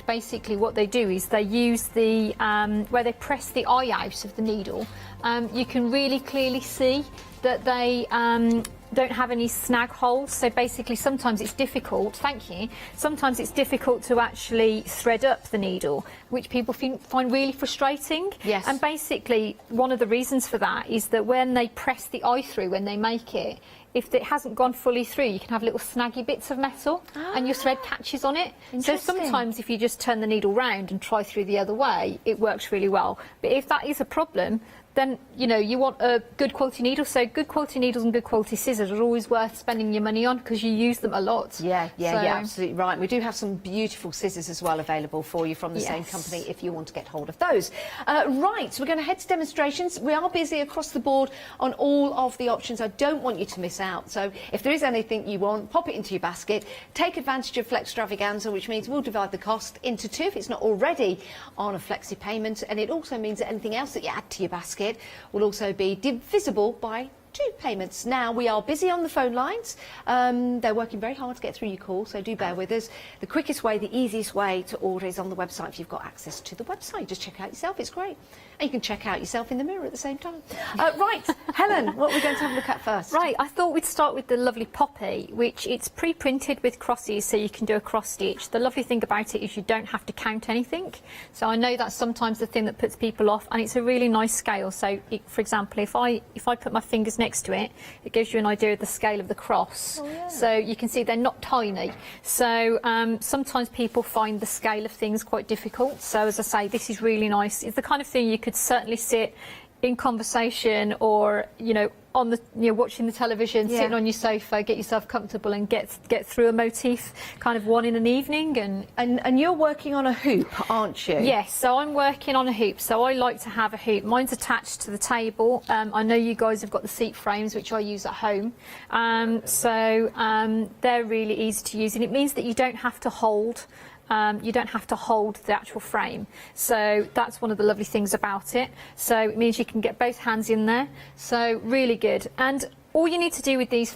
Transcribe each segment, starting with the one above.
Basically what they do is they use the, where they press the eye out of the needle, you can really clearly see that they don't have any snag holes. So basically sometimes it's difficult, sometimes it's difficult to actually thread up the needle, which people find really frustrating. Yes. And basically one of the reasons for that is that when they press the eye through, when they make it, if it hasn't gone fully through, you can have little snaggy bits of metal and your thread catches on it. So sometimes if you just turn the needle round and try through the other way, it works really well. But if that is a problem, then you want a good quality needle. So good quality needles and good quality scissors are always worth spending your money on because you use them a lot. Yeah, absolutely right. We do have some beautiful scissors as well available for you from the same company if you want to get hold of those. Right, so we're going to head to demonstrations. We are busy across the board on all of the options. I don't want you to miss out. So if there is anything you want, pop it into your basket. Take advantage of Flextravaganza, which means we'll divide the cost into two if it's not already on a flexi payment. And it also means that anything else that you add to your basket will also be divisible by 2 payments. Now, we are busy on the phone lines. They're working very hard to get through your call, so do bear with us. The quickest way, the easiest way to order is on the website if you've got access to the website. Just check out yourself, it's great. And you can check out yourself in the mirror at the same time. Right, Helen, what are we going to have a look at first? Right, I thought we'd start with the lovely poppy, which it's pre-printed with crosses so you can do a cross stitch. The lovely thing about it is you don't have to count anything. So I know that's sometimes the thing that puts people off, and it's a really nice scale. So for example, if I put my fingers next to it, it gives you an idea of the scale of the cross. So you can see they're not tiny. So sometimes people find the scale of things quite difficult. So as I say, this is really nice. It's the kind of thing you could certainly sit in conversation or on the watching the television, sitting on your sofa, get yourself comfortable and get through a motif kind of one in an evening. And you're working on a hoop, aren't you? Yes, so I'm working on a hoop. So I like to have a hoop. Mine's attached to the table. I know you guys have got the seat frames, which I use at home. They're really easy to use, and it means that you don't have to hold the actual frame. So that's one of the lovely things about it. So it means you can get both hands in there. So really good. And all you need to do with these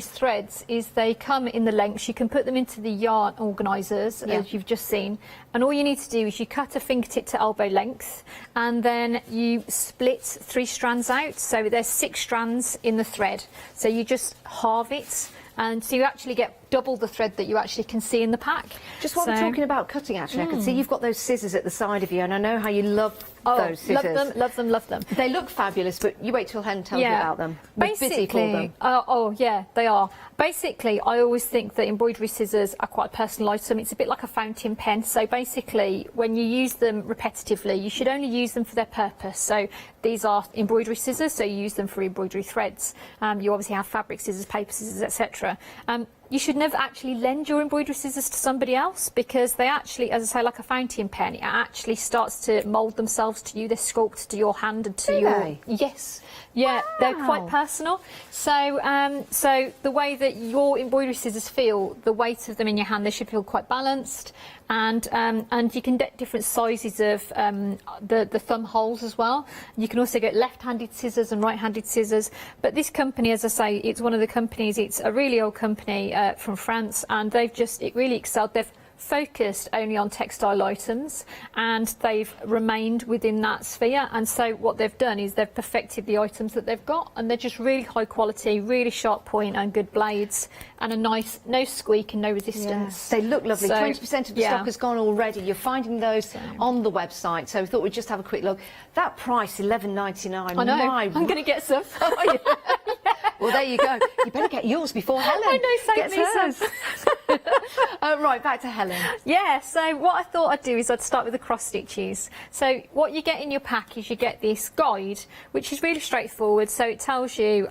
threads is they come in the lengths. You can put them into the yarn organisers, as you've just seen. And all you need to do is you cut a fingertip to elbow length, and then you split 3 strands out. So there's 6 strands in the thread. So you just halve it. And so you actually get double the thread that you actually can see in the pack. Just while we're talking about cutting, actually, I can see you've got those scissors at the side of you, and I know how you love those scissors. Love them. They look fabulous, but you wait till Helen tells you about them. We're busy for them. Yeah, they are. Basically, I always think that embroidery scissors are quite a personal item. It's a bit like a fountain pen. So basically, when you use them repetitively, you should only use them for their purpose. So these are embroidery scissors, so you use them for embroidery threads. You obviously have fabric scissors, paper scissors, etc. You should never actually lend your embroidery scissors to somebody else, because they actually, as I say, like a fountain pen, it actually starts to mould themselves to you. They sculpt to your hand and to your... Yes. Yeah, wow. They're quite personal. So, so the way that your embroidery scissors feel, the weight of them in your hand, they should feel quite balanced. And you can get different sizes of the thumb holes as well. You can also get left-handed scissors and right-handed scissors. But this company, as I say, it's one of the companies. It's a really old company from France, and it really excelled. They've focused only on textile items, and they've remained within that sphere. And so what they've done is they've perfected the items that they've got, and they're just really high quality, really sharp point and good blades, and a nice, no squeak and no resistance. They look lovely. 20% of the stock has gone already. You're finding those on the website, so we thought we'd just have a quick look. That price, $11.99. I know. I'm going to get some. Well, there you go. You better get yours before Helen gets hers. Right, back to Helen. Yeah, so what I thought I'd do is I'd start with the cross stitches. So what you get in your pack is you get this guide, which is really straightforward. So it tells you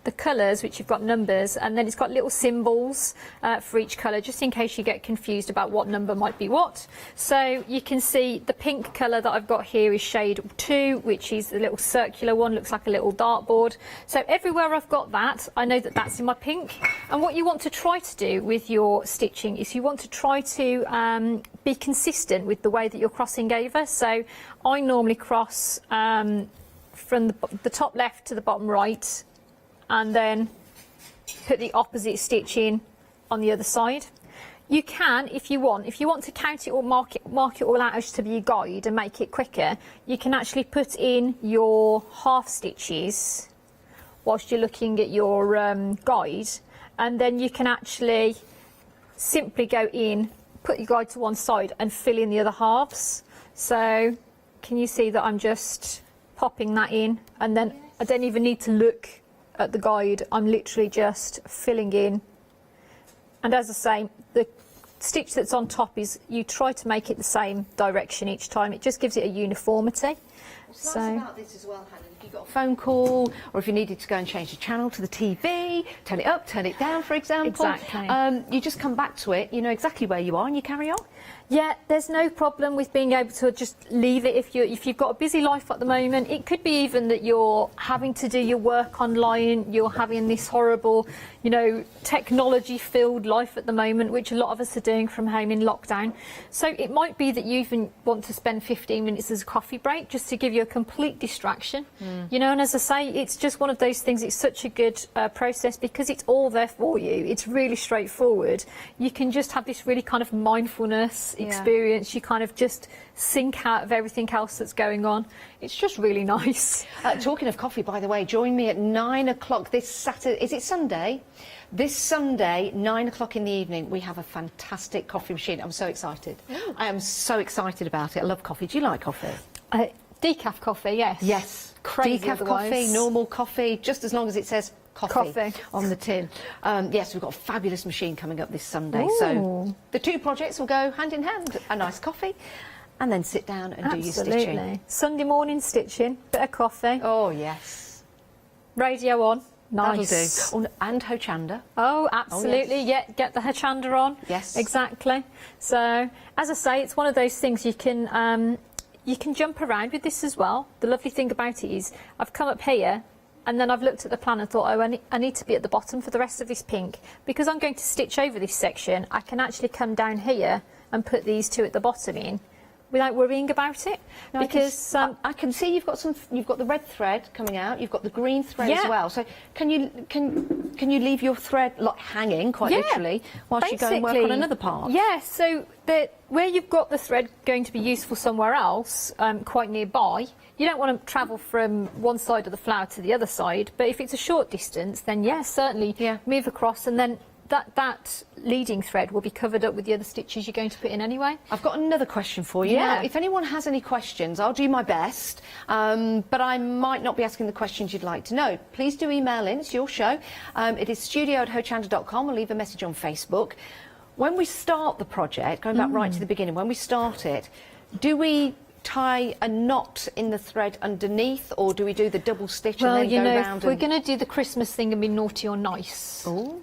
the colours, which you've got numbers, and then it's got little symbols for each colour, just in case you get confused about what number might be what. So you can see the pink colour that I've got here is shade 2, which is the little circular one, looks like a little dartboard. So everywhere I've got that, I know that that's in my pink. And what you want to try to do with your stitching is you want to try to be consistent with the way that you're crossing over. So I normally cross from the top left to the bottom right, and then put the opposite stitch in on the other side. You can, if you want. If you want to count it or mark it all out as to be your guide and make it quicker, you can actually put in your half stitches whilst you're looking at your guide, and then you can actually simply go in, put your guide to one side and fill in the other halves. So can you see that I'm just popping that in, and then I don't even need to look at the guide. I'm literally just filling in. And as I say, the stitch that's on top is, you try to make it the same direction each time. It just gives it a uniformity. What's nice about this as well, Helen, if you got a phone call, or if you needed to go and change the channel to the TV, turn it up, turn it down, for example. Exactly. You just come back to it, you know exactly where you are, and you carry on. Yeah, there's no problem with being able to just leave it if you've got a busy life at the moment. It could be even that you're having to do your work online, you're having this horrible, you know, technology-filled life at the moment, which a lot of us are doing from home in lockdown. So it might be that you even want to spend 15 minutes as a coffee break just to give you a complete distraction. You know, and as I say, it's just one of those things. It's such a good process because it's all there for you. It's really straightforward. You can just have this really kind of mindfulness experience. You kind of just sink out of everything else that's going on. It's just really nice. Talking of coffee, by the way, join me at 9 o'clock this Saturday. Is it Sunday? This Sunday, 9 o'clock in the evening, we have a fantastic coffee machine. I'm so excited. Ooh. I am so excited about it. I love coffee. Do you like coffee? Decaf coffee, yes. Yes. Crazy Decaf otherwise. coffee, normal coffee, just as long as it says coffee on the tin. Yes, we've got a fabulous machine coming up this Sunday. Ooh. So the two projects will go hand in hand. A nice coffee, and then sit down and do your stitching. Sunday morning stitching, bit of coffee. Oh, yes. Radio on. Nice. That'll do. Oh, and Hochanda. Oh, absolutely. Oh, yes. Yeah, get the Hochanda on. Yes. Exactly. So, as I say, it's one of those things you can jump around with this as well. The lovely thing about it is I've come up here and then I've looked at the plan and thought, oh, I need to be at the bottom for the rest of this pink. Because I'm going to stitch over this section, I can actually come down here and put these two at the bottom in without worrying about it. No, because I can see you've got the red thread coming out, you've got the green thread as well. So can you leave your thread like hanging quite literally whilst you go and work on another part? Yeah, so where you've got the thread going to be useful somewhere else, quite nearby, you don't want to travel from one side of the flower to the other side, but if it's a short distance, then yes, certainly move across, and then that leading thread will be covered up with the other stitches you're going to put in anyway. I've got another question for you. Yeah. Now, if anyone has any questions, I'll do my best, but I might not be asking the questions you'd like to know. Please do email in, it's your show. It is studio@hochanda.com. I'll leave a message on Facebook. When we start the project, going back right to the beginning, when we start it, do we tie a knot in the thread underneath, or do we do the double stitch and then go round? We're going to do the Christmas thing and be naughty or nice. Oh,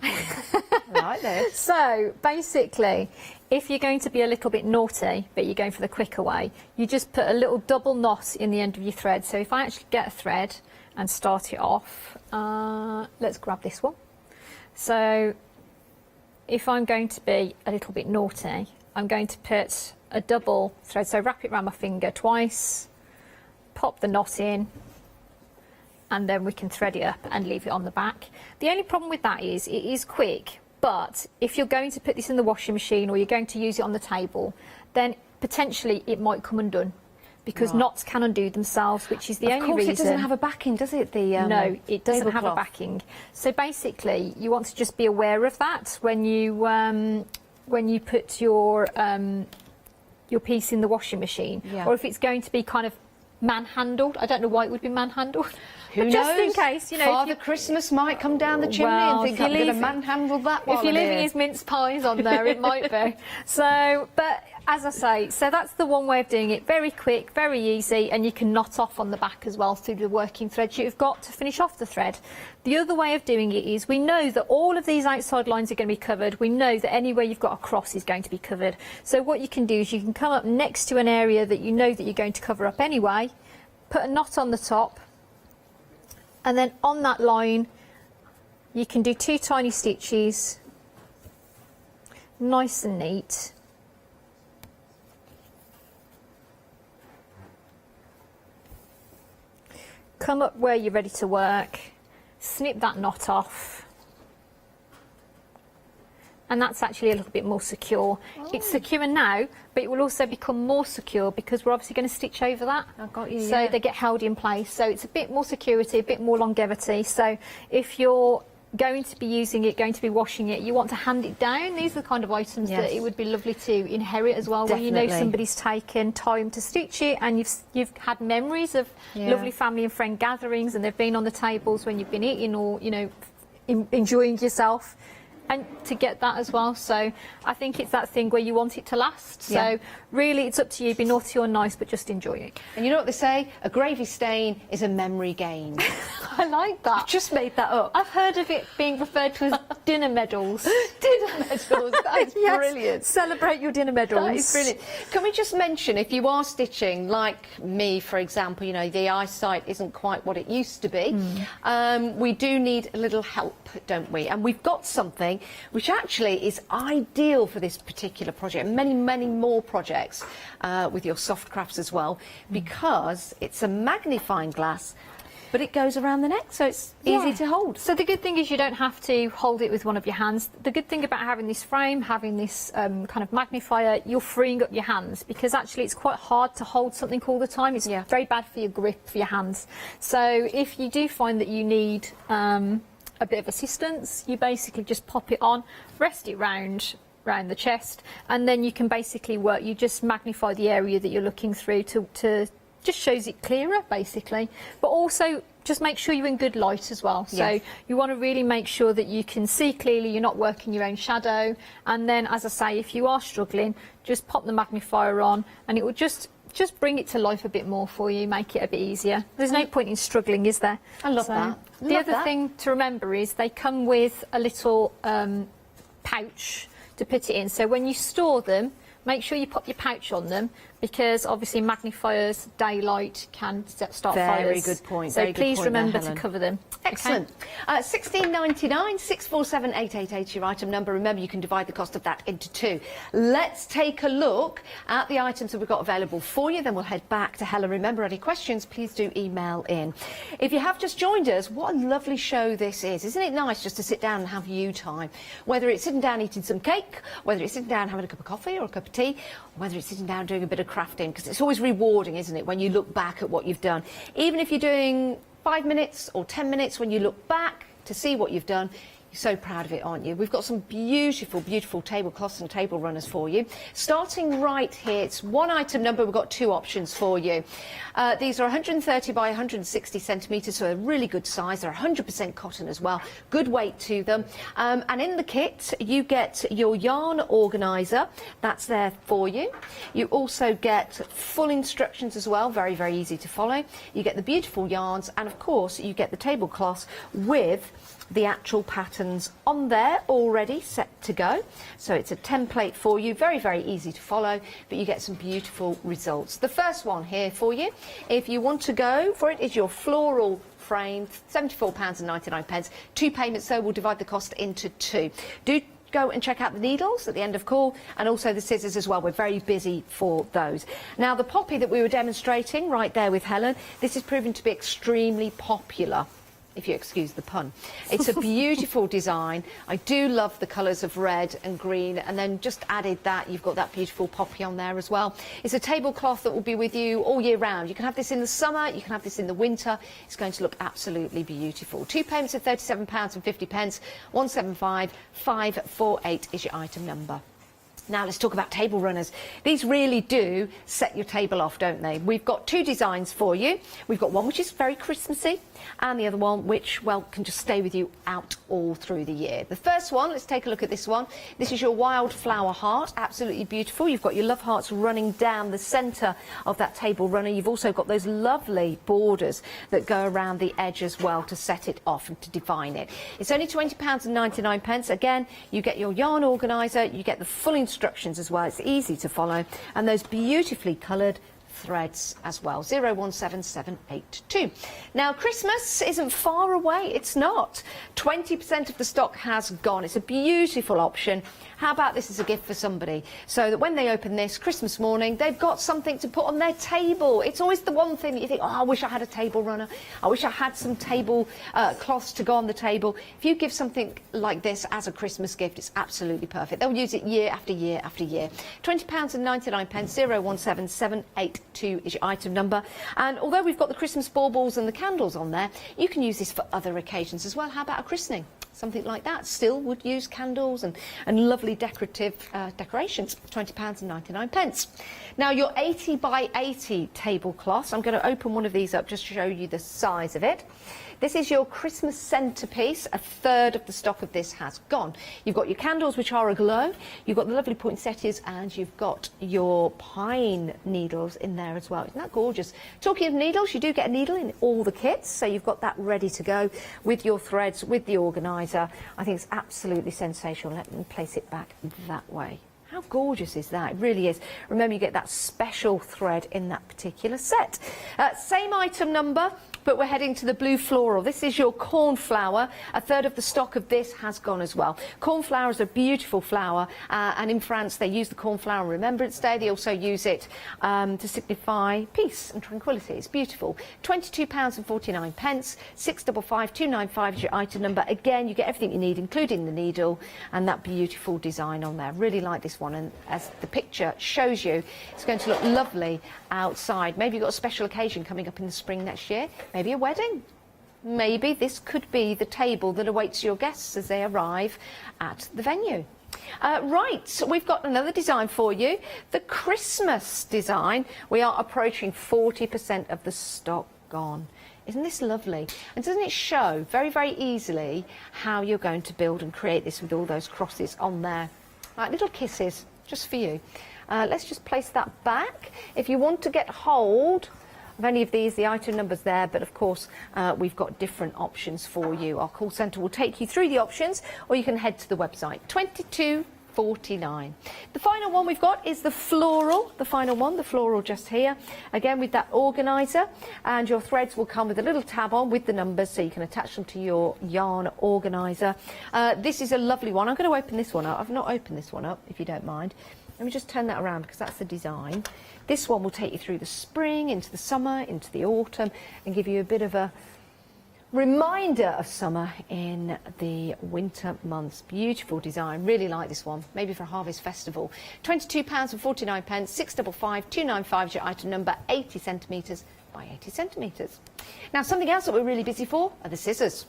right there. So basically, if you're going to be a little bit naughty, but you're going for the quicker way, you just put a little double knot in the end of your thread. So if I actually get a thread and start it off, let's grab this one. So if I'm going to be a little bit naughty, I'm going to put a double thread, so wrap it around my finger twice, pop the knot in, and then we can thread it up and leave it on the back. The only problem with that is it is quick, but if you're going to put this in the washing machine or you're going to use it on the table, then potentially it might come undone, because knots can undo themselves, which is the only reason. Of course, it doesn't have a backing, does it? No, it doesn't have a backing. So basically, you want to just be aware of that when you put your piece in the washing machine, or if it's going to be kind of manhandled. I don't know why it would be manhandled. Who knows? Just in case, you know, Father Christmas might come down the chimney and think I'm going to manhandle that one. If you're leaving his mince pies on there, it might be. So, but as I say, so that's the one way of doing it. Very quick, very easy, and you can knot off on the back as well through the working thread you've got to finish off the thread. The other way of doing it is, we know that all of these outside lines are going to be covered. We know that anywhere you've got a cross is going to be covered. So what you can do is you can come up next to an area that you know that you're going to cover up anyway, put a knot on the top, and then on that line you can do 2 tiny stitches, nice and neat. Come up where you're ready to work, snip that knot off, and that's actually a little bit more secure. It's secure now, but it will also become more secure because we're obviously going to stitch over that. I've got you, so they get held in place. So it's a bit more security, a bit more longevity. So if you're going to be using it, going to be washing it, you want to hand it down. These are the kind of items that it would be lovely to inherit as well, Definitely. where you know somebody's taken time to stitch it, and you've had memories of lovely family and friend gatherings, and they've been on the tables when you've been eating or, you know, enjoying yourself. And to get that as well. So I think it's that thing where you want it to last. So really it's up to you, be naughty or nice, but just enjoy it. And you know what they say? A gravy stain is a memory gained. I like that. I've just made that up. I've heard of it being referred to as dinner medals. Dinner medals, that is brilliant. Celebrate your dinner medals. That is brilliant. Can we just mention, if you are stitching, like me, for example, you know, the eyesight isn't quite what it used to be, we do need a little help, don't we? And we've got something which actually is ideal for this particular project, and many, many more projects with your soft crafts as well, because it's a magnifying glass, but it goes around the neck, so it's easy to hold. So the good thing is you don't have to hold it with one of your hands. The good thing about having this frame, having this kind of magnifier, you're freeing up your hands, because actually it's quite hard to hold something all the time. It's very bad for your grip, for your hands. So if you do find that you need a bit of assistance, you basically just pop it on, rest it round the chest, and then you can basically work. You just magnify the area that you're looking through to just shows it clearer, basically. But also just make sure you're in good light as well. So you want to really make sure that you can see clearly, you're not working your own shadow. And then, as I say, if you are struggling, just pop the magnifier on and it will just bring it to life a bit more for you, make it a bit easier. There's no point in struggling, is there? I love that. The other thing to remember is they come with a little pouch to put it in. So when you store them, make sure you pop your pouch on them, because obviously magnifiers, daylight can start fires. Very good point. So Very good please point remember there, to cover them. Excellent. Okay? $16.99, 647 888 your item number. Remember, you can divide the cost of that into two. Let's take a look at the items that we've got available for you. Then we'll head back to Helen. Remember, any questions, please do email in. If you have just joined us, what a lovely show this is. Isn't it nice just to sit down and have you time? Whether it's sitting down eating some cake, whether it's sitting down having a cup of coffee or a cup of tea, or whether it's sitting down doing a bit of crafting, because it's always rewarding, isn't it, when you look back at what you've done. Even if you're doing 5 minutes or 10 minutes, when you look back to see what you've done, you're so proud of it, aren't you? We've got some beautiful, beautiful tablecloths and table runners for you. Starting right here, it's one item number, we've got two options for you. These are 130 by 160 centimetres, so a really good size. They're 100% cotton as well, good weight to them. And in the kit, you get your yarn organiser, that's there for you. You also get full instructions as well, very, very easy to follow. You get the beautiful yarns, and of course, you get the tablecloths with the actual patterns on there already set to go. So it's a template for you, very, very easy to follow, but you get some beautiful results. The first one here for you, if you want to go for it, is your floral frame, £74.99. 2 payments, so we'll divide the cost into two. Do go and check out the needles at the end of call, and also the scissors as well. We're very busy for those. Now, the poppy that we were demonstrating right there with Helen, this is proven to be extremely popular, if you excuse the pun. It's a beautiful design. I do love the colours of red and green, and then just added that, you've got that beautiful poppy on there as well. It's a tablecloth that will be with you all year round. You can have this in the summer, you can have this in the winter. It's going to look absolutely beautiful. 2 payments of £37.50, 175 548 is your item number. Now let's talk about table runners. These really do set your table off, don't they? We've got two designs for you. We've got one which is very Christmassy, and the other one which, well, can just stay with you out all through the year. The first one, let's take a look at this one. This is your wildflower heart, absolutely beautiful. You've got your love hearts running down the centre of that table runner. You've also got those lovely borders that go around the edge as well to set it off and to define it. It's only £20.99. Again, you get your yarn organiser, you get the full instructions as well. It's easy to follow, and those beautifully coloured threads as well. 017782. Now, Christmas isn't far away. It's not. 20% of the stock has gone. It's a beautiful option. How about this as a gift for somebody, so that when they open this Christmas morning, they've got something to put on their table. It's always the one thing that you think, oh, I wish I had a table runner. I wish I had some table cloths to go on the table. If you give something like this as a Christmas gift, it's absolutely perfect. They'll use it year after year after year. £20.99, 017782 is your item number. And although we've got the Christmas baubles and the candles on there, you can use this for other occasions as well. How about a christening? Something like that still would use candles and lovely decorative decorations. £20.99. Now, your 80 by 80 tablecloths, I'm going to open one of these up just to show you the size of it. This is your Christmas centrepiece. A third of the stock of this has gone. You've got your candles, which are aglow. You've got the lovely poinsettias, and you've got your pine needles in there as well. Isn't that gorgeous? Talking of needles, you do get a needle in all the kits, so you've got that ready to go with your threads, with the organiser. I think it's absolutely sensational. Let me place it back that way. How gorgeous is that? It really is. Remember, you get that special thread in that particular set. Same item number, but we're heading to the blue floral. This is your cornflower. A third of the stock of this has gone as well. Cornflower is a beautiful flower, and in France they use the cornflower on Remembrance Day. They also use it to signify peace and tranquility. It's beautiful. £22.49. 655295 is your item number. Again, you get everything you need, including the needle and that beautiful design on there. Really like this one, and as the picture shows you, it's going to look lovely outside. Maybe you've got a special occasion coming up in the spring next year, maybe a wedding. Maybe this could be the table that awaits your guests as they arrive at the venue. Right, so we've got another design for you, the Christmas design. We are approaching 40% of the stock gone. Isn't this lovely? And doesn't it show very, very easily how you're going to build and create this with all those crosses on there? Right, little kisses, just for you. Let's just place that back. If you want to get hold of any of these, the item number's there, but of course we've got different options for you. Our call centre will take you through the options, or you can head to the website. £22.49. The final one we've got is the floral, the final one, the floral just here. Again, with that organiser, and your threads will come with a little tab on with the numbers, so you can attach them to your yarn organiser. This is a lovely one. I'm going to open this one up. I've not opened this one up, if you don't mind. Let me just turn that around, because that's the design. This one will take you through the spring, into the summer, into the autumn, and give you a bit of a reminder of summer in the winter months. Beautiful design. Really like this one. Maybe for a harvest festival. £22.49. 655295 is your item number. 80 centimetres by 80 centimetres. Now, something else that we're really busy for are the scissors.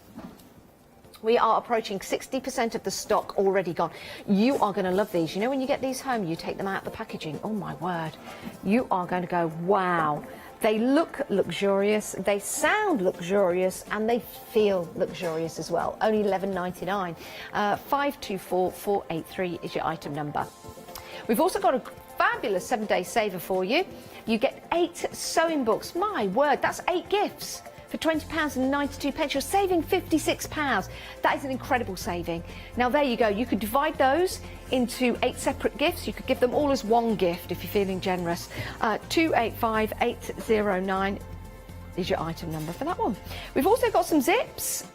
We are approaching 60% of the stock already gone. You are going to love these. You know, when you get these home, you take them out of the packaging. Oh, my word. You are going to go, wow. They look luxurious, they sound luxurious, and they feel luxurious as well. Only £11.99. 524483 is your item number. We've also got a fabulous 7-day saver for you. You get 8 sewing books. My word, that's 8 gifts. For £20.92, you're saving £56. That is an incredible saving. Now, there you go. You could divide those into 8 separate gifts. You could give them all as one gift if you're feeling generous. 285809 is your item number for that one. We've also got some zips.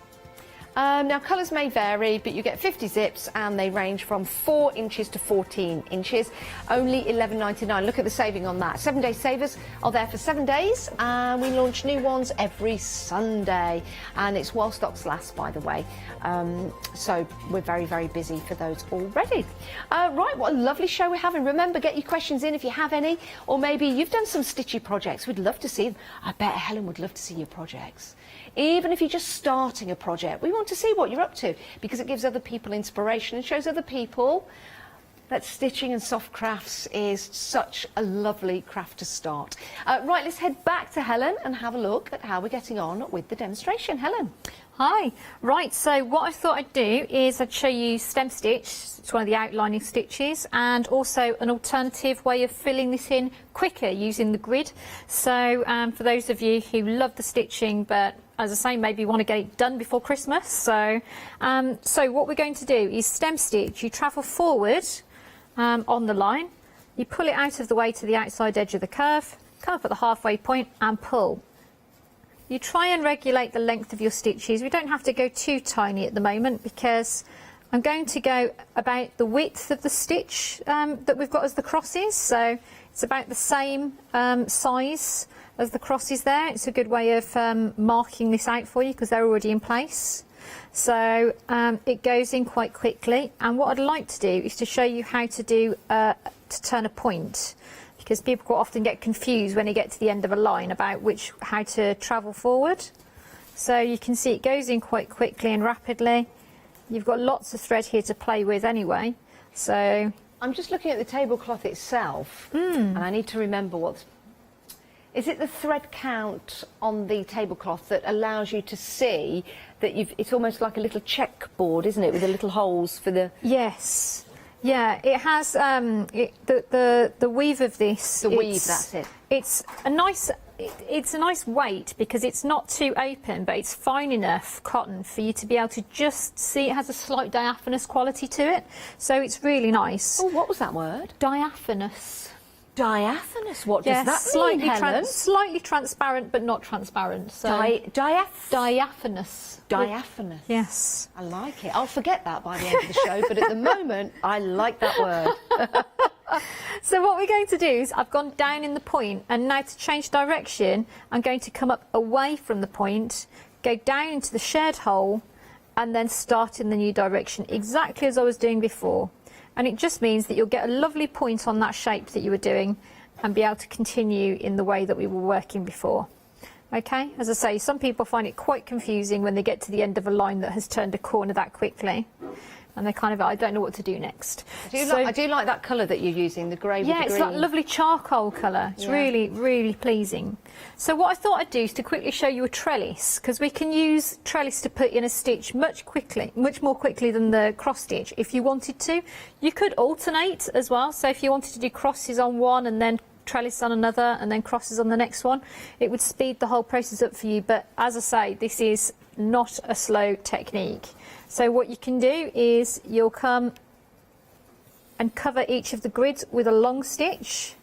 Now, colours may vary, but you get 50 zips, and they range from 4 inches to 14 inches. Only £11.99. Look at the saving on that. 7-day savers are there for 7 days, and we launch new ones every Sunday. And it's while stocks last, by the way. So we're very, very busy for those already. Right, what a lovely show we're having. Remember, get your questions in if you have any, or maybe you've done some stitchy projects. We'd love to see them. I bet Helen would love to see your projects. Even if you're just starting a project, we want to see what you're up to, because it gives other people inspiration and shows other people that stitching and soft crafts is such a lovely craft to start. Right, let's head back to Helen and have a look at how we're getting on with the demonstration. Helen. Hi. Right, so what I thought I'd do is I'd show you stem stitch. It's one of the outlining stitches, and also an alternative way of filling this in quicker using the grid. So for those of you who love the stitching, but as I say, maybe want to get it done before Christmas. So what we're going to do is stem stitch. You travel forward on the line, you pull it out of the way to the outside edge of the curve, come up at the halfway point and pull. You try and regulate the length of your stitches. We don't have to go too tiny at the moment because I'm going to go about the width of the stitch that we've got as the crosses. So it's about the same size as the crosses there. It's a good way of marking this out for you because they're already in place. So it goes in quite quickly. And what I'd like to do is to show you how to do to turn a point, because people quite often get confused when they get to the end of a line about how to travel forward. So you can see it goes in quite quickly and rapidly. You've got lots of thread here to play with anyway. So I'm just looking at the tablecloth itself, and I need to remember what's... Is it the thread count on the tablecloth that allows you to see that it's almost like a little checkboard, isn't it, with the little holes for the... Yes. Yeah, it has the weave of this. The weave, that's it. It's a nice weight because it's not too open, but it's fine enough cotton for you to be able to just see. It has a slight diaphanous quality to it, so it's really nice. Oh, what was that word? Diaphanous. Diaphanous. What does that mean, Helen? Slightly transparent, but not transparent. So diaphanous. Diaphanous. Yes. I like it. I'll forget that by the end of the show, but at the moment, I like that word. So what we're going to do is I've gone down in the point, and now to change direction, I'm going to come up away from the point, go down into the shared hole, and then start in the new direction, exactly as I was doing before. And it just means that you'll get a lovely point on that shape that you were doing and be able to continue in the way that we were working before. Okay, as I say, some people find it quite confusing when they get to the end of a line that has turned a corner that quickly. And they kind of, I don't know what to do next. I do like that colour that you're using, the grey with the green. Yeah, it's that lovely charcoal colour. It's really, really pleasing. So what I thought I'd do is to quickly show you a trellis, because we can use trellis to put in a stitch much more quickly than the cross stitch if you wanted to. You could alternate as well. So if you wanted to do crosses on one and then trellis on another and then crosses on the next one, it would speed the whole process up for you. But as I say, this is not a slow technique. So what you can do is you'll come and cover each of the grids with a long stitch.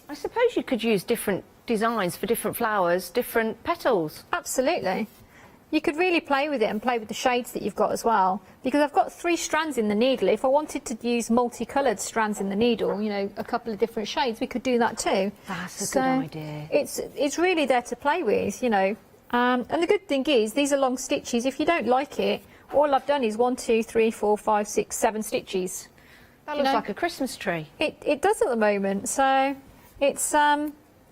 I suppose you could use different designs for different flowers, different petals. Absolutely. You could really play with it and play with the shades that you've got as well, because I've got 3 strands in the needle. If I wanted to use multicoloured strands in the needle, you know, a couple of different shades, we could do that too. That's a good idea. It's really there to play with, you know. And the good thing is, these are long stitches. If you don't like it, all I've done is 1, 2, 3, 4, 5, 6, 7 stitches. That looks like a Christmas tree. It does at the moment, so it's...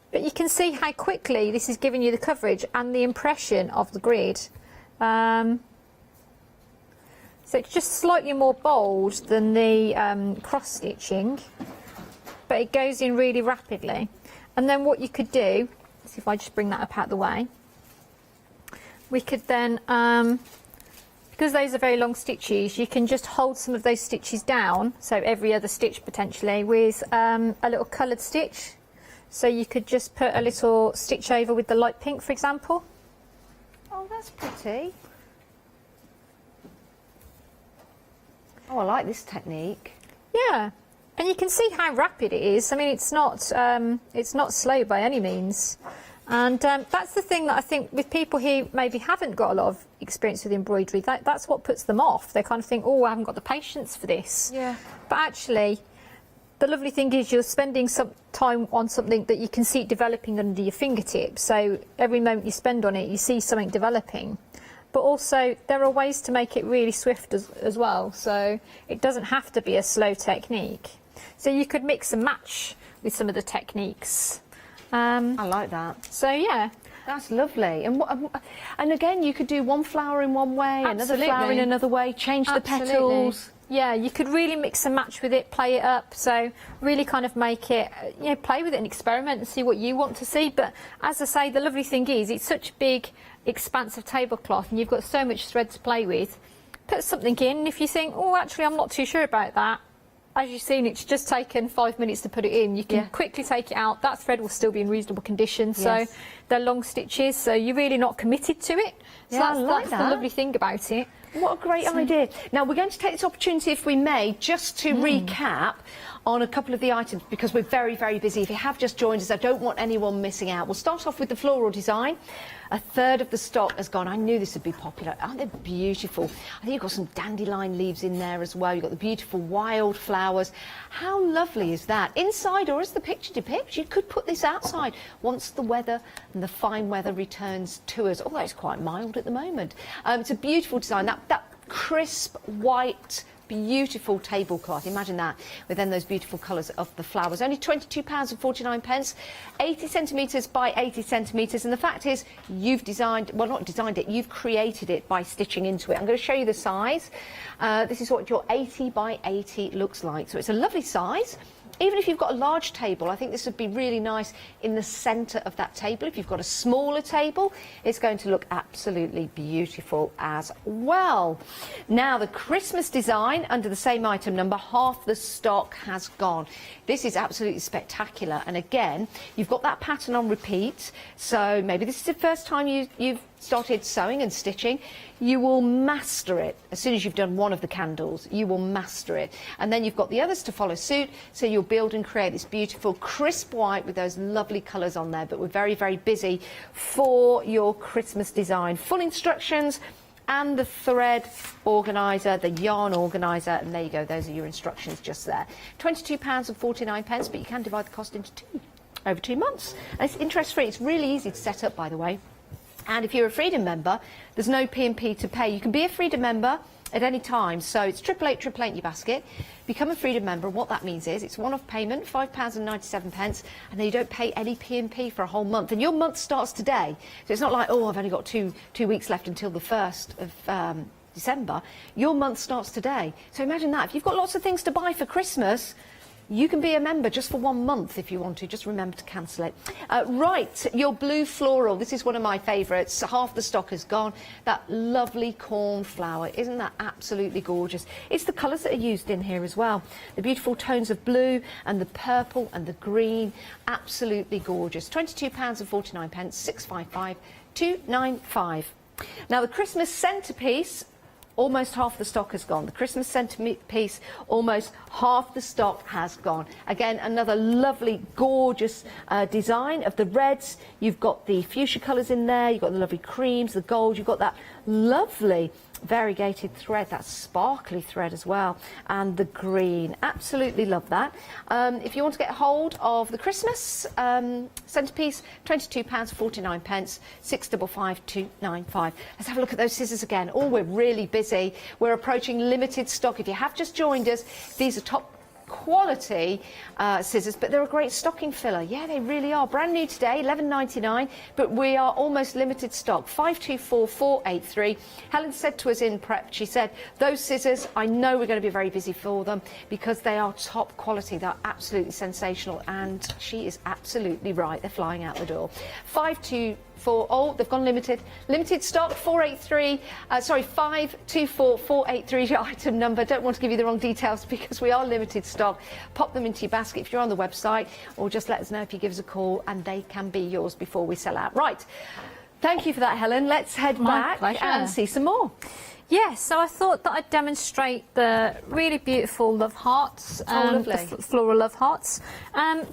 But you can see how quickly this is giving you the coverage and the impression of the grid. So it's just slightly more bold than the cross stitching, but it goes in really rapidly. And then what you could do, let's see if I just bring that up out the way, we could then, because those are very long stitches, you can just hold some of those stitches down, so every other stitch potentially, with a little coloured stitch. So you could just put a little stitch over with the light pink, for example. Oh, that's pretty. Oh, I like this technique. Yeah, and you can see how rapid it is. I mean, it's not slow by any means. And that's the thing that I think with people who maybe haven't got a lot of experience with embroidery, that's what puts them off. They kind of think, oh, I haven't got the patience for this. Yeah. But actually, the lovely thing is you're spending some time on something that you can see it developing under your fingertips. So every moment you spend on it, you see something developing. But also, there are ways to make it really swift as well. So it doesn't have to be a slow technique. So you could mix and match with some of the techniques. I like that. So yeah. That's lovely. And again, you could do one flower in one way, another flower in another way, change the petals. Yeah, you could really mix and match with it, play it up. So really kind of make it, you know, play with it and experiment and see what you want to see. But as I say, the lovely thing is it's such a big, expansive tablecloth and you've got so much thread to play with. Put something in. If you think, oh, actually, I'm not too sure about that, as you've seen, it's just taken 5 minutes to put it in. You can quickly take it out. That thread will still be in reasonable condition. So they're long stitches, so you're really not committed to it. So that's the lovely thing about it. What a great idea. Now, we're going to take this opportunity, if we may, just to recap on a couple of the items, because we're very, very busy. If you have just joined us, I don't want anyone missing out. We'll start off with the floral design. A third of the stock has gone. I knew this would be popular. Aren't they beautiful? I think you've got some dandelion leaves in there as well. You've got the beautiful wild flowers. How lovely is that? Inside, or as the picture depicts, you could put this outside once the weather and the fine weather returns to us. Although it's quite mild at the moment. It's a beautiful design. That crisp white, beautiful tablecloth. Imagine that, with then those beautiful colours of the flowers. Only £22.49, 80 centimetres by 80 centimetres. And the fact is, you've designed, well, not designed it, you've created it by stitching into it. I'm going to show you the size. This is what your 80 by 80 looks like. So it's a lovely size. Even if you've got a large table, I think this would be really nice in the centre of that table. If you've got a smaller table, it's going to look absolutely beautiful as well. Now, the Christmas design under the same item number, half the stock has gone. This is absolutely spectacular. And again, you've got that pattern on repeat. So maybe this is the first time you've started sewing and stitching. You will master it. As soon as you've done one of the candles, you will master it. And then you've got the others to follow suit. So you'll build and create this beautiful crisp white with those lovely colours on there. But we're very, very busy for your Christmas design. Full instructions and the thread organiser, the yarn organiser, and there you go, those are your instructions just there. £22.49, but you can divide the cost into over 2 months. And it's interest free. It's really easy to set up, by the way. And if you're a Freedom member, there's no P&P to pay. You can be a Freedom member at any time. So it's 888 in your basket. Become a Freedom member. And what that means is it's one-off payment, £5.97, and then you don't pay any P&P for a whole month. And your month starts today. So it's not like, oh, I've only got two weeks left until the 1st of December. Your month starts today. So imagine that. If you've got lots of things to buy for Christmas, you can be a member just for 1 month if you want to. Just remember to cancel it. Right, your blue floral. This is one of my favourites. Half the stock has gone. That lovely cornflower. Isn't that absolutely gorgeous? It's the colours that are used in here as well. The beautiful tones of blue and the purple and the green. Absolutely gorgeous. £22.49, 655 295. Now, the Christmas centrepiece, almost half the stock has gone. The Christmas centrepiece, almost half the stock has gone. Again, another lovely, gorgeous design of the reds. You've got the fuchsia colours in there. You've got the lovely creams, the gold. You've got that lovely variegated thread, that sparkly thread as well, and the green. Absolutely love that. If you want to get hold of the Christmas centrepiece, £22.49, 655 295. Let's have a look at those scissors again. Oh, we're really busy. We're approaching limited stock. If you have just joined us, these are top quality scissors, but they're a great stocking filler. Yeah, they really are. Brand new today, £11.99, but we are almost limited stock. 524483. Helen said to us in prep, she said, those scissors, I know we're going to be very busy for them because they are top quality. They're absolutely sensational, and she is absolutely right. They're flying out the door. 524. Oh, they've gone limited. Limited stock, 524483 is your item number. Don't want to give you the wrong details because we are limited stock. Pop them into your basket if you're on the website, or just let us know if you give us a call, and they can be yours before we sell out. Right. Thank you for that, Helen. Let's head back and see some more. Yes, so I thought that I'd demonstrate the really beautiful love hearts, the floral love hearts.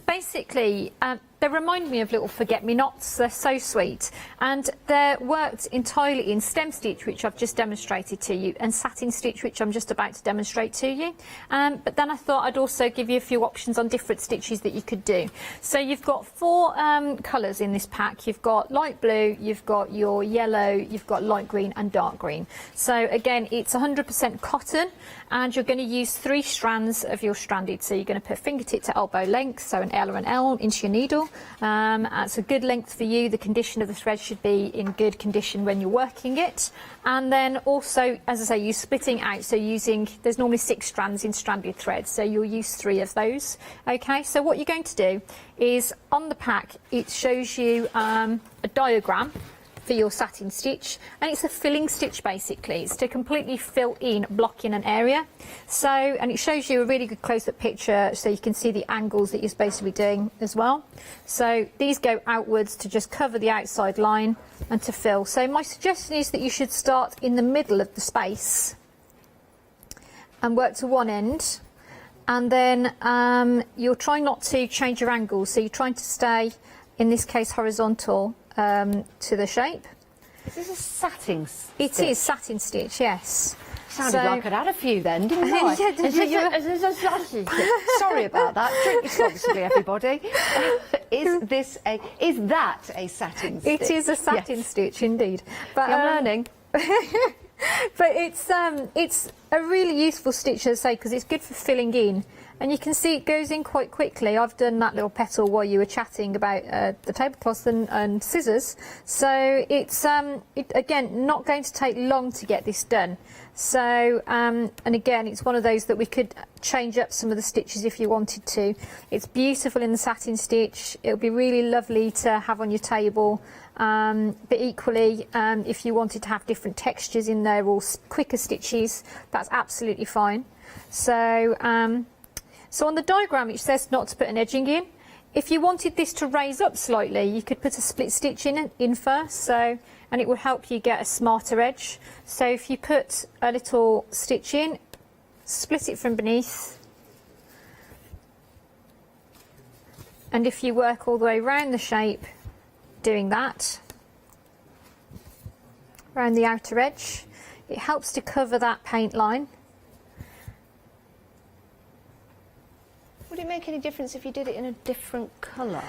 Basically, they remind me of little forget-me-nots. They're so sweet, and they're worked entirely in stem stitch, which I've just demonstrated to you, and satin stitch, which I'm just about to demonstrate to you. But then I thought I'd also give you a few options on different stitches that you could do. So you've got 4 colours in this pack. You've got light blue, you've got your yellow, you've got light green and dark green. So again, it's 100% cotton, and you're going to use 3 strands of your stranded. So you're going to put fingertip to elbow length, so an L or an L into your needle. It's a good length for you. The condition of the thread should be in good condition when you're working it. And then also, as I say, you're splitting out, so there's normally 6 strands in stranded thread, so you'll use 3 of those. Okay, so what you're going to do is, on the pack, it shows you a diagram for your satin stitch, and it's a filling stitch basically. It's to completely fill in, block in an area. So, and it shows you a really good close-up picture so you can see the angles that you're supposed to be doing as well. So these go outwards to just cover the outside line, and to fill. So my suggestion is that you should start in the middle of the space and work to one end, and then you're trying not to change your angle, so you're trying to stay, in this case, horizontal to the shape. Is this a satin stitch? It is satin stitch, yes. Sounded like I'd had a few then, didn't I? Yeah, is this a satin stitch? Sorry about that. Drink responsibly, everybody. Is that a satin stitch? It is a satin stitch, indeed. But I'm learning. But it's a really useful stitch, as I say, because it's good for filling in, and you can see it goes in quite quickly. I've done that little petal while you were chatting about the tablecloth and scissors, so it's again not going to take long to get this done. So and again, it's one of those that we could change up some of the stitches if you wanted to. It's beautiful in the satin stitch. It'll be really lovely to have on your table. But equally, if you wanted to have different textures in there or quicker stitches, that's absolutely fine. So, so on the diagram it says not to put an edging in. If you wanted this to raise up slightly, you could put a split stitch in first, so, and it will help you get a smarter edge. So if you put a little stitch in, split it from beneath, and if you work all the way around the shape, doing that around the outer edge, it helps to cover that paint line. Would it make any difference if you did it in a different colour?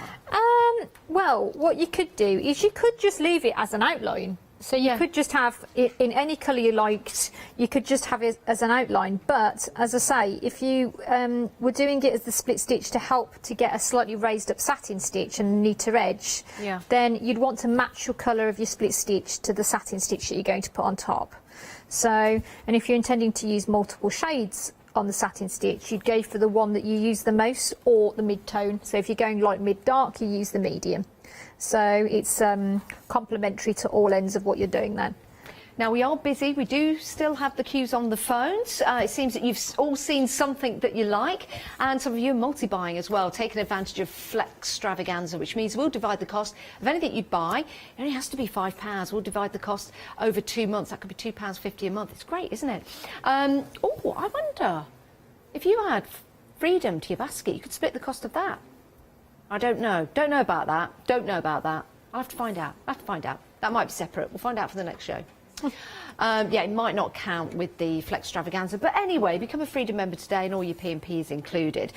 Well, what you could do is you could just leave it as an outline. So you could just have it in any colour you liked, you could just have it as an outline. But as I say, if you were doing it as the split stitch to help to get a slightly raised up satin stitch and a neater edge, then you'd want to match your colour of your split stitch to the satin stitch that you're going to put on top. So, and if you're intending to use multiple shades on the satin stitch, you'd go for the one that you use the most or the mid-tone. So if you're going like mid-dark, you use the medium. So it's complementary to all ends of what you're doing then. Now we are busy, we do still have the queues on the phones. It seems that you've all seen something that you like, and some of you are multi-buying as well, taking advantage of Flextravaganza, which means we'll divide the cost of anything you buy. It only has to be £5. We'll divide the cost over 2 months. That could be £2.50 a month. It's great, isn't it? Oh, I wonder, if you had freedom to your basket, you could split the cost of that. I don't know. Don't know about that. Don't know about that. I'll have to find out. I'll have to find out. That might be separate. We'll find out for the next show. Yeah, it might not count with the Flextravaganza, but anyway, become a Freedom member today and all your P&P is included.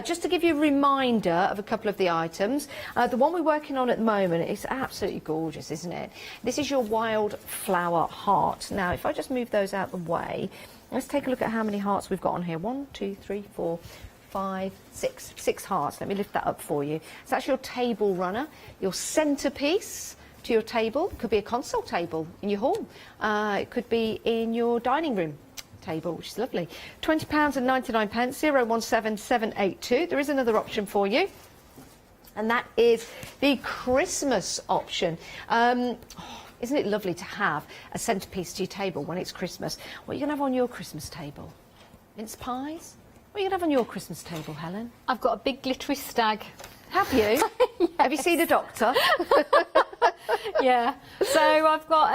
Just to give you a reminder of a couple of the items, the one we're working on at the moment is absolutely gorgeous, isn't it? This is your wildflower heart. Now, if I just move those out the way, let's take a look at how many hearts we've got on here. 1, 2, 3, 4, 5, 6. 6 hearts. Let me lift that up for you. So that's your table runner, your centrepiece to your table. It could be a console table in your hall. It could be in your dining room table, which is lovely. £20.99, 017782. There is another option for you, and that is the Christmas option. Isn't it lovely to have a centrepiece to your table when it's Christmas? What are you going to have on your Christmas table? Mince pies? What are you going to have on your Christmas table, Helen? I've got a big glittery stag. Have you? Yes. Have you seen a doctor? Yeah. So I've got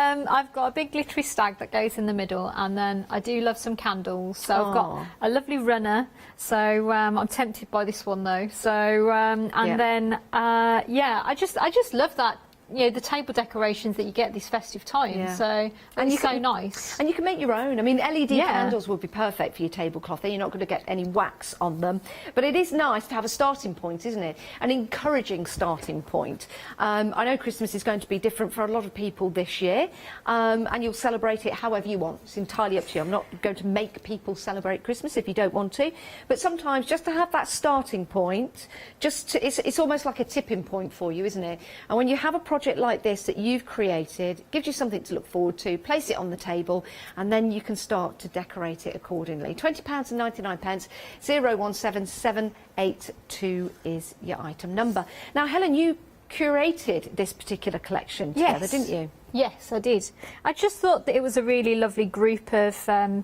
a big glittery stag that goes in the middle, and then I do love some candles. So I've got a lovely runner. So I'm tempted by this one though. So then yeah, I just love that. You know, the table decorations that you get this festive time. Yeah. So and it's so nice. And you can make your own. I mean, LED candles would be perfect for your tablecloth. Then you're not going to get any wax on them. But it is nice to have a starting point, isn't it? An encouraging starting point. I know Christmas is going to be different for a lot of people this year, and you'll celebrate it however you want. It's entirely up to you. I'm not going to make people celebrate Christmas if you don't want to. But sometimes just to have that starting point, it's almost like a tipping point for you, isn't it? And when you have a project like this that you've created, gives you something to look forward to, place it on the table, and then you can start to decorate it accordingly. £20.99, 017782 is your item number. Now, Helen, you curated this particular collection together, didn't you? Yes, I did. I just thought that it was a really lovely group of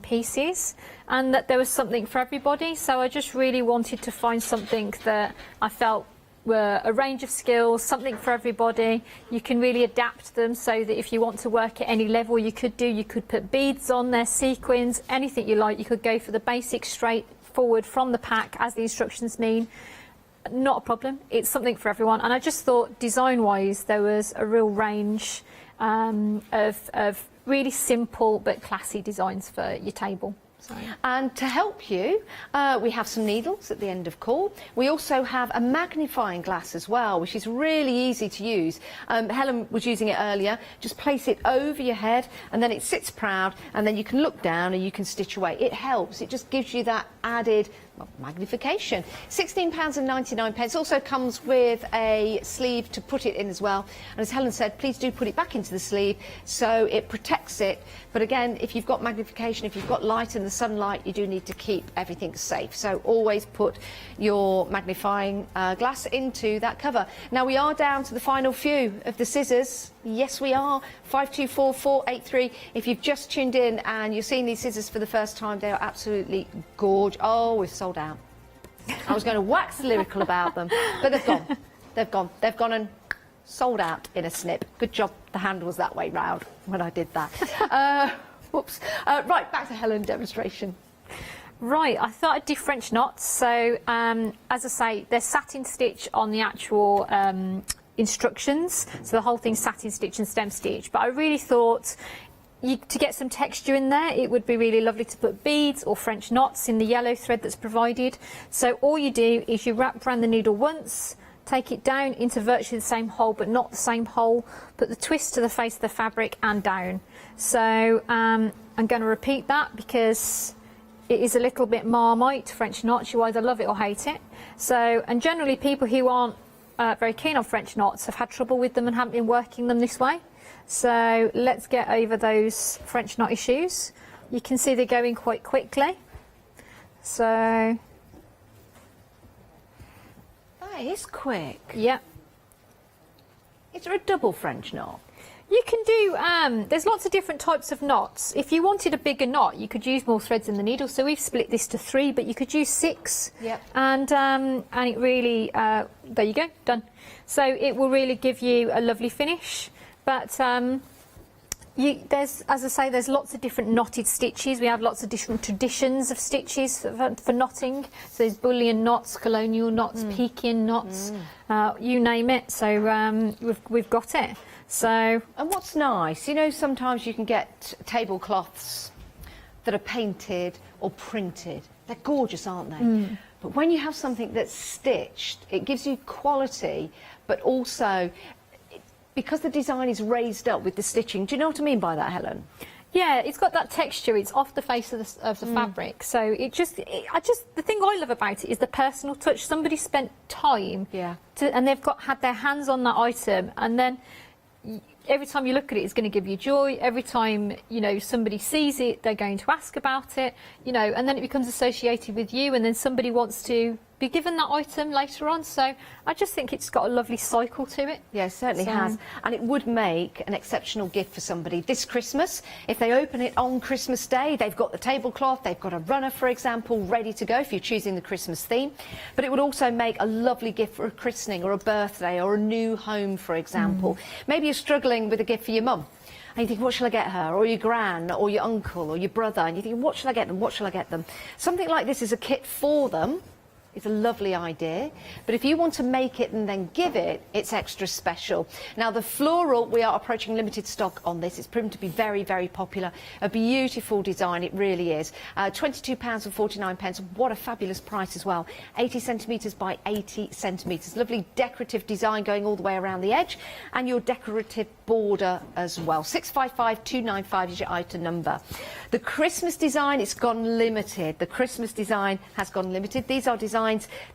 pieces, and that there was something for everybody. So I just really wanted to find something that I felt a range of skills, something for everybody. You can really adapt them so that if you want to work at any level, you could put beads on there, sequins, anything you like. You could go for the basic straight forward from the pack as the instructions mean. Not a problem. It's something for everyone. And I just thought design-wise, there was a real range of really simple but classy designs for your table. So. And to help you, we have some needles at the end of call. We also have a magnifying glass as well, which is really easy to use. Helen was using it earlier. Just place it over your head and then it sits proud, and then you can look down and you can stitch away. It helps. It just gives you that added magnification. £16.99. Also comes with a sleeve to put it in as well. And as Helen said, please do put it back into the sleeve so it protects it. But again, if you've got magnification, if you've got light in the sunlight, you do need to keep everything safe. So always put your magnifying glass into that cover. Now we are down to the final few of the scissors. Yes, we are. 524483. If you've just tuned in and you're seeing these scissors for the first time, they are absolutely gorgeous. Oh, we've sold out. I was going to wax lyrical about them, but they've gone. They've gone. They've gone and sold out in a snip. Good job the hand was that way round when I did that. Whoops. Right, back to Helen demonstration. Right, I thought I'd do French knots. So, as I say, they're satin stitch on the actual instructions. So the whole thing's satin stitch and stem stitch. But I really thought to get some texture in there, it would be really lovely to put beads or French knots in the yellow thread that's provided. So all you do is you wrap around the needle once, take it down into virtually the same hole but not the same hole, put the twist to the face of the fabric and down. So I'm going to repeat that because it is a little bit Marmite, French knots. You either love it or hate it. So, and generally people who aren't very keen on French knots have had trouble with them and haven't been working them this way. So let's get over those French knot issues. You can see they're going quite quickly. So that is quick. Yeah. Is there a double French knot? You can do, there's lots of different types of knots. If you wanted a bigger knot, you could use more threads in the needle. So we've split this to 3, but you could use 6. Yep. And it really, there you go, done. So it will really give you a lovely finish. But there's, as I say, there's lots of different knotted stitches. We have lots of different traditions of stitches for knotting. So there's bullion knots, colonial knots, Pekin knots, you name it. So we've got it. So, and what's nice, you know, sometimes you can get tablecloths that are painted or printed. They're gorgeous, aren't they? But when you have something that's stitched, it gives you quality, but also because the design is raised up with the stitching. Do you know what I mean by that, Helen? Yeah, it's got that texture. It's off the face of the fabric. So the thing I love about it is the personal touch. Somebody spent time, and they've had their hands on that item, and then every time you look at it, it's going to give you joy. Every time, you know, somebody sees it, they're going to ask about it, you know, and then it becomes associated with you, and then somebody wants to be given that item later on. So I just think it's got a lovely cycle to it. Yeah, it certainly has. And it would make an exceptional gift for somebody this Christmas. If they open it on Christmas Day, they've got the tablecloth, they've got a runner, for example, ready to go if you're choosing the Christmas theme. But it would also make a lovely gift for a christening or a birthday or a new home, for example. Maybe you're struggling with a gift for your mum. And you think, what shall I get her? Or your gran, or your uncle, or your brother. And you think, what shall I get them? What shall I get them? Something like this is a kit for them. It's a lovely idea, but if you want to make it and then give it, it's extra special. Now the floral, we are approaching limited stock on this. It's proven to be very, very popular. A beautiful design, it really is. £22.49. What a fabulous price as well. 80 centimetres by 80 centimetres. Lovely decorative design going all the way around the edge, and your decorative border as well. 655295 is your item number. The Christmas design, it's gone limited. The Christmas design has gone limited. These are designs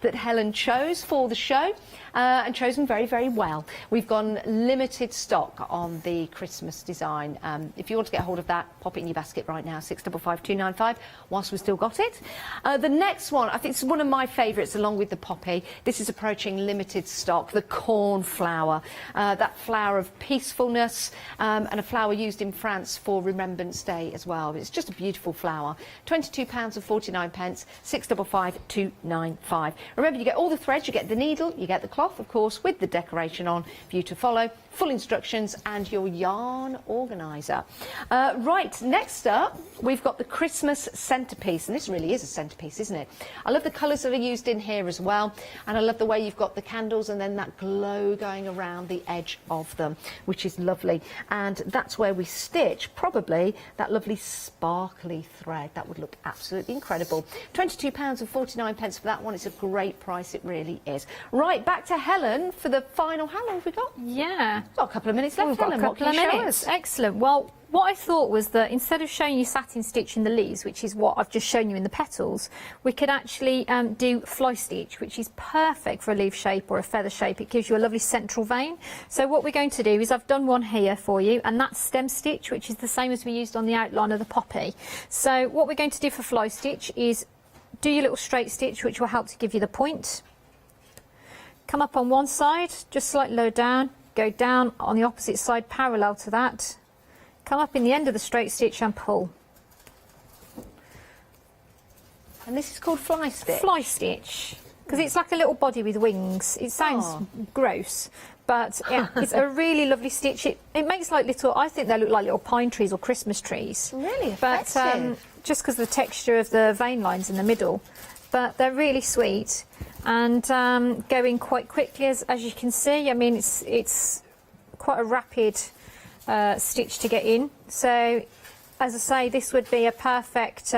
that Helen chose for the show and chosen very, very well. We've gone limited stock on the Christmas design. If you want to get hold of that, pop it in your basket right now, 655295, whilst we've still got it. The next one, I think it's one of my favourites along with the poppy. This is approaching limited stock, the cornflower. That flower of peacefulness, and a flower used in France for Remembrance Day as well. It's just a beautiful flower. £22.49, 655295. £1.5. Remember, you get all the threads, you get the needle, you get the cloth, of course, with the decoration on for you to follow, full instructions, and your yarn organiser. Right, next up, we've got the Christmas centrepiece, and this really is a centrepiece, isn't it? I love the colours that are used in here as well, and I love the way you've got the candles and then that glow going around the edge of them, which is lovely. And that's where we stitch probably that lovely sparkly thread. That would look absolutely incredible. £22.49 for that one. It's a great price, it really is. Right, back to Helen for the final. How long have we got? Yeah. We've got a couple of minutes left, We've got Helen. a couple What of can you show minutes. us? Excellent. Well, what I thought was that instead of showing you satin stitch in the leaves, which is what I've just shown you in the petals, we could actually do fly stitch, which is perfect for a leaf shape or a feather shape. It gives you a lovely central vein. So what we're going to do is I've done one here for you, and that's stem stitch, which is the same as we used on the outline of the poppy. So what we're going to do for fly stitch is do your little straight stitch, which will help to give you the point. Come up on one side, just slightly lower down, go down on the opposite side parallel to that. Come up in the end of the straight stitch and pull. And this is called fly stitch? Fly stitch, because it's like a little body with wings. It sounds gross, but yeah, it's a really lovely stitch. It makes like little, I think they look like little pine trees or Christmas trees. Really But effective. just because of the texture of the vein lines in the middle. But they're really sweet and going quite quickly, as you can see. I mean, it's quite a rapid stitch to get in. So, as I say, this would be a perfect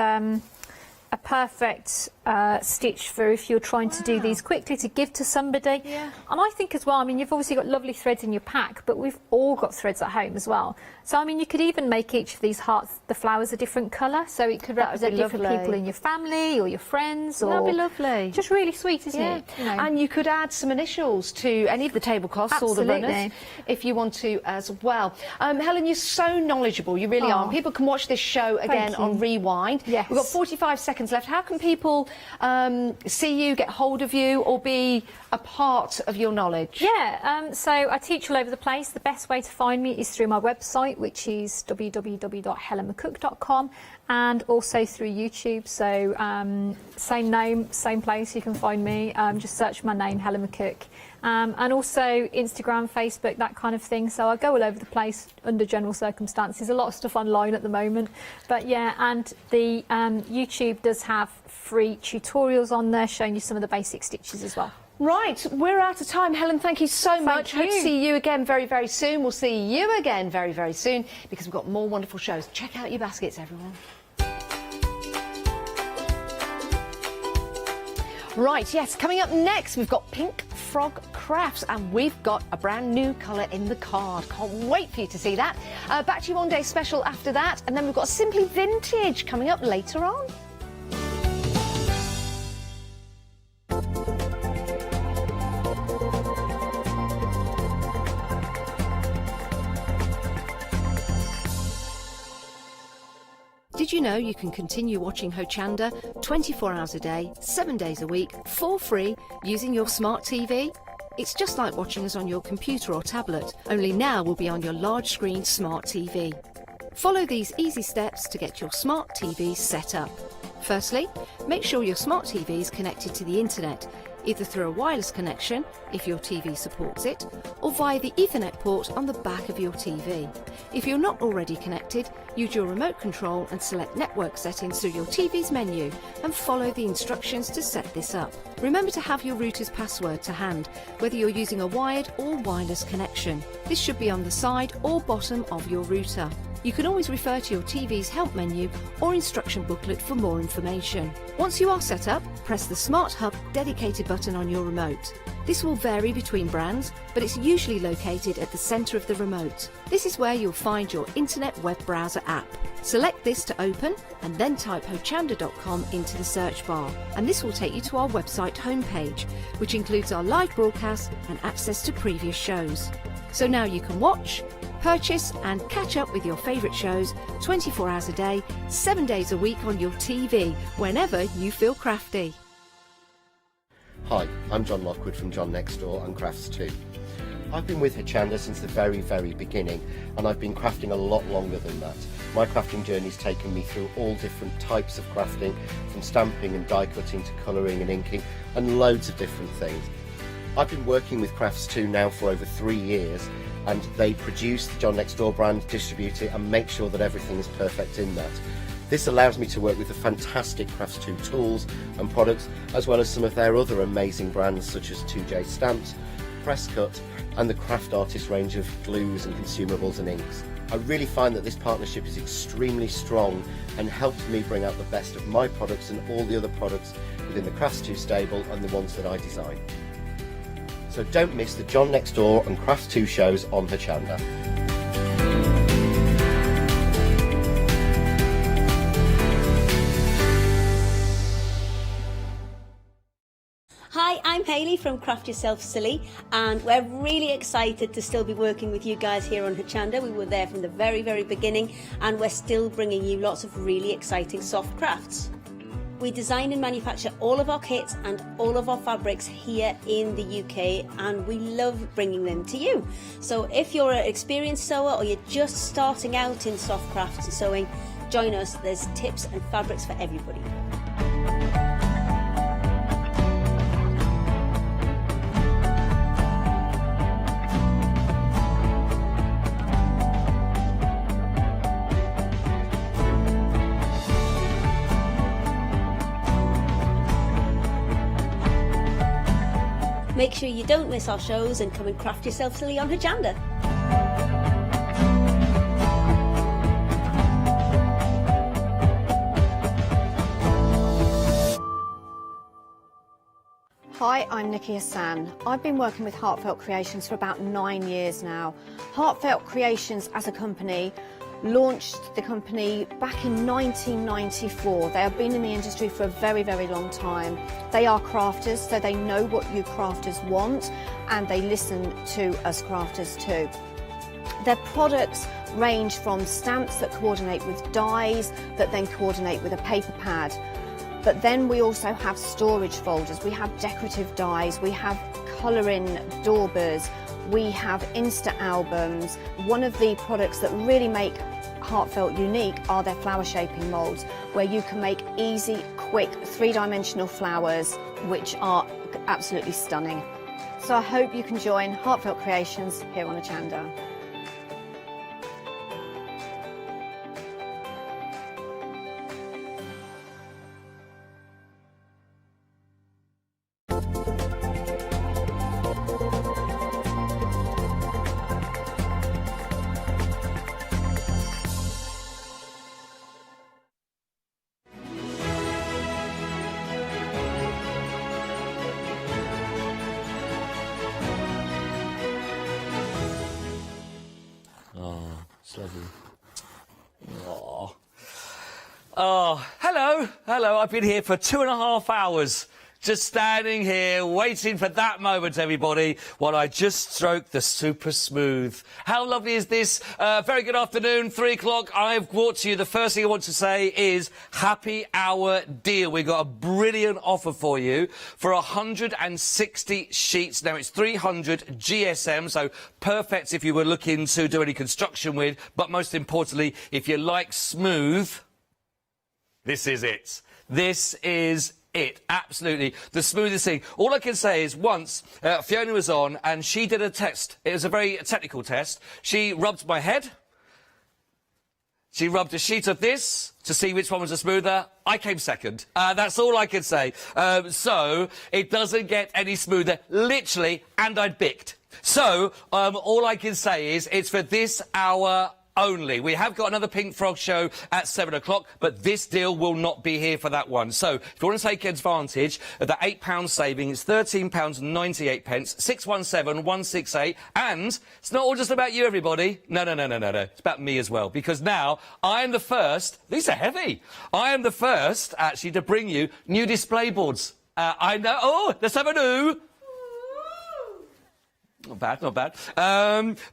stitch for if you're trying to do these quickly to give to somebody. Yeah. And I think as well, I mean, you've obviously got lovely threads in your pack, but we've all got threads at home as well. So, I mean, you could even make each of these hearts, the flowers, a different colour, so it could represent different lovely. people in your family or your friends. Or That'd be lovely. Just really sweet, isn't it? You know. And you could add some initials to any of the tablecloths or the Absolutely. runners if you want to as well. Helen, you're so knowledgeable, you really are. People can watch this show again on Rewind. Yes. We've got 45 seconds left. How can people see you, get hold of you, or be a part of your knowledge? Yeah, so I teach all over the place. The best way to find me is through my website, which is www.helenmccook.com, and also through YouTube. So same name, same place, you can find me. Just search my name, Helen McCook. And also Instagram, Facebook, that kind of thing. So I go all over the place under general circumstances. A lot of stuff online at the moment. But yeah, and the YouTube does have free tutorials on there showing you some of the basic stitches as well. Right, we're out of time. Helen, thank you so much. you. Hope to see you again very, very soon. We'll see you again very, very soon because we've got more wonderful shows. Check out your baskets, everyone. Right, yes, coming up next, we've got Pink Frog Crafts, and we've got a brand new colour in the card. Can't wait for you to see that. Back to you one day special after that, and then we've got Simply Vintage coming up later on. Did you know you can continue watching Hochanda 24 hours a day, 7 days a week, for free, using your smart TV? It's just like watching us on your computer or tablet, only now we'll be on your large screen smart TV. Follow these easy steps to get your smart TV set up. Firstly, make sure your smart TV is connected to the internet, either through a wireless connection, if your TV supports it, or via the Ethernet port on the back of your TV. If you're not already connected, use your remote control and select network settings through your TV's menu and follow the instructions to set this up. Remember to have your router's password to hand, whether you're using a wired or wireless connection. This should be on the side or bottom of your router. You can always refer to your TV's help menu or instruction booklet for more information. Once you are set up, press the Smart Hub dedicated button on your remote. This will vary between brands, but it's usually located at the centre of the remote. This is where you'll find your internet web browser app. Select this to open and then type hochanda.com into the search bar, and this will take you to our website homepage, which includes our live broadcast and access to previous shows. So now you can watch, purchase and catch up with your favourite shows 24 hours a day, 7 days a week on your TV, whenever you feel crafty. Hi, I'm John Lockwood from John Next Door and Crafts 2. I've been with Hochanda since the very, very beginning, and I've been crafting a lot longer than that. My crafting journey's taken me through all different types of crafting, from stamping and die cutting to colouring and inking, and loads of different things. I've been working with Crafts2 now for over 3 years, and they produce the John Next Door brand, distribute it, and make sure that everything is perfect in that. This allows me to work with the fantastic Crafts2 tools and products, as well as some of their other amazing brands such as 2J Stamps, Presscut, and the Craft Artist range of glues and consumables and inks. I really find that this partnership is extremely strong and helps me bring out the best of my products and all the other products within the Crafts2 stable and the ones that I design. So don't miss the John Next Door and Crafts2 shows on Hochanda. Hi, I'm Hayley from Craft Yourself Silly, and we're really excited to still be working with you guys here on Hochanda. We were there from the very, very beginning, and we're still bringing you lots of really exciting soft crafts. We design and manufacture all of our kits and all of our fabrics here in the UK, and we love bringing them to you. So if you're an experienced sewer or you're just starting out in soft crafts and sewing, join us. There's tips and fabrics for everybody. Make sure you don't miss our shows and come and craft yourself silly on Hochanda. Hi, I'm Nikki Hassan. I've been working with Heartfelt Creations for about 9 years now. Heartfelt Creations as a company launched the company back in 1994. They have been in the industry for a very, very long time. They are crafters, so they know what you crafters want, and they listen to us crafters too. Their products range from stamps that coordinate with dies that then coordinate with a paper pad. But then we also have storage folders, we have decorative dies, we have colouring daubers, we have Insta albums. One of the products that really make Heartfelt unique are their flower shaping moulds, where you can make easy, quick, three-dimensional flowers, which are absolutely stunning. So I hope you can join Heartfelt Creations here on Hochanda. Oh, hello. I've been here for 2.5 hours, just standing here waiting for that moment, everybody, while I just stroke the super smooth. How lovely is this? Very good afternoon, 3 o'clock. I've brought to you, the first thing I want to say is happy hour deal. We've got a brilliant offer for you for 160 sheets. Now, it's 300 GSM, so perfect if you were looking to do any construction with, but most importantly, if you like smooth, this is it. This is it. Absolutely. The smoothest thing. All I can say is once Fiona was on and she did a test. It was a very technical test. She rubbed my head. She rubbed a sheet of this to see which one was the smoother. I came second. That's all I can say. So it doesn't get any smoother, literally, and I'd bicked. So all I can say is it's for this hour only. We have got another Pink Frog show at 7 o'clock, but this deal will not be here for that one. So if you want to take advantage of the £8 saving, it's £13.98, 617 168, and it's not all just about you, everybody. No. It's about me as well, because now I am the first, these are heavy, I am the first, actually, to bring you new display boards. I know, let's have a new. Not bad, not bad.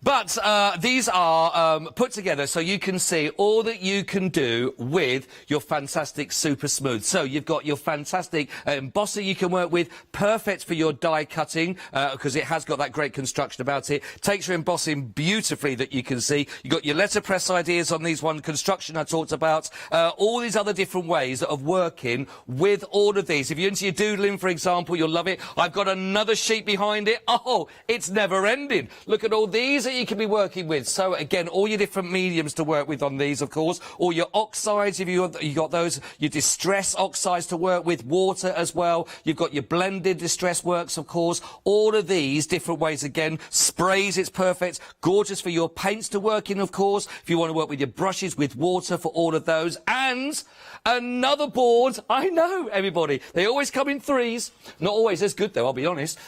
But these are put together so you can see all that you can do with your fantastic Super Smooth. So you've got your fantastic embosser you can work with, perfect for your die cutting because it has got that great construction about it. Takes your embossing beautifully that you can see. You've got your letterpress ideas on these one, construction I talked about, all these other different ways of working with all of these. If you're into your doodling, for example, you'll love it. I've got another sheet behind it. Oh, it's never ending. Look at all these that you can be working with. So again, all your different mediums to work with on these, of course. All your oxides, if you got those, your distress oxides to work with, water as well. You've got your blended distress works, of course. All of these different ways again. Sprays, it's perfect. Gorgeous for your paints to work in, of course. If you want to work with your brushes, with water for all of those. And another board. I know, everybody. They always come in threes. Not always as good, though, I'll be honest.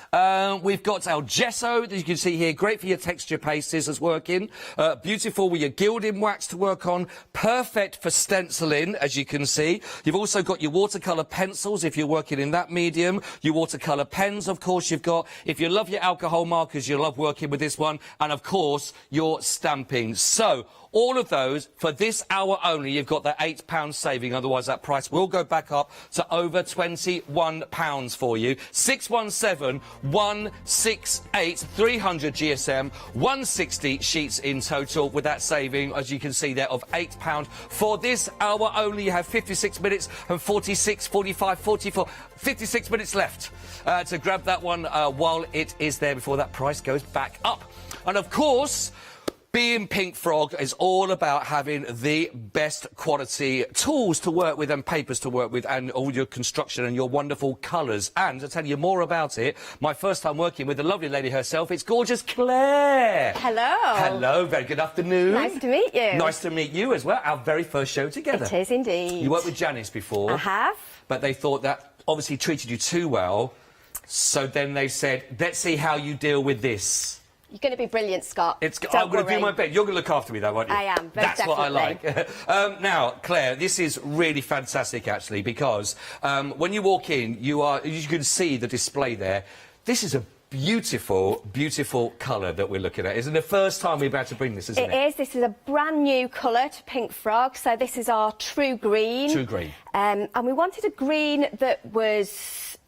We've got our gesso, as you can see here. Great for your texture pastes as working. Beautiful with your gilding wax to work on. Perfect for stenciling, as you can see. You've also got your watercolour pencils, if you're working in that medium. Your watercolour pens, of course, you've got. If you love your alcohol markers, you'll love working with this one. And, of course, your stamping. So, all of those, for this hour only, you've got that £8 saving. Otherwise, that price will go back up to over £21 for you. 617 168 300 GSM, 160 sheets in total with that saving, as you can see there, of £8. For this hour only, you have 56 minutes and 46, 45, 44, 56 minutes left to grab that one while it is there before that price goes back up. And, of course, being Pink Frog is all about having the best quality tools to work with and papers to work with and all your construction and your wonderful colours. And to tell you more about it, my first time working with the lovely lady herself, it's gorgeous Claire. Hello. Hello, very good afternoon. Nice to meet you. Nice to meet you as well, our very first show together. It is indeed. You worked with Janice before. I have. But they thought that obviously treated you too well, so then they said, let's see how you deal with this. You're going to be brilliant, Scott. I'm going to do my best. You're going to look after me, though, aren't you? I am, very That's what I like. Now, Claire, this is really fantastic, actually, because when you walk in, you can see the display there. This is a beautiful, beautiful colour that we're looking at. Isn't it the first time we're about to bring this, isn't it? It is. This is a brand new colour to Pink Frog. So this is our True Green. True Green. And we wanted a green that was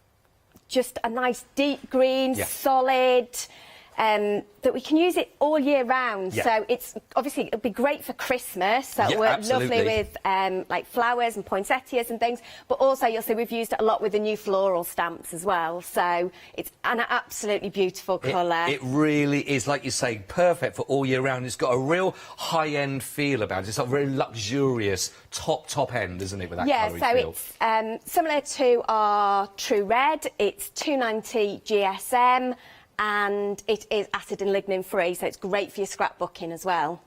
just a nice deep green, solid. That we can use it all year round. Yeah. So it's obviously it'll be great for Christmas. So it'll work lovely with like flowers and poinsettias and things. But also you'll see we've used it a lot with the new floral stamps as well. So it's an absolutely beautiful colour. It really is, like you say, perfect for all year round. It's got a real high-end feel about it. It's a very luxurious top end, isn't it, with that yeah, coloury feel? It's similar to our True Red. It's 290 GSM. And it is acid and lignin free, so it's great for your scrapbooking as well.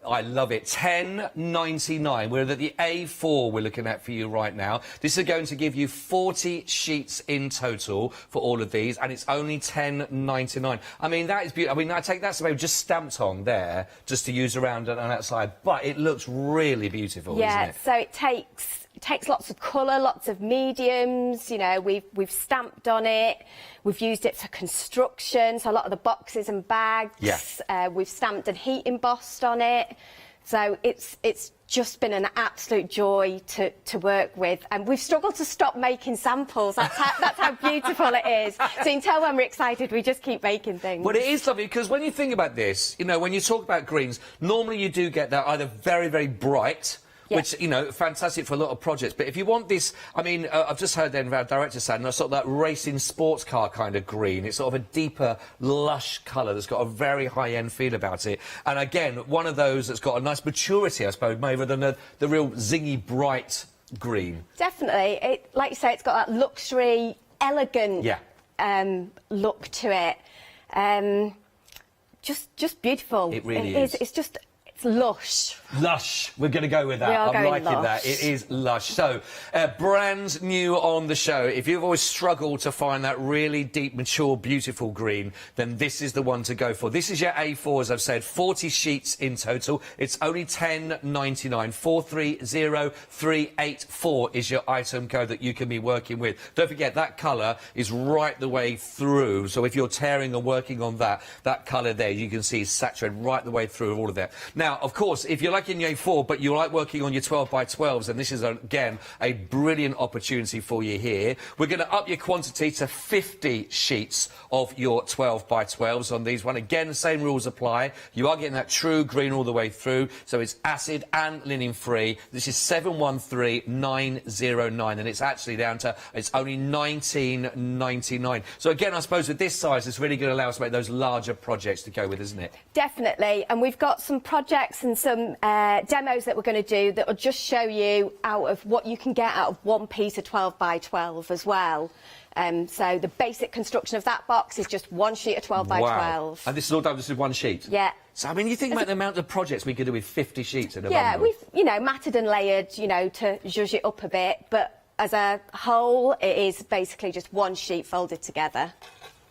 I love it. £10.99. We're at the A4 we're looking at for you right now. This is going to give you 40 sheets in total for all of these, and it's only £10.99. I mean, that is beautiful. I mean, I take that's maybe just stamped on there, just to use around and outside, but it looks really beautiful, isn't it? So it takes lots of colour, lots of mediums. You know, we've stamped on it. We've used it for construction, so a lot of the boxes and bags. Yeah. We've stamped and heat embossed on it. So it's just been an absolute joy to work with. And we've struggled to stop making samples. That's how beautiful it is. So you can tell when we're excited, we just keep making things. But it is lovely, because when you think about this, you know, when you talk about greens, normally you do get that either very, very bright, which, you know, fantastic for a lot of projects. But if you want this, I mean, I've just heard then our director saying, sort of that racing sports car kind of green. It's sort of a deeper, lush colour that's got a very high-end feel about it. And again, one of those that's got a nice maturity, I suppose, maybe than the real zingy, bright green. Definitely. Like you say, it's got that luxury, elegant look to it. Just beautiful. It really is. It's It's lush. Lush. We're going to go with that. We are I'm going liking lush. that. It is lush. So, brand new on the show. If you've always struggled to find that really deep, mature, beautiful green, then this is the one to go for. This is your A4, as I've said. 40 sheets in total. It's only £10.99. 430384 is your item code that you can be working with. Don't forget, that colour is right the way through. So if you're tearing and working on that colour there, you can see is saturated right the way through all of that. Now, of course, if you're like in your A4, but you like working on your 12x12s, and this is, again, a brilliant opportunity for you here. We're going to up your quantity to 50 sheets of your 12x12s on these one. Again, the same rules apply. You are getting that true green all the way through, so it's acid and linen free. This is 713909, and it's actually down to, it's only £19.99. So again, I suppose with this size, it's really going to allow us to make those larger projects to go with, isn't it? Definitely, and we've got some projects and some demos that we're going to do that will just show you out of what you can get out of one piece of 12x12 as well. So the basic construction of that box is just one sheet of 12x12. Wow. And this is all done just with one sheet? Yeah. So, I mean, you think about the amount of projects we could do with 50 sheets in a Yeah, bundle. we've, you know, matted and layered, you know, to zhuzh it up a bit, but as a whole, it is basically just one sheet folded together.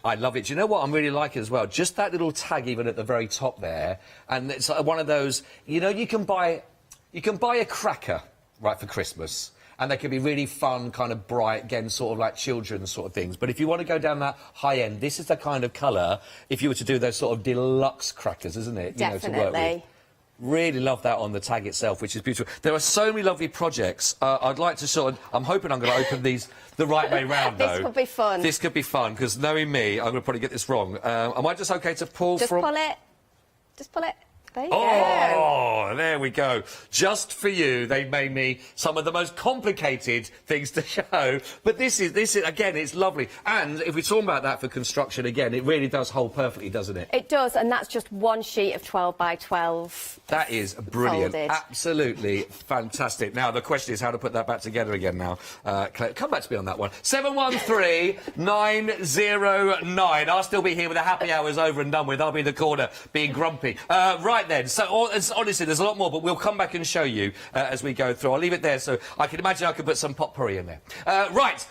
I love it. Do you know what I'm really liking as well? Just that little tag even at the very top there. And it's like one of those, you know, you can buy a cracker, right, for Christmas. And they can be really fun, kind of bright, again, sort of like children's sort of things. But if you want to go down that high end, this is the kind of colour, if you were to do those sort of deluxe crackers, isn't it? Definitely. You know, to work with. Really love that on the tag itself, which is beautiful. There are so many lovely projects. I'd like to sort of... I'm hoping I'm going to open these the right way round, though. This could be fun. This could be fun, because knowing me, I'm going to probably get this wrong. Am I just OK to pull Just from... pull it. Just pull it. There you go. Oh, there we go. Just for you, they made me some of the most complicated things to show. But this is again, it's lovely. And if we're talking about that for construction, again, it really does hold perfectly, doesn't it? It does, and that's just one sheet of 12x12. That is brilliant. Folded. Absolutely fantastic. Now, the question is how to put that back together again now. Claire, come back to me on that one. 713909. I'll still be here with the happy hours over and done with. I'll be in the corner being grumpy. Right then, so honestly, there's a lot more, but we'll come back and show you as we go through. I'll leave it there, so I can imagine I could put some potpourri in there. Right,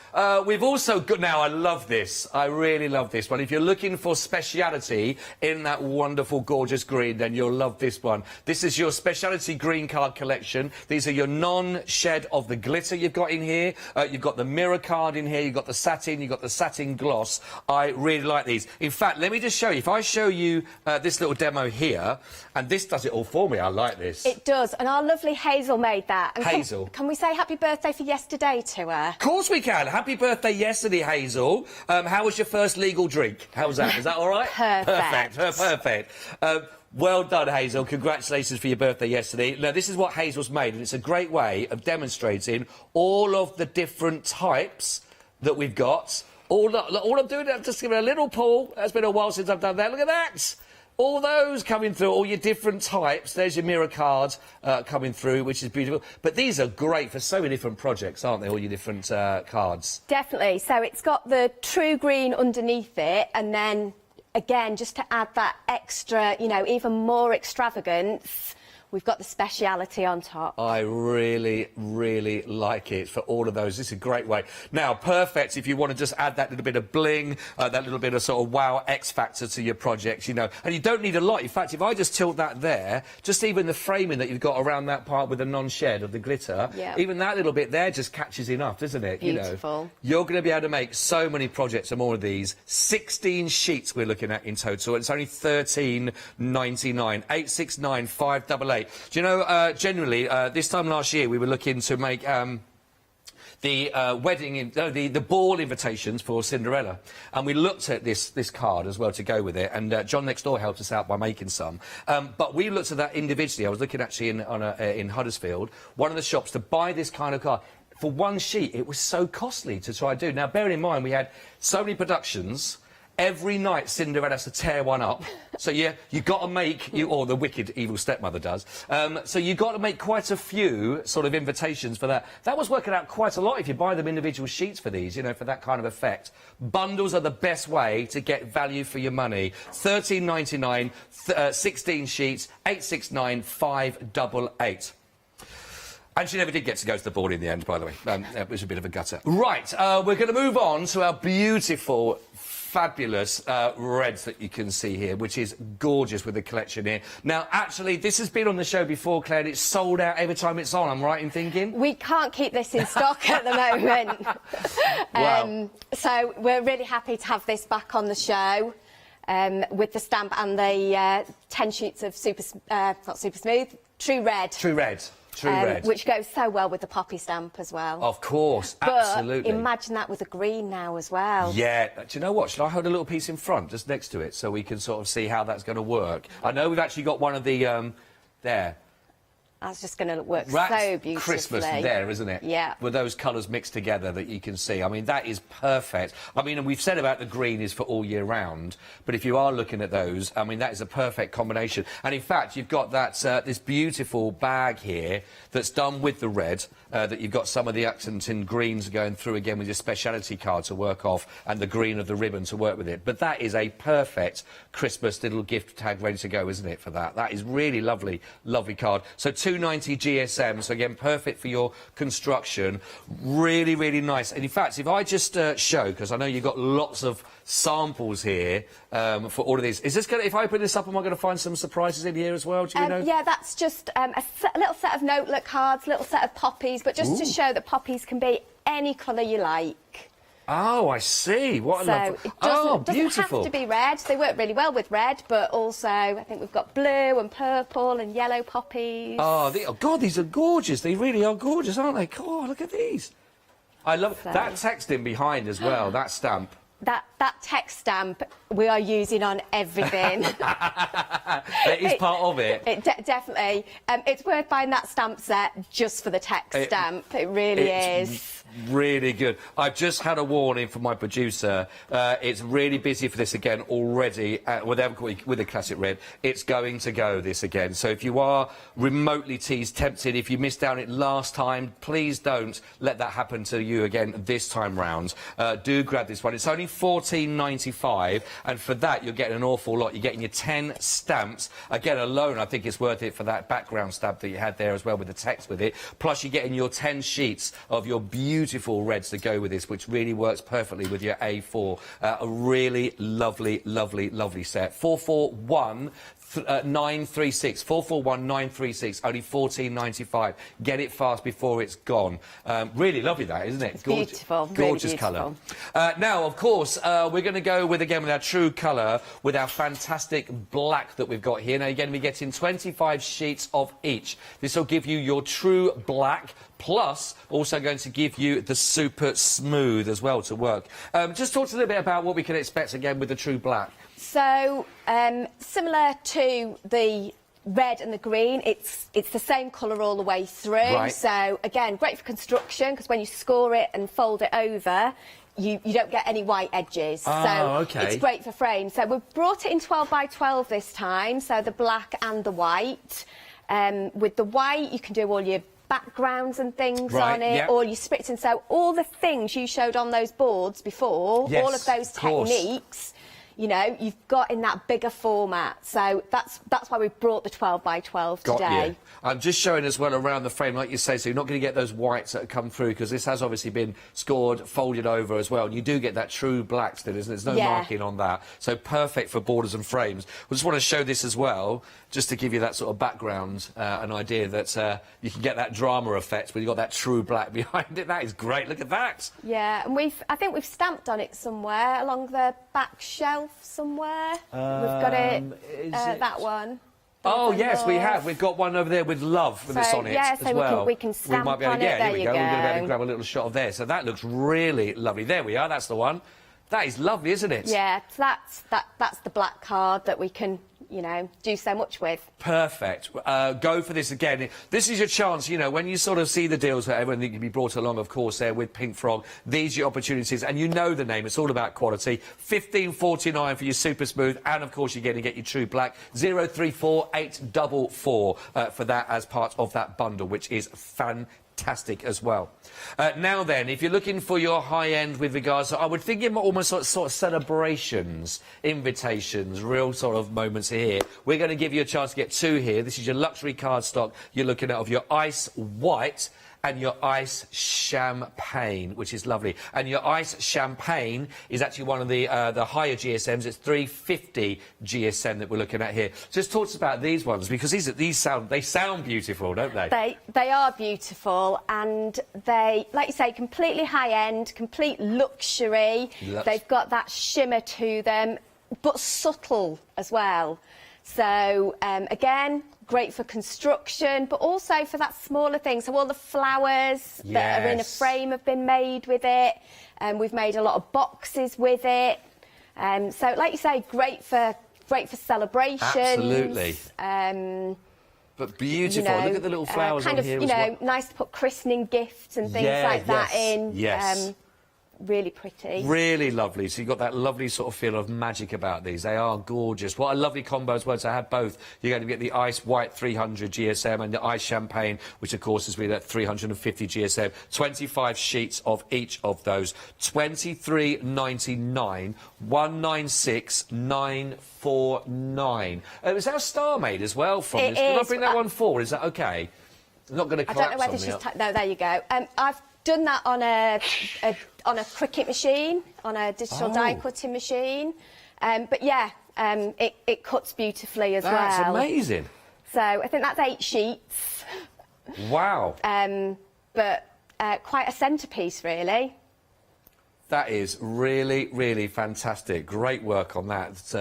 we've also got... Now, I love this. I really love this one. If you're looking for speciality in that wonderful, gorgeous green, then you'll love this one. This is your speciality green card collection. These are your non-shed of the glitter you've got in here. You've got the mirror card in here. You've got the satin. You've got the satin gloss. I really like these. In fact, let me just show you. If I show you this little demo here, and this does it all for me. I like this. It does, and our lovely Hazel made that. And Hazel. Can we say happy birthday for yesterday to her? Of course we can. Happy birthday yesterday, Hazel. How was your first legal drink? How was that? Is that all right? Perfect. Perfect. Well done, Hazel. Congratulations for your birthday yesterday. Now, this is what Hazel's made, and it's a great way of demonstrating all of the different types that we've got. All I'm doing is just giving it a little pull. It's been a while since I've done that. Look at that. All those coming through, all your different types. There's your mirror cards coming through, which is beautiful. But these are great for so many different projects, aren't they, all your different cards? Definitely. So it's got the true green underneath it, and then, again, just to add that extra, you know, even more extravagance, we've got the speciality on top. I really, really like it for all of those. This is a great way. Now, perfect if you want to just add that little bit of bling, that little bit of sort of wow X factor to your projects, you know. And you don't need a lot. In fact, if I just tilt that there, just even the framing that you've got around that part with the non-shed of the glitter, even that little bit there just catches enough, doesn't it? Beautiful. You know, you're going to be able to make so many projects and more of these. 16 sheets we're looking at in total. It's only £13.99. 869 588. Do you know, generally, this time last year we were looking to make the the ball invitations for Cinderella, and we looked at this card as well to go with it, and John next door helped us out by making some. But we looked at that individually. I was looking actually in Huddersfield, one of the shops, to buy this kind of card. For one sheet, it was so costly to try and do. Now, bearing in mind, we had so many productions. every night Cinderella has to tear one up. So you got to make, or the wicked evil stepmother does, so you got to make quite a few sort of invitations for that. That was working out quite a lot if you buy them individual sheets for these, you know, for that kind of effect. Bundles are the best way to get value for your money. £13.99, 16 sheets, 869 588. And she never did get to go to the board in the end, by the way. It was a bit of a gutter. Right, we're going to move on to our beautiful, fabulous reds that you can see here, which is gorgeous with the collection here. Now, actually, this has been on the show before, Claire, and it's sold out every time it's on, I'm right in thinking? We can't keep this in stock at the moment. Wow. So we're really happy to have this back on the show with the stamp and the 10 sheets of not super smooth, True Red. True Red. True Red. Which goes so well with the poppy stamp as well. Of course, but absolutely. imagine that with the green now as well. Yeah, do you know what? Should I hold a little piece in front, just next to it, so we can sort of see how that's going to work? I know we've actually got one of the, there. That's just going to work That's so beautifully. Christmas there, isn't it? Yeah. With those colours mixed together that you can see. I mean, that is perfect. I mean, and we've said about the green is for all year round, but if you are looking at those, I mean, that is a perfect combination. And in fact, you've got that this beautiful bag here that's done with the red, that you've got some of the accents in greens going through again with your speciality card to work off, and the green of the ribbon to work with it. But that is a perfect Christmas little gift tag ready to go, isn't it, for that? That is really lovely, lovely card. So £2.90 GSM, so again, perfect for your construction. Really, really nice. And in fact, if I just show, because I know you've got lots of samples here for all of these. Is this going to, if I open this up, am I going to find some surprises in here as well? Do you know? Yeah, that's just a little set of notelet cards, little set of poppies, but just to show that poppies can be any colour you like. Oh, I see. What So a lovely... it beautiful. doesn't have to be red. They work really well with red, but also I think we've got blue and purple and yellow poppies. Oh, God, these are gorgeous. They really are gorgeous, aren't they? God, look at these. I love that text in behind as well, that stamp. That text stamp we are using on everything. It is part of it. Definitely. It's worth buying that stamp set just for the text stamp. It really is. Really good. I've just had a warning from my producer. It's really busy for this again already with the classic red. It's going to go this again. So if you are remotely tempted, if you missed out on it last time, please don't let that happen to you again this time round. Do grab this one. It's only £14.95, and for that you're getting an awful lot. You're getting your 10 stamps. Again, alone I think it's worth it for that background stamp that you had there as well with the text with it. Plus you're getting your 10 sheets of your beautiful reds to go with this, which really works perfectly with your A4. A really lovely, lovely, lovely set. 441-936. 441-936. Only £14.95. Get it fast before it's gone. Really lovely, that, isn't it? It's beautiful. Gorgeous really colour. Now, of course, we're going to go with our true colour with our fantastic black that we've got here. Now, you're going to be getting 25 sheets of each. This will give you your true black, plus also going to give you the super smooth as well to work. Just talk to us a little bit about what we can expect again with the true black. So, similar to the red and the green, it's the same colour all the way through. Right. So, again, great for construction, because when you score it and fold it over, you don't get any white edges. Okay. It's great for frames. So we've brought it in 12 by 12 this time, so the black and the white. With the white, you can do all your backgrounds and things on it, all your splits, and so all the things you showed on those boards before, all of those techniques, you know, you've got in that bigger format. So that's why we've brought the 12 by 12 today. I'm just showing as well around the frame, like you say, so you're not going to get those whites that come through, because this has obviously been scored, folded over as well, and you do get that true black still, isn't it? There's no marking on that, so perfect for borders and frames. We just want to show this as well, just to give you that sort of background, an idea that you can get that drama effect when you've got that true black behind it. That is great, look at that. Yeah, and I think we've stamped on it somewhere, along the back shelf somewhere. We've got it, that one. Oh, yes, we have. We've got one over there with love with this on it as well. We can stamp might be able on to, it. There here we go. We're going to be able to grab a little shot of there. So that looks really lovely. There we are. That's the one. That is lovely, isn't it? Yeah, so that's the black card that we can you know, do so much with. Perfect. Go for this again. This is your chance, you know, when you sort of see the deals that everyone can be brought along, of course, there with Pink Frog. These are your opportunities, and you know the name. It's all about quality. $15.49 for your super smooth, and of course you're going to get your true black. 034844 for that as part of that bundle, which is fantastic as well. Now then, if you're looking for your high end with regards to, I would think of almost sort of celebrations, invitations, real sort of moments here. We're going to give you a chance to get 2 here. This is your luxury cardstock you're looking at of your ice white and your ice champagne, which is lovely. And your ice champagne is actually one of the higher GSMs. It's 350 GSM that we're looking at here. Just talk to us about these ones, because these sound beautiful, don't they? They are beautiful, and they, like you say, completely high end, complete luxury. They've got that shimmer to them, but subtle as well. So again, great for construction, but also for that smaller thing. So all the flowers that are in a frame have been made with it, and we've made a lot of boxes with it. So, like you say, great for celebrations. Absolutely. But beautiful. You know, look at the little flowers kind on of, here you as know, well. nice to put christening gifts and things like that in. Yes. Really pretty. Really lovely. So you've got that lovely sort of feel of magic about these. They are gorgeous. What a lovely combo as well to have both. You're going to get the ice white 300 GSM and the ice champagne, which of course is with that 350 GSM. 25 sheets of each of those. $23.99. 196,949. Is that a star made as well from It this? Can I is. bring that one forward? Is that okay? I'm not going to I collapse don't know whether on me. she's... No, there you go. I've done that on a Cricut machine, on a digital die cutting machine. But yeah, it cuts beautifully as well. That's amazing. So I think that's 8 sheets. Wow. But quite a centrepiece, really. That is really, really fantastic. Great work on that. It's,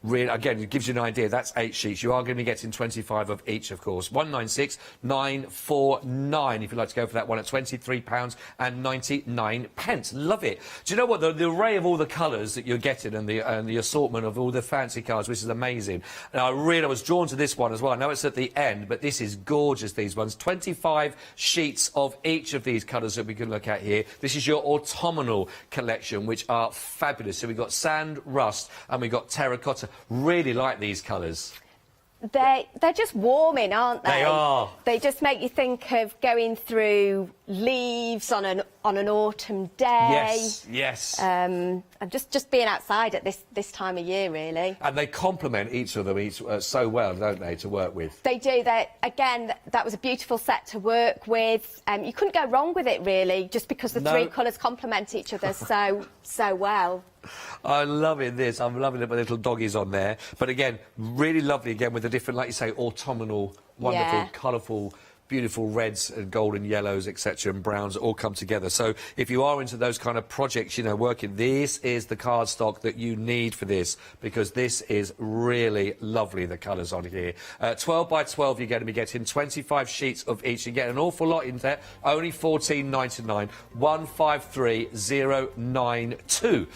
really, again, it gives you an idea. That's 8 sheets. You are going to be getting 25 of each, of course. 196,949 if you'd like to go for that one at £23.99. Love it. Do you know what? The array of all the colours that you're getting and the assortment of all the fancy cards, which is amazing. And I was drawn to this one as well. I know it's at the end, but this is gorgeous, these ones. 25 sheets of each of these colours that we can look at here. This is your autumnal collection, which are fabulous. So we've got sand, rust, and we've got terracotta. Really like these colours. They're just warming, aren't they? They are. They just make you think of going through leaves on an autumn day. Yes, yes. And just being outside at this time of year, really. And they complement each of them so well, don't they, to work with? They do. Again, that was a beautiful set to work with. You couldn't go wrong with it, really, just because the 3 colours complement each other so well. I'm loving this. I'm loving it with little doggies on there. But again, really lovely again with the different, like you say, autumnal, wonderful, colourful, beautiful reds and golden yellows, etc., and browns all come together. So if you are into those kind of projects, you know, working, this is the cardstock that you need for this, because this is really lovely, the colours on here. 12 by 12, you're going to be getting 25 sheets of each. You get an awful lot in there, only $14.99, 153092.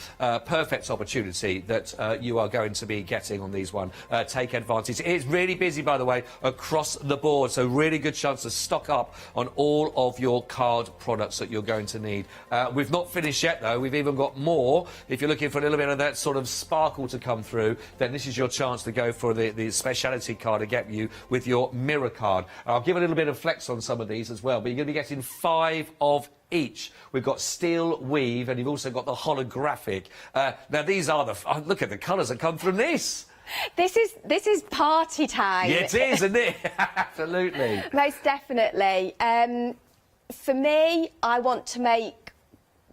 Perfect opportunity that you are going to be getting on these one. Take advantage. It's really busy, by the way, across the board, so really good chance to stock up on all of your card products that you're going to need. We've not finished yet, though. We've even got more. If you're looking for a little bit of that sort of sparkle to come through, then this is your chance to go for the speciality card to get you with your mirror card. I'll give a little bit of flex on some of these as well, but you're going to be getting 5 of each. We've got steel weave, and you've also got the holographic. Now, these are look at the colours that come from this. This is party time. Yeah, it is, isn't it? Absolutely. Most definitely. For me, I want to make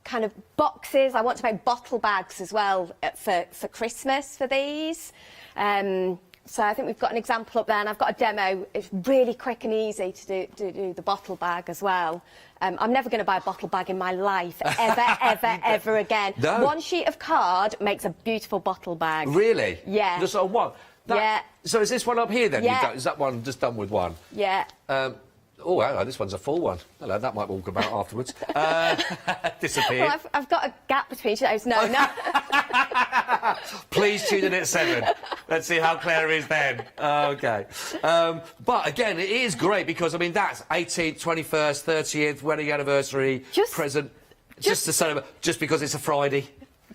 kind of boxes. I want to make bottle bags as well for Christmas for these. So I think we've got an example up there, and I've got a demo. It's really quick and easy to do the bottle bag as well. I'm never going to buy a bottle bag in my life, ever again. No. 1 sheet of card makes a beautiful bottle bag. Really? Yeah. Just on one? Yeah. So is this one up here then? Yeah. Is that one just done with one? Yeah. Oh, hello, this one's a full one. Hello, that might walk about afterwards. Disappeared. Well, I've got a gap between those. No. Please tune in at 7. Let's see how Claire is then. Okay. But again, it is great because, I mean, that's 18th, 21st, 30th, wedding anniversary, present. Just to celebrate, just because it's a Friday.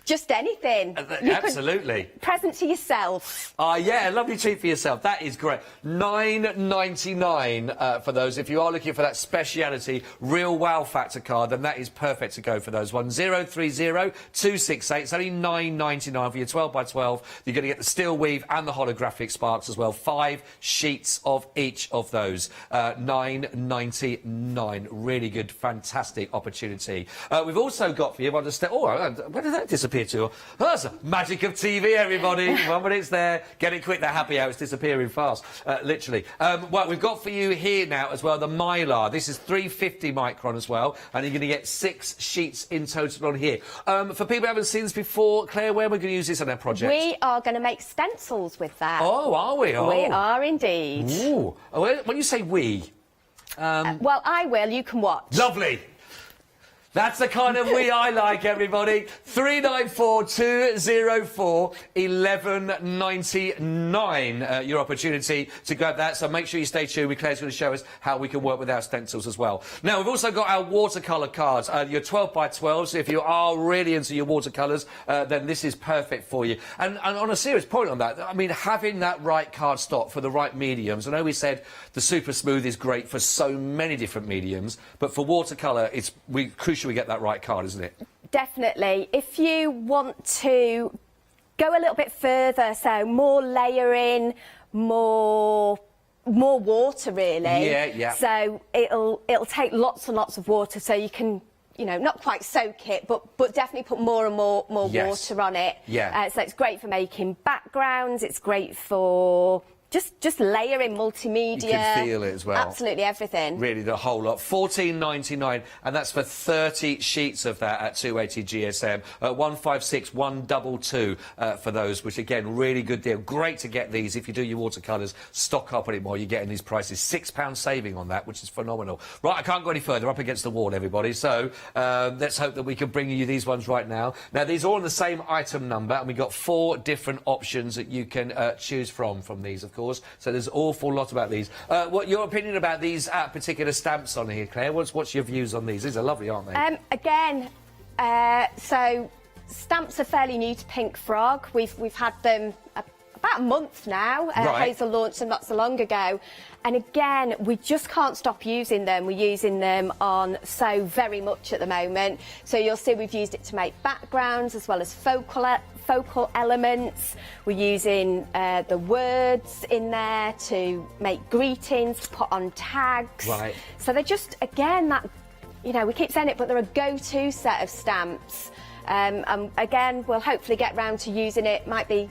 Just anything. Absolutely. Present to yourself. Yeah, a lovely treat for yourself. That is great. $9.99 for those. If you are looking for that speciality real wow factor card, then that is perfect to go for those ones. 030-268. It's only $9.99 for your 12 by 12. You're going to get the steel weave and the holographic sparks as well. 5 sheets of each of those. $9.99. Really good, fantastic opportunity. We've also got for you, where did that disappear to? Oh, that's the magic of TV, everybody. 1 minute's there. Get it quick, the happy hour. It's disappearing fast, literally. Well, we've got for you here now as well the Mylar. This is 350 micron as well, and you're going to get 6 sheets in total on here. For people who haven't seen this before, Claire, where are we going to use this on our project? We are going to make stencils with that. Oh, are we? Oh. We are indeed. Ooh. When you say we... well, I will. You can watch. Lovely. That's the kind of we I like, everybody. 394-204 1199. Your opportunity to grab that. So make sure you stay tuned. Claire's going to show us how we can work with our stencils as well. Now, we've also got our watercolour cards. Your 12 by 12. So if you are really into your watercolours, then this is perfect for you. And on a serious point on that, I mean, having that right card stock for the right mediums. I know we said the Super Smooth is great for so many different mediums, but for watercolour, it's crucial we get that right card, isn't it? Definitely. If you want to go a little bit further, so more layering, more water, really. Yeah. So it'll take lots and lots of water, so you can, you know, not quite soak it, but definitely put more and more water on it. Yeah. So it's great for making backgrounds. It's great for just layering multimedia. You can feel it as well. Absolutely everything. Really, the whole lot. $14.99, and that's for 30 sheets of that at 280 GSM. 156 122 for those, which again, really good deal. Great to get these if you do your watercolours. Stock up on it more. You're getting these prices. £6 saving on that, which is phenomenal. Right, I can't go any further. Up against the wall, everybody. So let's hope that we can bring you these ones right now. Now, these are all on the same item number, and we've got 4 different options that you can choose from these, of course. So there's an awful lot about these. What your opinion about these particular stamps on here, Claire? What's your views on these? These are lovely, aren't they? Again, so stamps are fairly new to Pink Frog. We've had them about a month now. Right. Hazel launched them not so long ago. And again, we just can't stop using them. We're using them on so very much at the moment. So you'll see we've used it to make backgrounds as well as focal elements. We're using the words in there to make greetings, to put on tags. Right. So they're just, again, that, you know, we keep saying it, but they're a go-to set of stamps. Again, we'll hopefully get round to using it. Might be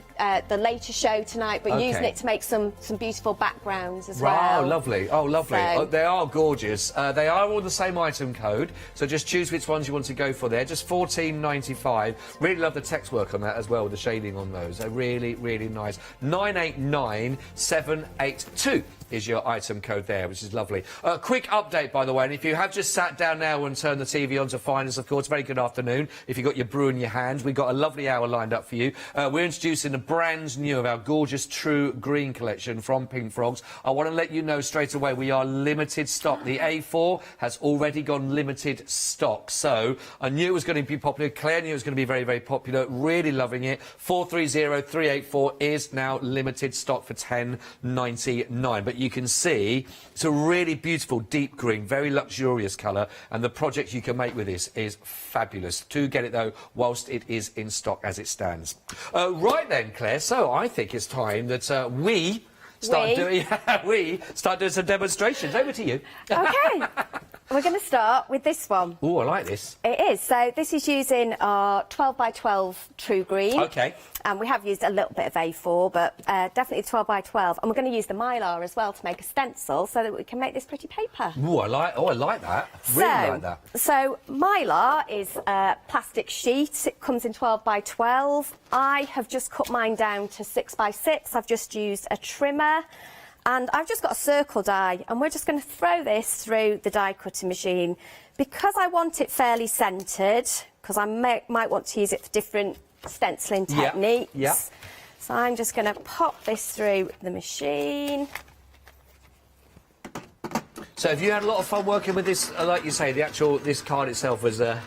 the later show tonight, but using it to make some beautiful backgrounds as well. Oh, lovely. Oh, lovely. So, they are gorgeous. They are all the same item code, so just choose which ones you want to go for there. Just $14.95. Really love the text work on that as well, with the shading on those. They're really, really nice. 989782 is your item code there, which is lovely. Quick update, by the way, and if you have just sat down now and turned the TV on to find us, of course, very good afternoon. If you've got your brew in your hand, we've got a lovely hour lined up for you. We're introducing a brand new of our gorgeous True Green collection from Pink Frogs. I want to let you know straight away we are limited stock. The A4 has already gone limited stock, so I knew it was going to be popular. Claire knew it was going to be very, very popular. Really loving it. 430384 is now limited stock for $10.99. But you can see it's a really beautiful deep green, very luxurious colour, and the project you can make with this is fabulous. Do get it though whilst it is in stock as it stands. Right then, Claire, so I think it's time that we start doing some demonstrations. Over to you. okay, we're going to start with this one. Oh, I like this. It is. So this is using our 12 by 12 True Green. Okay. And we have used a little bit of A4, but definitely 12 by 12. And we're going to use the Mylar as well to make a stencil so that we can make this pretty paper. Oh, I like that. Really like that. So Mylar is a plastic sheet. It comes in 12 by 12. I have just cut mine down to 6 by 6. I've just used a trimmer. And I've just got a circle die, and we're just going to throw this through the die cutting machine. Because I want it fairly centred, because I might want to use it for different stenciling techniques. Yeah. So I'm just going to pop this through the machine. So have you had a lot of fun working with this, like you say, this card itself was So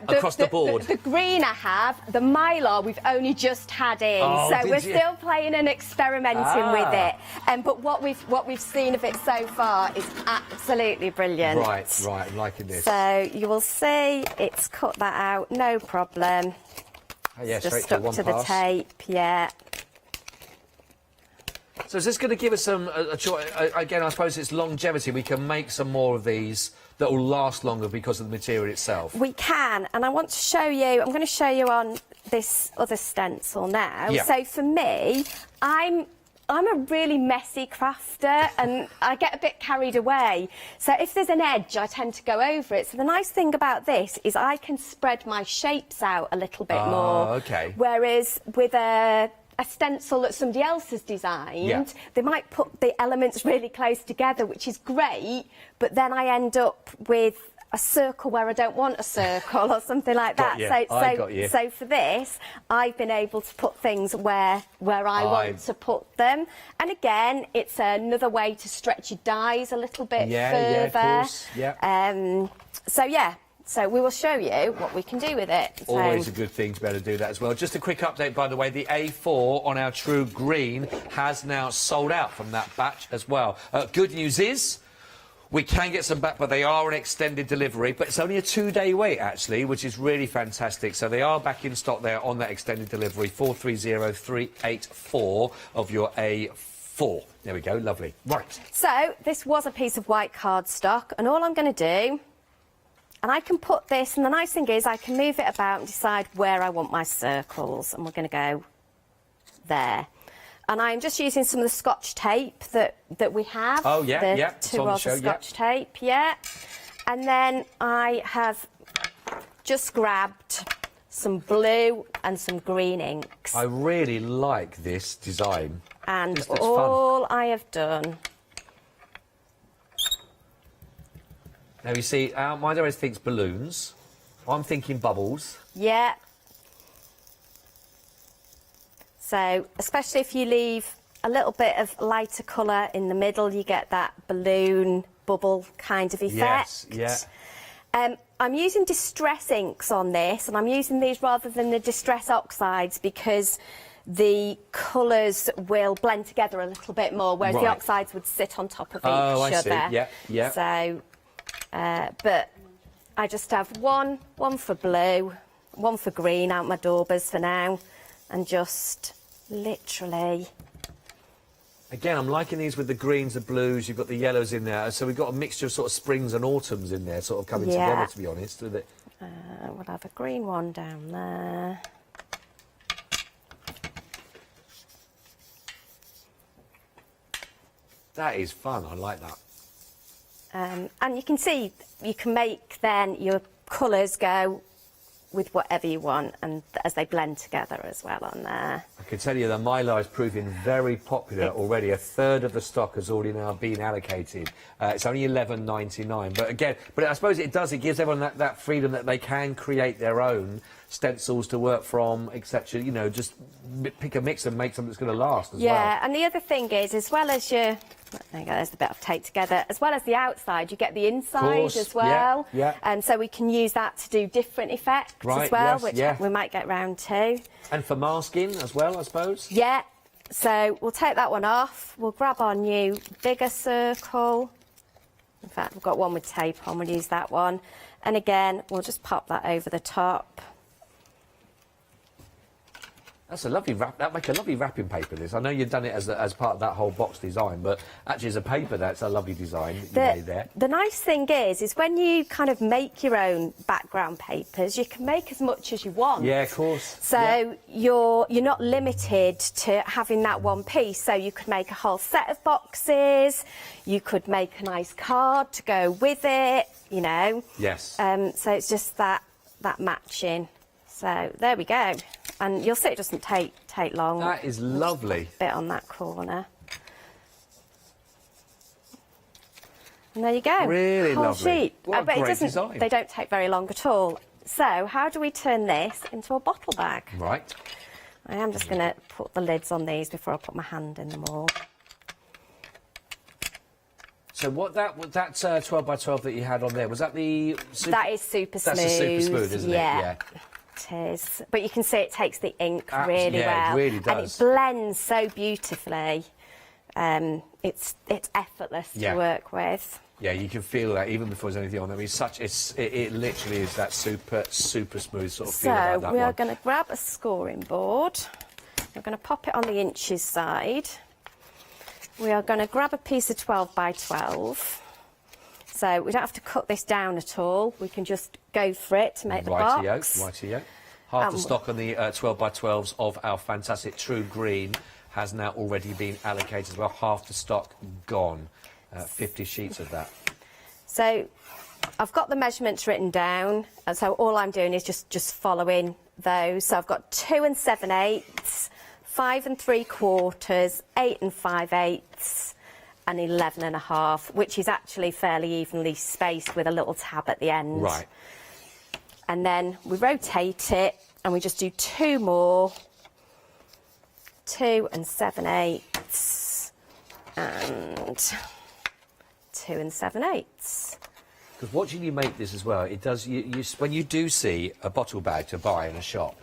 across the board? The green I have, the Mylar we've only just had in, Oh, so did we're you? still playing and experimenting with it. But what we've seen of it so far is absolutely brilliant. Right, I'm liking this. So you will see it's cut that out, no problem. Oh, yeah, Just straight stuck one to the pass. tape, yeah. So is this going to give us some, again, I suppose it's longevity. We can make some more of these that will last longer because of the material itself. We can, and I want to show you, I'm going to show you on this other stencil now. Yeah. So for me, I'm a really messy crafter and I get a bit carried away. So if there's an edge, I tend to go over it. So the nice thing about this is I can spread my shapes out a little bit more. Okay. Whereas with a stencil that somebody else has designed, they might put the elements really close together, which is great, but then I end up with a circle where I don't want a circle or something like that. Got you. So for this, I've been able to put things where I want to put them. And again, it's another way to stretch your dies a little bit further. Yeah, of course. Yeah. So we will show you what we can do with it. So, Always a good thing to be able to do that as well. Just a quick update, by the way, the A4 on our True Green has now sold out from that batch as well. Good news is we can get some back, but they are an extended delivery. But it's only a 2-day wait, actually, which is really fantastic. So they are back in stock there on that extended delivery, 430384 of your A4. There we go, lovely. Right. So this was a piece of white cardstock, and all I'm going to do, and I can put this, and the nice thing is I can move it about and decide where I want my circles, and we're going to go there. And I'm just using some of the Scotch tape that we have. Oh, yeah, yeah. The Two-Rosa Scotch tape, yeah. And then I have just grabbed some blue and some green inks. I really like this design. And This looks all I have done... Now, you see, my always thinks balloons. I'm thinking bubbles. Yeah. So, especially if you leave a little bit of lighter colour in the middle, you get that balloon bubble kind of effect. Yes, yeah. I'm using distress inks on this, and I'm using these rather than the distress oxides because the colours will blend together a little bit more, whereas the oxides would sit on top of each other. I see. Yeah, yeah. So, but I just have one for blue, one for green out my daubers for now, and just literally... Again, I'm liking these with the greens, the blues, you've got the yellows in there, so we've got a mixture of sort of springs and autumns in there, sort of coming together, to be honest, with it. We'll have a green one down there. That is fun, I like that. And you can see, you can make then your colours go with whatever you want, and as they blend together as well on there. I can tell you that Mylar is proving very popular already. A third of the stock has already now been allocated. It's only $11.99, but again, I suppose it gives everyone that freedom that they can create their own stencils to work from, etc. You know, just pick a mix and make something that's going to last as well. Yeah, and the other thing is, as well as your... There you go, there's the bit of tape together. As well as the outside, you get the inside as well. Yeah. And so we can use that to do different effects as well, which we might get round to. And for masking as well, I suppose? Yeah. So we'll take that one off. We'll grab our new bigger circle. In fact, we've got one with tape on. We'll use that one. And again, we'll just pop that over the top. That's a lovely wrap. That make a lovely wrapping paper. This. I know you've done it as part of that whole box design, but actually as a paper, that's a lovely design you made there. The nice thing is when you kind of make your own background papers, you can make as much as you want. Yeah, of course. So you're not limited to having that one piece. So you could make a whole set of boxes. You could make a nice card to go with it. You know. Yes. So it's just that matching. So there we go. And you'll see it doesn't take long. That is lovely. Bit on that corner. And there you go. Really whole lovely. Sheet. What a but great design. They don't take very long at all. So how do we turn this into a bottle bag? Right. I am just going to put the lids on these before I put my hand in them all. So that 12 by 12 that you had on there, was that the... That is super smooth. That's the super smooth, isn't it? Yeah. It is. But you can see it takes the ink really well. It really does. And it blends so beautifully. It's effortless to work with. Yeah, you can feel that even before there's anything on there. I mean, it literally is that super smooth sort of feel about that So we are one. going to grab a scoring board. We're going to pop it on the inches side. We are going to grab a piece of 12 by 12. So we don't have to cut this down at all. We can just go for it to make the box. Rightio. Half the stock on the 12 by 12s of our fantastic True Green has now already been allocated. Well, half the stock gone. 50 sheets of that. So I've got the measurements written down, and so all I'm doing is just following those. So I've got 2 7/8, 5 3/4, 8 5/8, and 11 1/2, which is actually fairly evenly spaced with a little tab at the end. Right. And then we rotate it, and we just do 2 more, 2 7/8, and 2 7/8. Because watching you make this as well, it does. When you do see a bottle bag to buy in a shop,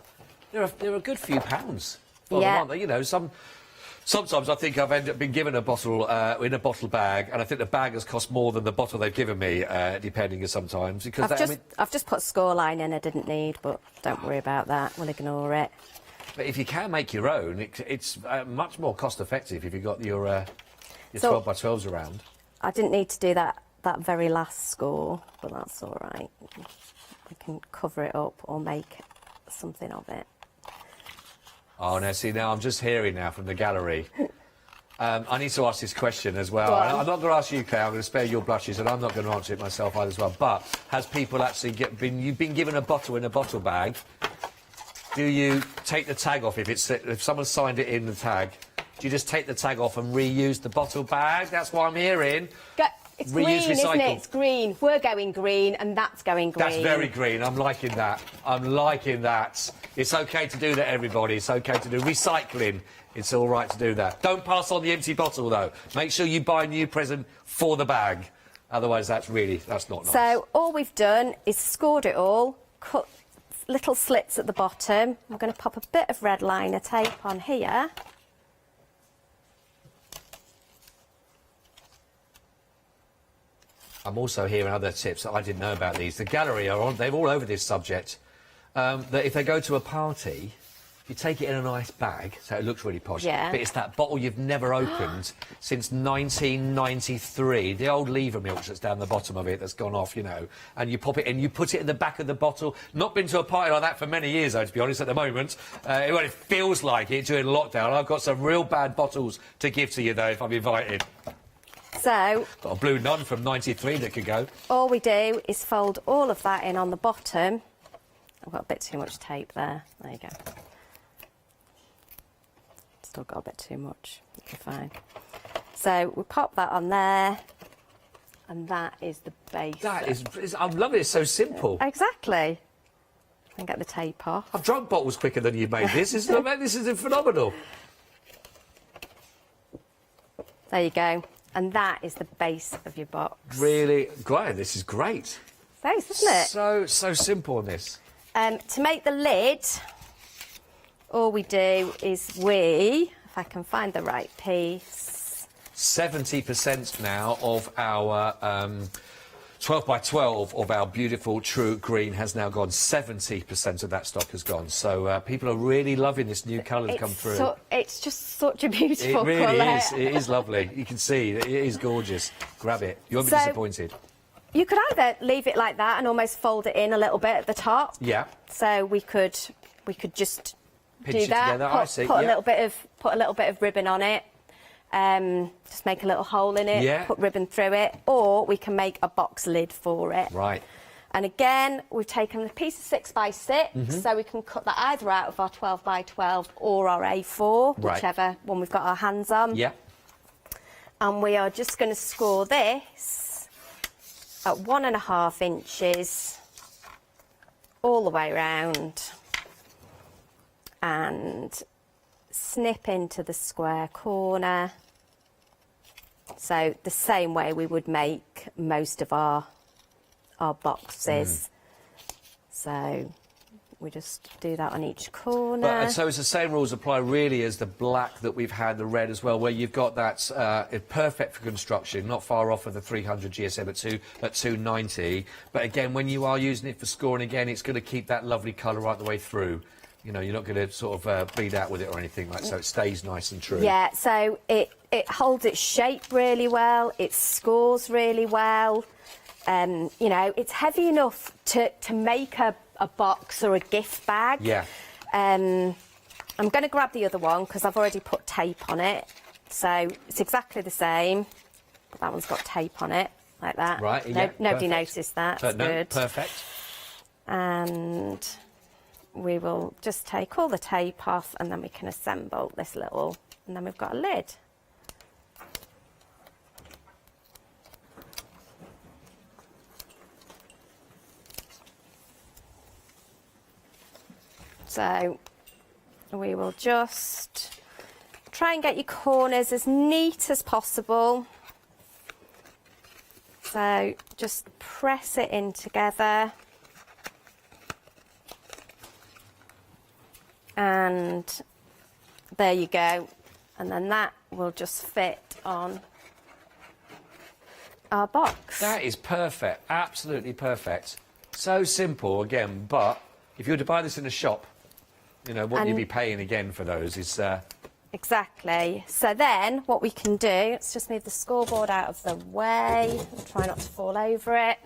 they're a good few pounds for them, aren't they? You know, sometimes I think I've ended up being given a bottle in a bottle bag, and I think the bag has cost more than the bottle they've given me, depending sometimes. Because I've just put scoreline in I didn't need, but don't worry about that. We'll ignore it. But if you can make your own, it's much more cost effective if you've got your 12 by 12s around. I didn't need to do that very last score, but that's all right. We can cover it up or make something of it. Oh, now see, now I'm just hearing now from the gallery. I need to ask this question as well. I'm not going to ask you, Claire. I'm going to spare your blushes, and I'm not going to answer it myself either as well. But has people actually you've been given a bottle in a bottle bag? Do you take the tag off if someone signed it in the tag? Do you just take the tag off and reuse the bottle bag? That's what I'm hearing. It's Reuse, green, isn't recycle. it? It's green. We're going green, and that's going green. That's very green. I'm liking that. I'm liking that. It's OK to do that, everybody. It's OK to do recycling. It's all right to do that. Don't pass on the empty bottle, though. Make sure you buy a new present for the bag. Otherwise, that's not nice. So all we've done is scored it all, cut little slits at the bottom. I'm going to pop a bit of red liner tape on here. I'm also hearing other tips that I didn't know about these. The gallery they're all over this subject. That if they go to a party, you take it in a nice bag, so it looks really posh. Yeah. But it's that bottle you've never opened since 1993. The old lever milk that's down the bottom of it that's gone off, you know. And you pop it in, you put it in the back of the bottle. Not been to a party like that for many years, though, to be honest, at the moment. Well, it feels like it during lockdown. I've got some real bad bottles to give to you, though, if I'm invited. So Got a blue nun from 93 that could go. all we do is fold all of that in on the bottom. I've got a bit too much tape there. There you go. Still got a bit too much. It'll be fine. So we pop that on there, and that is the base. That is I love it. It's so simple. Exactly. And get the tape off. I've drunk bottles quicker than you've made this. This is phenomenal. There you go. And that is the base of your box. Really, Graham, this is great. Nice, isn't it? So simple on this. To make the lid, all we do is if I can find the right piece. 70% now of our 12 by 12 of our beautiful True Green has now gone. 70% of that stock has gone. So people are really loving this new colour to come through. It's just such a beautiful It really colour. is. It is lovely. You can see it is gorgeous. Grab it. You won't be disappointed. You could either leave it like that and almost fold it in a little bit at the top. Yeah. So we could just Pinch do it that. together. I see. Put Yeah. a little bit of ribbon on it. Just make a little hole in it. Yeah. Put ribbon through it, or we can make a box lid for it. Right. And again, we've taken a piece of 6 by 6, so we can cut that either out of our 12 by 12 or our A4, Right. whichever one we've got our hands on. Yeah. And we are just going to score this at 1.5 inches all the way round. and snip into the square corner. So the same way we would make most of our boxes. So we just do that on each corner. But, so it's the same rules apply really as the black that we've had, the red as well, where you've got that perfect for construction, not far off of the 300 GSM at 290. But again, when you are using it for scoring, again, it's going to keep that lovely colour right the way through. You know, you're not going to sort of bleed out with it or anything like so. It stays nice and true. Yeah, so it holds its shape really well. It scores really well. You know, it's heavy enough to make a box or a gift bag. Yeah. I'm going to grab the other one because I've already put tape on it. So it's exactly the same. But that one's got tape on it, like that. Right, yeah, Nobody perfect. noticed that. But no, good. perfect. And we will just take all the tape off and then we can assemble this little, and then we've got a lid. So we will just try and get your corners as neat as possible. So just press it in together. And there you go. And then that will just fit on our box. That is perfect, absolutely perfect. So simple again, but if you were to buy this in a shop, you know, what you'd be paying again for those is... Exactly. So then what we can do, let's just move the scoreboard out of the way, try not to fall over it.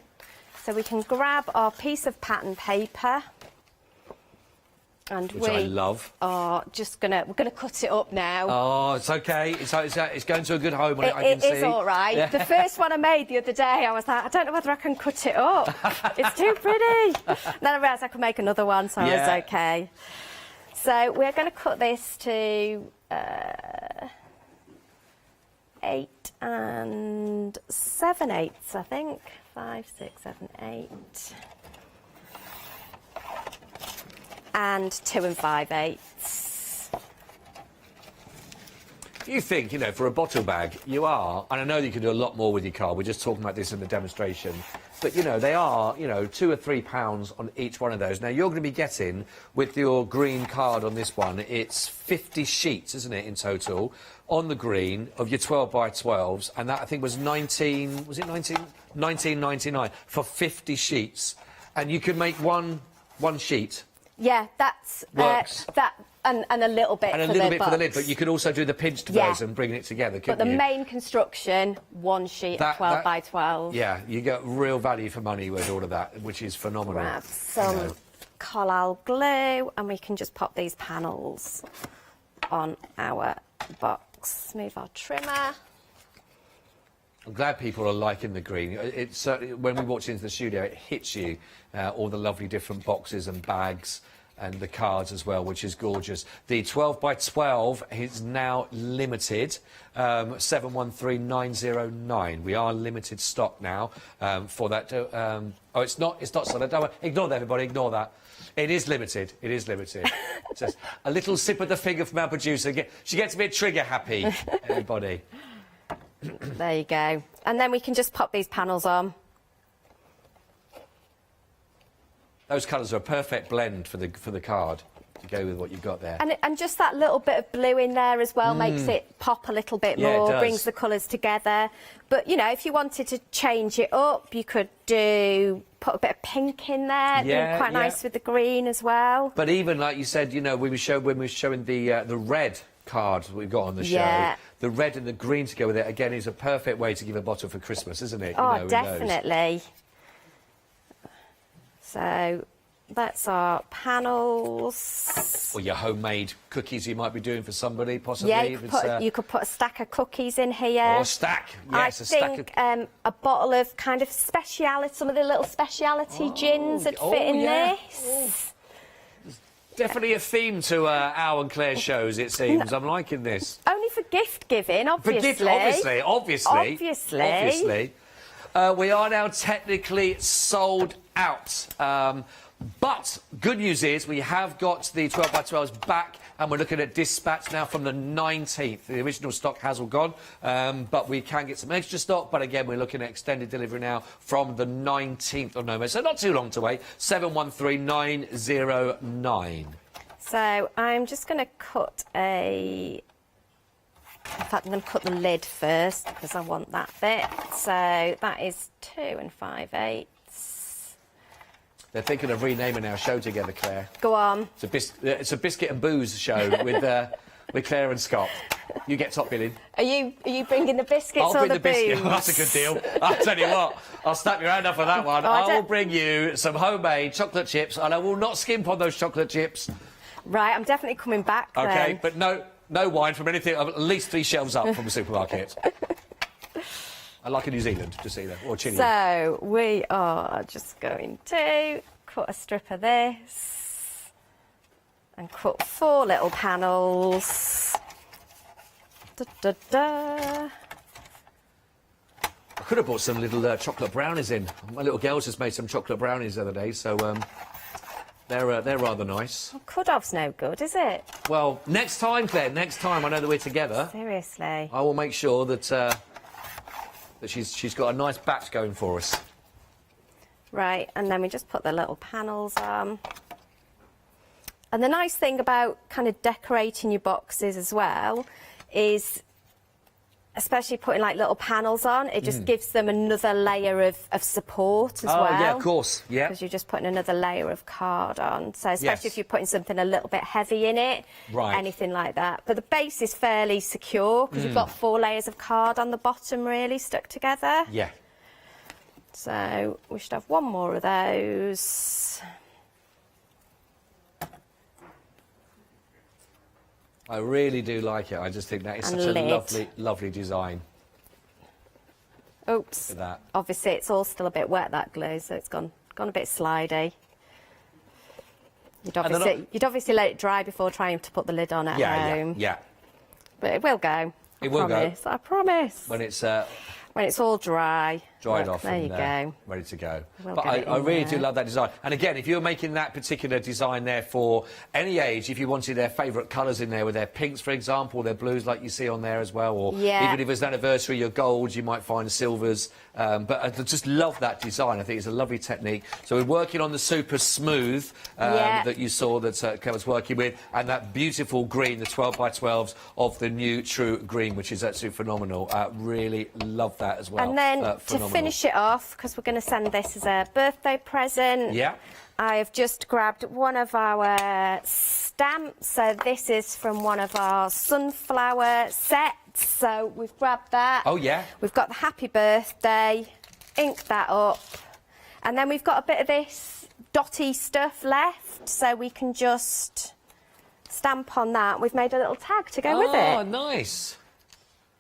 So we can grab our piece of pattern paper. And which I love. Are just we're gonna cut it up now. Oh, it's okay. It's going to a good home. I can see. It is all right. Yeah. The first one I made the other day, I was like, I don't know whether I can cut it up. It's too pretty. Then I realised I could make another one, so I was okay. So we're going to cut this to 8 7/8, I think. 5, 6, 7, 8. And 2 5/8. You think, you know, for a bottle bag, you are, and I know you can do a lot more with your card, we're just talking about this in the demonstration, but, you know, they are, you know, £2 or £3 on each one of those. Now, you're going to be getting, with your green card on this one, it's 50 sheets, isn't it, in total, on the green of your 12 by 12s, and that, I think, was 19.99 for 50 sheets. And you could make one sheet. Yeah, that's that, and a little bit. And a little bit for the lid, but you could also do the pinched version, bringing it together, couldn't you? But the you? main construction, one sheet of 12 by 12. Yeah, you get real value for money with all of that, which is phenomenal. Grab some collal glue, and we can just pop these panels on our box. Move our trimmer. I'm glad people are liking the green. It certainly, when we walked into the studio, it hits you, all the lovely different boxes and bags and the cards as well, which is gorgeous. The 12 by 12 is now limited, 713909. We are limited stock now for that. Oh, it's not solid. Don't worry. Ignore that, everybody. Ignore that. It is limited. It is limited. Just a little sip of the finger from our producer. She gets a bit trigger happy, everybody. There you go. And then we can just pop these panels on. Those colours are a perfect blend for the card to go with what you've got there. And just that little bit of blue in there as well makes it pop a little bit more, it does. brings the colours together. But, you know, if you wanted to change it up, you could put a bit of pink in there. Yeah, quite nice with the green as well. But even, like you said, you know, when we were showing the red card that we've got on the show, the red and the green to go with it, again, is a perfect way to give a bottle for Christmas, isn't it? Oh, definitely. So that's our panels. Or your homemade cookies you might be doing for somebody, possibly. Yeah, you could put a stack of cookies in here. Or a stack, yes, I a stack think of... a bottle of kind of speciality, some of the little speciality gins would fit in this. Oh. Definitely a theme to our and Claire's shows, it seems. I'm liking this. Only for gift giving, obviously. Obviously. We are now technically sold out. But good news is we have got the 12 by 12s back, and we're looking at dispatch now from the 19th. The original stock has all gone, but we can get some extra stock. But again, we're looking at extended delivery now from the 19th of November, so not too long to wait. 713909. So I'm just going to cut a... In fact, I'm going to cut the lid first because I want that bit. So that is 2 5/8. They're thinking of renaming our show together, Claire. Go on. It's a biscuit and booze show with Claire and Scott. You get top billing. Are you bringing the biscuits I'll or bring the the biscuit. booze? That's a good deal. I'll tell you what. I'll snap your hand up for that one. Oh, I will bring you some homemade chocolate chips, and I will not skimp on those chocolate chips. Right, I'm definitely coming back then. Okay, but no wine from anything at least 3 shelves up from the supermarket. I like in New Zealand, just either, or Chile. So we are just going to cut a strip of this and cut 4 little panels. Da, da, da. I could have bought some little chocolate brownies in. My little girls just made some chocolate brownies the other day, so they're rather nice. Well, cut-off's no good, is it? Well, next time, Claire, next time I know that we're together, Seriously. I will make sure that that she's got a nice batch going for us. Right, and then we just put the little panels on. And the nice thing about kind of decorating your boxes as well is, especially putting like little panels on, it just gives them another layer of support as well. Oh, yeah, of course, yeah. Because you're just putting another layer of card on. So especially Yes. if you're putting something a little bit heavy in it, Right. anything like that. But the base is fairly secure because you've got 4 layers of card on the bottom really stuck together. Yeah. So we should have 1 more of those. I really do like it. I just think that is And such a lid. lovely, lovely design. Oops. Look at that. Obviously, it's all still a bit wet, that glue, so it's gone a bit slidey. You'd obviously let it dry before trying to put the lid on at home. Yeah. But it will go. It will go. I promise. When it's When it's all dry. dried Look, off there and you go. ready to go. We'll But get it I in really there. do love that design. And again, if you're making that particular design there for any age, if you wanted their favourite colours in there with their pinks, for example, their blues like you see on there as well, or Yeah. even if it's an anniversary, your golds, you might find silvers. But I just love that design. I think it's a lovely technique. So we're working on the super smooth Yeah. that you saw that Claire was working with, and that beautiful green, the 12 by 12s of the new True Green, which is absolutely phenomenal. Really love that as well. And then to Phenomenal. finish it off, because we're going to send this as a birthday present, Yeah. I have just grabbed one of our stamps. So this is from one of our sunflower sets. So we've grabbed that. Oh, yeah. We've got the happy birthday, inked that up. And then we've got a bit of this dotty stuff left, so we can just stamp on that. We've made a little tag to go with Oh, it. nice.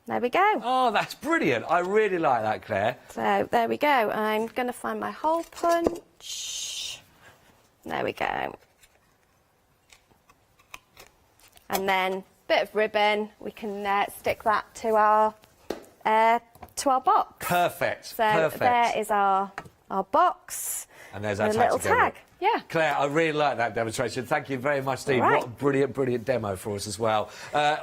There we go. Oh, that's brilliant. I really like that, Claire. So there we go. I'm going to find my hole punch. There we go. And then bit of ribbon. We can stick that to our box. Perfect. So Perfect. there is our box. And there's our a tag little to go with. tag. Yeah. Claire, I really like that demonstration. Thank you very much, Steve. All right. What a brilliant, brilliant demo for us as well.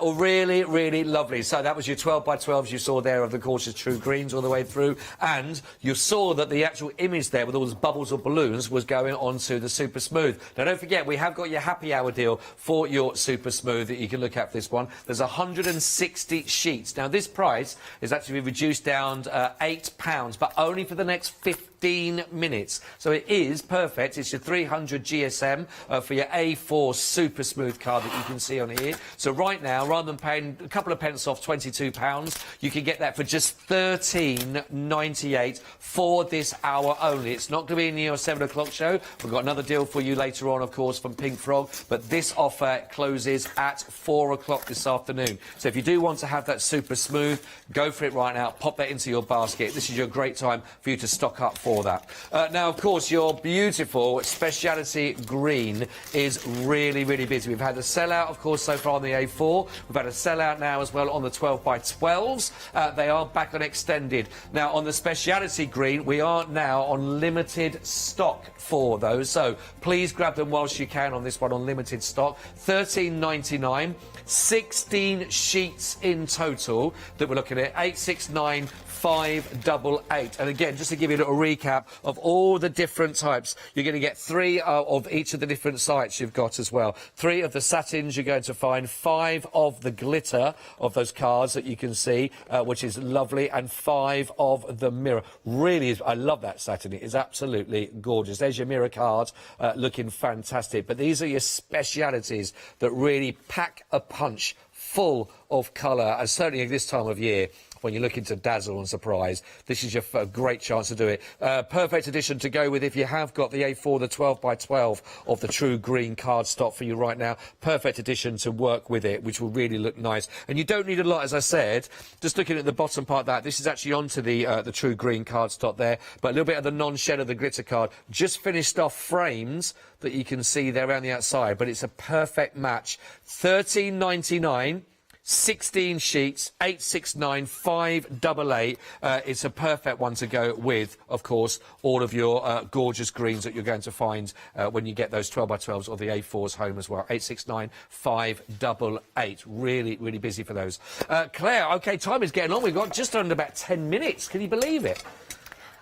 Really, really lovely. So that was your 12 by 12s you saw there of the Cautious True Greens all the way through. And you saw that the actual image there with all those bubbles or balloons was going onto the Super Smooth. Now, don't forget, we have got your happy hour deal for your Super Smooth that you can look at for this one. There's 160 sheets. Now, this price is actually reduced down £8, but only for the next 15 minutes. So it is perfect. It's your 300 GSM for your A4 Super Smooth card that you can see on here. So right now, rather than paying a couple of pence off £22, you can get that for just $13.98 for this hour only. It's not going to be in your 7 o'clock show. We've got another deal for you later on, of course, from Pink Frog. But this offer closes at 4 o'clock this afternoon. So if you do want to have that Super Smooth, go for it right now. Pop that into your basket. This is your great time for you to stock up for that. Now, of course, your beautiful speciality green is really, really busy. We've had a sellout, of course, so far on the A4. We've had a sellout now as well on the 12 by 12s. They are back on extended. Now, on the speciality green, we are now on limited stock for those. So please grab them whilst you can on this one on limited stock. £13.99, 16 sheets in total that we're looking at, 869 588. And again, just to give you a little recap of all the different types, you're going to get 3 of each of the different sites you've got as well. 3 of the satins you're going to find, 5 of the glitter of those cards that you can see, which is lovely, and 5 of the mirror. Really is, I love that satin. It is absolutely gorgeous. There's your mirror card, looking fantastic. But these are your specialities that really pack a punch, full of colour, and certainly at this time of year, when you're looking to dazzle and surprise, this is your great chance to do it. Perfect edition to go with if you have got the A4, the 12 by 12 of the true green card stock for you right now. Perfect edition to work with it, which will really look nice. And you don't need a lot, as I said. Just looking at the bottom part of that, this is actually onto the true green card stock there, but a little bit of the non-shed of the glitter card. Just finished off frames that you can see there around the outside, but it's a perfect match. £13.99. 16 sheets, 869 588. It's a perfect one to go with, of course, all of your gorgeous greens that you're going to find when you get those 12 by 12s or the A4s home as well. 869 588. Really, really busy for those. Claire, OK, time is getting on. We've got just under about 10 minutes. Can you believe it?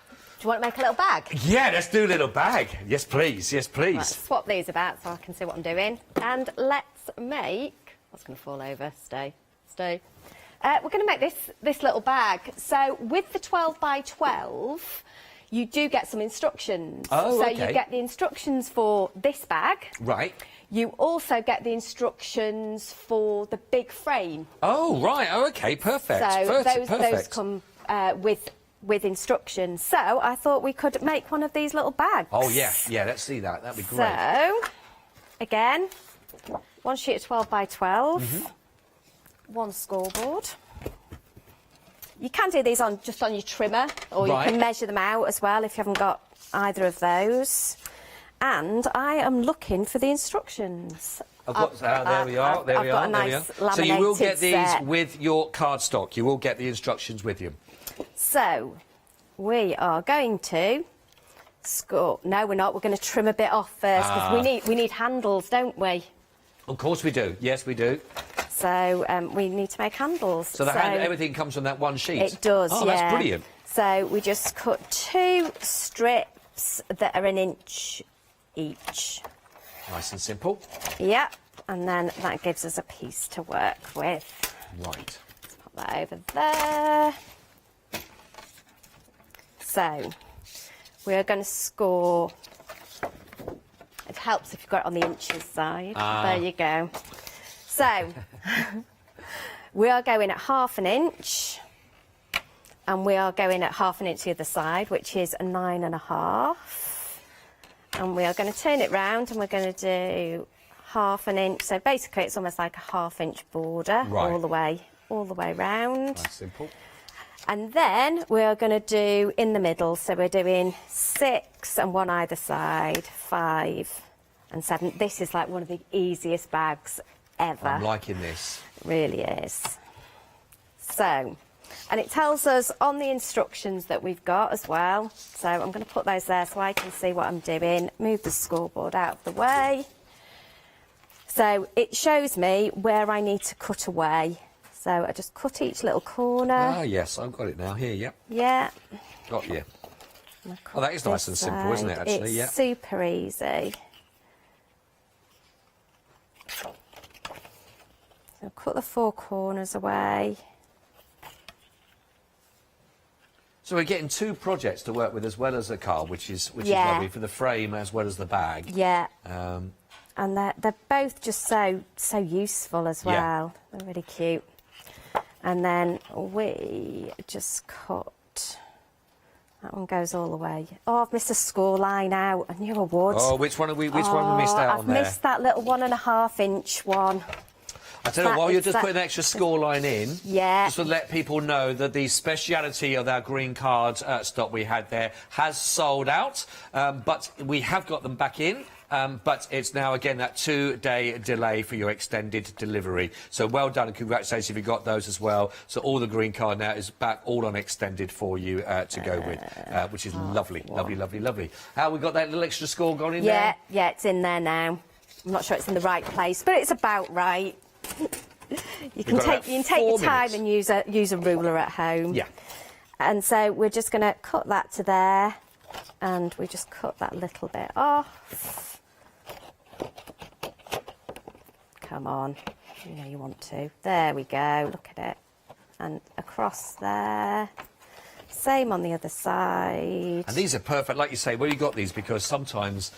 Do you want to make a little bag? Yeah, let's do a little bag. Yes, please. Yes, please. Let's swap these about so I can see what I'm doing. And let's make... That's going to fall over. Stay. We're going to make this little bag. So with the 12 by 12, you do get some instructions. Oh, so okay. you get the instructions for this bag. Right. You also get the instructions for the big frame. Oh, right. Oh, OK, perfect. So perfect. those come with instructions. So I thought we could make one of these little bags. Oh, yeah. Yeah, let's see that. That'd be great. So, again, one sheet of 12 by 12. One scoreboard. You can do these just on your trimmer, or right. You can measure them out as well if you haven't got either of those. And I am looking for the instructions. There we are. There we are. Got a nice So you will get these set. with your cardstock. You will get the instructions with you. So we are going to score. No, we're not. We're going to trim a bit off first because we need handles, don't we? Of course we do. Yes, we do. So we need to make handles. So everything comes from that one sheet? It does, Oh, yeah. that's brilliant. So we just cut 2 strips that are 1 inch each. Nice and simple. Yeah, and then that gives us a piece to work with. Right. Let's pop that over there. So we're going to score... It helps if you've got it on the inches side. There you go. So, we are going at 1/2 inch, and we are going at 1/2 inch the other side, which is a 9.5. And we are going to turn it round, and we're going to do 1/2 inch. So basically, it's almost like a 1/2 inch border all the way round. Nice, simple. And then we are going to do in the middle. So we're doing 6 and 1 either side, 5 and 7. This is like one of the easiest bags ever. I'm liking this. It really is. So, and it tells us on the instructions that we've got as well. So I'm going to put those there so I can see what I'm doing. Move the scoreboard out of the way. So it shows me where I need to cut away. So I just cut each little corner. Ah, yes, I've got it now. Here, yep. Yeah. Got you. Oh, that is nice and simple, isn't it, actually? It's yeah. super easy. So cut the 4 corners away. So we're getting 2 projects to work with as well as a card, which is lovely for the frame as well as the bag. Yeah. And they're both just so useful as well. Yeah. They're really cute. And then we just cut. That one goes all the way. Oh, I've missed a score line out. I knew I would. Oh, which one we missed out I've on there? missed that little 1.5 inch one. I tell you what, while you're just that- putting an extra score line in, Yeah. just to let people know that the speciality of our green card stock we had there has sold out, but we have got them back in. But it's now, again, that 2-day delay for your extended delivery. So well done and congratulations if you got those as well. So all the green card now is back all on extended for you to go with, which is lovely, lovely. How we got that little extra score gone in there? Yeah, it's in there now. I'm not sure it's in the right place, but it's about right. You can take your time and use a ruler at home. Yeah. And so we're just going to cut that to there, and we just cut that little bit off. Come on, you know you want to. There we go, look at it. And across there. Same on the other side. And these are perfect, like you say, where you got these, because sometimes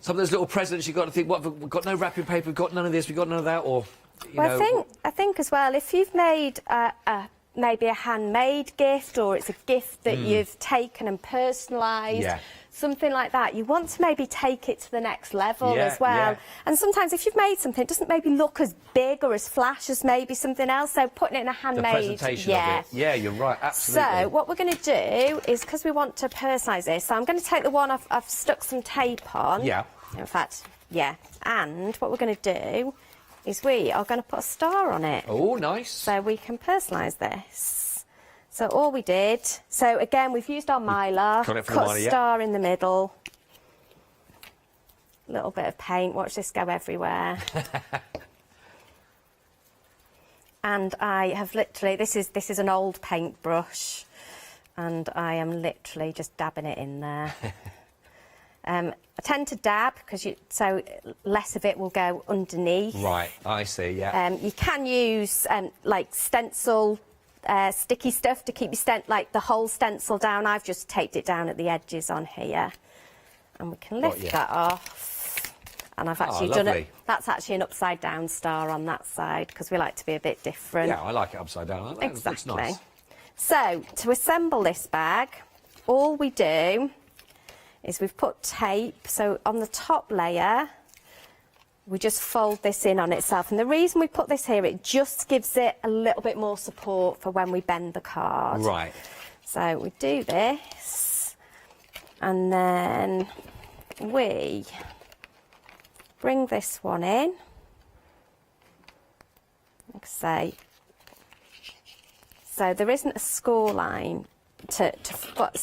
some of those little presents you've got to think, what, we've got no wrapping paper, we've got none of this, we've got none of that, or, you know... I think as well, if you've made maybe a handmade gift, or it's a gift that you've taken and personalised, something like that, you want to maybe take it to the next level as well. And sometimes if you've made something, it doesn't maybe look as big or as flash as maybe something else, so putting it in a handmade... The presentation of it. Yeah, you're right, absolutely. So what we're going to do is, because we want to personalise this, so I'm going to take the one I've stuck some tape on. Yeah. In fact, yeah. And what we're going to do is we are going to put a star on it. Oh, nice. So we can personalise this. So all we did, so again, we've used our mylar, cut a star in the middle, a little bit of paint, watch this go everywhere. And I have literally, this is an old paintbrush, and I am literally just dabbing it in there. I tend to dab because so less of it will go underneath. Right, I see. Yeah. You can use like stencil, sticky stuff to keep your like the whole stencil down. I've just taped it down at the edges on here, and we can lift that off. And I've actually done it. That's actually an upside down star on that side because we like to be a bit different. Yeah, I like it upside down. Exactly. Nice. So to assemble this bag, all we do is we've put tape, so on the top layer we just fold this in on itself, and the reason we put this here, it just gives it a little bit more support for when we bend the card. Right. So we do this, and then we bring this one in, like I say. So there isn't a score line so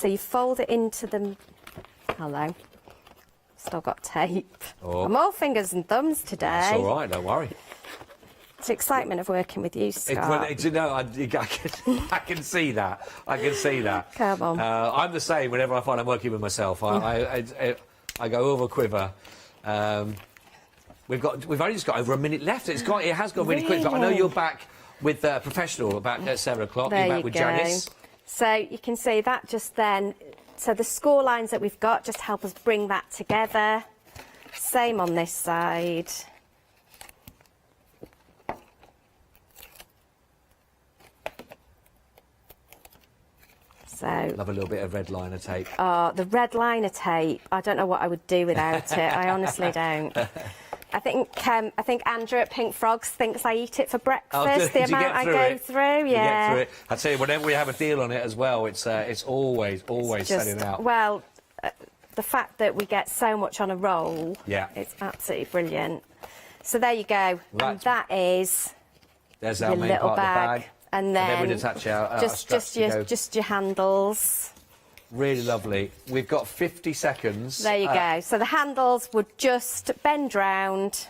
you fold it into the... Hello. Still got tape. Oh. I'm all fingers and thumbs today. That's all right, don't worry. It's the excitement of working with you, Scott. You know, I can see that. I can see that. Come on. I'm the same whenever I find I'm working with myself. I go over quiver. We've only just got over a minute left. It has gone really quick. But I know you're back with a professional about at 7 o'clock. You're back with Janice. So you can see that just then. So the score lines that we've got just help us bring that together. Same on this side. So love a little bit of red liner tape. Oh, the red liner tape. I don't know what I would do without it. I honestly don't. I think Andrew at Pink Frogs thinks I eat it for breakfast. The amount I go through, yeah. You get through it. I tell you, whenever we have a deal on it as well, it's always selling out. Well, the fact that we get so much on a roll, it's absolutely brilliant. So there you go, and that is there's your our main little part bag. Of the bag, and then we attach our just your handles. Really lovely. We've got 50 seconds. There you go. So the handles would just bend round,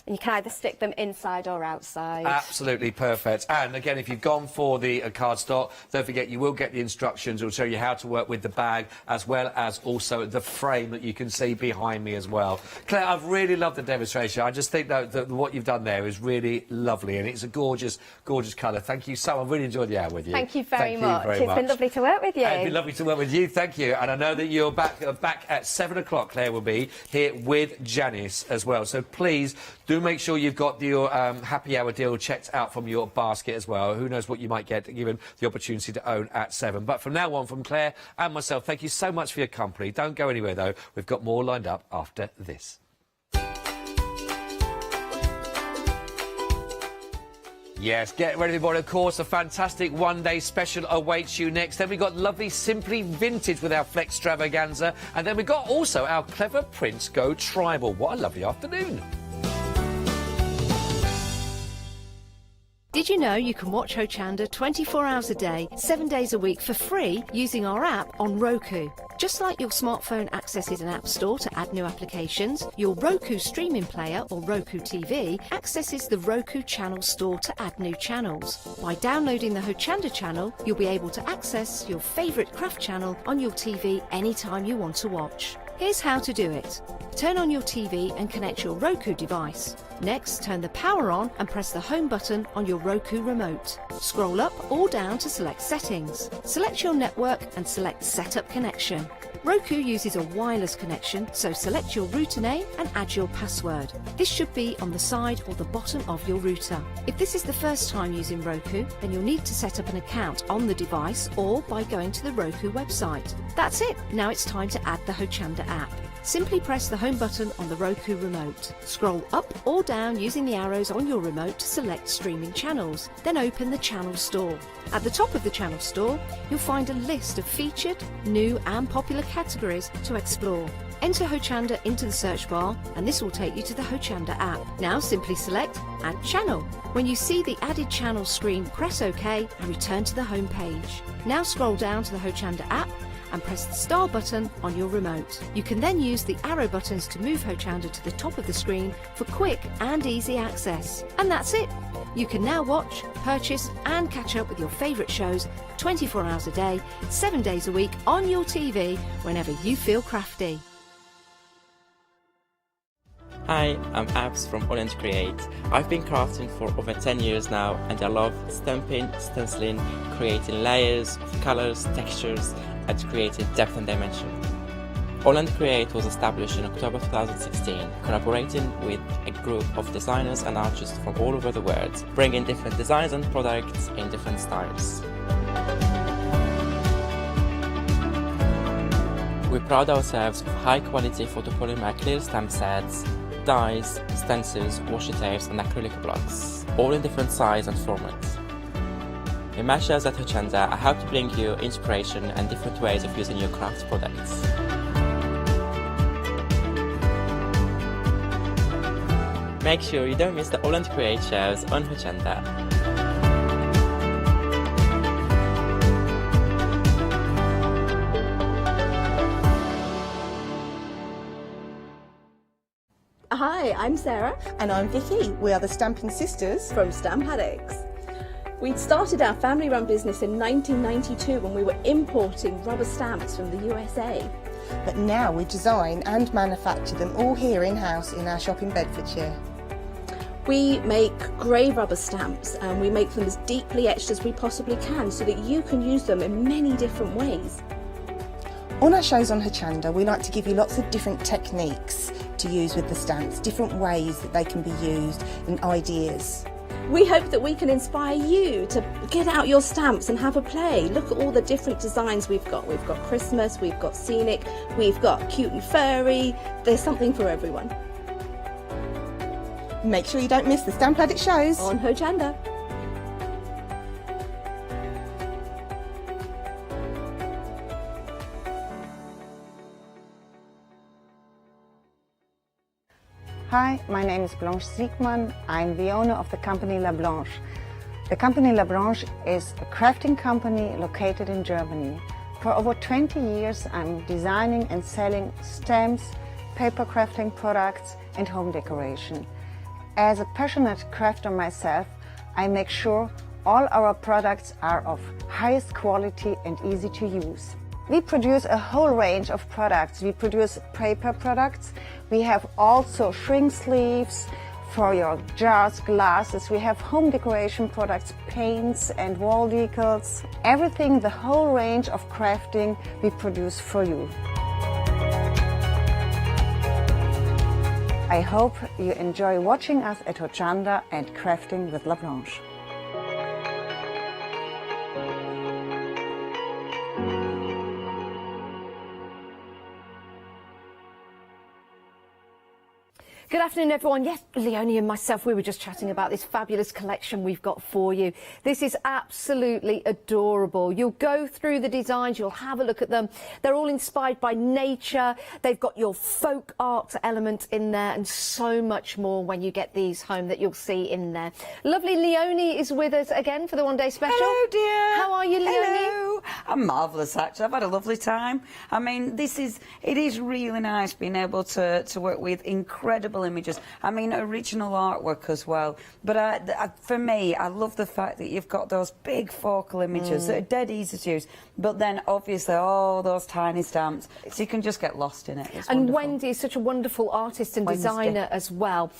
and you can either stick them inside or outside. Absolutely perfect. And again, if you've gone for the cardstock, don't forget you will get the instructions. It will show you how to work with the bag, as well as also the frame that you can see behind me as well. Claire, I've really loved the demonstration. I just think that what you've done there is really lovely, and it's a gorgeous, gorgeous colour. Thank you so much. I've really enjoyed the hour with you. Thank you very much. It's been lovely to work with you. It's been lovely to work with you. Thank you. And I know that you're back at 7 o'clock, Claire will be here with Janice as well. So please do make sure you've got your happy hour deal checked out from your basket as well. Who knows what you might get given the opportunity to own at 7. But from now on, from Claire and myself, thank you so much for your company. Don't go anywhere, though. We've got more lined up after this. Yes, get ready, everybody. Of course, a fantastic one-day special awaits you next. Then we got lovely Simply Vintage with our Flex Extravaganza. And then we got also our Clever Prints Go Tribal. What a lovely afternoon. Did you know you can watch Hochanda 24 hours a day, 7 days a week for free using our app on Roku? Just like your smartphone accesses an app store to add new applications, your Roku streaming player or Roku TV accesses the Roku channel store to add new channels. By downloading the Hochanda channel, you'll be able to access your favourite craft channel on your TV anytime you want to watch. Here's how to do it. Turn on your TV and connect your Roku device. Next, turn the power on and press the home button on your Roku remote. Scroll up or down to select Settings. Select your network and select Setup Connection. Roku uses a wireless connection, so select your router name and add your password. This should be on the side or the bottom of your router. If this is the first time using Roku, then you'll need to set up an account on the device or by going to the Roku website. That's it. Now it's time to add the Hochanda app. Simply press the home button on the Roku remote. Scroll up or down using the arrows on your remote to select streaming channels. Then open the channel store. At the top of the channel store, you'll find a list of featured, new and popular categories to explore. Enter Hochanda into the search bar and this will take you to the Hochanda app. Now simply select Add Channel. When you see the added channel screen, press OK and return to the home page. Now scroll down to the Hochanda app and press the star button on your remote. You can then use the arrow buttons to move Hochanda to the top of the screen for quick and easy access. And that's it. You can now watch, purchase and catch up with your favourite shows 24 hours a day, 7 days a week on your TV whenever you feel crafty. Hi, I'm Abs from All Create. I've been crafting for over 10 years now and I love stamping, stenciling, creating layers of colours, textures and creating depth and dimension. All Create was established in October 2016, collaborating with a group of designers and artists from all over the world, bringing different designs and products in different styles. We pride ourselves of high quality photopolymer clear stamp sets, dies, stencils, washi tapes and acrylic blocks, all in different size and formats. In my shows at Hochanda, I hope to bring you inspiration and different ways of using your craft products. Make sure you don't miss the All Create shows on Hochanda. Hi, I'm Sarah. And I'm Vicky. We are the Stamping Sisters From Stamp Addicts. We started our family-run business in 1992 when we were importing rubber stamps from the USA. But now we design and manufacture them all here in-house in our shop in Bedfordshire. We make grey rubber stamps and we make them as deeply etched as we possibly can so that you can use them in many different ways. On our shows on Hochanda, we like to give you lots of different techniques to use with the stamps, different ways that they can be used and ideas. We hope that we can inspire you to get out your stamps and have a play. Look at all the different designs we've got. We've got Christmas, we've got scenic, we've got cute and furry. There's something for everyone. Make sure you don't miss the Stamp Addict shows on Hochanda. Hi, my name is Blanche Siegmann. I'm the owner of the company La Blanche. The company La Blanche is a crafting company located in Germany. For over 20 years I'm designing and selling stamps, paper crafting products and home decoration. As a passionate crafter myself, I make sure all our products are of highest quality and easy to use. We produce a whole range of products. We produce paper products. We have also shrink sleeves for your jars, glasses. We have home decoration products, paints and wall decals. Everything, the whole range of crafting we produce for you. I hope you enjoy watching us at Hochanda and crafting with La Blanche. Good afternoon, everyone. Yes, Leonie and myself, we were just chatting about this fabulous collection we've got for you. This is absolutely adorable. You'll go through the designs, you'll have a look at them. They're all inspired by nature. They've got your folk art element in there and so much more when you get these home that you'll see in there. Lovely Leonie is with us again for the one day special. Hello, dear. How are you, Leonie? Hello. I'm marvellous, actually. I've had a lovely time. I mean, it is really nice being able to work with incredible images. I mean, original artwork as well. But for me, I love the fact that you've got those big focal images that are dead easy to use. But then, obviously, all those tiny stamps, so you can just get lost in it. It's and wonderful. Wendy is such a wonderful artist and designer as well.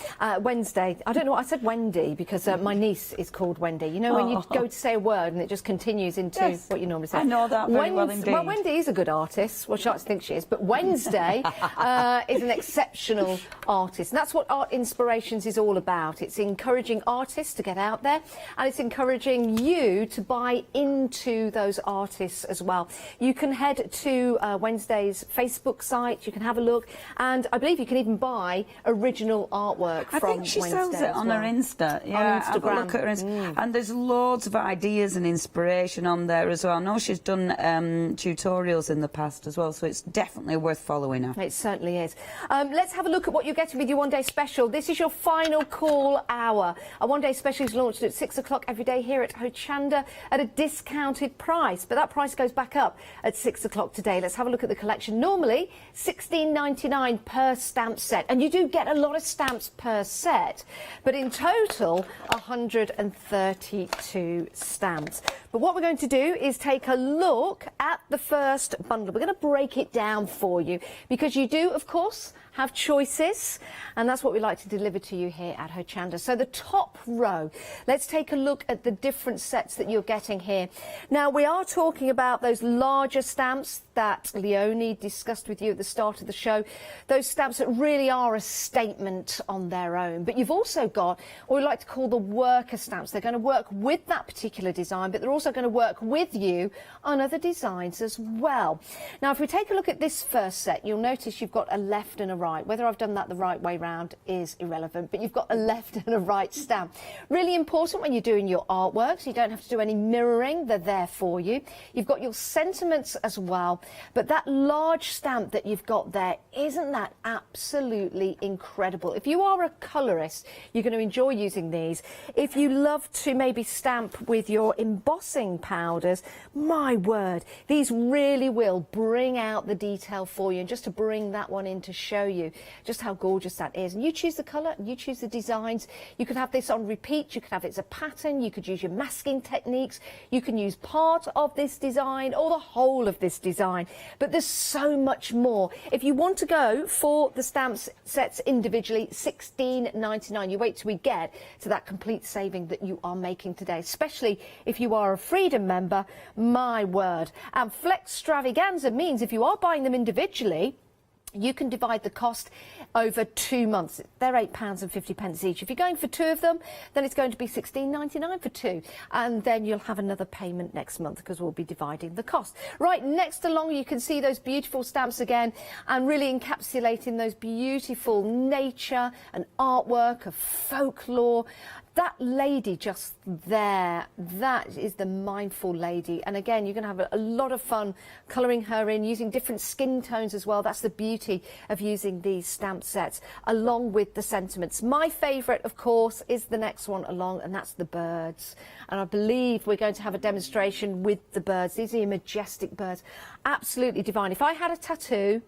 Wednesday, I don't know, I said Wendy because my niece is called Wendy. You know, when you go to say a word and it just continues into what you normally say. I know that very well indeed. Well, Wendy is a good artist. Well, she likes to think she is. But Wednesday is an exceptional artist. And that's what Art Inspirations is all about. It's encouraging artists to get out there, and it's encouraging you to buy into those artists as well. You can head to Wednesday's Facebook site, you can have a look, and I believe you can even buy original artwork from Wednesday. I think she sells it on her Insta. Yeah, on Instagram. Have a look at her Insta. And there's loads of ideas and inspiration on there as well. I know she's done tutorials in the past as well, so it's definitely worth following her. It certainly is. Let's have a look at what you're getting with your one day special. This is your final call hour. A one day special is launched at 6 o'clock every day here at Hochanda at a discounted price, but that price goes back up at 6 o'clock today. Let's have a look at the collection. Normally $16.99 per stamp set, and you do get a lot of stamps per set, but in total 132 stamps. But what we're going to do is take a look at the first bundle. We're going to break it down for you because you do, of course, have choices, and that's what we like to deliver to you here at Hochanda. So the top row, let's take a look at the different sets that you're getting here. Now, we are talking about those larger stamps that Leonie discussed with you at the start of the show, those stamps that really are a statement on their own. But you've also got what we like to call the worker stamps. They're going to work with that particular design, but they're also going to work with you on other designs as well. Now, if we take a look at this first set, you'll notice you've got a left and a right. Whether I've done that the right way round is irrelevant, but you've got a left and a right stamp. Really important when you're doing your artwork, so you don't have to do any mirroring. They're there for you. You've got your sentiments as well, but that large stamp that you've got there, isn't that absolutely incredible? If you are a colorist, you're going to enjoy using these. If you love to maybe stamp with your embossing powders, my word, these really will bring out the detail for you, and just to bring that one in to show you just how gorgeous that is. And you choose the colour, and you choose the designs. You could have this on repeat, you could have it as a pattern, you could use your masking techniques, you can use part of this design or the whole of this design, but there's so much more. If you want to go for the stamps sets individually, $16.99. You wait till we get to that complete saving that you are making today, especially if you are a Freedom member, my word. And Flex Stravaganza means if you are buying them individually, you can divide the cost over 2 months. They're £8.50 each. If you're going for two of them, then it's going to be $16.99 for two. And then you'll have another payment next month because we'll be dividing the cost. Right, next along, you can see those beautiful stamps again and really encapsulating those beautiful nature and artwork of folklore. That lady just there, that is the mindful lady. And again, you're going to have a lot of fun colouring her in, using different skin tones as well. That's the beauty of using these stamp sets, along with the sentiments. My favourite, of course, is the next one along, and that's the birds. And I believe we're going to have a demonstration with the birds. These are your majestic birds. Absolutely divine. If I had a tattoo,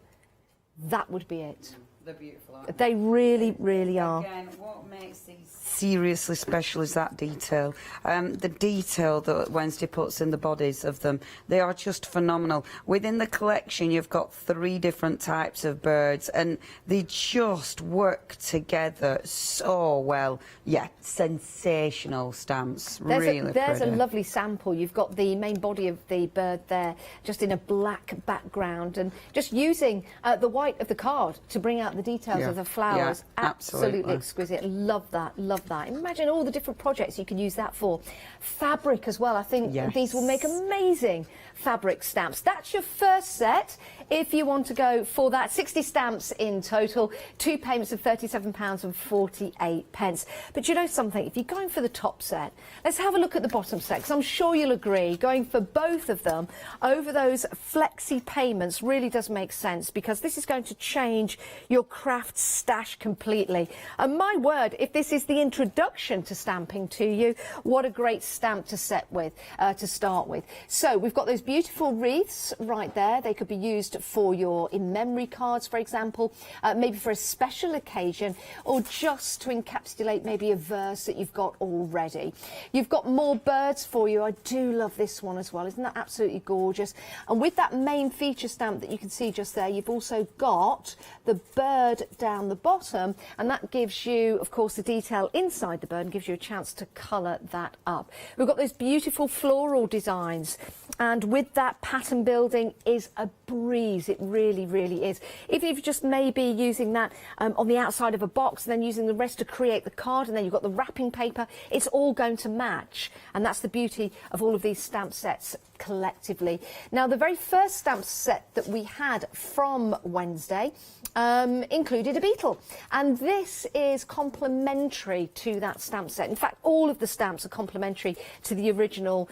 that would be it. They're beautiful, aren't they? They really, really are. Again, what makes these seriously special is that detail. The detail that Wednesday puts in the bodies of them, they are just phenomenal. Within the collection, you've got 3 different types of birds, and they just work together so well. Yeah, sensational stamps. There's a lovely sample. You've got the main body of the bird there, just in a black background, and just using the white of the card to bring out that, the details of the flowers, absolutely exquisite. Love that, love that. Imagine all the different projects you can use that for. Fabric as well, I think these will make amazing fabric stamps. That's your first set. If you want to go for that, 60 stamps in total, 2 payments of £37.48. But you know something, if you're going for the top set, let's have a look at the bottom set, because I'm sure you'll agree, going for both of them over those flexi payments really does make sense, because this is going to change your craft stash completely. And my word, if this is the introduction to stamping to you, what a great stamp to set with, to start with. So we've got those beautiful wreaths right there. They could be used for your in-memory cards, for example, maybe for a special occasion, or just to encapsulate maybe a verse that you've got already. You've got more birds for you. I do love this one as well. Isn't that absolutely gorgeous? And with that main feature stamp that you can see just there, you've also got the bird down the bottom, and that gives you, of course, the detail inside the bird and gives you a chance to colour that up. We've got those beautiful floral designs, and with that pattern building is a breeze. It really, really is. If you've just maybe using that on the outside of a box and then using the rest to create the card, and then you've got the wrapping paper, it's all going to match. And that's the beauty of all of these stamp sets collectively. Now, the very first stamp set that we had from Wednesday included a beetle, and this is complementary to that stamp set. In fact, all of the stamps are complementary to the original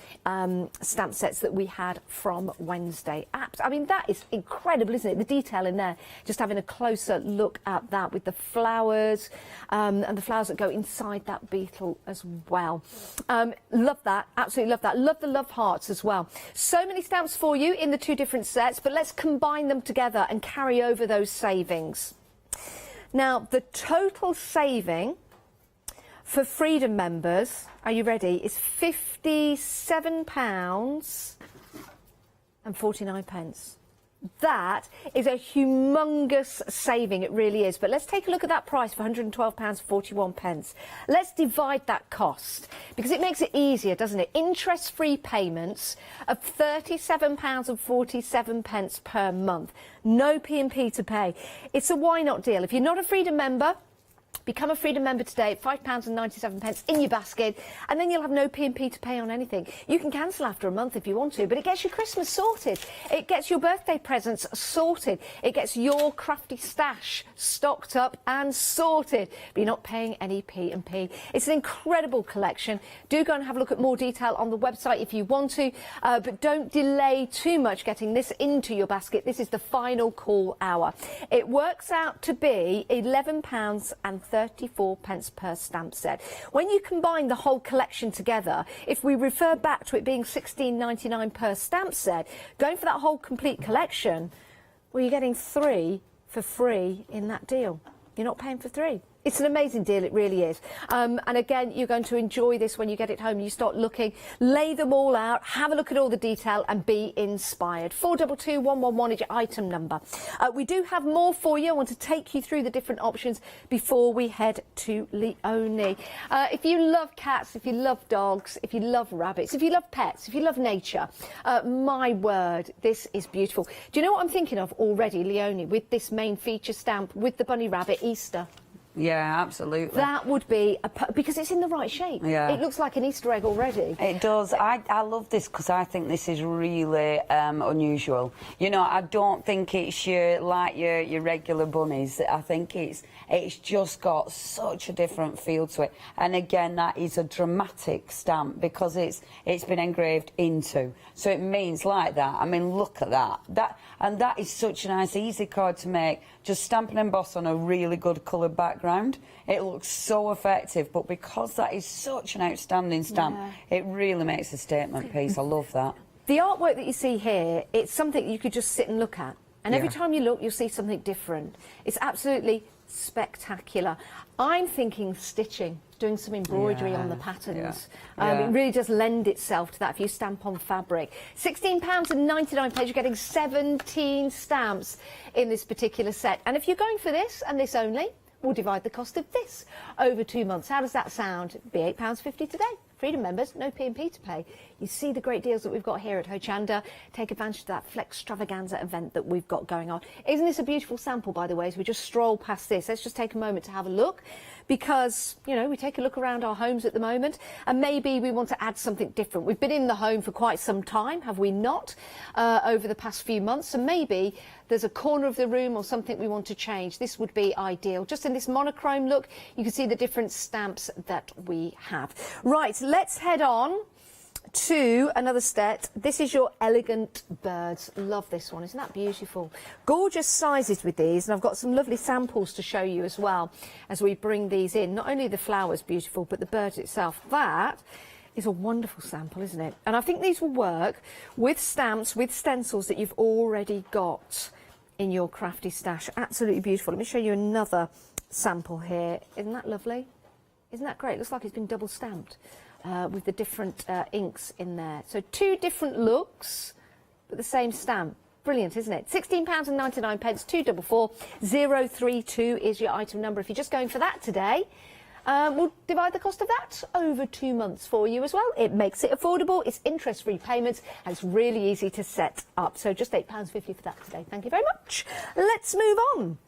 stamp sets that we had from Wednesday. I mean, that is incredible, isn't it? The detail in there, just having a closer look at that with the flowers and the flowers that go inside that beetle as well. Love that, absolutely love that. Love the love hearts as well. So many stamps for you in the two different sets, but let's combine them together and carry over those savings. Now, the total saving for Freedom members, are you ready, is £57.49. That is a humongous saving, it really is. But let's take a look at that price for £112.41. Let's divide that cost, because it makes it easier, doesn't it? Interest-free payments of £37.47 per month. No P&P to pay. It's a why not deal. If you're not a Freedom member, become a Freedom member today at £5.97 in your basket, and then you'll have no P&P to pay on anything. You can cancel after a month if you want to, but it gets your Christmas sorted. It gets your birthday presents sorted. It gets your crafty stash stocked up and sorted, but you're not paying any P&P. It's an incredible collection. Do go and have a look at more detail on the website if you want to, but don't delay too much getting this into your basket. This is the final call hour. It works out to be £11.34 per stamp set. When you combine the whole collection together, if we refer back to it being £16.99 per stamp set, going for that whole complete collection, well, you're getting 3 for free in that deal. You're not paying for 3. It's an amazing deal, it really is. And again, you're going to enjoy this when you get it home. You start looking, lay them all out, have a look at all the detail and be inspired. 422111 is your item number. We do have more for you. I want to take you through the different options before we head to Leonie. If you love cats, if you love dogs, if you love rabbits, if you love pets, if you love nature, my word, this is beautiful. Do you know what I'm thinking of already, Leonie, with this main feature stamp, with the bunny rabbit Easter? Yeah, absolutely. That would be, because it's in the right shape. Yeah. It looks like an Easter egg already. It does. I love this because I think this is really unusual. You know, I don't think it's your regular bunnies. I think it's just got such a different feel to it. And again, that is a dramatic stamp because it's been engraved into. So it means like that. I mean, look at that. That is such a nice, easy card to make. Just stamp and emboss on a really good coloured background. It looks so effective, but because that is such an outstanding stamp, it really makes a statement piece. I love that. The artwork that you see here, it's something you could just sit and look at. And every time you look, you'll see something different. It's absolutely spectacular. I'm thinking stitching, doing some embroidery on the patterns. It really does lend itself to that if you stamp on fabric. £16.99, you're getting 17 stamps in this particular set. And if you're going for this and this only, we'll divide the cost of this over 2 months. How does that sound? It'd be £8.50 today. Freedom members, no P&P to pay. You see the great deals that we've got here at Hochanda. Take advantage of that Flextravaganza event that we've got going on. Isn't this a beautiful sample, by the way, as we just stroll past this? Let's just take a moment to have a look, because, you know, we take a look around our homes at the moment and maybe we want to add something different. We've been in the home for quite some time, have we not, over the past few months, so maybe there's a corner of the room or something we want to change. This would be ideal. Just in this monochrome look, you can see the different stamps that we have. Right, let's head on to another set. This is your elegant birds. Love this one. Isn't that beautiful? Gorgeous sizes with these, and I've got some lovely samples to show you as well as we bring these in. Not only the flowers beautiful, but the bird itself. That is a wonderful sample, isn't it? And I think these will work with stamps, with stencils that you've already got in your crafty stash. Absolutely beautiful. Let me show you another sample here. Isn't that lovely? Isn't that great? Looks like it's been double stamped. With the different inks in there. So 2 different looks, but the same stamp. Brilliant, isn't it? £16.99, 244 032 is your item number. If you're just going for that today, we'll divide the cost of that over 2 months for you as well. It makes it affordable, it's interest-free payments, and it's really easy to set up. So just £8.50 for that today. Thank you very much. Let's move on.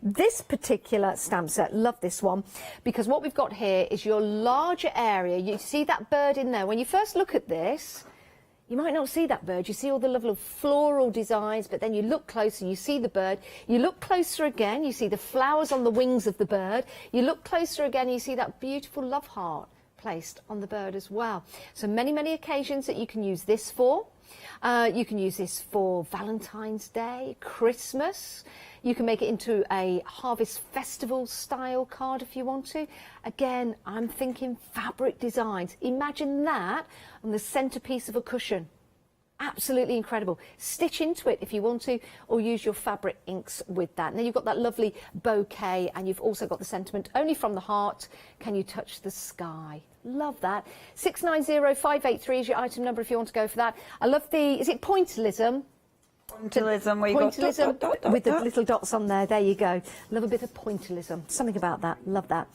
This particular stamp set, love this one, because what we've got here is your larger area. You see that bird in there. When you first look at this, you might not see that bird. You see all the lovely floral designs, but then you look closer, you see the bird. You look closer again, you see the flowers on the wings of the bird. You look closer again, you see that beautiful love heart placed on the bird as well. So many, many occasions that you can use this for. You can use this for Valentine's Day, Christmas. You can make it into a Harvest Festival style card if you want to. Again, I'm thinking fabric designs. Imagine that on the centerpiece of a cushion. Absolutely incredible. Stitch into it if you want to, or use your fabric inks with that. And then you've got that lovely bouquet, and you've also got the sentiment, only from the heart can you touch the sky. Love that. 690583 is your item number if you want to go for that. I love the, is it pointillism? Pointillism, where you Pointillism got dot, with the little dots on there. There you go. Love a bit of pointillism. Something about that. Love that.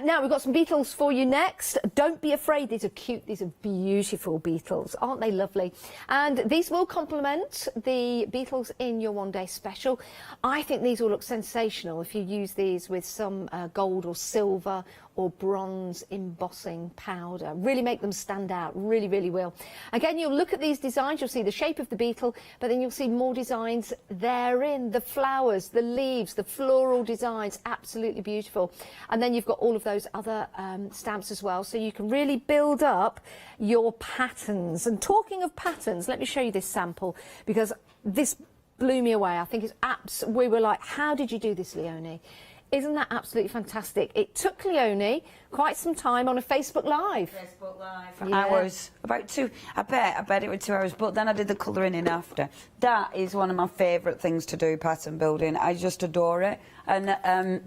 Now we've got some beetles for you next. Don't be afraid. These are cute. These are beautiful beetles. Aren't they lovely? And these will complement the beetles in your one-day special. I think these will look sensational if you use these with some gold or silver or bronze embossing powder. Really make them stand out. Really, really will. Again, you'll look at these designs. You'll see the shape of the beetle, but then you'll see more designs therein. The flowers, the leaves, the floral designs. Absolutely beautiful. And then you've got all of those other stamps as well. So you can really build up your patterns. And talking of patterns, let me show you this sample, because this blew me away. I think it's we were like, how did you do this, Leonie? Isn't that absolutely fantastic? It took Leonie quite some time on a Facebook Live. Facebook Live. Yeah. Hours. About 2, I bet it was 2 hours, but then I did the colouring in after. That is one of my favourite things to do, pattern building. I just adore it. And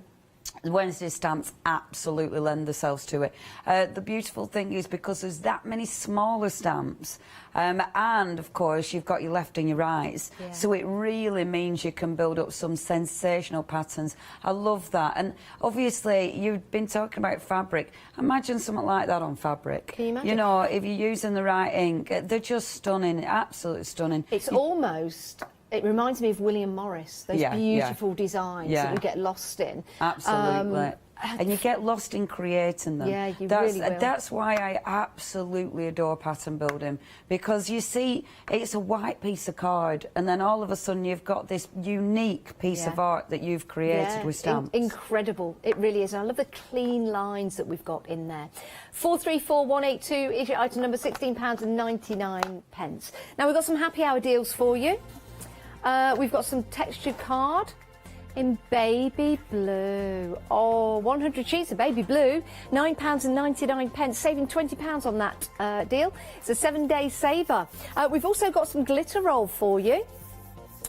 Wednesday stamps absolutely lend themselves to it. The beautiful thing is, because there's that many smaller stamps, and of course you've got your left and your rights, so it really means you can build up some sensational patterns. I love that. And obviously you've been talking about fabric. Imagine something like that on fabric. Can you imagine? You know, if you're using the right ink, they're just stunning, absolutely stunning. It's almost... It reminds me of William Morris, those beautiful designs that we get lost in. Absolutely. And you get lost in creating them. Yeah, you really will. That's why I absolutely adore pattern building, because you see, it's a white piece of card, and then all of a sudden you've got this unique piece of art that you've created with stamps. Incredible. It really is. And I love the clean lines that we've got in there. 434182 is your item number, £16.99. Now, we've got some happy hour deals for you. We've got some textured card in baby blue. Oh, 100 sheets of baby blue, £9.99, saving £20 on that deal. It's a 7-day saver. We've also got some glitter roll for you.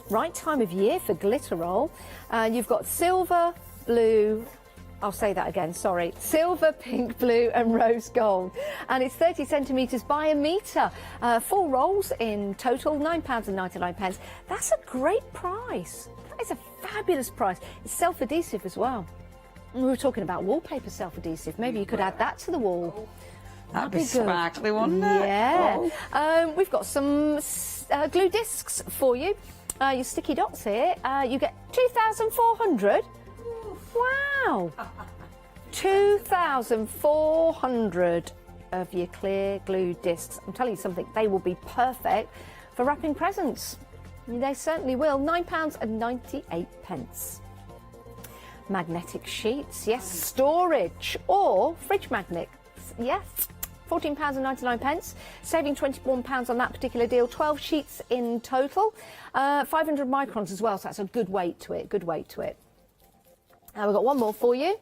Right time of year for glitter roll. You've got silver, blue, I'll say that again, sorry. Silver, pink, blue and rose gold. And it's 30 centimetres by a metre. 4 rolls in total, £9.99. That's a great price. That is a fabulous price. It's self-adhesive as well. We were talking about wallpaper self-adhesive. Maybe you could add that to the wall. That'd be good. sparkly, wouldn't it? Yeah. Oh. We've got some glue discs for you. Your sticky dots here. You get 2,400. Wow. 2,400 of your clear glue discs. I'm telling you something, they will be perfect for wrapping presents. They certainly will. £9.98. Magnetic sheets, yes. Storage or fridge magnets, yes. £14.99, saving £21 on that particular deal. 12 sheets in total, 500 microns as well, so that's a good weight to it, good weight to it. We've got one more for you.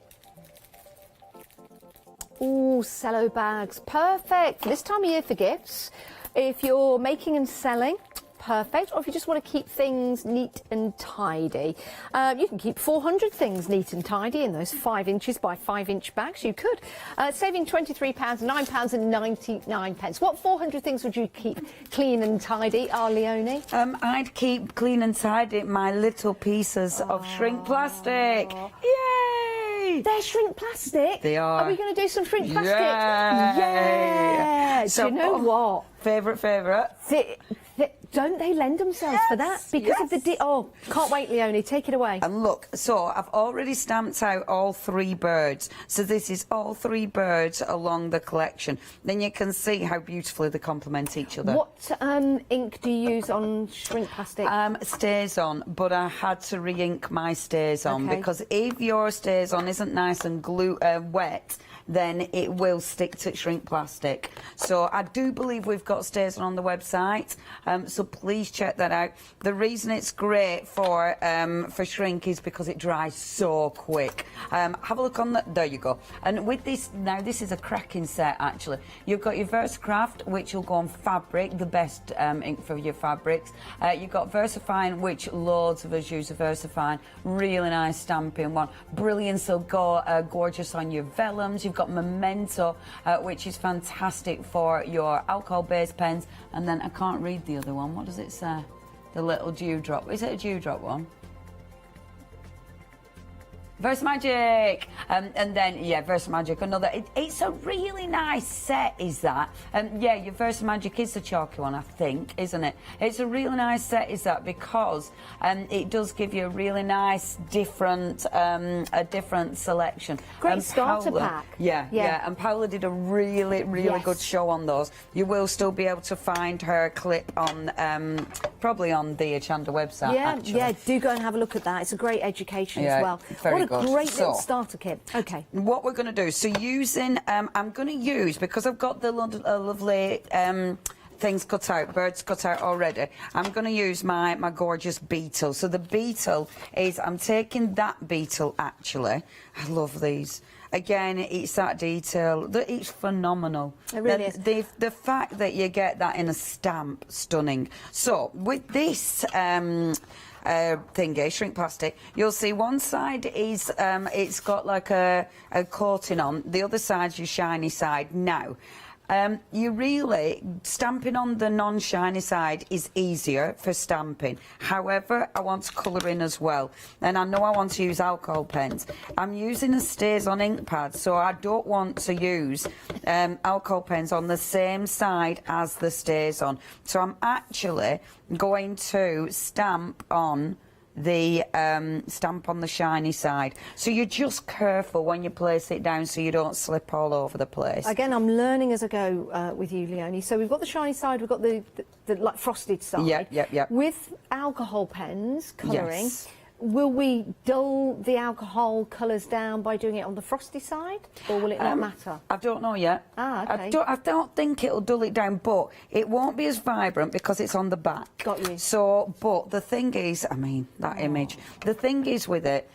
Ooh, cello bags, perfect. This time of year for gifts. If you're making and selling, perfect. Or if you just want to keep things neat and tidy, you can keep 400 things neat and tidy in those 5 inches by 5 inch bags. You could, saving £23, £9.99. What 400 things would you keep clean and tidy, Leonie? I'd keep clean and tidy my little pieces of shrink plastic. Yay! They're shrink plastic? They are. Are we going to do some shrink plastic? Yay! Yeah! So, do you know what? Favourite? Don't they lend themselves for that? Because of the... Oh, can't wait, Leonie. Take it away. And look, so I've already stamped out all 3 birds. So this is all 3 birds along the collection. Then you can see how beautifully they complement each other. What ink do you use on shrink plastic? Stays on, but I had to re-ink my stays on because if your stays on isn't nice and wet, then it will stick to shrink plastic. So I do believe we've got stays on the website, so please check that out. The reason it's great for shrink is because it dries so quick. Have a look on the... There you go. And with this, now this is a cracking set actually. You've got your VersaCraft, which will go on fabric, the best ink for your fabrics. You've got VersaFine, which loads of us use a VersaFine. Really nice stamping one. Brilliant, so gorgeous on your vellums. You've got Memento, which is fantastic for your alcohol-based pens. And then I can't read the other one. What does it say? The little dewdrop. Is it a dewdrop one? VersaMagic, and then VersaMagic, another. It's a really nice set, is that? Yeah, your VersaMagic is the chalky one, I think, isn't it? It's a really nice set, is that, because it does give you a really nice, different selection. Great starter pack. Yeah. And Paula did a really good show on those. You will still be able to find her clip on probably on the Hochanda website. Actually. Yeah. Do go and have a look at that. It's a great education as well. Very What a great little starter kit. Okay. What we're going to do, so using, I'm going to use, because I've got the lovely things cut out, birds cut out already, I'm going to use my gorgeous beetle. So the beetle is, I'm taking that beetle actually. I love these. Again, it's that detail. It's phenomenal. It really is. The fact that you get that in a stamp, stunning. So with this... thingy, shrink plastic, you'll see one side is it's got like a coating on, the other side's your shiny side. Now you really, stamping on the non-shiny side is easier for stamping. However, I want to colour in as well, and I know I want to use alcohol pens. I'm using a stays on ink pad, so I don't want to use alcohol pens on the same side as the stays on. So I'm actually going to stamp on the shiny side. So you're just careful when you place it down so you don't slip all over the place. Again, I'm learning as I go with you, Leonie. So we've got the shiny side, we've got the like frosted side. Yeah. With alcohol pens, colouring, yes. Will we dull the alcohol colours down by doing it on the frosty side, or will it not matter? I don't know yet. Okay. I don't think it'll dull it down, but it won't be as vibrant because it's on the back. Got you. So, but the thing is, I mean, that image. The thing is with it,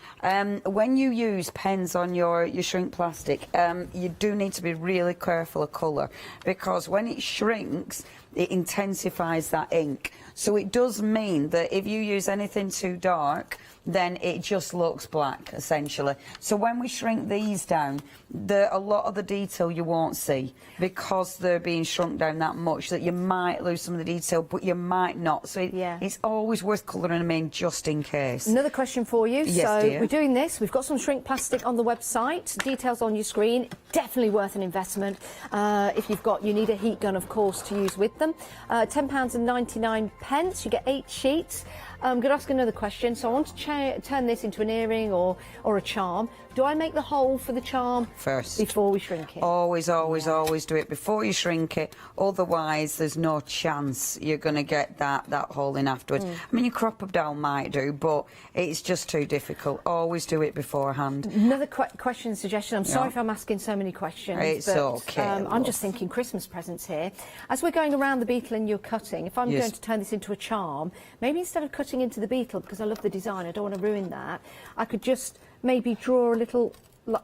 when you use pens on your shrink plastic, you do need to be really careful of colour, because when it shrinks, it intensifies that ink. So it does mean that if you use anything too dark, then it just looks black, essentially. So when we shrink these down, a lot of the detail you won't see because they're being shrunk down that much that you might lose some of the detail, but you might not. So it's always worth colouring them in just in case. Another question for you. Yes, so dear. we're doing this. We've got some shrink plastic on the website. Details on your screen. Definitely worth an investment. If you need a heat gun, of course, to use with them. £10.99. You get 8 sheets. I'm going to ask another question. So I want to turn this into an earring or a charm. Do I make the hole for the charm first before we shrink it? Always do it before you shrink it. Otherwise, there's no chance you're going to get that hole in afterwards. I mean, your crop doll might do, but it's just too difficult. Always do it beforehand. Another question suggestion. I'm sorry if I'm asking so many questions. It's but, okay. I'm just thinking Christmas presents here. As we're going around the beetle and you're cutting, if I'm Yes. going to turn this into a charm, maybe instead of cutting into the beetle, because I love the design, I don't want to ruin that, I could just maybe draw a little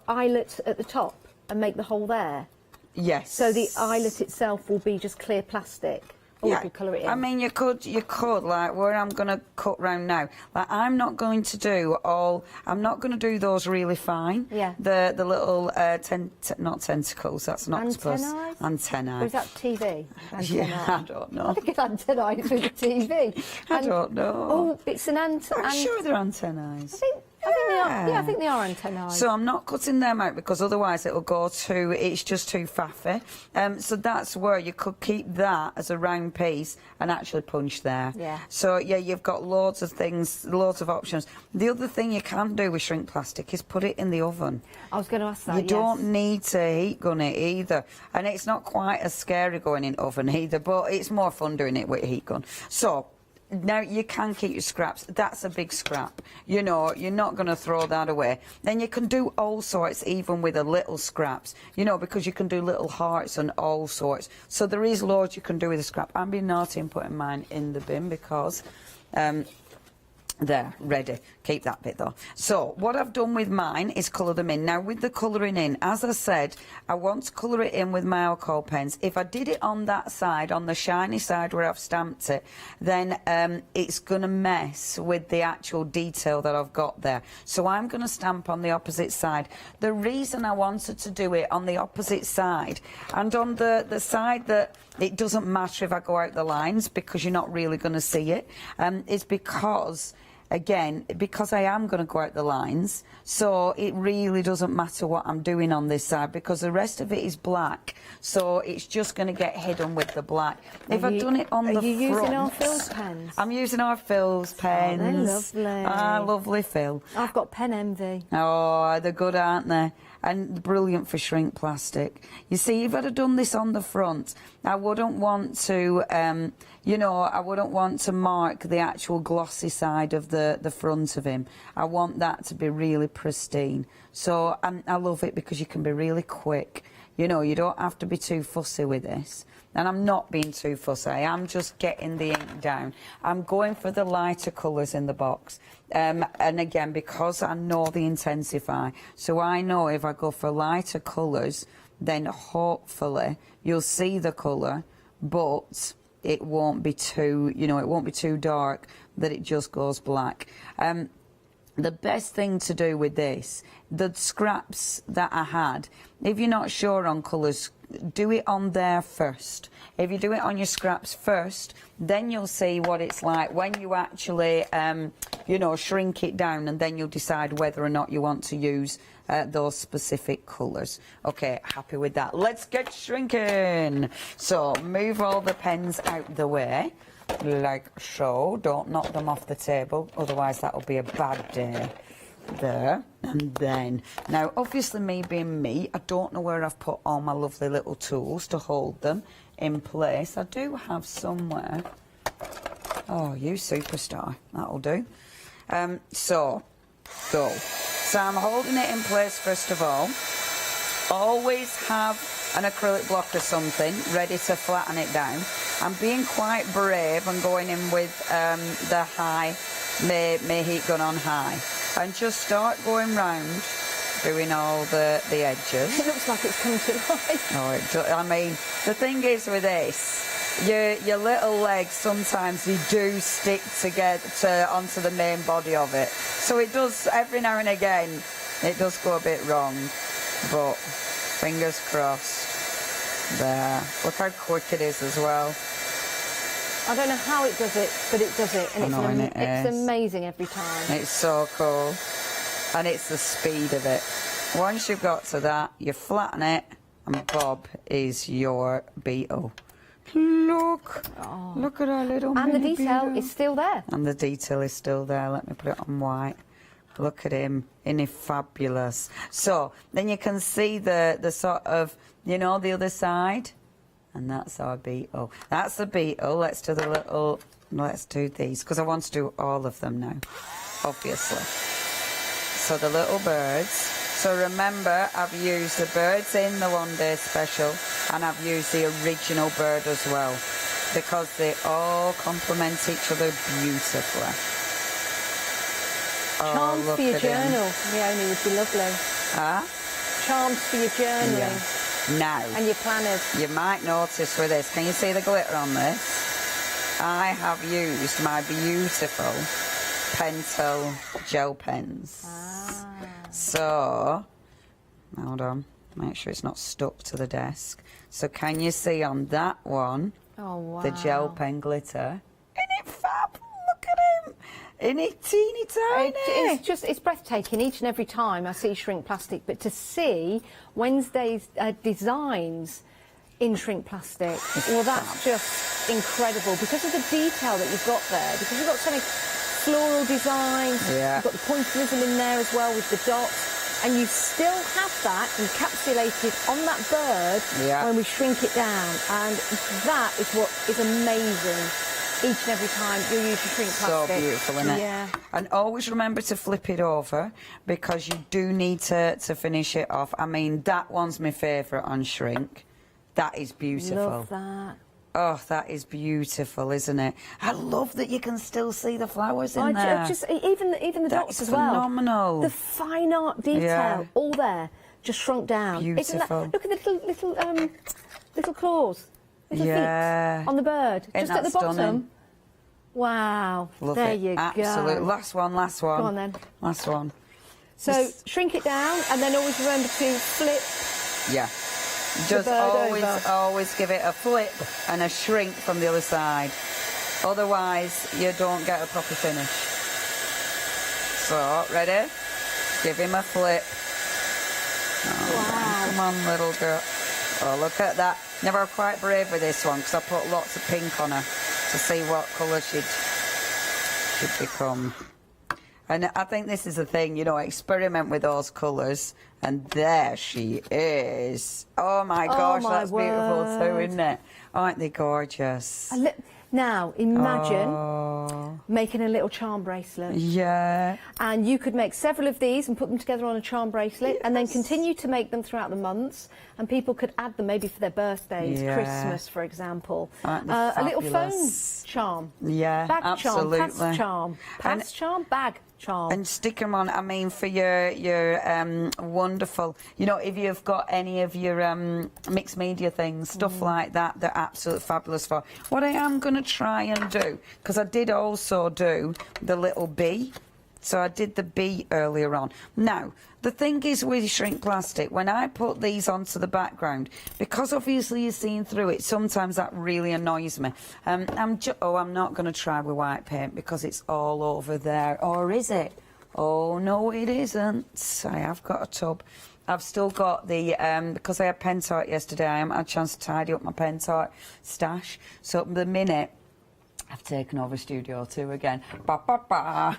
eyelet at the top and make the hole there. Yes. So the eyelet itself will be just clear plastic. Or you could colour it in. I mean, you could, like where I'm going to cut round now. Like, I'm not going to do those really fine. Yeah. The little, not tentacles, that's an octopus. Antennae? Antennae. Or is that TV? Yeah, I don't know. I think it's antennae through the TV. I don't know. Oh, it's an antennae. I'm sure they're antennae. I think they are. Yeah, I think they are antennae. So I'm not cutting them out because otherwise it'll go too, it's just too faffy. So that's where you could keep that as a round piece and actually punch there. Yeah. So yeah, you've got loads of things, loads of options. The other thing you can do with shrink plastic is put it in the oven. I was going to ask that, You don't need to heat gun it either. And it's not quite as scary going in oven either, but it's more fun doing it with a heat gun. So now you can keep your scraps. That's a big scrap. You know, you're not going to throw that away. Then you can do all sorts, even with the little scraps. You know, because you can do little hearts and all sorts. So there is loads you can do with a scrap. I'm being naughty and putting mine in the bin because there, ready. Keep that bit though. So what I've done with mine is colour them in. Now with the colouring in, as I said, I want to colour it in with my alcohol pens. If I did it on that side, on the shiny side where I've stamped it, then it's going to mess with the actual detail that I've got there. So I'm going to stamp on the opposite side. The reason I wanted to do it on the opposite side and on the side that it doesn't matter if I go out the lines because you're not really going to see it, is because again, because I am going to go out the lines, so it really doesn't matter what I'm doing on this side because the rest of it is black, so it's just going to get hidden with the black. If I'd done it on the front... Are you using our Phil's pens? I'm using our Phil's pens. Oh, they're lovely. Ah, lovely Phil. I've got pen envy. Oh, they're good, aren't they? And brilliant for shrink plastic. You see, if I'd have done this on the front, I wouldn't want to, you know, I wouldn't want to mark the actual glossy side of the front of him. I want that to be really pristine. So I love it because you can be really quick. You know, you don't have to be too fussy with this. And I'm not being too fussy. I'm just getting the ink down. I'm going for the lighter colours in the box. And again, because I know the intensify, so I know if I go for lighter colours, then hopefully you'll see the colour, but it won't be too, you know, it won't be too dark that it just goes black. The best thing to do with this, the scraps that I had, if you're not sure on colours, do it on there first. If you do it on your scraps first, then you'll see what it's like when you actually, you know, shrink it down, and then you'll decide whether or not you want to use those specific colours. Okay, happy with that. Let's get shrinking. So move all the pens out the way, like so. Don't knock them off the table, otherwise that'll be a bad day. There and then. Now, obviously, me being me, I don't know where I've put all my lovely little tools to hold them in place. I do have somewhere. Oh, you superstar. That'll do. So I'm holding it in place first of all. Always have an acrylic block or something ready to flatten it down. I'm being quite brave and going in with the high, my heat gun on high. And just start going round, doing all the edges. It looks like it's coming to life. Oh, I mean, the thing is with this, your little legs, sometimes you do stick together onto the main body of it. So it does, every now and again, it does go a bit wrong. But fingers crossed. There. Look how quick it is as well. I don't know how it does it, but it does it. And it's amazing every time. It's so cool. And it's the speed of it. Once you've got to that, you flatten it, and Bob is your beetle. Look! Oh. Look at our little And the detail beetle. is still there. And the detail is still there. Let me put it on white. Look at him. Isn't he fabulous? So, then you can see the sort of, you know, the other side. And that's our beetle. That's the beetle. Let's do these, because I want to do all of them now, obviously. So the little birds. So remember, I've used the birds in the one-day special, and I've used the original bird as well, because they all complement each other beautifully. Charms for your journal, Leonie, would be lovely. Huh? Charms for your journaling. Yeah. Now, and your planners. You might notice with this, can you see the glitter on this? I have used my beautiful Pentel gel pens. So, hold on, make sure it's not stuck to the desk. So can you see on that one, the gel pen glitter? Isn't it fab? Look at him. Isn't it teeny tiny? It's breathtaking each and every time I see shrink plastic, but to see Wednesday's designs in shrink plastic, well, that's just incredible because of the detail that you've got there, because you've got so many floral designs, you've got the pointillism in there as well with the dots, and you still have that encapsulated on that bird when we shrink it down, and that is what is amazing. Each and every time you use your shrink plastic. So beautiful, isn't it? Yeah. And always remember to flip it over, because you do need to finish it off. I mean, that one's my favourite on shrink. That is beautiful. Love that. Oh, that is beautiful, isn't it? I love that you can still see the flowers in there. Even the dots as well. Phenomenal. The fine art detail, all there, just shrunk down. Beautiful. Look at the little claws. Little feet on the bird, just at the bottom. Stunning? Wow, Love there it. you Absolutely. go. Last one. Go on then. Last one. So shrink it down, and then always remember to flip. Yeah. Just always give it a flip and a shrink from the other side. Otherwise, you don't get a proper finish. So, ready? Give him a flip. Oh, come on, little girl. Oh, look at that. Never quite brave with this one, because I put lots of pink on her to see what colour she'd become. And I think this is the thing, you know, experiment with those colours, and there she is. Oh my gosh, that's beautiful too, isn't it? Aren't they gorgeous? Now, imagine making a little charm bracelet. Yeah. And you could make several of these and put them together on a charm bracelet, and then continue to make them throughout the months, and people could add them maybe for their birthdays, Christmas, for example. A little phone charm. Yeah, bag absolutely. Charm, pants charm. Pants charm, bag charm. And stick them on, I mean, for your wonderful, you know, if you've got any of your mixed media things, stuff like that, they're absolutely fabulous for. What I am going to try and do, because I did also do the little bee, so I did the bee earlier on. Now, the thing is with shrink plastic, when I put these onto the background, because obviously you're seeing through it, sometimes that really annoys me. I'm not going to try with white paint because it's all over there. Or is it? Oh, no, it isn't. I have got a tub. I've still got the, because I had pen tart yesterday, I haven't had a chance to tidy up my pen tart stash. So at the minute, I've taken over Studio 2 again. Ba, ba, ba.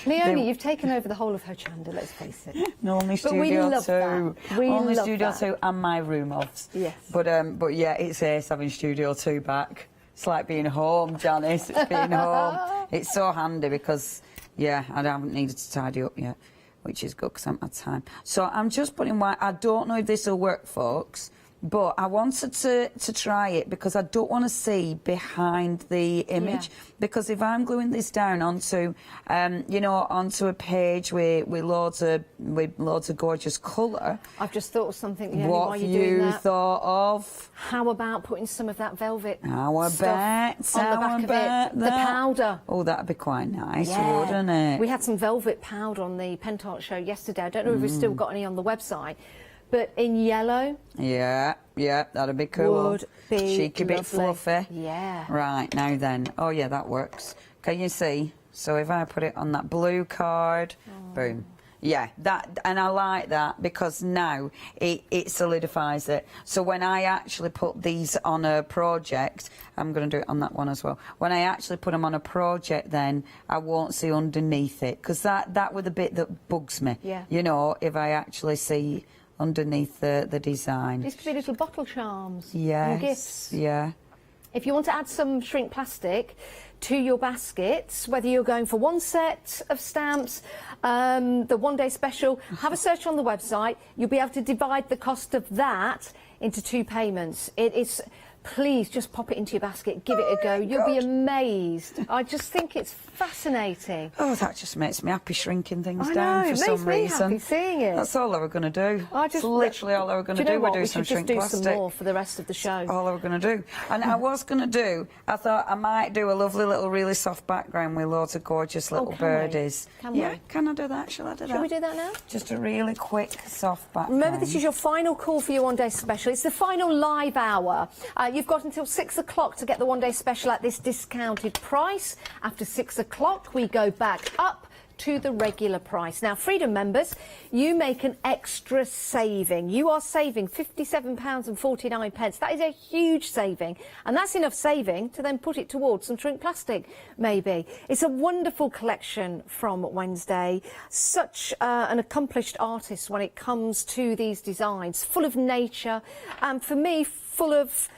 Leonie, you've taken over the whole of Hochanda, let's face it. No, only But we Studio love 2. that. We only love Studio that. 2 and my room ofs. Yes. But yeah, it's ace having Studio 2 back. It's like being home, Janice. It's being home. It's so handy because, yeah, I haven't needed to tidy up yet, which is good because I haven't had time. So I'm just putting white. I don't know if this will work, folks, but I wanted to try it because I don't want to see behind the image. Because if I'm gluing this down onto, you know, onto a page with loads of gorgeous colour. I've just thought of something. Yeah, what while have you're doing you that. thought of? How about putting some of that velvet How stuff about on the back of it? The powder. Oh, that'd be quite nice, Yeah. wouldn't it? We had some velvet powder on the Pentart show yesterday. I don't know if we've still got any on the website, but in yellow. Yeah, that'd be cool. Would be cheeky bit lovely. fluffy. Yeah. Right, now then. Oh, yeah, that works. Can you see? So if I put it on that blue card, boom. Yeah, that, and I like that because now it solidifies it. So when I actually put these on a project, I'm going to do it on that one as well. When I actually put them on a project, then I won't see underneath it because that was the bit that bugs me. Yeah. You know, if I actually see underneath the design. These could be little bottle charms. Yes. And gifts. Yeah. If you want to add some shrink plastic to your baskets, whether you're going for one set of stamps, the one-day special, have a search on the website. You'll be able to divide the cost of that into 2 payments. It is... Please just pop it into your basket, give it a go. You'll be amazed. I just think it's fascinating. Oh, that just makes me happy shrinking things I down know, for it some makes me reason. happy seeing it. That's all I were going to do. It's literally all I were going to do. We're doing some shrink do plastic. some more for the rest of the show. All I were going to do. And I was going to do, I thought I might do a lovely little really soft background with loads of gorgeous little birdies. Can we? Yeah, can I do that? Shall I do that? Shall we do that now? Just a really quick soft background. Remember, this is your final call for your one-day special. It's the final live hour. You've got until 6 o'clock to get the one-day special at this discounted price. After 6 o'clock, we go back up to the regular price. Now, Freedom members, you make an extra saving. You are saving £57.49. That is a huge saving, and that's enough saving to then put it towards some shrink plastic, maybe. It's a wonderful collection from Wednesday. Such an accomplished artist when it comes to these designs, full of nature, and for me, full of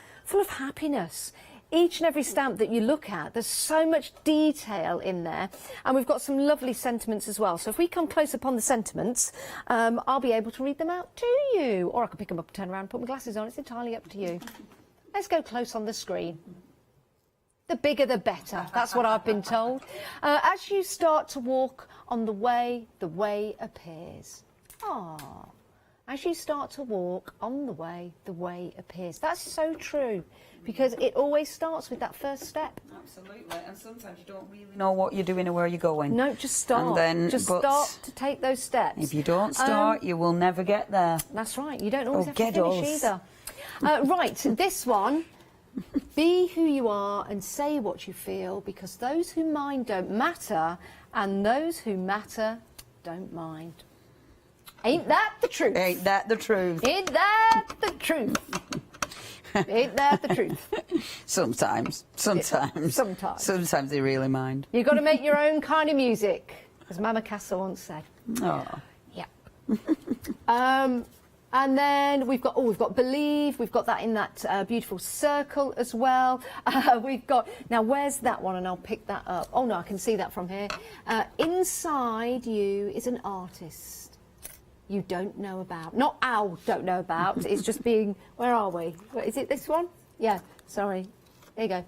happiness. Each and every stamp that you look at, there's so much detail in there, and we've got some lovely sentiments as well. So if we come close upon the sentiments, I'll be able to read them out to you, or I can pick them up, turn around, put my glasses on. It's entirely up to you. Let's go close on the screen. The bigger the better, that's what I've been told. As you start to walk on the way appears. Ah. As you start to walk on the way appears. That's so true, because it always starts with that first step. Absolutely, and sometimes you don't really know what you're doing or where you're going. No, just start. And then, start to take those steps. If you don't start, you will never get there. That's right. You don't always have to get finish us. either. Right, this one. Be who you are and say what you feel, because those who mind don't matter, and those who matter don't mind. Ain't that the truth? Ain't that the truth? Ain't that the truth? Ain't that the truth? Sometimes they really mind. You've got to make your own kind of music, as Mama Castle once said. Oh. Yeah. And then we've got Believe. We've got that in that beautiful circle as well. We've got, now where's that one? And I'll pick that up. Oh no, I can see that from here. Inside you is an artist you don't know about. Not ow, don't know about. It's just being, where are we? Is it this one? Yeah, sorry. There you go.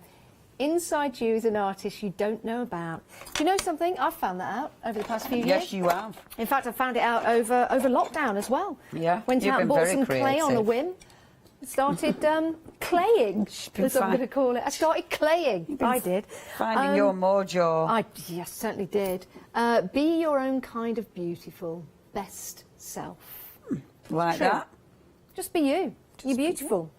Inside you is an artist you don't know about. Do you know something? I've found that out over the past few years. Yes, you have. In fact, I found it out over lockdown as well. Yeah, went out and bought some clay on a whim. Started claying, as I'm going to call it. I started claying. I did. Finding your mojo. Yes, certainly did. Be your own kind of beautiful, best self. Like True. that? Just be you. You're beautiful.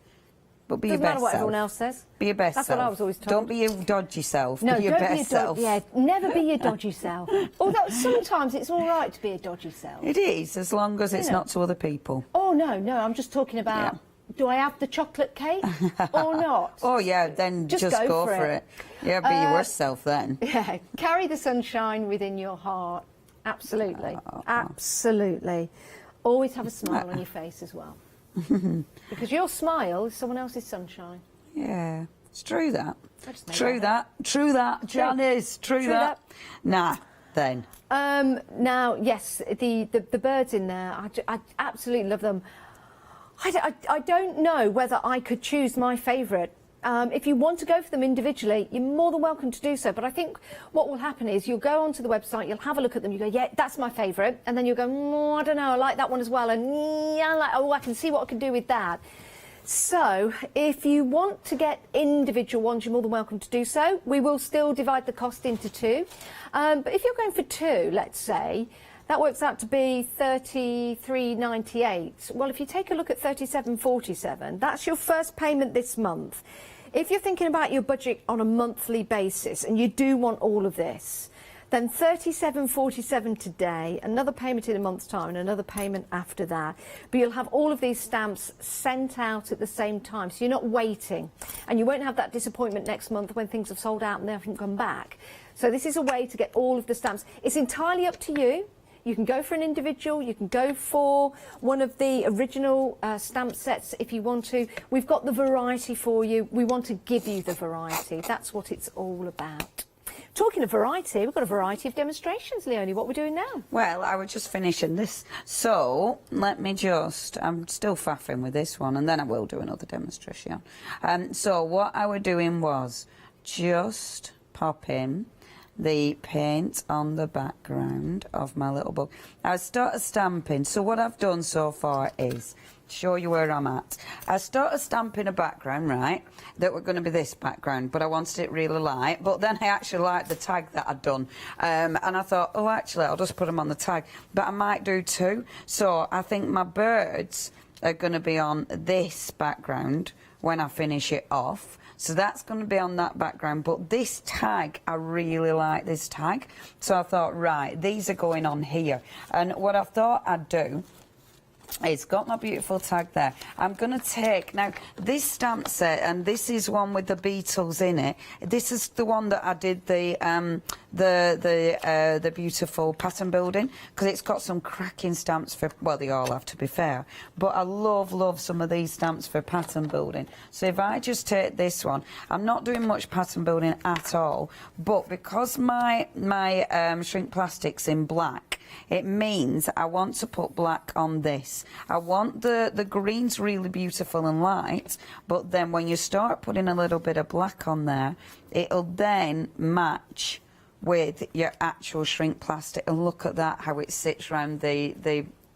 But be your Doesn't best matter what self. everyone else says. Be your best That's self. what I was always told. Don't be your dodgy self. No, be your don't best be a self. Yeah, never be your dodgy self. Although sometimes it's all right to be a dodgy self. It is, as long as it's not to other people. Oh no, I'm just talking about. Do I have the chocolate cake or not? Oh yeah, then just go for it. Yeah, be your worst self then. Yeah, carry the sunshine within your heart. Absolutely, absolutely. Always have a smile on your face as well, because your smile is someone else's sunshine. Yeah, it's true that. True that, Janice. True that. Nah, then. Now, yes, the birds in there, I absolutely love them. I don't know whether I could choose my favourite. If you want to go for them individually, you're more than welcome to do so. But I think what will happen is you'll go onto the website, you'll have a look at them, you go, yeah, that's my favourite. And then you'll go, I don't know, I like that one as well. And yeah, I can see what I can do with that. So if you want to get individual ones, you're more than welcome to do so. We will still divide the cost into two. But if you're going for two, let's say, that works out to be $33.98. Well, if you take a look at $37.47, that's your first payment this month. If you're thinking about your budget on a monthly basis and you do want all of this, then $37.47 today, another payment in a month's time and another payment after that. But you'll have all of these stamps sent out at the same time, so you're not waiting. And you won't have that disappointment next month when things have sold out and they haven't come back. So this is a way to get all of the stamps. It's entirely up to you. You can go for an individual, you can go for one of the original stamp sets if you want to. We've got the variety for you. We want to give you the variety. That's what it's all about. Talking of variety, we've got a variety of demonstrations, Leonie. What are we doing now? Well, I was just finishing this. So, let me just... I'm still faffing with this one, and then I will do another demonstration. So, what I was doing was just pop in the paint on the background of my little book. I started stamping. So, what I've done so far is... show you where I'm at. I started stamping a background, right, that were going to be this background, but I wanted it really light. But then I actually liked the tag that I'd done, and I thought, oh, actually, I'll just put them on the tag. But I might do two. So I think my birds are going to be on this background when I finish it off. So that's going to be on that background. But this tag, I really like this tag. So I thought, right, these are going on here. And what I thought I'd do... it's got my beautiful tag there. I'm going to take now this stamp set, and this is one with the beetles in it. This is the one that I did the beautiful pattern building, because it's got some cracking stamps for, well, they all have to be fair, but I love some of these stamps for pattern building. So if I just take this one, I'm not doing much pattern building at all, but because my shrink plastic's in black, it means I want to put black on this. I want the greens really beautiful and light, but then when you start putting a little bit of black on there, it'll then match with your actual shrink plastic. And look at that, how it sits around the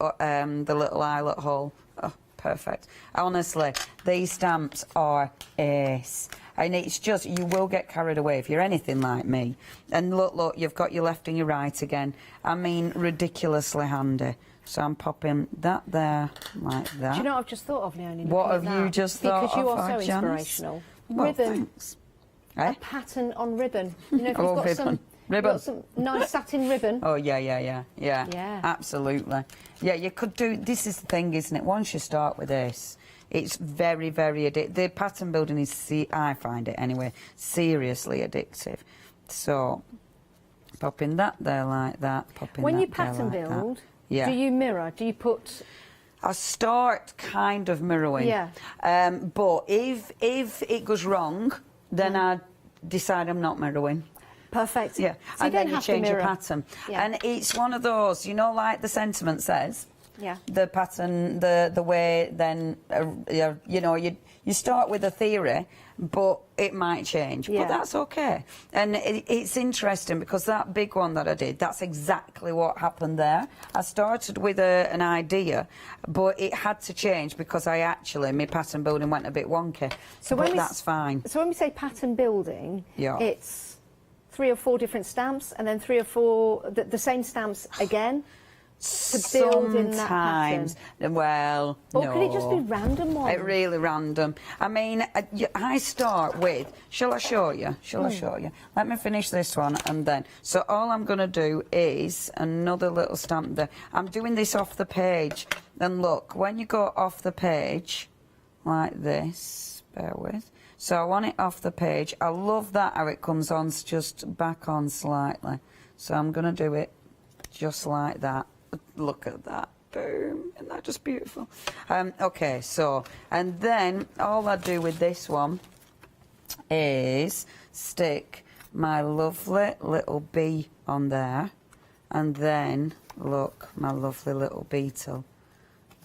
little eyelet hole. Oh, perfect. Honestly, these stamps are ace. And it's just, you will get carried away if you're anything like me. And look, you've got your left and your right again. I mean, ridiculously handy. So I'm popping that there, like that. Do you know what I've just thought of, Leonie? What have you just thought of? Because you are so inspirational. Well, ribbon. thanks. A pattern on ribbon. You know, if you've got ribbon. got some nice satin ribbon. Oh, yeah. Absolutely. Yeah, you could do, this is the thing, isn't it? Once you start with this, it's very, very addictive. The pattern building is, I find it anyway, seriously addictive. So, popping that there like that, popping when that you there pattern like build, yeah. do you mirror? Do you put... I start kind of mirroring. Yeah. But if it goes wrong, then I decide I'm not mirroring. Perfect. Yeah. So and then you change your pattern. Yeah. And it's one of those, you know, like the sentiment says. Yeah. The pattern, the way then, you know, you start with a theory, but it might change. Yeah. But that's okay. And it's interesting because that big one that I did, that's exactly what happened there. I started with an idea, but it had to change because my pattern building went a bit wonky. So but that's fine. So when we say pattern building, yeah. It's 3 or 4 different stamps and then 3 or 4, the same stamps again? To build in that pattern. Well, or no. could it just be random ones? Really random. I mean, I start with, shall I show you? Shall I show you? Let me finish this one and then. So all I'm going to do is another little stamp there. I'm doing this off the page. And look, when you go off the page, like this, bear with. So I want it off the page. I love that how it comes on just back on slightly. So I'm going to do it just like that. Look at that. Boom. Isn't that just beautiful? Okay, so, and then all I do with this one is stick my lovely little bee on there. And then, look, my lovely little beetle.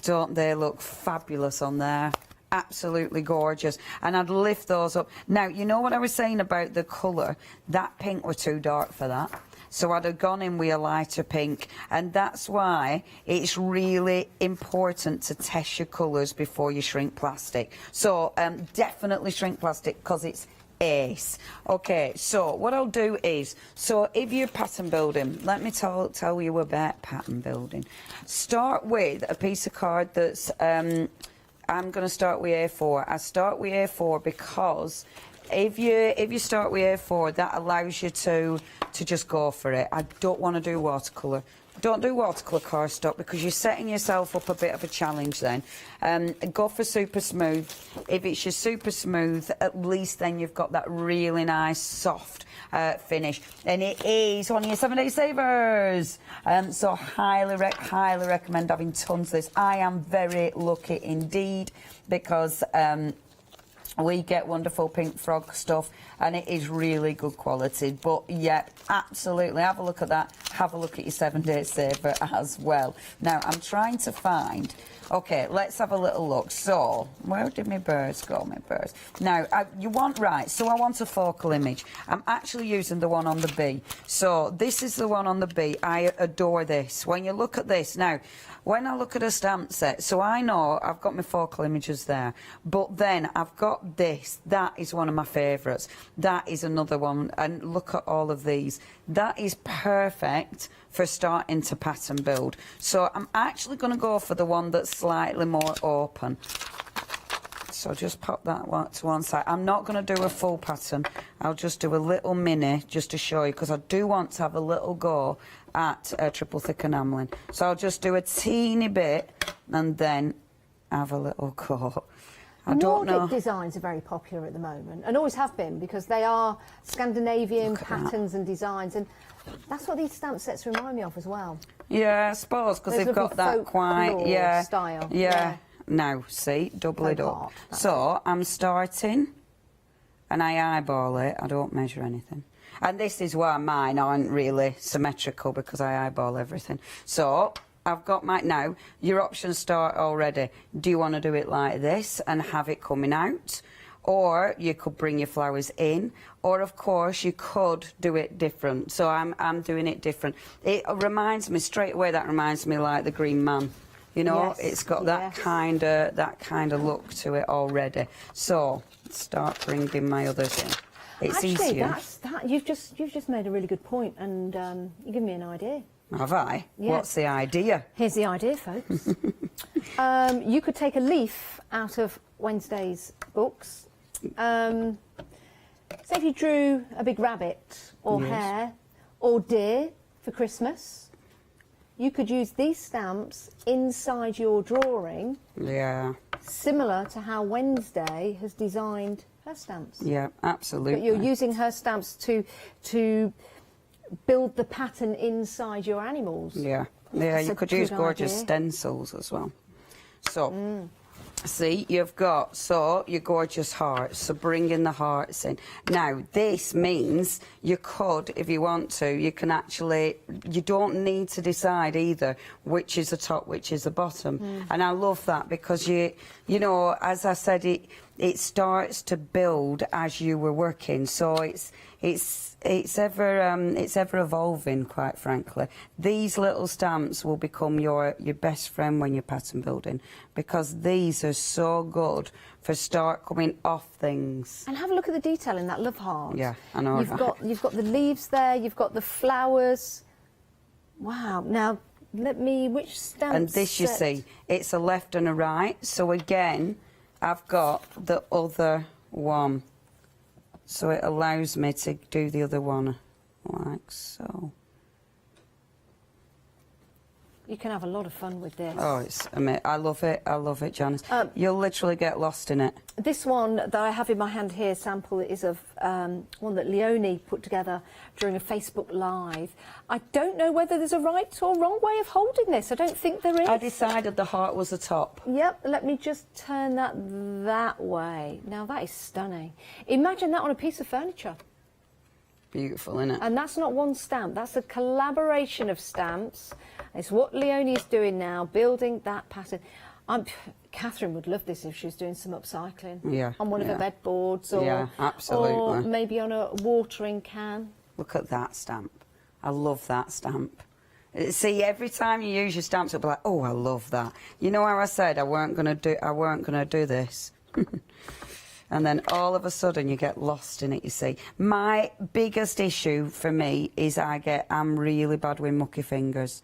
Don't they look fabulous on there? Absolutely gorgeous. And I'd lift those up. Now, you know what I was saying about the colour? That pink were too dark for that. So I'd have gone in with a lighter pink. And that's why it's really important to test your colours before you shrink plastic. So definitely shrink plastic, because it's ace. Okay, so what I'll do is, so if you're pattern building, let me tell you about pattern building. Start with a piece of card that's, I'm going to start with A4. I start with A4 because if you start with A4, that allows you to just go for it. I don't want to do watercolour. Don't do watercolour cardstock, because you're setting yourself up a bit of a challenge then. Go for super smooth. If it's your super smooth, at least then you've got that really nice soft finish. And it is one of your 7-day savers. So highly recommend having tons of this. I am very lucky indeed, because we get wonderful pink frog stuff, and it is really good quality. But yeah, absolutely, have a look at that. Have a look at your 7-day saver as well. Now, I'm trying to find... Okay, let's have a little look. So, where did my birds go, my birds? Now, you want, right, so I want a focal image. I'm actually using the one on the B. So, this is the one on the B. I adore this. When you look at this, now, when I look at a stamp set, so I know I've got my focal images there, but then I've got this. That is one of my favourites. That is another one, and look at all of these. That is perfect for starting to pattern build. So I'm actually going to go for the one that's slightly more open. So just pop that one to one side. I'm not going to do a full pattern. I'll just do a little mini just to show you, because I do want to have a little go at triple thick enamelling. So I'll just do a teeny bit and then have a little go. I don't know. Nordic designs are very popular at the moment, and always have been, because they are Scandinavian patterns and designs, and that's what these stamp sets remind me of as well. Yeah, I suppose, because they've got that quite, yeah, style. Yeah. Now, see, double it up. So I'm starting, and I eyeball it. I don't measure anything. And this is why mine aren't really symmetrical, because I eyeball everything. So I've got my... Now, your options start already. Do you want to do it like this and have it coming out? Or you could bring your flowers in. Or, of course, you could do it different. So I'm doing it different. It reminds me, straight away, that reminds me like the Green Man. You know, yes, it's got that kind of look to it already. So start bringing my others in. It's easier. You've just made a really good point, and you give me an idea. Have I? Yeah. What's the idea? Here's the idea, folks. You could take a leaf out of Wednesday's books. Say if you drew a big rabbit or hare or deer for Christmas, you could use these stamps inside your drawing. Yeah. Similar to how Wednesday has designed her stamps. Yeah, absolutely. But you're using her stamps to build the pattern inside your animals. Yeah, That's you a could use good gorgeous idea. stencils as well. So, see, you've got, your gorgeous hearts, so bring in the hearts in. Now, this means you could, if you want to, you can actually, you don't need to decide either which is the top, which is the bottom. And I love that, because you know, as I said, it starts to build as you were working, so it's ever evolving, quite frankly. These little stamps will become your best friend when you're pattern building, because these are so good for start coming off things. And have a look at the detail in that love heart. Yeah, I know. You've got the leaves there, you've got the flowers. Wow. Now which stamp And this, you see, it's a left and a right. So again, I've got the other one. So it allows me to do the other one like so. You can have a lot of fun with this. Oh, I love it, Janice. You'll literally get lost in it. This one that I have in my hand here, sample, is of one that Leonie put together during a Facebook Live. I don't know whether there's a right or wrong way of holding this. I don't think there is. I decided the heart was the top. Yep, let me just turn that way. Now, that is stunning. Imagine that on a piece of furniture. Beautiful, isn't it? And that's not one stamp, that's a collaboration of stamps. It's what Leonie is doing now, building that pattern. Catherine would love this if she was doing some upcycling. Yeah, On one of her bedboards, or, yeah, absolutely. or maybe on a watering can. Look at that stamp. I love that stamp. See, every time you use your stamps, it'll be like, oh, I love that. You know how I said I weren't gonna do this. And then all of a sudden you get lost in it, you see. My biggest issue for me is I'm really bad with mucky fingers.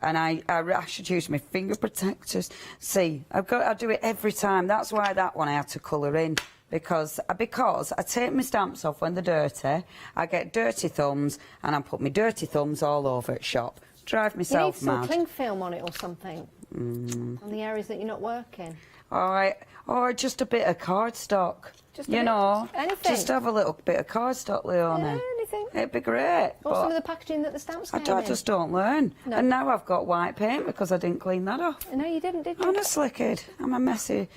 And I should use my finger protectors. See, I do it every time. That's why that one I had to colour in. Because I take my stamps off when they're dirty, I get dirty thumbs, and I put my dirty thumbs all over it shop. Drive myself mad. You need some cling film on it or something, on the areas that you're not working. Or just a bit of cardstock. Anything. Just have a little bit of cardstock, Leonie. Yeah, anything. It'd be great. Or some of the packaging that the stamps came I in. just don't learn. No. And now I've got white paint because I didn't clean that off. No, you didn't, did you? Honestly, kid, I'm a mucky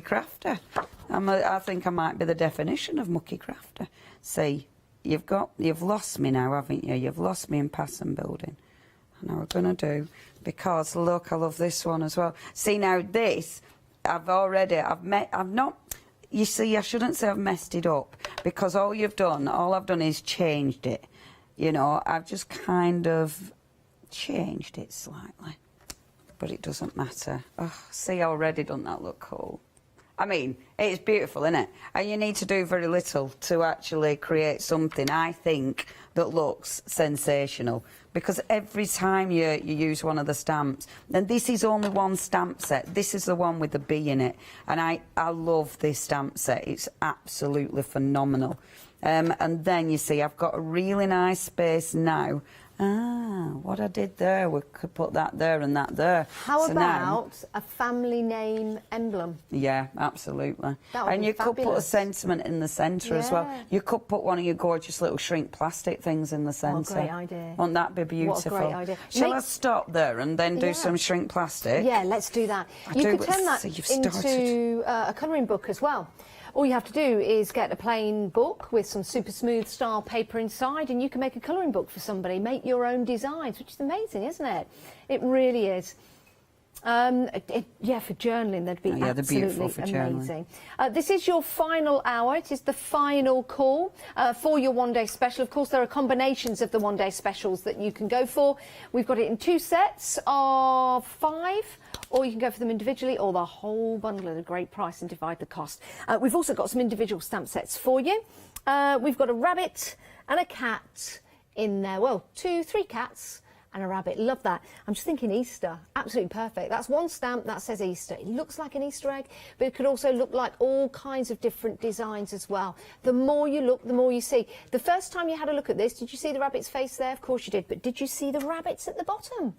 crafter. I think I might be the definition of mucky crafter. See, you've lost me now, haven't you? You've lost me in pass and building. I know what we're going to do, because look, I love this one as well. See, now this, you see, I shouldn't say I've messed it up, because all I've done is changed it. You know, I've just kind of changed it slightly. But it doesn't matter. Oh, see, already doesn't that look cool? I mean, it's beautiful, isn't it? And you need to do very little to actually create something, I think, that looks sensational. Because every time you use one of the stamps, and this is only one stamp set. This is the one with the bee in it. And I love this stamp set. It's absolutely phenomenal. And then, you see, I've got a really nice space now. What I did there, we could put that there and that there. How about a family name emblem? Yeah, absolutely. And you could put a sentiment in the centre as well. You could put one of your gorgeous little shrink plastic things in the centre. What a great idea. Wouldn't that be beautiful? What a great idea. Shall I stop there and then do some shrink plastic? Yeah, let's do that. You could turn that into a colouring book as well. All you have to do is get a plain book with some super smooth style paper inside, and you can make a colouring book for somebody. Make your own designs, which is amazing, isn't it? It really is. Yeah, for journaling, that'd be absolutely amazing. This is your final hour. It is the final call for your one-day special. Of course, there are combinations of the one-day specials that you can go for. We've got it in 2 sets of 5, or you can go for them individually, or the whole bundle at a great price and divide the cost. We've also got some individual stamp sets for you. We've got a rabbit and a cat in there. Well, 2, 3 cats and a rabbit. Love that. I'm just thinking Easter. Absolutely perfect. That's one stamp that says Easter. It looks like an Easter egg, but it could also look like all kinds of different designs as well. The more you look, the more you see. The first time you had a look at this, did you see the rabbit's face there? Of course you did. But did you see the rabbits at the bottom?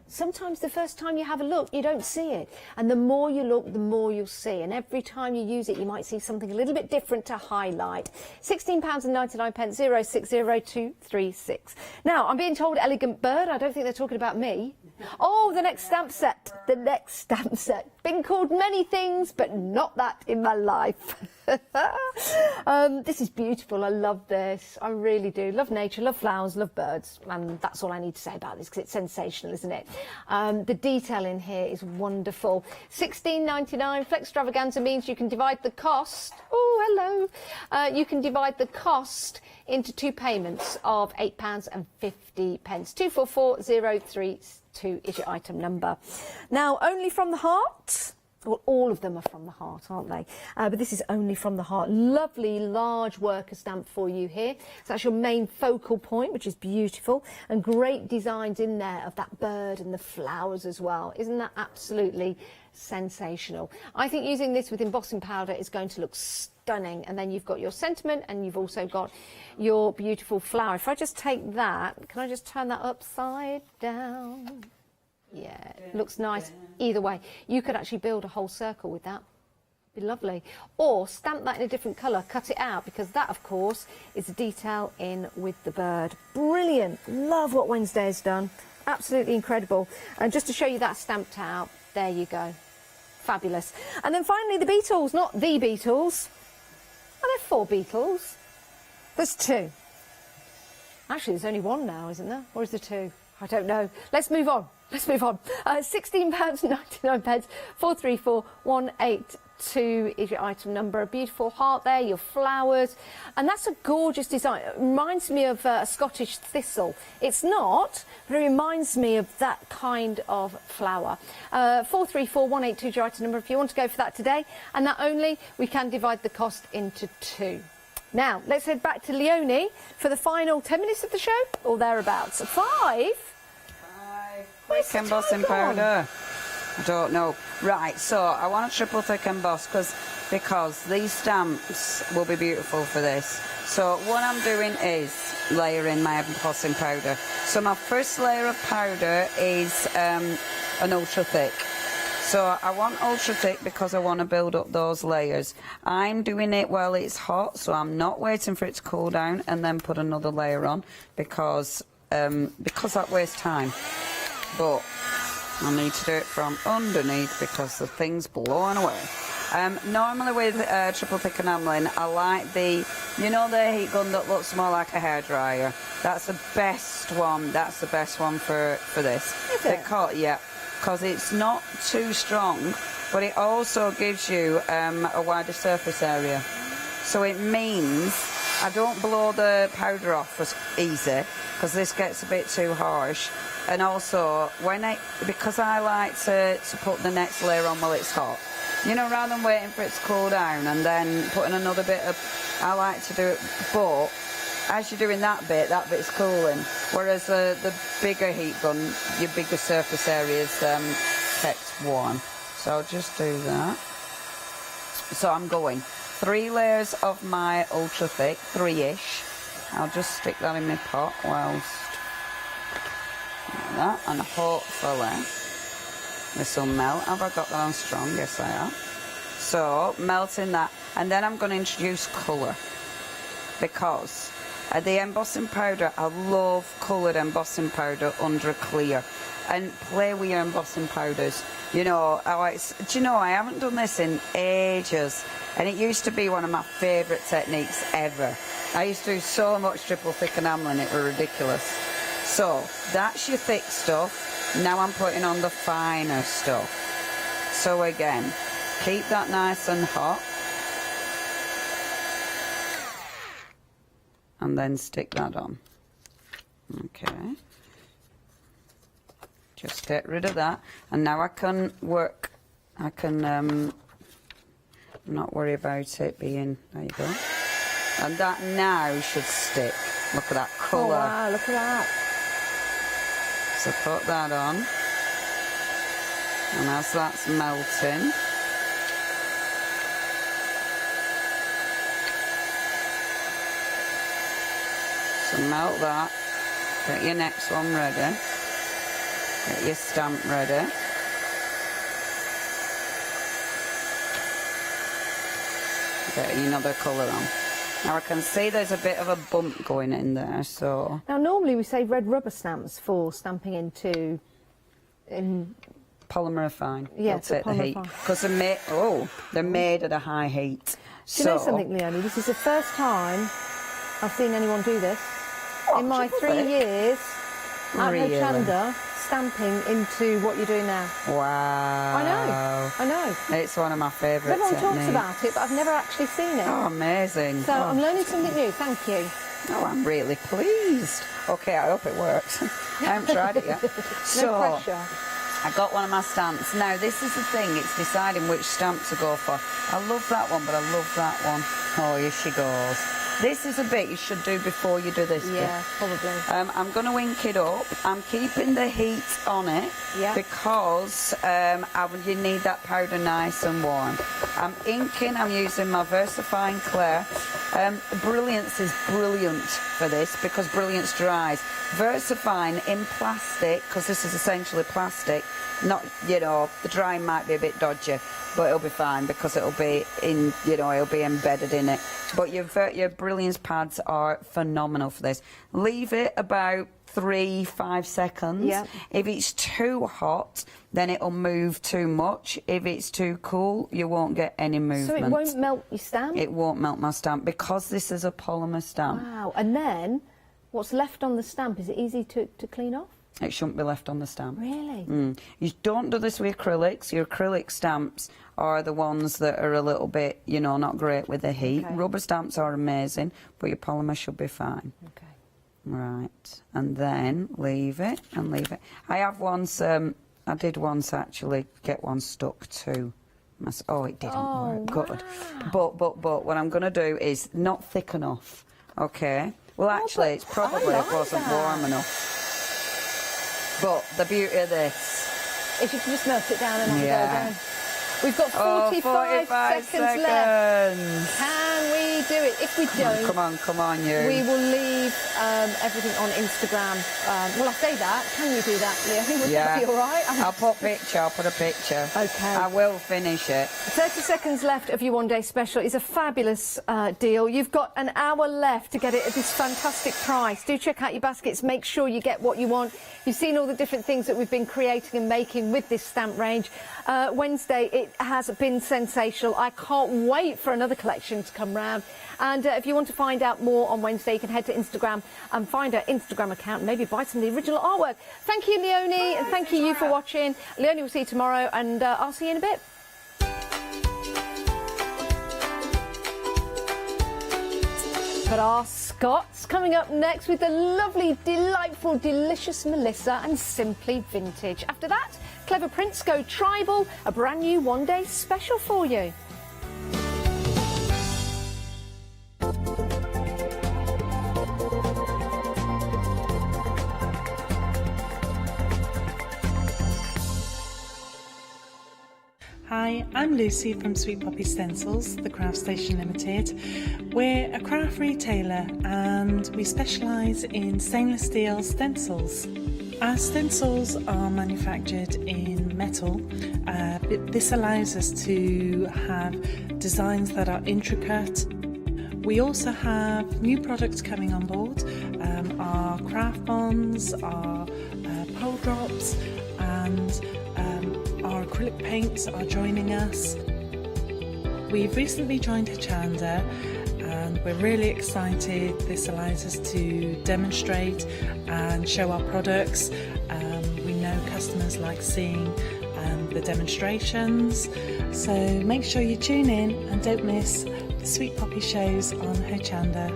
Sometimes the first time you have a look, you don't see it. And the more you look, the more you'll see. And every time you use it, you might see something a little bit different to highlight. £16.99, 060236. Now, I'm being told elegant bird. I don't think they're talking about me. Oh, the next stamp set. The next stamp set. Been called many things, but not that in my life. This is beautiful. I love this. I really do. Love nature, love flowers, love birds. And that's all I need to say about this, because it's sensational, isn't it? The detail in here is wonderful. £16.99 Flextravaganza means you can divide the cost. Oh, hello. You can divide the cost into 2 payments of £8.50. 244032 is your item number. Now, only from the heart. Well, all of them are from the heart, aren't they? But this is only from the heart. Lovely large worker stamp for you here. So that's your main focal point, which is beautiful. And great designs in there of that bird and the flowers as well. Isn't that absolutely sensational? I think using this with embossing powder is going to look stunning. And then you've got your sentiment, and you've also got your beautiful flower. If I just take that, can I just turn that upside down? Yeah, it looks nice either way. You could actually build a whole circle with that. Be lovely. Or stamp that in a different colour, cut it out, because that, of course, is the detail in with the bird. Brilliant. Love what Wednesday has done. Absolutely incredible. And just to show you that stamped out, there you go. Fabulous. And then finally the beetles, not the beetles. Are there 4 beetles? There's 2. Actually, there's only 1 now, isn't there? Or is there 2? I don't know. Let's move on. let's move on. £16.99, 434182 is your item number. A beautiful heart there, your flowers, and that's a gorgeous design. It reminds me of a Scottish thistle. It's not, but it reminds me of that kind of flower. 434182 is your item number if you want to go for that today, and that only, we can divide the cost into two. Now, let's head back to Leonie for the final 10 minutes of the show, or thereabouts. 5? Thick embossing powder. I don't know. Right, so I want a triple thick emboss because these stamps will be beautiful for this. So what I'm doing is layering my embossing powder. So my first layer of powder is an ultra thick. So I want ultra thick because I want to build up those layers. I'm doing it while it's hot, so I'm not waiting for it to cool down and then put another layer on because that wastes time. But I need to do it from underneath because the thing's blowing away. Normally with triple thick enamelling, I like the heat gun that looks more like a hairdryer. That's the best one. That's the best one for this. Is it? Because it's not too strong, but it also gives you a wider surface area. So it means I don't blow the powder off as easy because this gets a bit too harsh. And also, because I like to put the next layer on while it's hot, rather than waiting for it to cool down and then putting another bit of, I like to do it, but as you're doing that bit's cooling. Whereas the bigger heat gun, your bigger surface areas kept warm. So I'll just do that. So I'm going 3 layers of my ultra thick, 3-ish. I'll just stick that in my pot whilst like that, and hopefully this will melt. Have I got that on strong? Yes, I have. So melting that, and then I'm going to introduce colour because the embossing powder, I love coloured embossing powder under a clear, and play with your embossing powders. I haven't done this in ages, and it used to be one of my favourite techniques ever. I used to do so much triple thick enamelling, it was ridiculous. So that's your thick stuff. Now I'm putting on the finer stuff. So again, keep that nice and hot. And then stick that on. Okay. Just get rid of that. And now I can work, not worry about it being, there you go. And that now should stick. Look at that colour. Oh wow, look at that. So put that on. And as that's melting, so melt that, get your next one ready, get your stamp ready. Get another colour on. Now I can see there's a bit of a bump going in there, so... Now normally we say red rubber stamps for stamping into... Polymer are fine. Yes, they'll take the heat. Because they're made at a high heat. Do you know something, Leonie? This is the first time I've seen anyone do this. In my 3 years at Hochanda, stamping into what you're doing now. Wow. I know. It's one of my favourite techniques. Everyone talks about it, but I've never actually seen it. Oh, amazing. So I'm learning something new, thank you. Oh, I'm really pleased. Okay, I hope it works. I haven't tried it yet. No pressure. I got one of my stamps. Now, this is the thing, it's deciding which stamp to go for. I love that one, but I love that one. Oh, here she goes. This is a bit you should do before you do this bit. Probably. I'm going to ink it up. I'm keeping the heat on it because you need that powder nice and warm. I'm inking, I'm using my VersaFine Clair. Brilliance is brilliant for this because Brilliance dries. VersaFine in plastic, because this is essentially plastic, the drying might be a bit dodgy, but it'll be fine because it'll be it'll be embedded in it. But your Brilliance pads are phenomenal for this. Leave it about 3-5 seconds. Yeah. If it's too hot, then it'll move too much. If it's too cool, you won't get any movement. So it won't melt your stamp? It won't melt my stamp because this is a polymer stamp. Wow. And then what's left on the stamp, is it easy to clean off? It shouldn't be left on the stamp. Really? You don't do this with acrylics. Your acrylic stamps are the ones that are a little bit, you know, not great with the heat. Okay. Rubber stamps are amazing, but your polymer should be fine. Okay. Right, and then leave it and leave it. I have once, I did once actually get one stuck too. Oh, it didn't work. Good. But what I'm going to do is not thick enough. Okay. Well, actually, it's probably it wasn't warm enough. But the beauty of this, If you can just melt it down and have a go down. We've got 45 seconds left. Can we do it? If we don't, come on, you. we will leave everything on Instagram. Well, I say that. Can you do that, Leonie? Would that be all right? I'll put a picture. Okay. I will finish it. 30 seconds left of your one-day special. It's a fabulous deal. You've got an hour left to get it at this fantastic price. Do check out your baskets. Make sure you get what you want. You've seen all the different things that we've been creating and making with this stamp range. Wednesday, it has been sensational. I can't wait for another collection to come round. And if you want to find out more on Wednesday, you can head to Instagram and find our Instagram account and maybe buy some of the original artwork. Thank you, Leonie, and thank you for watching. Leonie will see you tomorrow, and I'll see you in a bit. But our Scots coming up next with the lovely, delightful, delicious Melissa and Simply Vintage. After that, Clever Prints Go Tribal, a brand new one-day special for you. Hi, I'm Lucy from Sweet Poppy Stencils, the Craft Station Limited. We're a craft retailer and we specialise in stainless steel stencils. Our stencils are manufactured in metal. This allows us to have designs that are intricate. We also have new products coming on board, our craft bonds, our pole drops, and our acrylic paints are joining us. We've recently joined Hochanda and we're really excited. This allows us to demonstrate and show our products. We know customers like seeing the demonstrations, so make sure you tune in and don't miss the Sweet Poppy shows on Hochanda.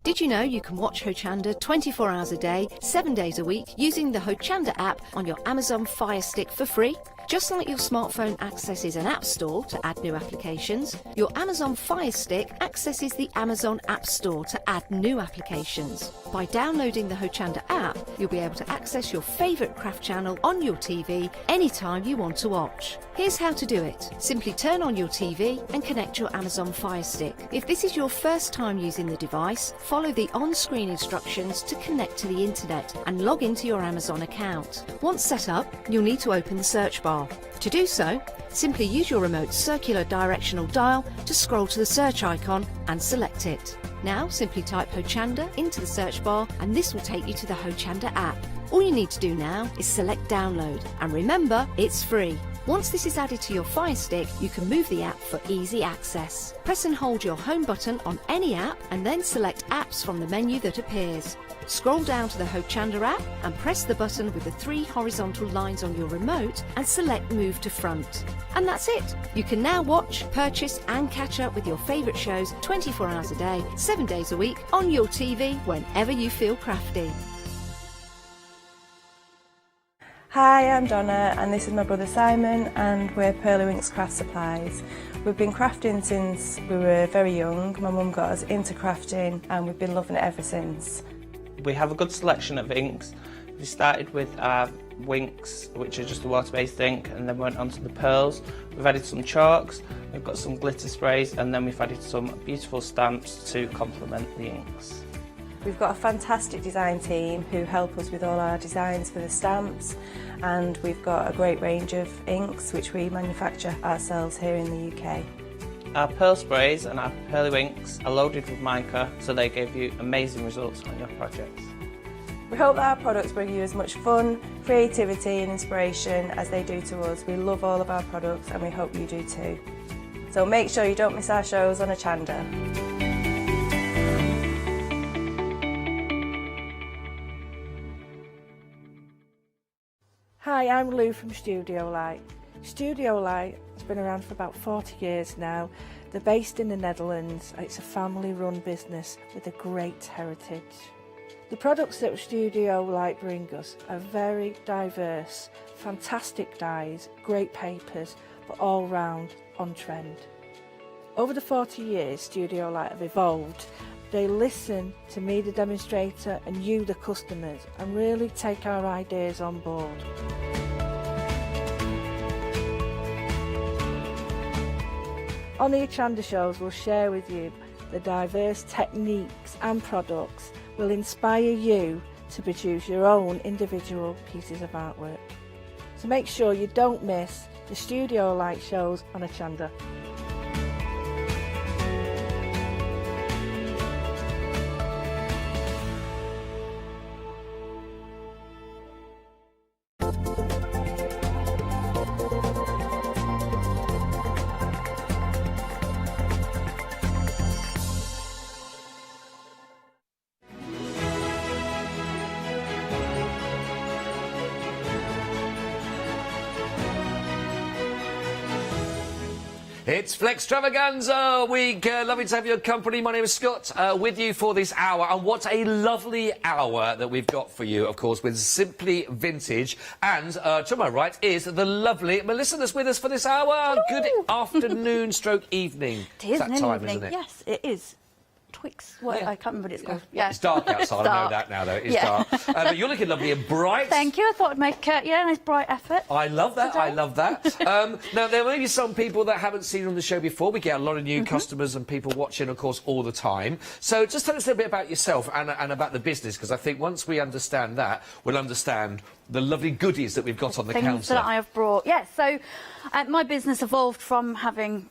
Did you know you can watch Hochanda 24 hours a day, 7 days a week using the Hochanda app on your Amazon Fire Stick for free? Just like your smartphone accesses an app store to add new applications, your Amazon Fire Stick accesses the Amazon App Store to add new applications. By downloading the Hochanda app, you'll be able to access your favourite craft channel on your TV anytime you want to watch. Here's how to do it. Simply turn on your TV and connect your Amazon Fire Stick. If this is your first time using the device, follow the on-screen instructions to connect to the internet and log into your Amazon account. Once set up, you'll need to open the search bar. To do so, simply use your remote circular directional dial to scroll to the search icon and select it. Now simply type Hochanda into the search bar and this will take you to the Hochanda app. All you need to do now is select download, and remember, it's free. Once this is added to your Fire Stick, you can move the app for easy access. Press and hold your home button on any app and then select apps from the menu that appears. Scroll down to the Hochanda app and press the button with the 3 horizontal lines on your remote and select Move to Front. And that's it! You can now watch, purchase and catch up with your favourite shows 24 hours a day, 7 days a week on your TV whenever you feel crafty. Hi, I'm Donna and this is my brother Simon and we're Pearly Winks Craft Supplies. We've been crafting since we were very young. My mum got us into crafting and we've been loving it ever since. We have a good selection of inks. We started with our Winks, which are just a water-based ink, and then went on to the pearls. We've added some chalks, we've got some glitter sprays, and then we've added some beautiful stamps to complement the inks. We've got a fantastic design team who help us with all our designs for the stamps, and we've got a great range of inks which we manufacture ourselves here in the UK. Our pearl sprays and our Pearly Winks are loaded with mica, so they give you amazing results on your projects. We hope that our products bring you as much fun, creativity and inspiration as they do to us. We love all of our products and we hope you do too. So make sure you don't miss our shows on Hochanda. Hi, I'm Lou from Studio Light. Studio Light has been around for about 40 years now. They're based in the Netherlands. It's a family-run business with a great heritage. The products that Studio Light bring us are very diverse, fantastic dyes, great papers, but all round on trend. Over the 40 years Studio Light have evolved. They listen to me, the demonstrator, and you, the customers, and really take our ideas on board. On the Hochanda shows, we'll share with you the diverse techniques and products will inspire you to produce your own individual pieces of artwork. So make sure you don't miss the Studio Light shows on Hochanda. It's Flextravaganza week. Lovely to have your company. My name is Scott, with you for this hour. And what a lovely hour that we've got for you, of course, with Simply Vintage. And to my right is the lovely Melissa that's with us for this hour. Ooh. Good afternoon stroke evening. It is that an time, evening. Isn't it? Yes, it is. Twix. What? Yeah. I can't remember what it's called. Yeah. It's dark outside. It's I know dark. that now, though. It's dark. But you're looking lovely and bright. Thank you. I thought I'd make a nice bright effort. I love that. today. I love that. Now, there may be some people that haven't seen on the show before. We get a lot of new customers and people watching, of course, all the time. So just tell us a little bit about yourself and about the business, because I think once we understand that, we'll understand the lovely goodies that we've got on the Things counter. that I have brought. Yes. So my business evolved from having.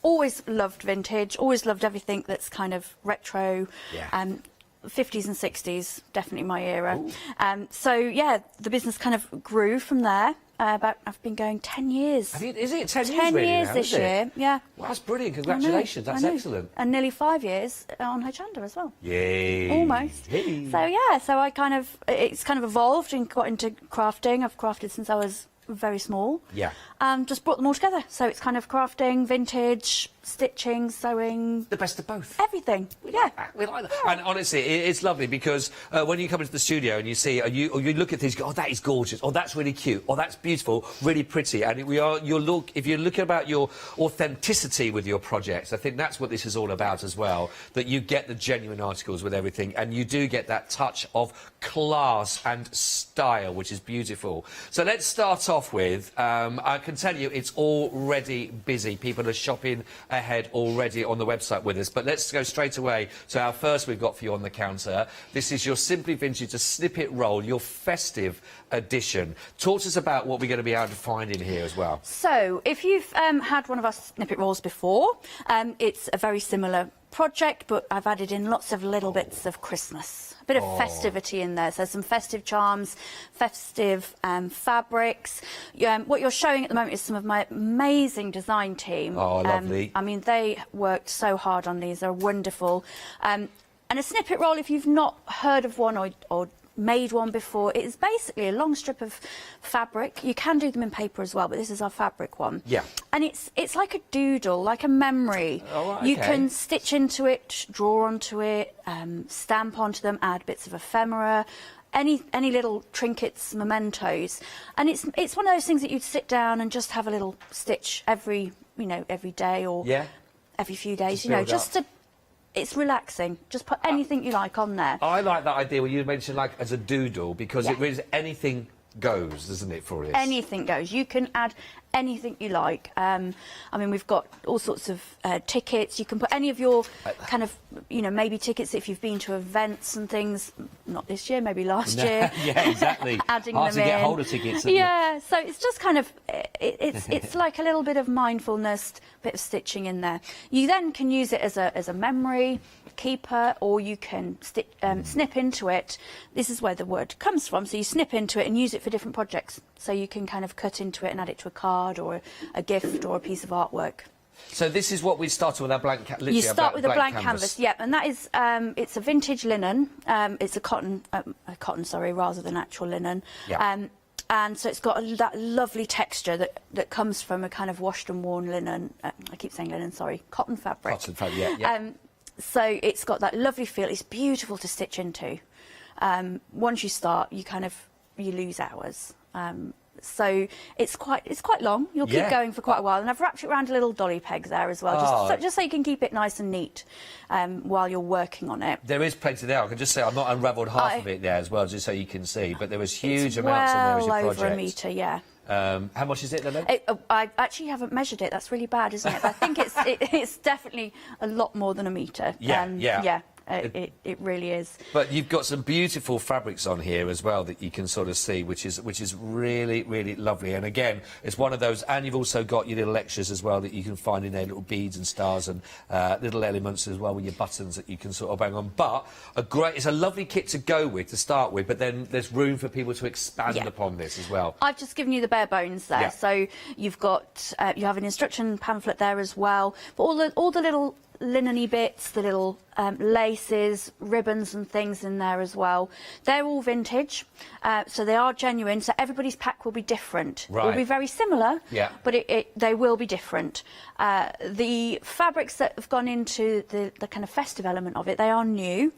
Always loved vintage, always loved everything that's kind of retro, 50s and 60s, definitely my era. So, yeah, the business kind of grew from there. I've been going 10 years. Is it 10 years? 10 really years now, this is it? year, yeah. Well, that's brilliant. Congratulations. I That's know. excellent. And nearly 5 years on Hochanda as well. Yay. Almost. Yay. So, yeah, so it's kind of evolved and got into crafting. I've crafted since I was very small. Yeah. Just brought them all together. So it's kind of crafting, vintage, stitching, sewing. The best of both. Everything. Yeah. We like that. And honestly, it's lovely because when you come into the studio and you see, or you look at things, you go, oh, that is gorgeous, or that's really cute, or that's beautiful, really pretty. And if you're looking about your authenticity with your projects, I think that's what this is all about as well. That you get the genuine articles with everything, and you do get that touch of class and style, which is beautiful. So let's start off with, I can tell you it's already busy. People are shopping ahead already on the website with us. But let's go straight away to our first we've got for you on the counter. This is your Simply Vintage, a snippet roll, your festive edition. Talk to us about what we're going to be able to find in here as well. So, if you've had one of our snippet rolls before, it's a very similar project, but I've added in lots of little bits of Christmas. A bit of festivity in there, so some festive charms, festive fabrics. What you're showing at the moment is some of my amazing design team. Oh, lovely. I mean, they worked so hard on these, they're wonderful. And a snippet roll, if you've not heard of one or made one before, it's basically a long strip of fabric. You can do them in paper as well, but this is our fabric one. Yeah. And it's like a doodle, like a memory. Oh, right, You okay. can stitch into it, draw onto it, stamp onto them, add bits of ephemera, any little trinkets, mementos. And it's one of those things that you'd sit down and just have a little stitch every day or every few days, just to. It's relaxing. Just put anything you like on there. I like that idea where you mentioned like as a doodle, because it really anything goes, doesn't it, for this? Anything goes. You can add anything you like. I mean, we've got all sorts of tickets. You can put any of your kind of, maybe tickets if you've been to events and things. Not this year, maybe last year. Yeah, exactly. Adding Hard them to get in. hold of tickets. Yeah, so it's just kind of, it's like a little bit of mindfulness, bit of stitching in there. You then can use it as a memory keeper, or you can snip into it. This is where the word comes from. So you snip into it and use it for different projects. So you can kind of cut into it and add it to a card or a gift or a piece of artwork. So this is what we started with, our blank canvas. You start with a blank canvas, yeah, and that is it's a vintage linen. It's a cotton, rather than actual linen. Yeah. And so it's got that lovely texture that comes from a kind of washed and worn linen. I keep saying linen, sorry, cotton fabric. Cotton fabric, yeah. So it's got that lovely feel. It's beautiful to stitch into. Once you start, you lose hours. So it's quite long. You'll keep going for quite a while, and I've wrapped it around a little dolly peg there as well, just so you can keep it nice and neat while you're working on it. There is plenty there. I can just say I've not unravelled half of it there as well, just so you can see. But there was huge amounts on there as your project. Well over a metre, yeah. How much is it, then? I actually haven't measured it. That's really bad, isn't it? I think it's definitely a lot more than a metre. Yeah. It really is. But you've got some beautiful fabrics on here as well that you can sort of see, which is really, really lovely. And again, it's one of those, and you've also got your little extras as well that you can find in there, little beads and stars and little elements as well with your buttons that you can sort of bang on. But it's a lovely kit to go with, to start with, but then there's room for people to expand upon this as well. I've just given you the bare bones there. Yeah. So you've got, you have an instruction pamphlet there as well, but all the little linen-y bits, the little laces, ribbons and things in there as well. They're all vintage, so they are genuine, so everybody's pack will be different. Right. It will be very similar, but they will be different. The fabrics that have gone into the kind of festive element of it, they are new,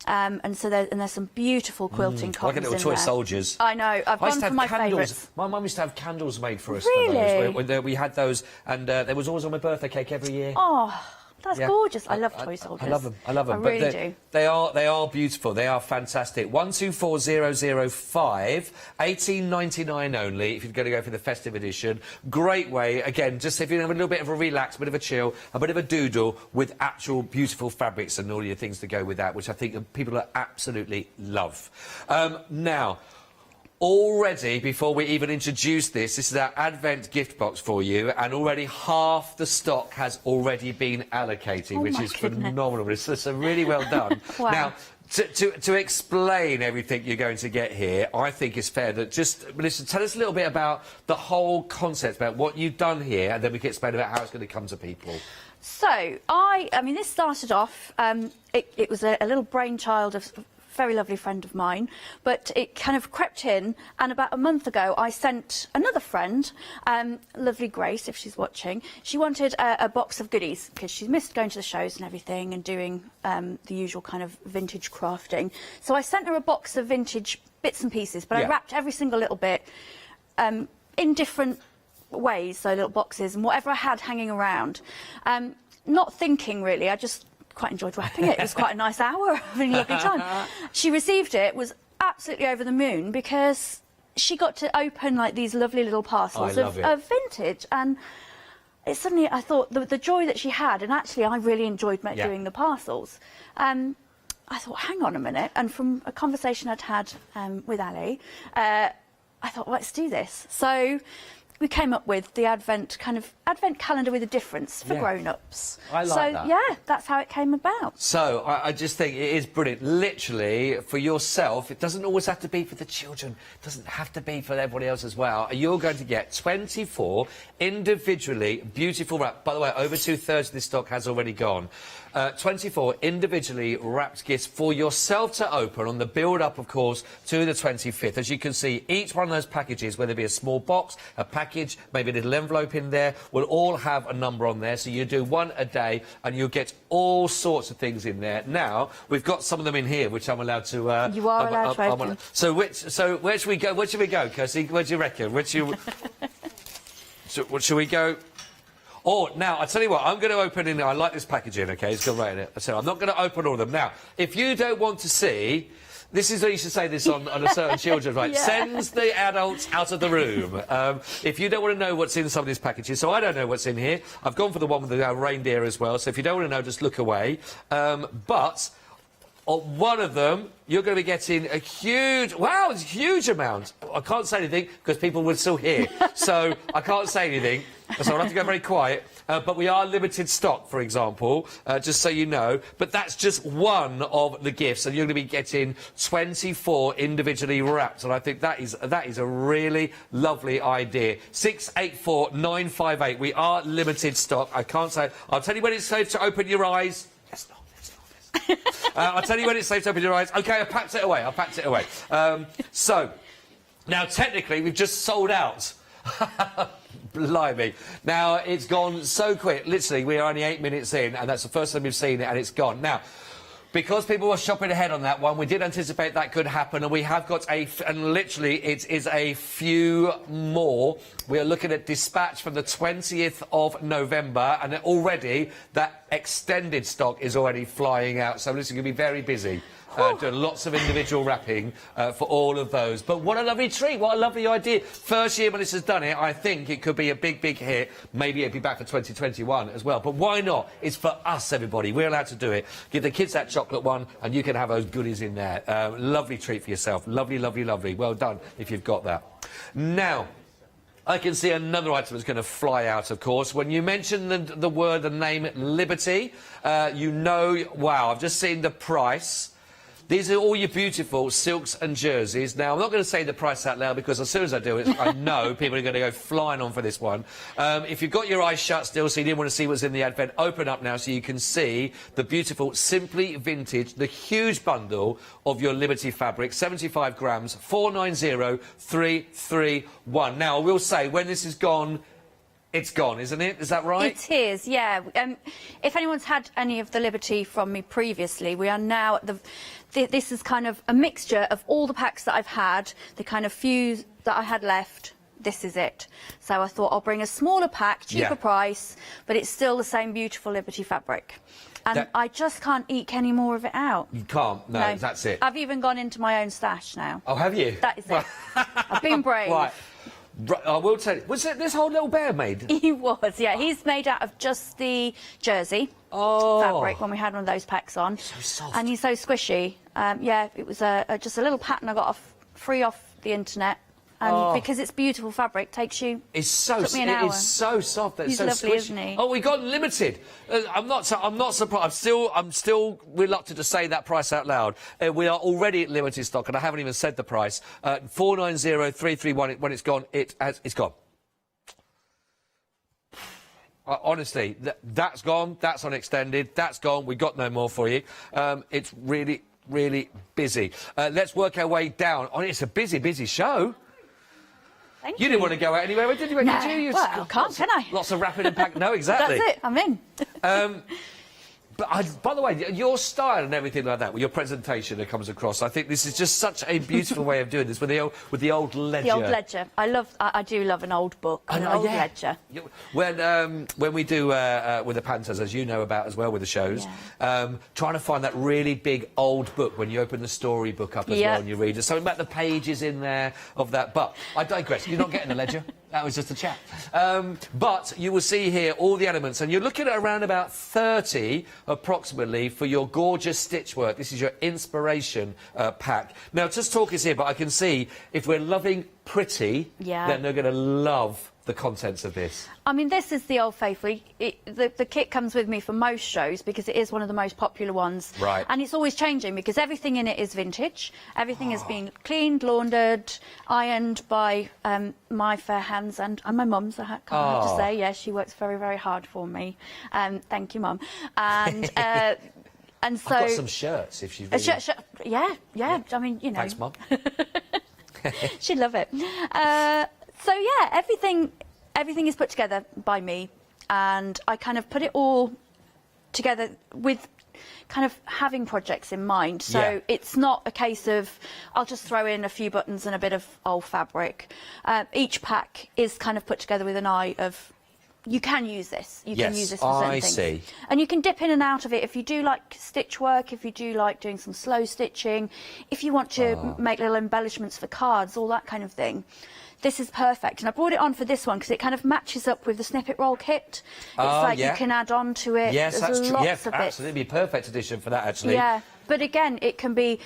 and so there's some beautiful quilting cottons like a little toy there. soldiers. I know, I've gone for my favourites. My mum used to have candles made for us. Really? When we had those, and there was always on my birthday cake every year. Oh, that's gorgeous. I love toy soldiers. I love them. I love them. I really do. They are beautiful. They are fantastic. 124005, $18.99 only if you're going to go for the festive edition. Great way, again, just if you have a little bit of a relax, a bit of a chill, a bit of a doodle with actual beautiful fabrics and all your things to go with that, which I think people will absolutely love. Now, already, before we even introduce this is our Advent gift box for you, and already half the stock has already been allocated, which is phenomenal. It's really well done. Wow. Now, to explain everything you're going to get here, I think it's fair that Melissa, tell us a little bit about the whole concept, about what you've done here, and then we can explain about how it's going to come to people. So, I mean, this started off, it was a little brainchild of very lovely friend of mine, but it kind of crept in, and about a month ago I sent another friend, lovely Grace, if she's watching. She wanted a box of goodies because she's missed going to the shows and everything and doing the usual kind of vintage crafting. So I sent her a box of vintage bits and pieces, but I wrapped every single little bit in different ways, so little boxes and whatever I had hanging around. Not thinking really, I just quite enjoyed wrapping it. It was quite a nice hour, having a lovely time. She received it, was absolutely over the moon because she got to open like these lovely little parcels of vintage, and it suddenly, I thought the joy that she had, and actually I really enjoyed doing the parcels. I thought, hang on a minute, and from a conversation I'd had with Ali, I thought, let's do this. So we came up with the Advent calendar with a difference for grown-ups. I like that. So yeah, that's how it came about. So I just think it is brilliant. Literally, for yourself, it doesn't always have to be for the children. It doesn't have to be for everybody else as well. You're going to get 24 individually beautiful wrapped. By the way, over 2/3 of this stock has already gone. 24 individually wrapped gifts for yourself to open on the build-up, of course, to the 25th. As you can see, each one of those packages, whether it be a small box, a package, maybe a little envelope in there, will all have a number on there. So you do one a day, and you'll get all sorts of things in there. Now, we've got some of them in here, which I'm allowed to... you are allowed to open. So where should we go? Where should we go, Kirsty? Where do you reckon? Should we go... Oh, now, I tell you what, I'm going to open in... I like this packaging, OK? It's got right in it. So I'm not going to open all of them. Now, if you don't want to see... This is how you should say this on a certain children, right? Sends the adults out of the room. If you don't want to know what's in some of these packages, so I don't know what's in here. I've gone for the one with the reindeer as well, so if you don't want to know, just look away. But... on one of them, you're going to be getting a huge... Wow, it's a huge amount. I can't say anything because people will still hear. So I can't say anything. So I'll have to go very quiet. But we are limited stock, for example, just so you know. But that's just one of the gifts, and you're going to be getting 24 individually wrapped. And I think that is a really lovely idea. 684 958. We are limited stock. I can't say. I'll tell you when it's safe to open your eyes. I'll tell you when it's safe to open your eyes. OK, I packed it away. So, now, technically, we've just sold out. Blimey. Now, it's gone so quick. Literally, we're only 8 minutes in, and that's the first time we've seen it, and it's gone. Now, because people were shopping ahead on that one, we did anticipate that could happen, and we have got and literally, it is a few more. We are looking at dispatch from the 20th of November, and already that extended stock is already flying out. So, listen, you're going to be very busy. Doing lots of individual wrapping for all of those. But what a lovely treat, what a lovely idea. First year Melissa's done it, I think it could be a big, big hit. Maybe it'll be back for 2021 as well. But why not? It's for us, everybody. We're allowed to do it. Give the kids that chocolate one, and you can have those goodies in there. Lovely treat for yourself. Lovely, lovely, lovely. Well done if you've got that. Now, I can see another item that's going to fly out, of course. When you mention the name Liberty, you know, wow, I've just seen the price. These are all your beautiful silks and jerseys. Now, I'm not going to say the price out loud because as soon as I do it, I know people are going to go flying on for this one. If you've got your eyes shut still, so you didn't want to see what's in the advent, open up now so you can see the beautiful Simply Vintage, the huge bundle of your Liberty fabric, 75 grams, 490331. Now, I will say, when this is gone, it's gone, isn't it? Is that right? It is, yeah. If anyone's had any of the Liberty from me previously, we are now at this is kind of a mixture of all the packs that I've had, the kind of few that I had left. This is it. So I thought I'll bring a smaller pack, cheaper price, but it's still the same beautiful Liberty fabric. And I just can't eke any more of it out. You can't? No, that's it. I've even gone into my own stash now. Oh, have you? That is it. I've been brave. Right. I will tell you. Was this whole little bear made? He was, yeah. He's made out of just the jersey fabric when we had one of those packs on. So soft. And he's so squishy. Yeah, it was just a little pattern I got free off the internet. And because it's beautiful fabric, took me an hour. It's so soft. He's so lovely, squishy. isn't he? Oh, we got limited. I'm not surprised. I'm still reluctant to say that price out loud. We are already at limited stock, and I haven't even said the price. 490331. When it's gone, it's gone. Honestly, that's gone. That's on extended. That's gone. We got no more for you. It's really, really busy. Let's work our way down. It's a busy, busy show. You didn't want to go out anywhere, did you? No. Did you? Well, I can't, can I? Lots of wrapping and packing. No, exactly. That's it. I'm in. But by the way, your style and everything like that, with your presentation that comes across, I think this is just such a beautiful way of doing this with the old ledger. The old ledger. I do love an old book and an old ledger. When we do with the Panthers, as you know about as well with the shows, trying to find that really big old book when you open the storybook up as well and you read it. Something about the pages in there of that. But I digress. You're not getting the ledger. That was just a chat. But you will see here all the elements, and you're looking at around about 30 approximately for your gorgeous stitch work. This is your inspiration pack. Now, just talk is here, but I can see if we're loving pretty, then they're going to love the contents of this. I mean, this is the old faithful. The kit comes with me for most shows because it is one of the most popular ones. Right. And it's always changing because everything in it is vintage. Everything has been cleaned, laundered, ironed by my fair hands and my mum's, I have to say. Yes, she works very, very hard for me. Thank you, Mum. And... and so... I've got some shirts, if she's really... Yeah. I mean, you know... Thanks, Mum. She'd love it. So yeah, everything is put together by me, and I kind of put it all together with kind of having projects in mind. So it's not a case of I'll just throw in a few buttons and a bit of old fabric. Each pack is kind of put together with an eye of you can use this. You can use this for certain things. See. And you can dip in and out of it if you do like stitch work, if you do like doing some slow stitching, if you want to make little embellishments for cards, all that kind of thing. This is perfect, and I brought it on for this one because it kind of matches up with the snippet roll kit. It's like you can add on to it. Yes, There's that's true. lots Yeah, of absolutely, be a perfect addition for that, actually. Yeah, but again, it can be,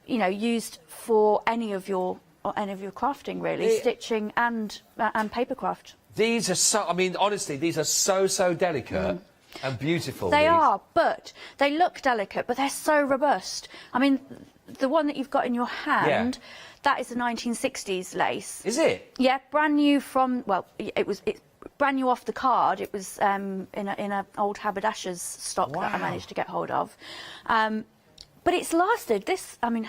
you know, used for any of your any of your crafting, really, stitching and papercraft. These are so, I mean, honestly, these are so delicate and beautiful. They are, but they look delicate, but they're so robust. I mean, the one that you've got in your hand, that is a 1960s lace. Is it? Yeah, brand new from, well, it's brand new off the card. It was in a old haberdasher's stock that I managed to get hold of. But it's lasted this, I mean,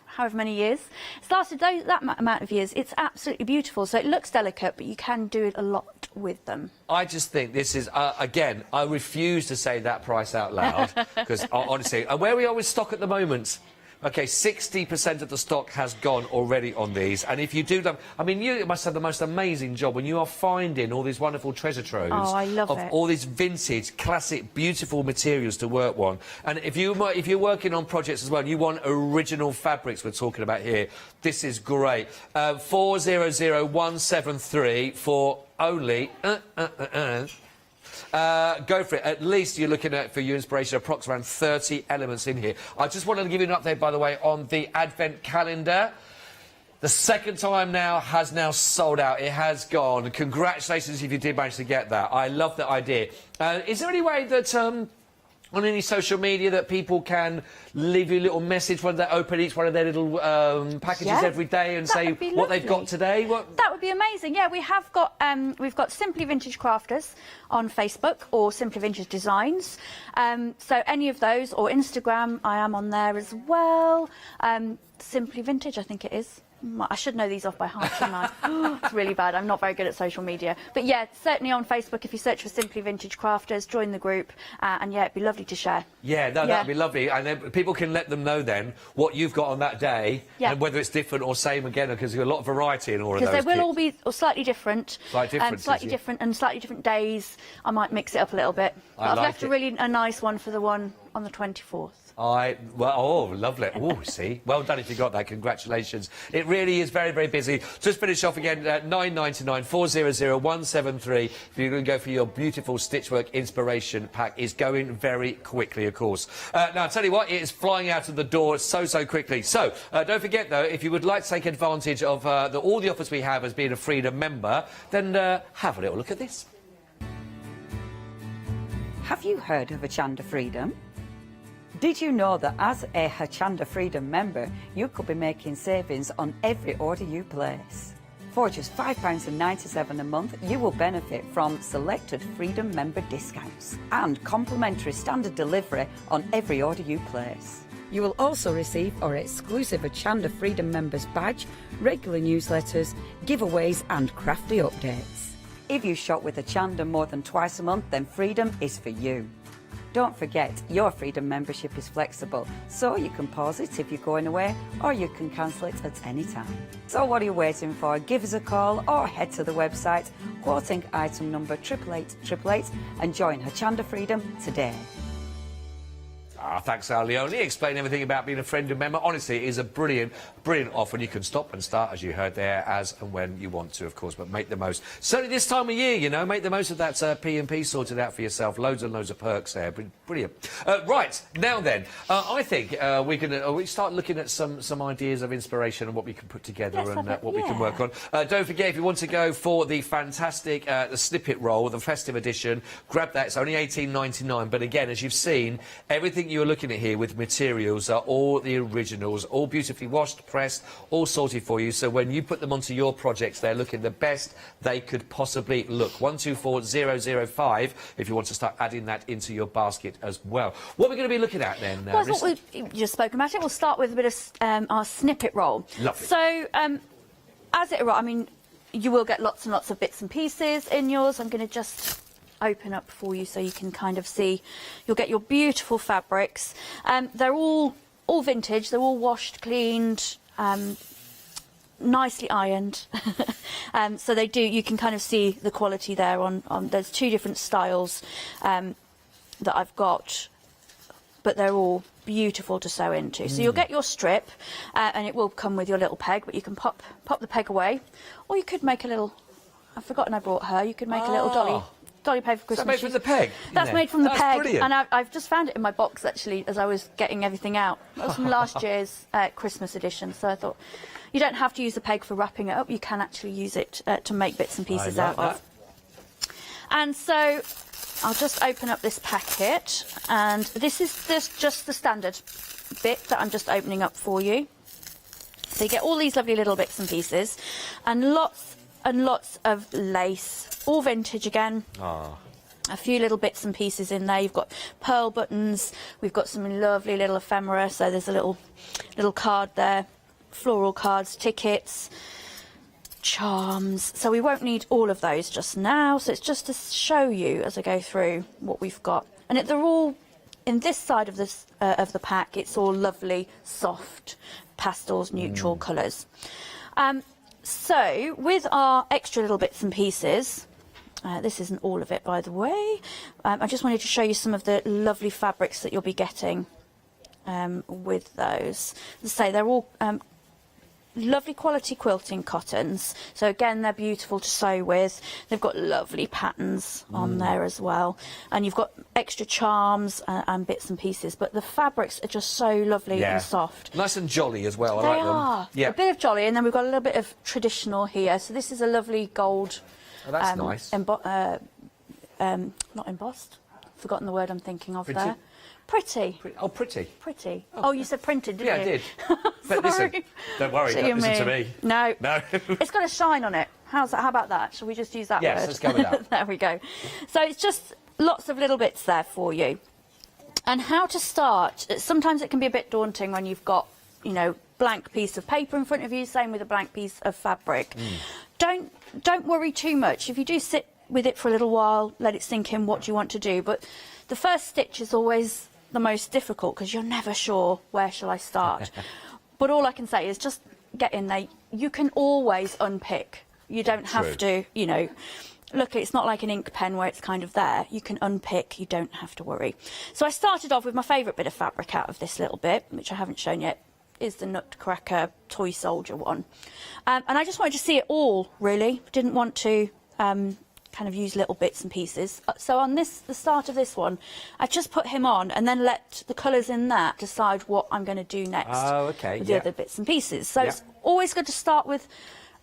however many years. It's lasted that amount of years. It's absolutely beautiful. So it looks delicate, but you can do it a lot with them. I just think this is, again, I refuse to say that price out loud, because honestly, and where we are with stock at the moment, okay, 60% of the stock has gone already on these, and if you do them, I mean, you must have the most amazing job when you are finding all these wonderful treasure troves of all these vintage, classic, beautiful materials to work on. And if you're working on projects as well, and you want original fabrics we're talking about here, this is great. 400173 for only go for it. At least you're looking at, for your inspiration, approximately around 30 elements in here. I just wanted to give you an update, by the way, on the Advent calendar. The second time now has now sold out. It has gone. Congratulations if you did manage to get that. I love that idea. Is there any way that on any social media that people can leave you a little message when they open each one of their little packages every day and say what they've got today? That would be amazing. Yeah, we have got we've got Simply Vintage Crafters on Facebook or Simply Vintage Designs. So any of those, or Instagram, I am on there as well. Simply Vintage, I think it is. I should know these off by heart, shouldn't I? It's really bad. I'm not very good at social media. But yeah, certainly on Facebook, if you search for Simply Vintage Crafters, join the group, and yeah, it'd be lovely to share. Yeah, no, that'd be lovely. And then people can let them know then what you've got on that day, and whether it's different or same again, because there's a lot of variety in all of those. Because they will all be slightly different. Slightly different and slightly different days. I might mix it up a little bit. But I've left a nice one for the one on the 24th. Lovely. Oh, see, well done if you got that. Congratulations. It really is very busy. Just finish off again at $9.99, 400173. If you're going to go for your beautiful stitchwork inspiration pack, is going very quickly, of course. Now, I'll tell you what, it is flying out of the door so quickly. So, don't forget, though, if you would like to take advantage of all the offers we have as being a Freedom member, then have a little look at this. Have you heard of Hochanda Freedom? Did you know that as a Hochanda Freedom member, you could be making savings on every order you place? For just £5.97 a month, you will benefit from selected Freedom member discounts and complimentary standard delivery on every order you place. You will also receive our exclusive Hochanda Freedom members badge, regular newsletters, giveaways and crafty updates. If you shop with Hochanda more than twice a month, then Freedom is for you. Don't forget, your Freedom membership is flexible, so you can pause it if you're going away, or you can cancel it at any time. So what are you waiting for? Give us a call or head to the website, quoting item number 88888, and join Hochanda Freedom today. Thanks, Al Leone. Explain everything about being a Freedom member. Honestly, it is a brilliant offer, and you can stop and start, as you heard there, as and when you want to, of course, but make the most. Certainly this time of year, you know, make the most of that P&P sorted out for yourself. Loads and loads of perks there. Brilliant. Right, now then, I think we start looking at some ideas of inspiration and what we can put together and what we can work on. Don't forget, if you want to go for the fantastic the snippet roll, the festive edition, grab that. It's only $18.99, but again, as you've seen, everything you're looking at here with materials are all the originals, all beautifully washed, pressed, all sorted for you, so when you put them onto your projects, they're looking the best they could possibly look. 124005 if you want to start adding that into your basket as well. What we're going to be looking at then, well, what we've just spoken about it. We'll start with a bit of our snippet roll. Lovely. So, as it, I mean, you will get lots and lots of bits and pieces in yours. I'm going to just open up for you so you can kind of see. You'll get your beautiful fabrics. They're all vintage. They're all washed, cleaned, nicely ironed. So they do. You can kind of see the quality there. There's two different styles that I've got, but they're all beautiful to sew into. So you'll get your strip, and it will come with your little peg, but you can pop the peg away, or you could make a little. I've forgotten I brought her. You could make a little dolly. Dolly Paper for Christmas. Is that made from the peg? That's made from the That's peg. brilliant. And I've just found it in my box, actually, as I was getting everything out. That was from last year's Christmas edition. So I thought, you don't have to use the peg for wrapping it up. You can actually use it to make bits and pieces out of. And so I'll just open up this packet. And this is just the standard bit that I'm just opening up for you. So you get all these lovely little bits and pieces. And lots of lace. All vintage again. Ah. A few little bits and pieces in there. You've got pearl buttons. We've got some lovely little ephemera. So there's a little card there. Floral cards, tickets, charms. So we won't need all of those just now. So it's just to show you as I go through what we've got. And they're all in this side of this of the pack. It's all lovely, soft pastels, neutral colours. So with our extra little bits and pieces. This isn't all of it, by the way. I just wanted to show you some of the lovely fabrics that you'll be getting with those. As I say, they're all lovely quality quilting cottons. So again, they're beautiful to sew with. They've got lovely patterns on there as well. And you've got extra charms and bits and pieces. But the fabrics are just so lovely and soft. Nice and jolly as well. They I like are. them. Yeah. A bit of jolly, and then we've got a little bit of traditional here. So this is a lovely gold. Oh, that's nice. Not embossed. Forgotten the word I'm thinking of Printed? there. Pretty. Oh, pretty. Pretty. Oh, you said printed, didn't you? Yeah, I did. But listen, don't worry, don't listen to me. No. No. It's got a shine on it. How about that? Shall we just use that word? Yes, let's go with that. There we go. So it's just lots of little bits there for you. And how to start. Sometimes it can be a bit daunting when you've got, blank piece of paper in front of you, same with a blank piece of fabric. Don't worry too much. If you do sit with it for a little while, let it sink in, what do you want to do? But the first stitch is always the most difficult because you're never sure where shall I start. But all I can say is just get in there. You can always unpick. You don't have to, look, it's not like an ink pen where it's kind of there. You can unpick, you don't have to worry. So I started off with my favourite bit of fabric out of this little bit, which I haven't shown yet, is the Nutcracker Toy Soldier one. And I just wanted to see it all, really. Didn't want to kind of use little bits and pieces. So on the start of this one, I just put him on and then let the colours in that decide what I'm going to do next with the other bits and pieces. So it's always good to start with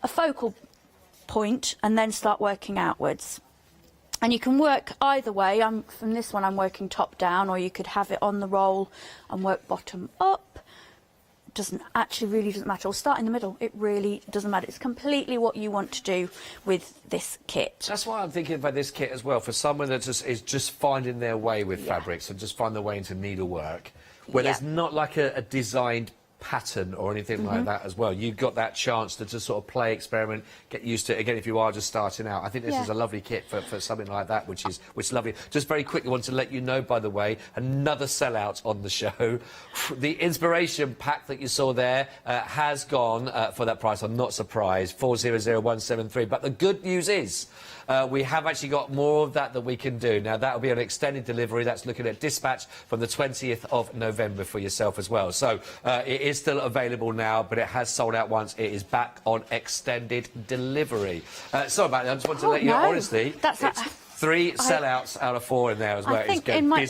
a focal point and then start working outwards. And you can work either way. From this one, I'm working top down, or you could have it on the roll and work bottom up. Really doesn't matter. Or start in the middle. It really doesn't matter. It's completely what you want to do with this kit. That's why I'm thinking about this kit as well, for someone that is just finding their way with fabrics and just find their way into needlework, where there's not like a designed pattern or anything like that as well. You've got that chance to just sort of play, experiment, get used to it again if you are just starting out. I think this is a lovely kit for something like that, which is lovely. Just very quickly want to let you know, by the way, another sellout on the show. The inspiration pack that you saw there has gone for that price. I'm not surprised. 400173. But the good news is we have actually got more of that we can do. Now, that will be an extended delivery. That's looking at dispatch from the 20th of November for yourself as well. So it is still available now, but it has sold out once. It is back on extended delivery. Sorry about that. I just wanted to let you know, honestly, it's 3 sellouts out of 4 in there as well. I think in my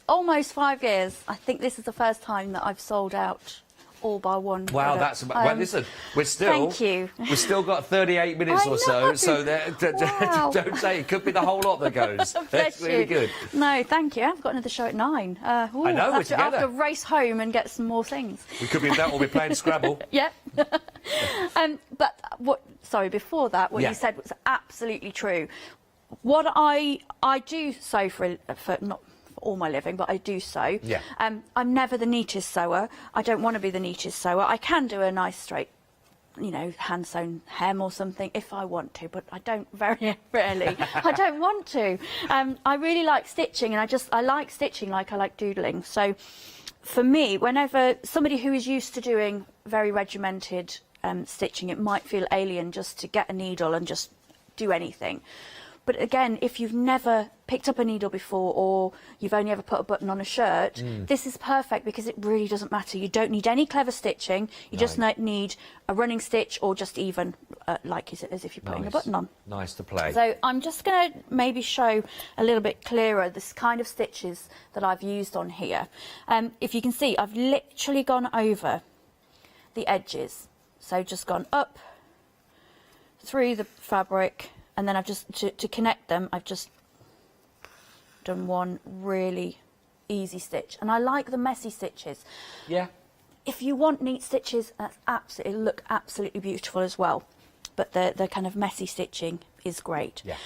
almost 5 years, I think this is the first time that I've sold out all by one. Wow, product. that's well. Listen, we're still. Thank you. We've still got 38 minutes or so. So don't say it could be the whole lot that goes. That's really good. No, thank you. I've got another show at 9. I know, we're together. I have to race home and get some more things. We could be that, or we're playing Scrabble. Yeah. But sorry, before that, what you said was absolutely true. What I do sew for not all my living, but I do sew. Yeah. I'm never the neatest sewer. I don't want to be the neatest sewer. I can do a nice straight, hand sewn hem or something if I want to, but I don't very rarely. I don't want to. I really like stitching, and I like stitching like I like doodling. So for me, whenever somebody who is used to doing very regimented stitching, it might feel alien just to get a needle and just do anything. But again, if you've never picked up a needle before, or you've only ever put a button on a shirt, this is perfect because it really doesn't matter. You don't need any clever stitching. You just need a running stitch, or just even like as if you're putting a button on. Nice to play. So I'm just going to maybe show a little bit clearer this kind of stitches that I've used on here. If you can see, I've literally gone over the edges. So just gone up through the fabric, and then I've just, to connect them, I've just done one really easy stitch. And I like the messy stitches. Yeah. If you want neat stitches, that's absolutely, look absolutely beautiful as well. But the kind of messy stitching is great. Yeah.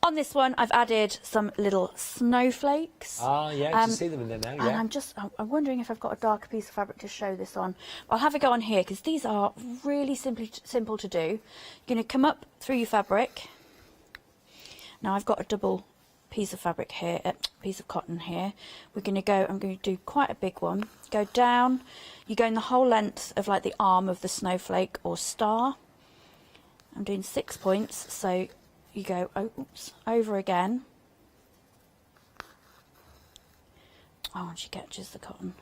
On this one, I've added some little snowflakes. Ah, yeah, you can see them in there now, yeah. And I'm wondering if I've got a darker piece of fabric to show this on. I'll have a go on here, because these are really simple to do. You're going to come up through your fabric. Now I've got a double piece of fabric here, piece of cotton here. We're going to go, I'm going to do quite a big one. Go down, you go in the whole length of like the arm of the snowflake or star. I'm doing 6 points, so you go over again. Oh, and she catches the cotton.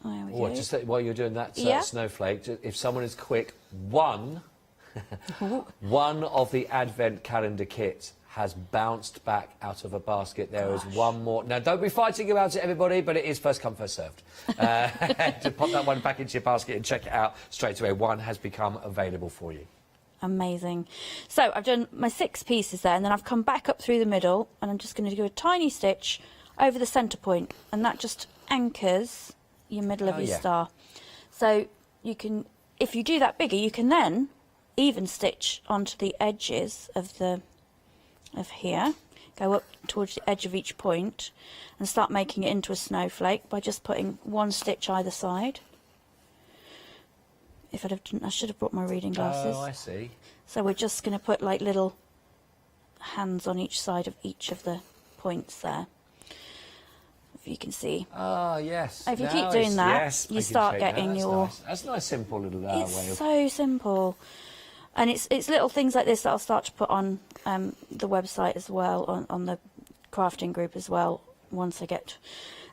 There we go. Just while you're doing that snowflake, if someone is quick, one of the Advent calendar kits has bounced back out of a basket. There is one more. Now, don't be fighting about it, everybody, but it is first come, first served. To pop that one back into your basket and check it out straight away. One has become available for you. Amazing. So I've done my 6 pieces there, and then I've come back up through the middle, and I'm just going to do a tiny stitch over the centre point, and that just anchors your middle of your star. So you can, if you do that bigger, you can then even stitch onto the edges of here, go up towards the edge of each point, and start making it into a snowflake by just putting 1 stitch either side. If I'd have done, I should have brought my reading glasses. Oh, I see. So we're just going to put like little hands on each side of each of the points there. If you can see. Oh, yes. If you keep doing that, you start getting your... Nice. That's a nice, simple little way of... It's so simple. And it's little things like this that I'll start to put on the website as well, on the crafting group as well, once I get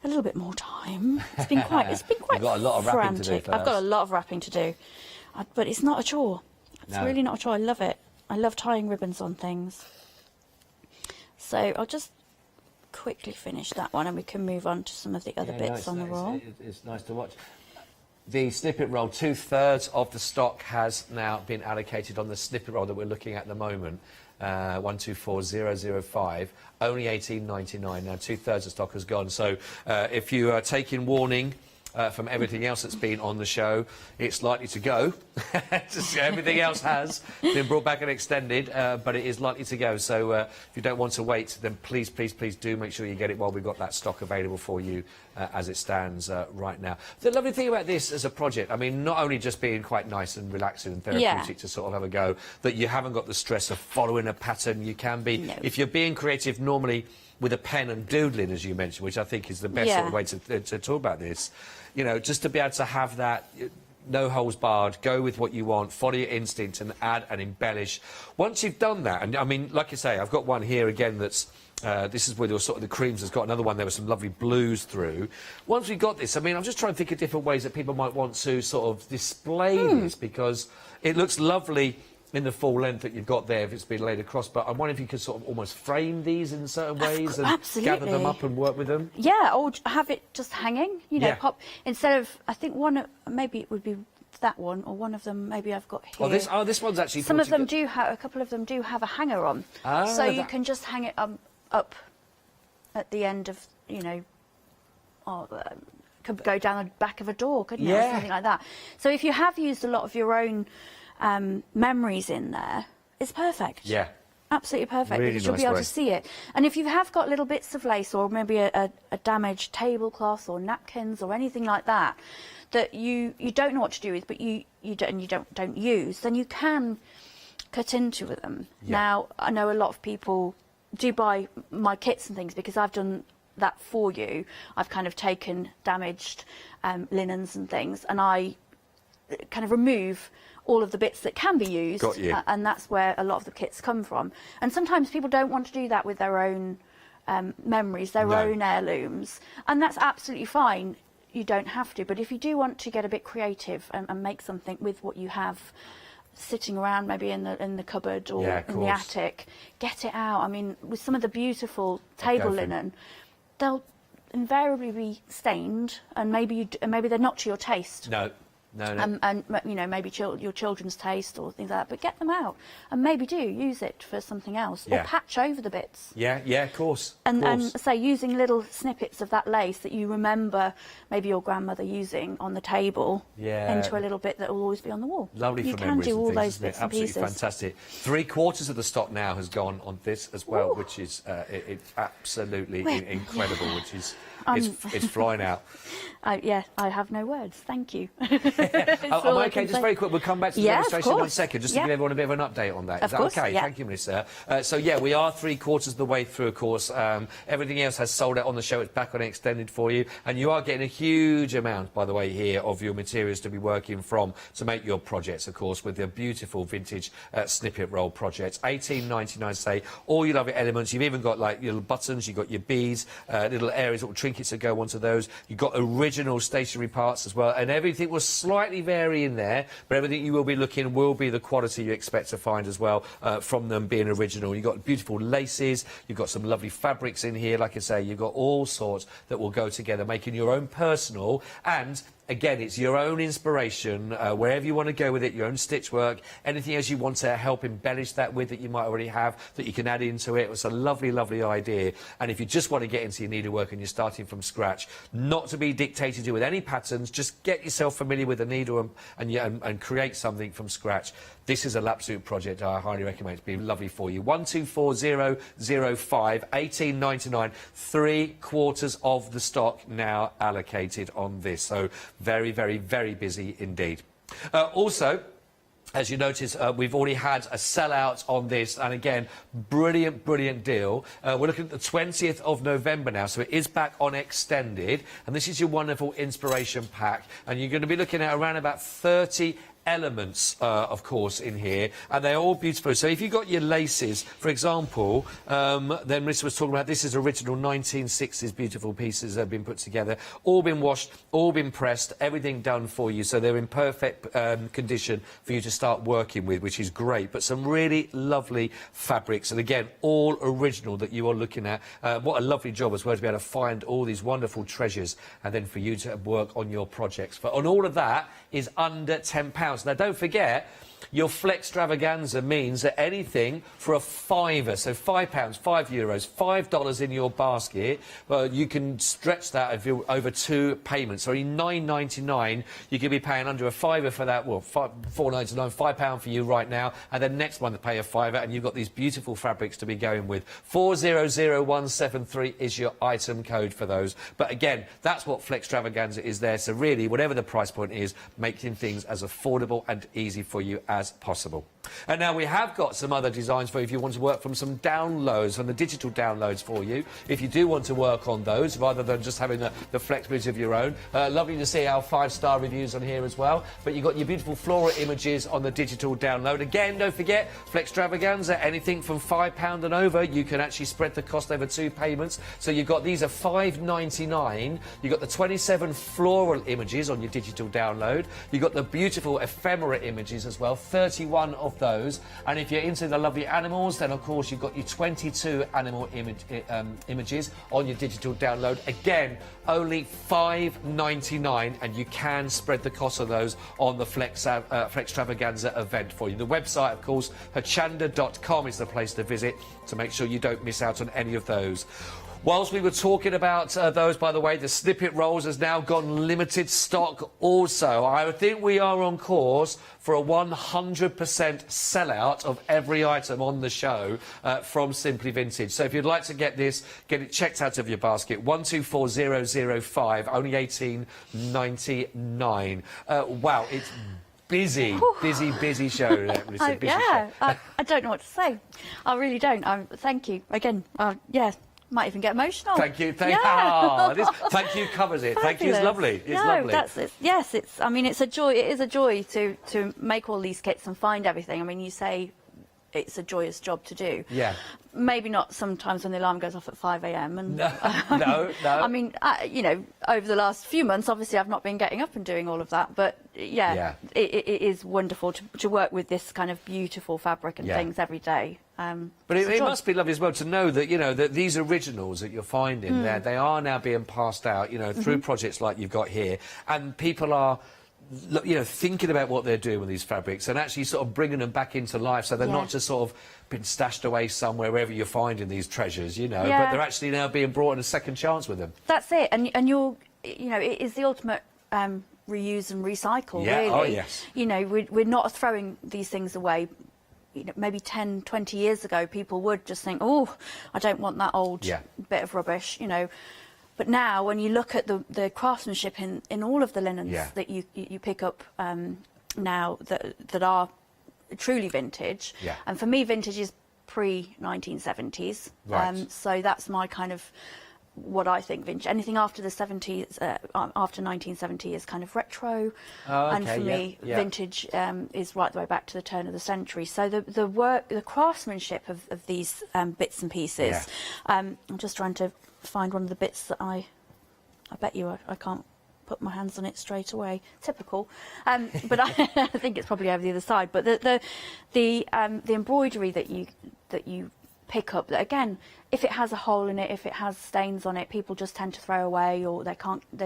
a little bit more time. It's been quite You've got a lot of wrapping to do frantic. I've got a lot of wrapping to do, but it's not a chore. It's really not a chore. I love it. I love tying ribbons on things. So I'll just quickly finish that one, and we can move on to some of the other bits on the roll. It's nice to watch. The snippet roll, 2/3 of the stock has now been allocated on the snippet roll that we're looking at the moment. 124005, only $18.99. Now 2/3 of stock has gone. So if you are taking warning from everything else that's been on the show, it's likely to go. Everything else has been brought back and extended, but it is likely to go. So if you don't want to wait, then please, please, please do make sure you get it while we've got that stock available for you as it stands right now. The lovely thing about this as a project, I mean, not only just being quite nice and relaxing and therapeutic to sort of have a go, that you haven't got the stress of following a pattern. You can be, if you're being creative normally with a pen and doodling, as you mentioned, which I think is the best sort of way to talk about this, you know, just to be able to have that, no holes barred, go with what you want, follow your instinct and add and embellish. Once you've done that, and I mean, like you say, I've got one here again that's, this is where the sort of the creams has got another one, there were some lovely blues through. Once we've got this, I mean, I'm just trying to think of different ways that people might want to sort of display this, because it looks lovely in the full length that you've got there if it's been laid across, but I wonder if you could sort of almost frame these in certain ways and gather them up and work with them. Yeah, or have it just hanging, you know, pop, instead of, I think one, maybe it would be that one, or one of them maybe I've got here. Oh, this one's actually... Some of them do have, a couple of them do have a hanger on, so you can just hang it up at the end of, you know, could go down the back of a door, couldn't it, or something like that. So if you have used a lot of your own memories in there, it's perfect. Yeah. Absolutely perfect, Really because you'll be able to see it. And if you have got little bits of lace, or maybe a damaged tablecloth or napkins or anything like that, that you don't know what to do with, but you don't use, then you can cut into them. Now, I know a lot of people do buy my kits and things because I've done that for you. I've kind of taken damaged linens and things, and I kind of remove all of the bits that can be used. Got you. And that's where a lot of the kits come from. And sometimes people don't want to do that with their own memories, their own heirlooms, and that's absolutely fine. You don't have to, but if you do want to get a bit creative and make something with what you have sitting around, maybe in the cupboard or in the attic, get it out. I mean, with some of the beautiful table linen, they'll invariably be stained, and maybe they're not to your taste. No. No. And you know, maybe your children's taste or things like that, but get them out and maybe do use it for something else, or patch over the bits. Yeah, of course. And say, using little snippets of that lace that you remember maybe your grandmother using on the table into a little bit that will always be on the wall. Lovely you for can memories do all and things, those bits and absolutely pieces. Fantastic. 3/4 of the stock now has gone on this as well, which is it's absolutely incredible. Which is it's flying out. I have no words. Thank you. I'm okay, just very quick, we'll come back to the demonstration in 1 second, just to give everyone a bit of an update on that. Is that okay? Thank you, Melissa. So yeah, we are 3/4 of the way through, of course. Everything else has sold out on the show. It's back on extended for you. And you are getting a huge amount, by the way, here of your materials to be working from to make your projects, of course, with the beautiful vintage snippet roll projects. $18.99, say, all your lovely elements. You've even got like little buttons, you've got your beads, little areas, little trinkets that go onto those. You've got original stationery parts as well, and everything will slightly vary in there, but everything you will be looking will be the quality you expect to find as well from them being original. You've got beautiful laces, you've got some lovely fabrics in here, like I say, you've got all sorts that will go together, making your own personal, and again, it's your own inspiration, wherever you want to go with it, your own stitch work, anything else you want to help embellish that with that you might already have, that you can add into it. It's a lovely, lovely idea. And if you just want to get into your needlework and you're starting from scratch, not to be dictated to with any patterns, just get yourself familiar with the needle and create something from scratch. This is an absolute project I highly recommend. It's been lovely for you. 124005, $18.99, 3/4 of the stock now allocated on this. So very, very, very busy indeed. Also, as you notice, we've already had a sellout on this, and again, brilliant, brilliant deal. We're looking at the 20th of November now, so it is back on extended, and this is your wonderful inspiration pack, and you're going to be looking at around about 30 elements, of course, in here, and they're all beautiful. So if you've got your laces, for example, then Melissa was talking about this is original 1960s beautiful pieces that have been put together, all been washed, all been pressed, everything done for you, so they're in perfect condition for you to start working with, which is great. But some really lovely fabrics, and again, all original that you are looking at. What a lovely job as well to be able to find all these wonderful treasures, and then for you to work on your projects. But on all of that is under £10. Now, don't forget, your Flextravaganza means that anything for a fiver, so £5, €5, $5 in your basket, well, you can stretch that over 2 payments. So only £9.99, you could be paying under a fiver for that, well, £4.99, £5 for you right now, and then next month pay a fiver, and you've got these beautiful fabrics to be going with. 400173 is your item code for those. But again, that's what Flextravaganza is there. So really, whatever the price point is, making things as affordable and easy for you as possible. And now we have got some other designs for you if you want to work from some downloads, from the digital downloads for you. If you do want to work on those, rather than just having the flexibility of your own. Lovely to see our 5-star reviews on here as well. But you've got your beautiful flora images on the digital download. Again, don't forget, Flextravaganza, anything from £5 and over, you can actually spread the cost over 2 payments. So you've got, these are $5.99. You've got the 27 floral images on your digital download. You've got the beautiful ephemera images as well, 31 of those. And if you're into the lovely animals, then of course you've got your 22 animal images on your digital download. Again, only $5.99, and you can spread the cost of those on the Flextravaganza event for you. The website, of course, Hochanda.com is the place to visit to make sure you don't miss out on any of those. Whilst we were talking about those, by the way, the snippet rolls has now gone limited stock also. I think we are on course for a 100% sellout of every item on the show from Simply Vintage. So if you'd like to get this, get it checked out of your basket. 124005, only $18.99. Wow, it's busy show. I don't know what to say. I really don't. Thank you again. Yeah. Might even get emotional. Thank you. Yeah. Thank you covers it. Thank you. It's Fabulous. lovely. It's no, lovely. That's it. Yes, it's. I mean, it's a joy. It is a joy to make all these kits and find everything. I mean, you say it's a joyous job to do. Yeah. Maybe not sometimes when the alarm goes off at 5 a.m. and no. I mean, you know, over the last few months, obviously, I've not been getting up and doing all of that. But yeah. It is wonderful to work with this kind of beautiful fabric and things every day. But it must be lovely as well to know that, you know, that these originals that you're finding there, they are now being passed out, you know, through projects like you've got here, and people are, you know, thinking about what they're doing with these fabrics and actually sort of bringing them back into life, so they're not just sort of been stashed away somewhere wherever you're finding these treasures, you know, but they're actually now being brought in a second chance with them. That's it, and you're, you know, it is the ultimate reuse and recycle, really. Oh, yes. You know, we're not throwing these things away. You know, maybe 10, 20 years ago, people would just think, oh, I don't want that old bit of rubbish, you know. But now, when you look at the craftsmanship in all of the linens that you pick up now that are truly vintage, and for me, vintage is pre-1970s. Right. So that's my kind of what I think vintage. Anything after the 70s, after 1970 is kind of retro, and for me, vintage is right the way back to the turn of the century. So the craftsmanship of these bits and pieces. I'm just trying to find one of the bits that I bet you I can't put my hands on it straight away. Typical, but I think it's probably over the other side. But the embroidery that you pick up, that again, if it has a hole in it, if it has stains on it, people just tend to throw away, or they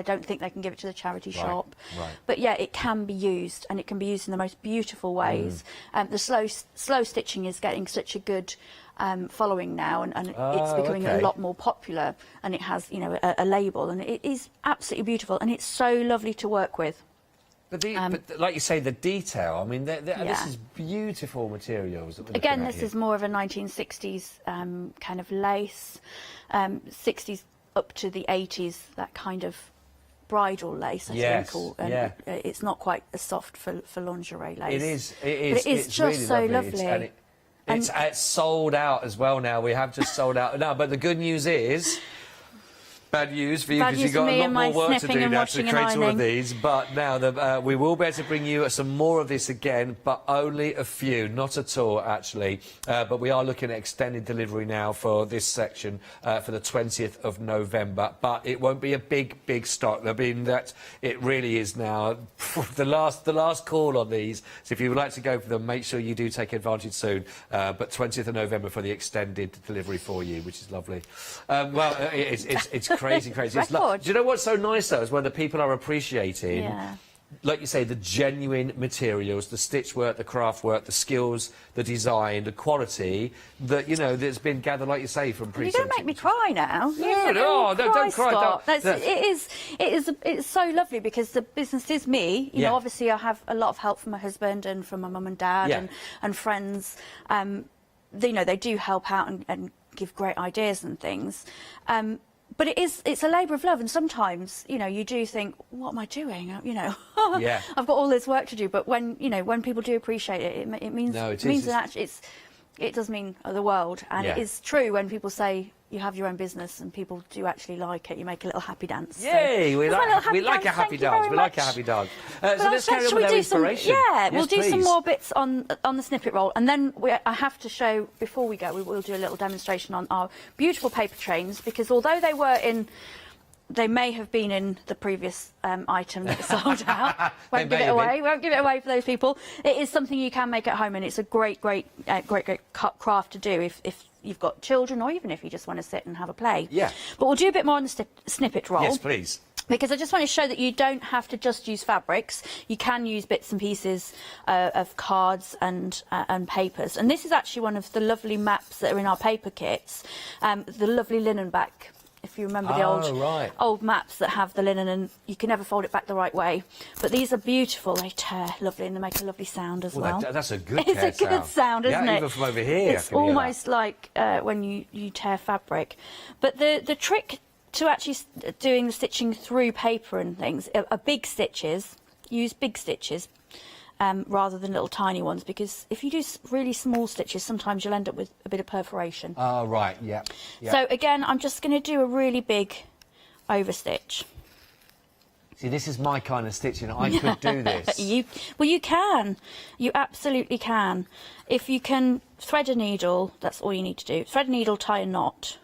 don't think they can give it to the charity shop. Right. But yeah, it can be used, and it can be used in the most beautiful ways. The slow stitching is getting such a good following now, and it's becoming a lot more popular, and it has, you know, a label, and it is absolutely beautiful, and it's so lovely to work with. But, but like you say, the detail, I mean, this is beautiful materials. That we're Again, looking at this here. is more of a 1960s kind of lace, 60s up to the 80s, that kind of bridal lace, I think. Or, it's not quite as soft for lingerie lace. It is. But it is it's just really so lovely. It's sold out as well now. We have just sold out now. But the good news is, bad news for you because you've got a lot more work to do now to create all of these. But now we will be able to bring you some more of this again, but only a few, not at all actually. But we are looking at extended delivery now for this section for the 20th of November. But it won't be a big stock. I mean, that it really is now the last call on these. So if you would like to go for them, make sure you do take advantage soon. But 20th of November for the extended delivery for you, which is lovely. Well, it's crazy. Do you know what's so nice though, is when the people are appreciating, like you say, the genuine materials, the stitch work, the craft work, the skills, the design, the quality that, you know, that's been gathered, like you say, from You're going to make me cry now. No, don't cry. It's so lovely because the business is me. You know, obviously I have a lot of help from my husband and from my mum and dad and friends. You know, they do help out and give great ideas and things. But it's a labour of love, and sometimes, you know, you do think, what am I doing? You know, I've got all this work to do. But when, you know, when people do appreciate it, it means it does mean the world. And it is true when people say you have your own business and people do actually like it. You make a little happy dance. Yay! So we like a happy dance. We like a happy dance. So let's carry on with our inspiration. We'll do some more bits on the snippet roll, and then I have to show, before we go, we will do a little demonstration on our beautiful paper trains, because although they may have been in the previous item that was sold out. Won't give it away for those people. It is something you can make at home, and it's a great craft to do if you've got children, or even if you just want to sit and have a play. Yeah. But we'll do a bit more on the snippet roll. Yes, please. Because I just want to show that you don't have to just use fabrics. You can use bits and pieces of cards and papers. And this is actually one of the lovely maps that are in our paper kits. The lovely linen back. If you remember the old maps that have the linen, and you can never fold it back the right way. But these are beautiful. They tear lovely, and they make a lovely sound as well. That's a good It's a good sound, isn't it? Even from over here. It's almost like when you tear fabric. But the trick to actually doing the stitching through paper and things are big stitches. Use big stitches. rather than little tiny ones, because if you do really small stitches, sometimes you'll end up with a bit of perforation. Oh, right, yeah. So again, I'm just going to do a really big overstitch. See, this is my kind of stitching. I could do this. Well, you can. You absolutely can. If you can thread a needle, that's all you need to do. Thread a needle, tie a knot.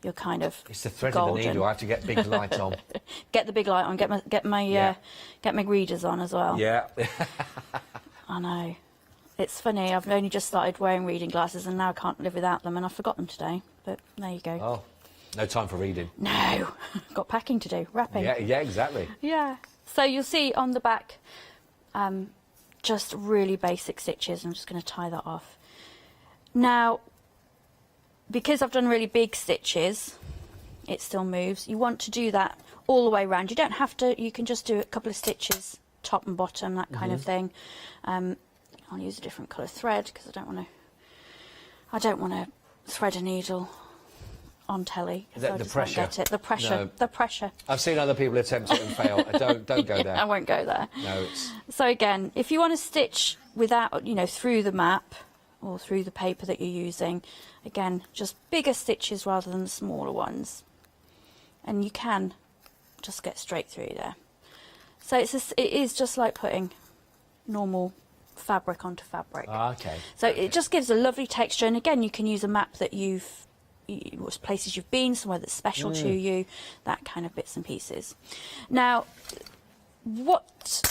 You're kind of It's the thread golden. of the needle. I have to get big light on. Get the big light on. Get my readers on as well. Yeah. I know. It's funny. I've only just started wearing reading glasses, and now I can't live without them. And I forgot them today. But there you go. Oh, no time for reading. No, got packing to do. Wrapping. Yeah, exactly. Yeah. So you'll see on the back, just really basic stitches. I'm just going to tie that off. Now, because I've done really big stitches, it still moves. You want to do that all the way around. You don't have to, you can just do a couple of stitches, top and bottom, that kind of thing. I'll use a different colour thread because I don't want to thread a needle on telly. The pressure. Won't get it. The pressure. No. The pressure. I've seen other people attempt it and fail. Don't go there. I won't go there. No, it's... So again, if you want to stitch without, through the map or through the paper that you're using, again, just bigger stitches rather than the smaller ones. And you can just get straight through there. So it is just like putting normal fabric onto fabric. Okay. So it just gives a lovely texture. And again, you can use a map that places you've been, somewhere that's special to you, that kind of bits and pieces. Now,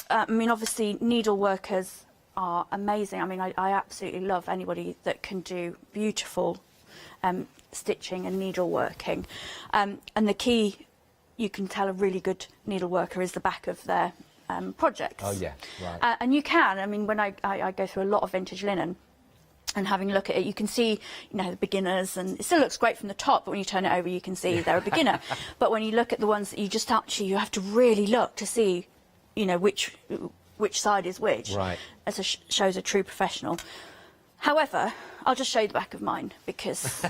obviously needle workers are amazing. I mean, I absolutely love anybody that can do beautiful stitching and needle working. And the key, you can tell a really good needle worker is the back of their projects. Oh, yeah, right. And you can, I mean, when I go through a lot of vintage linen, and having a look at it, you can see, the beginners, and it still looks great from the top, but when you turn it over, you can see they're a beginner. But when you look at the ones that you have to really look to see, which side is which. Right. As shows a true professional. However, I'll just show you the back of mine because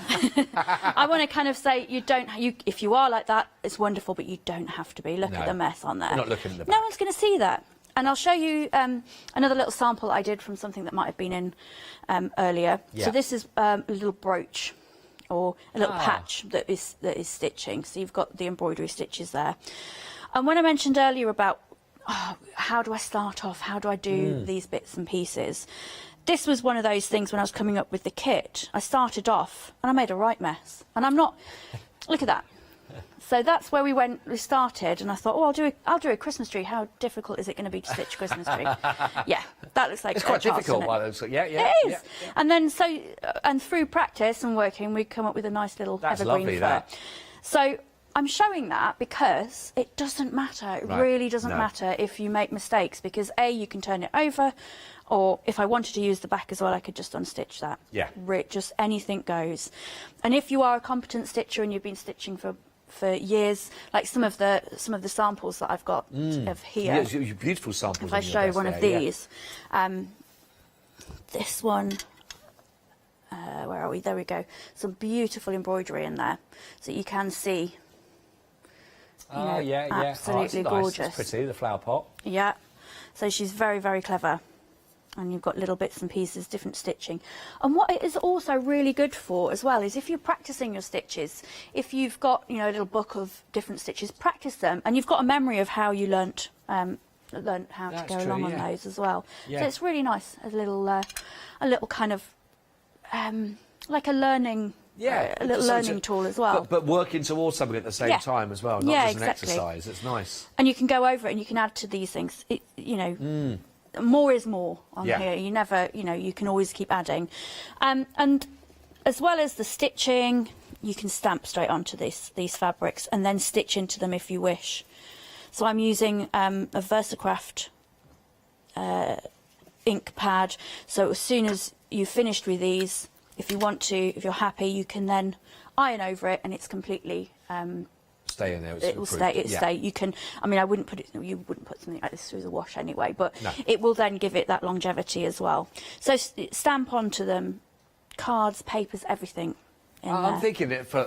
I want to kind of say if you are like that, it's wonderful, but you don't have to be. Look at the mess on there. You're not looking at the back. No one's going to see that. And I'll show you another little sample I did from something that might have been in earlier. Yeah. So this is a little brooch or a little patch that is stitching. So you've got the embroidery stitches there. And when I mentioned earlier about how do I start off, how do I do these bits and pieces, this was one of those things when I was coming up with the kit. I started off and I made a right mess. And I'm not, look at that. So that's where we started, and I thought, I'll do a Christmas tree. How difficult is it going to be to stitch a Christmas tree? Yeah, that looks like it's quite difficult. Yeah, it is. Yeah. And then and through practice and working, we come up with a nice little evergreen fur. So I'm showing that because it doesn't matter. It really doesn't matter if you make mistakes, because you can turn it over, or if I wanted to use the back as well, I could just unstitch that. Yeah. Just anything goes. And if you are a competent stitcher and you've been stitching for years, like some of the samples that I've got of here. Yeah, beautiful samples. If I show one of these, this one, where are we? There we go. Some beautiful embroidery in there, so you can see. Absolutely gorgeous. It's pretty. The flower pot. Yeah. So she's very, very clever. And you've got little bits and pieces, different stitching. And what it is also really good for as well is if you're practicing your stitches, if you've got a little book of different stitches, practice them, and you've got a memory of how you learnt how to go along on those as well. Yeah. So it's really nice, a little kind of like a learning. Yeah, a little learning tool as well. But working towards something at the same time as well, not just an exercise. It's nice. And you can go over it and you can add to these things. More is more on here. You never, you can always keep adding. And as well as the stitching, you can stamp straight onto these fabrics and then stitch into them if you wish. So I'm using a Versacraft ink pad. So as soon as you've finished with these, if you're happy, you can then iron over it and it's completely stay in there. It will stay. Stay. You can. I mean, you wouldn't put something like this through the wash anyway, but it will then give it that longevity as well. So stamp onto them, cards, papers, everything. I'm thinking it for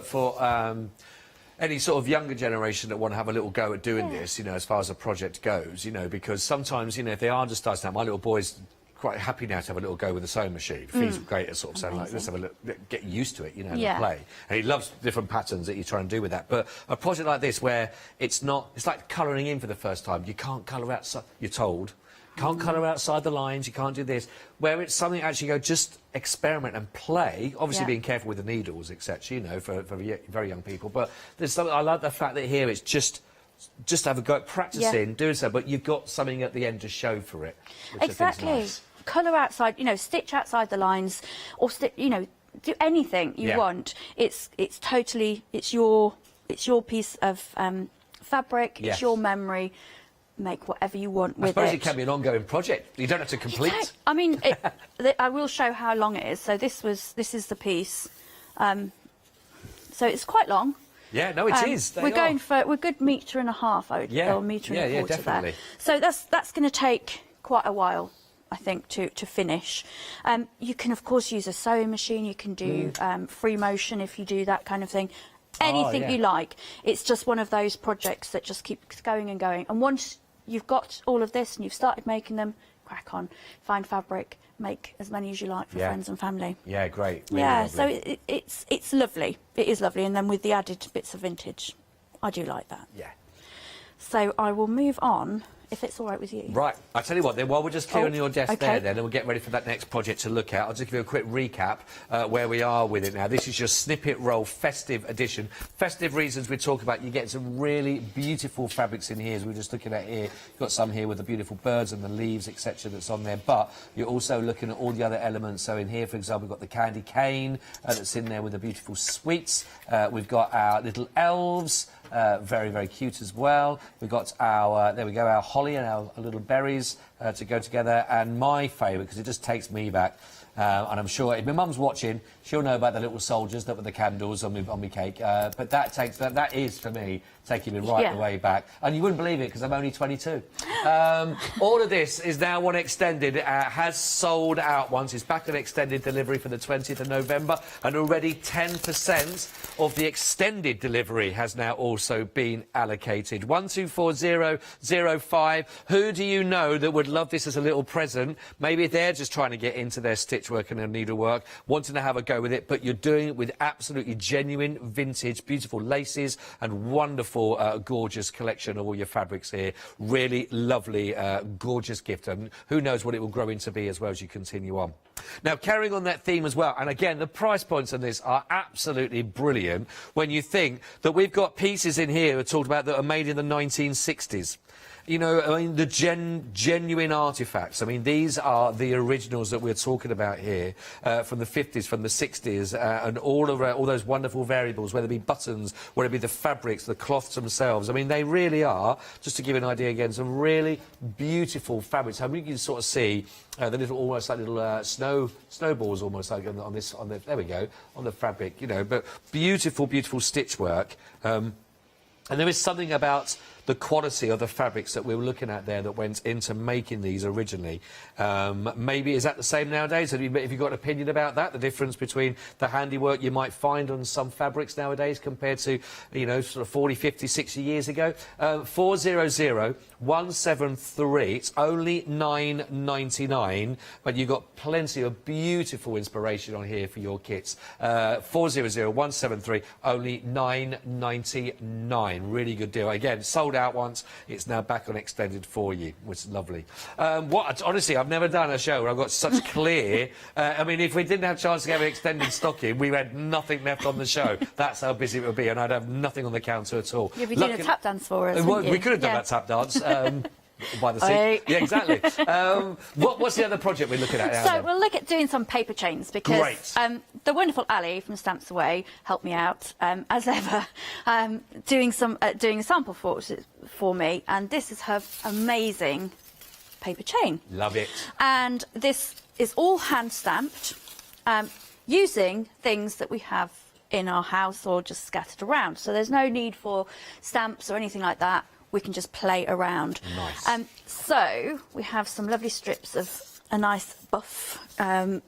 any sort of younger generation that want to have a little go at doing this, you know, as far as the project goes, you know, because sometimes, you know, if they are just starting out, my little boy's quite happy now to have a little go with the sewing machine. He's great at sort of saying, like, let's have a look, get used to it, you know, and play. And he loves different patterns that you try and do with that. But a project like this, where it's like colouring in for the first time. You can't colour outside, you're told. Can't colour outside the lines, you can't do this. Where it's something actually go, just experiment and play, obviously being careful with the needles, etc., you know, for very young people. But there's something, I like the fact that here it's just have a go at practising, doing so, but you've got something at the end to show for it. Which Exactly. I think is nice. Colour outside, you know, stitch outside the lines, or you know, do anything you want. It's totally, it's your piece of fabric. It's your memory. Make whatever you want with it. I suppose it can be an ongoing project. You don't have to complete. I mean, I will show how long it is. So this is the piece. So it's quite long. Yeah, no, it is. We're going for a good metre and a half, or a metre and a quarter definitely. there. So that's going to take quite a while, I think, to finish. You can, of course, use a sewing machine. You can do free motion if you do that kind of thing. Anything you like. It's just one of those projects that just keeps going and going. And once you've got all of this and you've started making them, crack on, find fabric, make as many as you like for friends and family. Yeah, great. Really lovely. So it's lovely. It is lovely. And then with the added bits of vintage, I do like that. Yeah. So I will move on, if it's all right with you. Right, I tell you what, then while we're just clearing your desk there, then, and we'll get ready for that next project to look at, I'll just give you a quick recap where we are with it now. This is your Snippet Roll Festive Edition. Festive reasons we talk about, you get some really beautiful fabrics in here, as we're just looking at here. You've got some here with the beautiful birds and the leaves, etc., that's on there, but you're also looking at all the other elements. So in here, for example, we've got the candy cane that's in there with the beautiful sweets. We've got our little elves. Very, very cute as well. We've got our, there we go, our holly and our little berries to go together. And my favourite, because it just takes me back, and I'm sure if my mum's watching, she'll know about the little soldiers that were the candles on my cake. But that is, for me, taking me right the way back. And you wouldn't believe it, because I'm only 22. All of this is now one extended, has sold out once. It's back on extended delivery for the 20th of November, and already 10% of the extended delivery has now also been allocated. 124005. Who do you know that would love this as a little present? Maybe they're just trying to get into their stitch work and their needlework, wanting to have a go with it, but you're doing it with absolutely genuine, vintage, beautiful laces and wonderful, gorgeous collection of all your fabrics here. Really lovely, gorgeous gift, and who knows what it will grow into be as well as you continue on. Now, carrying on that theme as well, and again, the price points on this are absolutely brilliant when you think that we've got pieces in here we're talked about that are made in the 1960s. You know, I mean, the genuine artefacts. I mean, these are the originals that we're talking about here, from the 50s, from the 60s, and all those wonderful variables, whether it be buttons, whether it be the fabrics, the cloths themselves. I mean, they really are, just to give you an idea again, some really beautiful fabrics. I mean, you can sort of see the little, almost like little snowballs, almost like on the there we go, on the fabric, you know, but beautiful, beautiful stitch work. And there is something about the quality of the fabrics that we were looking at there that went into making these originally. Maybe is that the same nowadays? Have you got an opinion about that? The difference between the handiwork you might find on some fabrics nowadays compared to, you know, sort of 40, 50, 60 years ago? 400173. It's only $9.99, but you've got plenty of beautiful inspiration on here for your kits. 400173, only $9.99. Really good deal. Again, sold out once. It's now back on extended for you, which is lovely. Honestly, I've never done a show where I've got such clear. I mean, if we didn't have a chance to get an extended stock in, we had nothing left on the show. That's how busy it would be, and I'd have nothing on the counter at all. You'd be doing a tap dance for us. Well, we could have done that tap dance. By the sea. Yeah, exactly. What's the other project we're looking at now? So we'll look at doing some paper chains, because the wonderful Ali from Stamps Away helped me out, as ever, doing a sample for me, and this is her amazing paper chain. Love it. And this is all hand stamped, using things that we have in our house or just scattered around. So there's no need for stamps or anything like that. We can just play around. Nice. So we have some lovely strips of a nice buff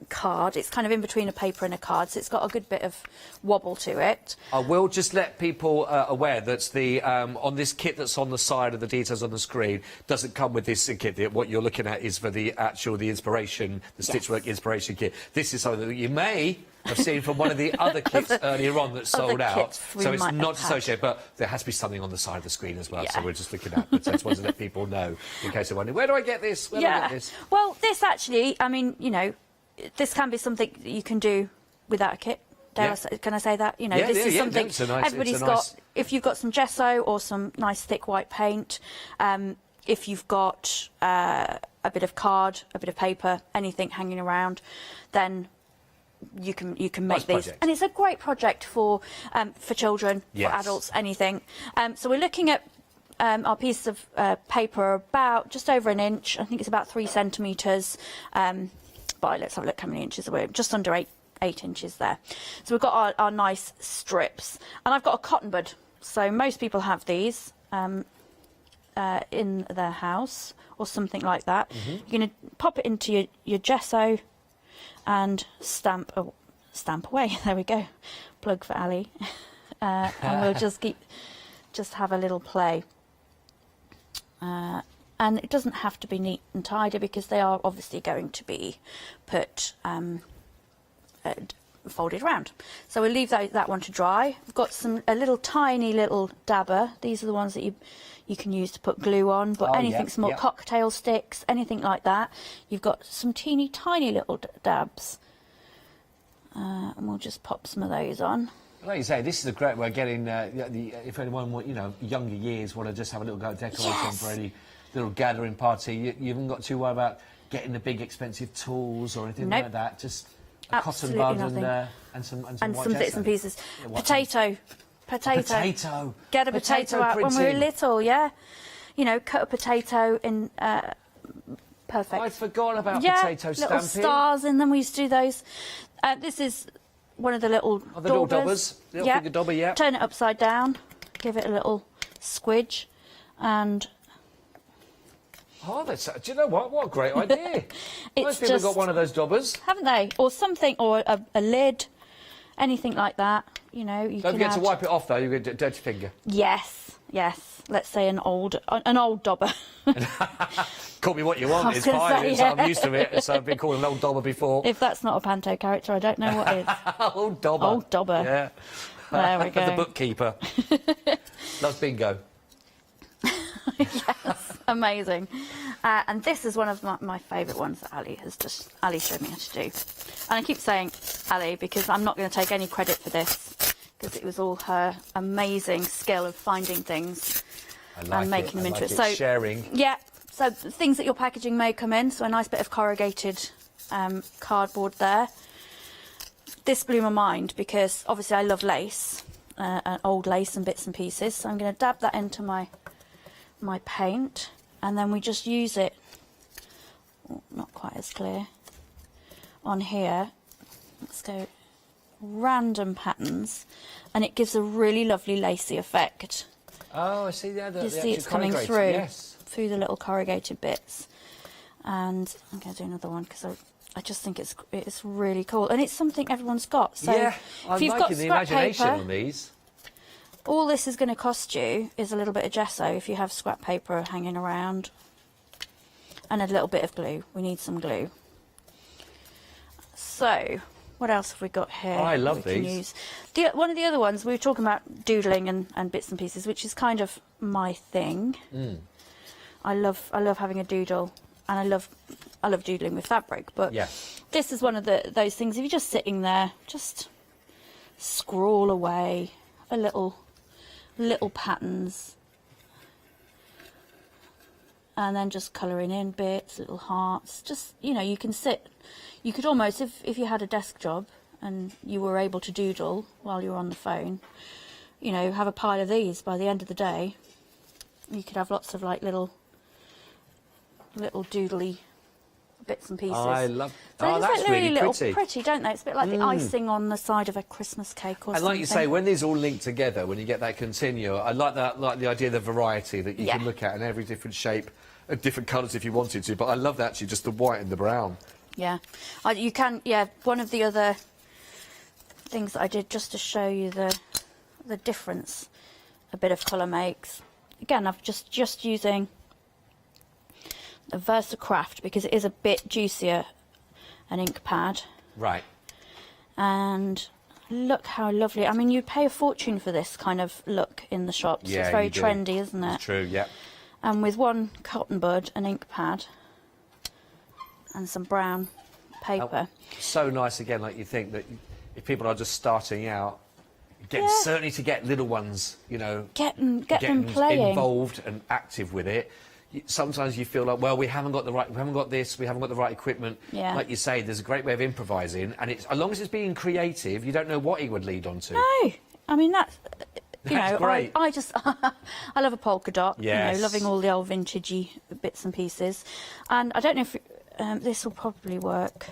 card. It's kind of in between a paper and a card, so it's got a good bit of wobble to it. I will just let people aware that the on this kit that's on the side of the details on the screen doesn't come with this kit. What you're looking at is for the inspiration, the stitchwork inspiration kit. This is something that you may have seen from one of the other kits earlier on that sold out. So it's not associated, but there has to be something on the side of the screen as well. So we're just looking at it. So I just wanted to let people know in case they're wondering, where do I get this? Where do I get this? Well, this actually, I mean, you know, this can be something that you can do without a kit. Can I say that? You know, this is something everybody's got. If you've got some gesso or some nice thick white paint, if you've got a bit of card, a bit of paper, anything hanging around, then you can make these, and it's a great project for children, for adults, anything. So we're looking at our piece of paper about just over an inch. I think it's about 3 centimetres. But let's have a look how many inches we're just under 8 inches there. So we've got our nice strips, and I've got a cotton bud. So most people have these in their house or something like that. You're going to pop it into your gesso and stamp away. There we go. Plug for Ali. And we'll just have a little play. And it doesn't have to be neat and tidy because they are obviously going to be put folded around. So we'll leave that one to dry. We've got a little tiny little dabber. These are the ones that you can use to put glue on, but anything small, cocktail sticks, anything like that. You've got some teeny tiny little dabs. And we'll just pop some of those on. Like you say, this is a great way of getting, if anyone, younger years want to just have a little go at decorating for any little gathering party, you haven't got to worry about getting the big expensive tools or anything like that. Just a cotton bud and some white bits and pieces. Potato. Get a potato out printing. when we were little, you know, cut a potato in perfect. I'd forgotten about potato stamping. Little stars in them. We used to do those. This is one of the little little daubers. Little finger dauber, Turn it upside down. Give it a little squidge, and. Oh, do you know what? What a great idea! Most people have got one of those daubers, haven't they? Or something, or a lid, anything like that. You know, you don't forget to wipe it off though. You get a dirty finger. Yes. Let's say an old dauber. Call me what you want. It's fine. So I'm used to it. So I've been called an old dauber before. If that's not a Panto character, I don't know what is. Old dauber. Old dauber. Yeah. There we go. The bookkeeper. Loves bingo. Yes, amazing. And this is one of my favourite ones that Ali showed me how to do. And I keep saying Ali because I'm not going to take any credit for this because it was all her amazing skill of finding things and making them into it. So sharing. Yeah. So things that your packaging may come in. So a nice bit of corrugated cardboard there. This blew my mind because obviously I love lace, old lace and bits and pieces. So I'm going to dab that into my paint, and then we just use it, not quite as clear, on here. Let's go random patterns, and it gives a really lovely lacy effect. Oh, I see the You see it's coming through the little corrugated bits. And I'm going to do another one because I just think it's really cool, and it's something everyone's got. So I'm liking the imagination on these. All this is going to cost you is a little bit of gesso if you have scrap paper hanging around, and a little bit of glue. We need some glue. So, what else have we got here? I love these. One of the other ones, we were talking about doodling and bits and pieces, which is kind of my thing. I love having a doodle, and I love doodling with fabric. But this is one of those things. If you're just sitting there, just scrawl away a little patterns, and then just colouring in bits, little hearts. Just, you know, you could almost, if you had a desk job and you were able to doodle while you were on the phone, you know, have a pile of these. By the end of the day you could have lots of like little doodly bits and pieces. I love. So that's really pretty, don't they? It's a bit like the icing on the side of a Christmas cake or something. And like you say, when these all link together, when you get that continuum, I like that, like the idea of the variety that you can look at in every different shape, different colours if you wanted to. But I love actually just the white and the brown. Yeah, you can. Yeah, one of the other things that I did just to show you the difference a bit of colour makes. Again, I've just using a Versacraft because it is a bit juicier, an ink pad. Right. And look how lovely. I mean, you'd pay a fortune for this kind of look in the shops. Yeah, it's very you do. trendy, isn't it? It's true, yeah. And with one cotton bud, an ink pad, and some brown paper. So nice, again, like you think that if people are just starting out, certainly to get little ones, you know, get them playing, involved and active with it. Sometimes you feel like, well, we haven't got the right equipment. Yeah. Like you say, there's a great way of improvising, and it's, as long as it's being creative, you don't know what it would lead on to. No, I mean that's great. I just I love a polka dot. Yes. You know, loving all the old vintagey bits and pieces, and I don't know if this will probably work.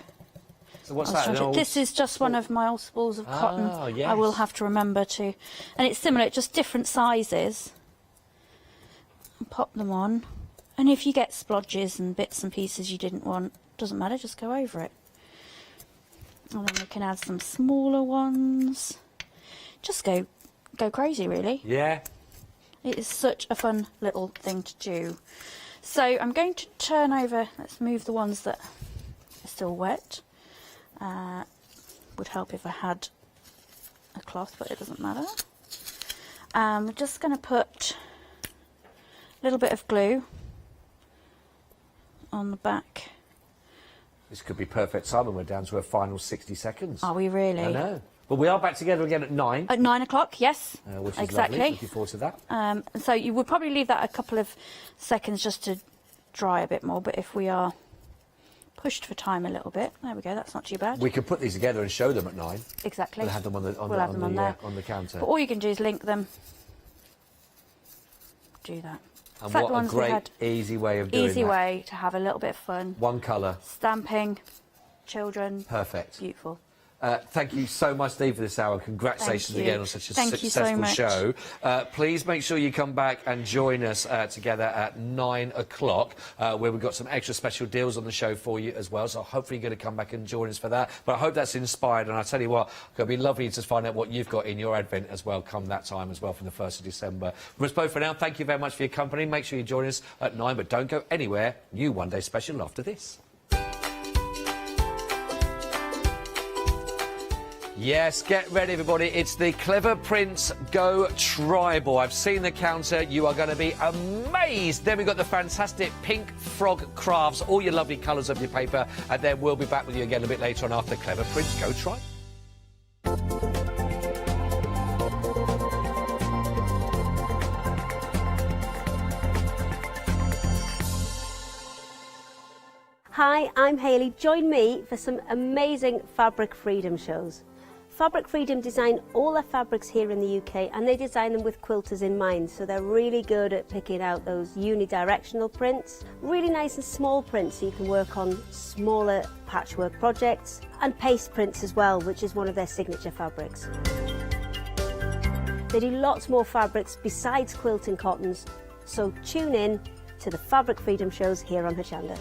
So what's that? This is just one of my old spools of cotton. Yes. I will have to remember to, and it's similar, just different sizes. And pop them on. And if you get splodges and bits and pieces you didn't want, doesn't matter, just go over it. And then we can add some smaller ones. Just go crazy, really. Yeah. It is such a fun little thing to do. So I'm going to turn over, let's move the ones that are still wet. Would help if I had a cloth, but it doesn't matter. We're just going to put a little bit of glue on the back. This could be perfect, Simon. We're down to a final 60 seconds. Are we really? I know. But we are back together again at 9. At 9 o'clock, yes. Which is exactly. lovely. Looking forward to that. So you would probably leave that a couple of seconds just to dry a bit more, but if we are pushed for time a little bit, there we go, that's not too bad. We could put these together and show them at 9. Exactly. We'll have them on the on the counter. But all you can do is link them. Do that. And Fat what a ones we great, had. easy way of doing Easy that. way to have a little bit of fun. One colour. Stamping, children. Perfect. Beautiful. Thank you so much, Steve, for this hour. Congratulations Thank you. again on such a Thank you so successful much. show. Please make sure you come back and join us together at 9 o'clock, where we've got some extra special deals on the show for you as well. So hopefully you're going to come back and join us for that. But I hope that's inspired. And I tell you what, it's going to be lovely to find out what you've got in your advent as well come that time as well from the 1st of December. From us both for now, thank you very much for your company. Make sure you join us at 9, but don't go anywhere. New One Day Special after this. Yes, get ready, everybody. It's the Clever Prince Go Tribal. I've seen the counter. You are going to be amazed. Then we've got the fantastic Pink Frog Crafts, all your lovely colours of your paper. And then we'll be back with you again a bit later on after Clever Prince Go Tribal. Hi, I'm Hayley. Join me for some amazing Fabric Freedom shows. Fabric Freedom design all their fabrics here in the UK, and they design them with quilters in mind, so they're really good at picking out those unidirectional prints, really nice and small prints so you can work on smaller patchwork projects, and paste prints as well, which is one of their signature fabrics. They do lots more fabrics besides quilting cottons, so tune in to the Fabric Freedom shows here on Hochanda.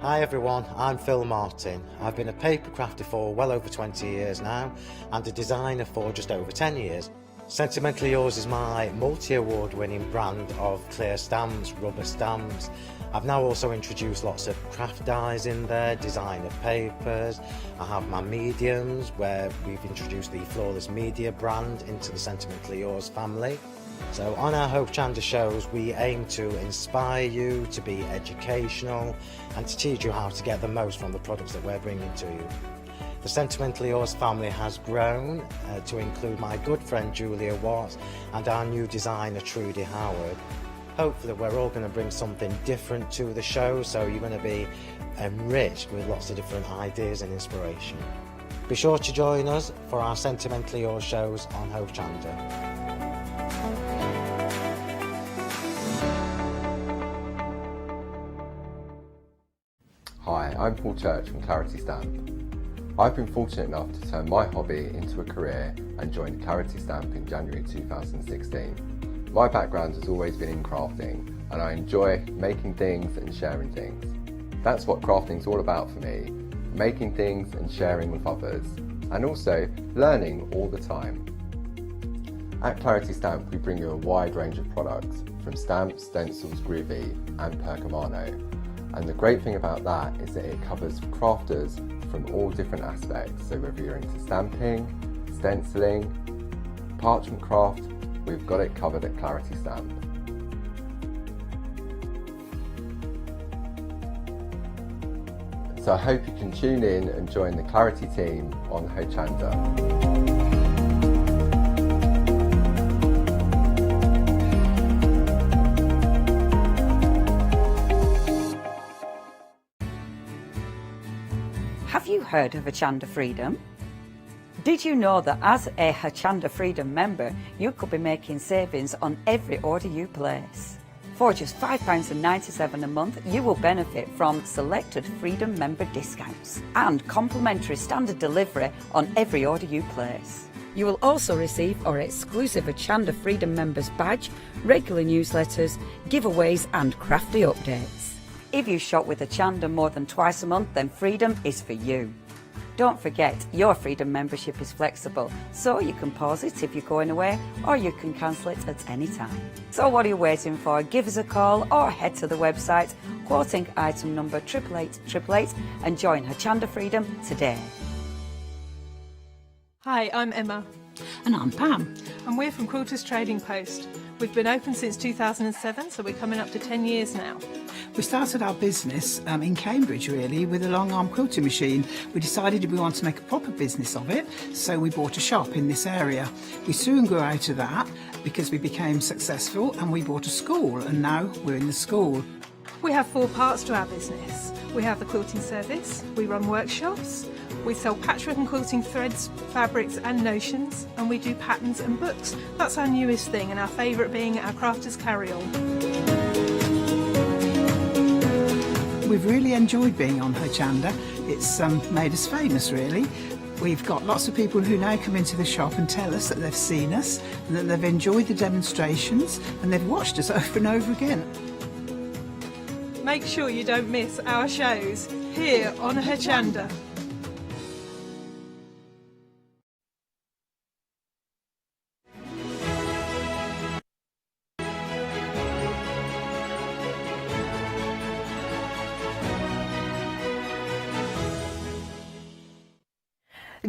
Hi everyone, I'm Phil Martin. I've been a paper crafter for well over 20 years now and a designer for just over 10 years. Sentimentally Yours is my multi-award winning brand of clear stamps, rubber stamps. I've now also introduced lots of craft dyes in there, designer papers. I have my mediums where we've introduced the Flawless Media brand into the Sentimentally Yours family. So on our Hochanda shows we aim to inspire you, to be educational and to teach you how to get the most from the products that we're bringing to you. The Sentimentally Yours family has grown to include my good friend Julia Watts and our new designer Trudy Howard. Hopefully we're all going to bring something different to the show, so you're going to be enriched with lots of different ideas and inspiration. Be sure to join us for our Sentimentally Yours shows on Hochanda. Hi, I'm Paul Church from Clarity Stamp. I've been fortunate enough to turn my hobby into a career and joined Clarity Stamp in January 2016. My background has always been in crafting and I enjoy making things and sharing things. That's what crafting's all about for me, making things and sharing with others, and also learning all the time. At Clarity Stamp we bring you a wide range of products, from stamps, stencils, groovy and percamano. And the great thing about that is that it covers crafters from all different aspects, so whether you're into stamping, stenciling, parchment craft, we've got it covered at Clarity Stamp. So I hope you can tune in and join the Clarity team on Hochanda. Have you heard of Hochanda Freedom? Did you know that as a Hochanda Freedom member, you could be making savings on every order you place? For just £5.97 a month, you will benefit from selected Freedom member discounts and complimentary standard delivery on every order you place. You will also receive our exclusive Hochanda Freedom members badge, regular newsletters, giveaways and crafty updates. If you shop with Hochanda more than twice a month, then Freedom is for you. Don't forget, your Freedom membership is flexible, so you can pause it if you're going away, or you can cancel it at any time. So what are you waiting for? Give us a call or head to the website, quoting item number 88888 and join Hochanda Freedom today. Hi, I'm Emma. And I'm Pam. And we're from Quilters Trading Post. We've been open since 2007, so we're coming up to 10 years now. We started our business in Cambridge, really, with a long arm quilting machine. We decided we wanted to make a proper business of it, so we bought a shop in this area. We soon grew out of that because we became successful and we bought a school, and now we're in the school. We have 4 parts to our business. We have the quilting service, we run workshops, we sell patchwork and quilting threads, fabrics and notions, and we do patterns and books. That's our newest thing, and our favourite being our Crafters Carry-On. We've really enjoyed being on Hochanda. It's made us famous, really. We've got lots of people who now come into the shop and tell us that they've seen us, and that they've enjoyed the demonstrations, and they've watched us over and over again. Make sure you don't miss our shows here on Hochanda.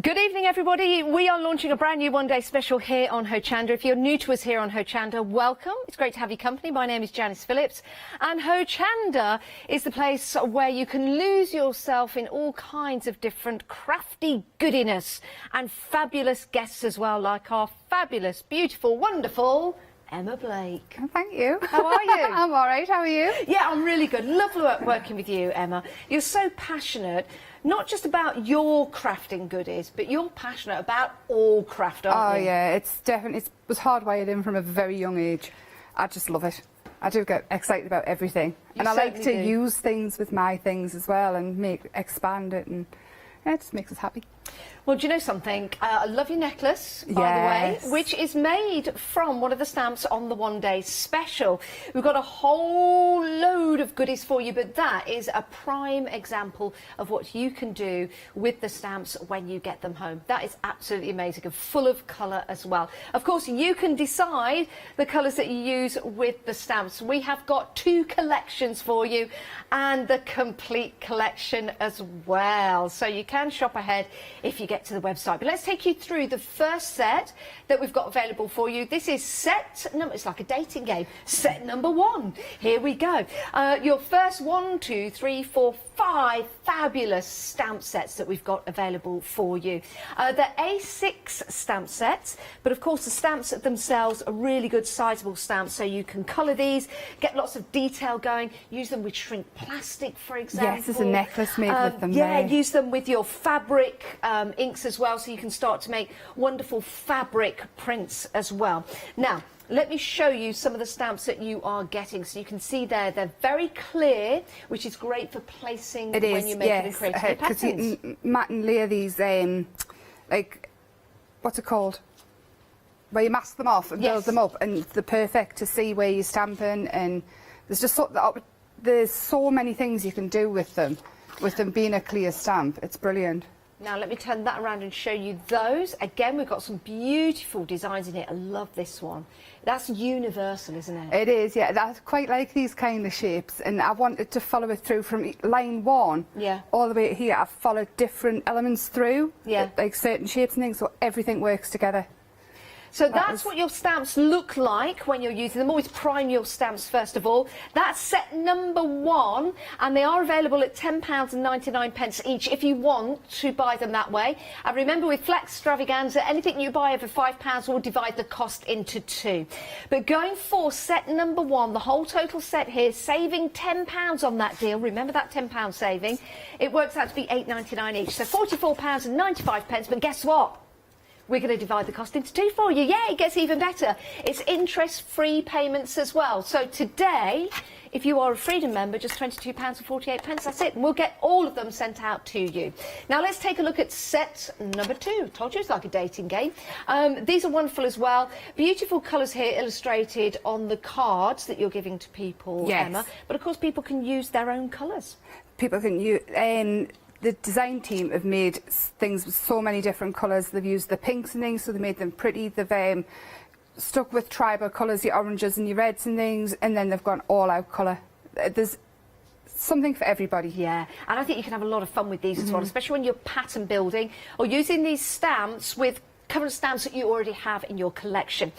Good evening, everybody. We are launching a brand new one-day special here on Hochanda. If you're new to us here on Hochanda, welcome. It's great to have your company. My name is Janice Phillips, and Hochanda is the place where you can lose yourself in all kinds of different crafty goodiness and fabulous guests as well, like our fabulous, beautiful, wonderful Emma Blake. Thank you. How are you? I'm all right. How are you? Yeah, I'm really good. Lovely working with you, Emma. You're so passionate. Not just about your crafting goodies, but you're passionate about all craft, aren't you? Oh yeah, it's definitely, it was hardwired in from a very young age. I just love it. I do get excited about everything. And I like to use things with my things as well and expand it, and yeah, it just makes us happy. Well, do you know something? I love your necklace, by the way, which is made from one of the stamps on the one-day special. We've got a whole load of goodies for you, but that is a prime example of what you can do with the stamps when you get them home. That is absolutely amazing and full of colour as well. Of course, you can decide the colours that you use with the stamps. We have got 2 collections for you and the complete collection as well. So you can shop ahead if you get to the website. But let's take you through the first set that we've got available for you. This is set number, it's like a dating game, set number 1. Here we go. Your first 1, 2, 3, 4, 5 fabulous stamp sets that we've got available for you. They're A6 stamp sets, but of course the stamps themselves are really good sizable stamps, so you can colour these, get lots of detail going, use them with shrink plastic, for example. Yes, there's a necklace made with them. Yeah, use them with your fabric inks as well, so you can start to make wonderful fabric prints as well. Now, Let me show you some of the stamps that you are getting. So you can see there, they're very clear, which is great for placing when you're making and creating your patterns. You mat and layer these, like, what's it called? Where you mask them off and build them up, and they're perfect to see where you're stamping. And there's just there's so many things you can do with them being a clear stamp. It's brilliant. Now let me turn that around and show you those. Again, we've got some beautiful designs in here. I love this one. That's universal, isn't it? It is, yeah. I quite like these kind of shapes, and I wanted to follow it through from line 1 all the way to here. I've followed different elements through, like certain shapes and things, so everything works together. So that's what your stamps look like when you're using them. Always prime your stamps first of all. That's set number 1, and they are available at £10.99 each if you want to buy them that way. And remember, with Flex Extravaganza, anything you buy over £5 will divide the cost into 2. But going for set number 1, the whole total set here, saving £10 on that deal. Remember that £10 saving. It works out to be £8.99 each, so £44.95. But guess what? We're going to divide the cost into 2 for you. Yeah, it gets even better. It's interest-free payments as well. So today, if you are a Freedom member, just £22.48. That's it. And we'll get all of them sent out to you. Now, let's take a look at set number 2. Told you it's like a dating game. These are wonderful as well. Beautiful colours here illustrated on the cards that you're giving to people, Emma. But, of course, people can use their own colours. People can use... the design team have made things with so many different colours. They've used the pinks and things, so they made them pretty. They've stuck with tribal colours, the oranges and the reds and things, and then they've gone all-out colour. There's something for everybody. Yeah, and I think you can have a lot of fun with these as well, especially when you're pattern building or using these stamps with current stamps that you already have in your collection.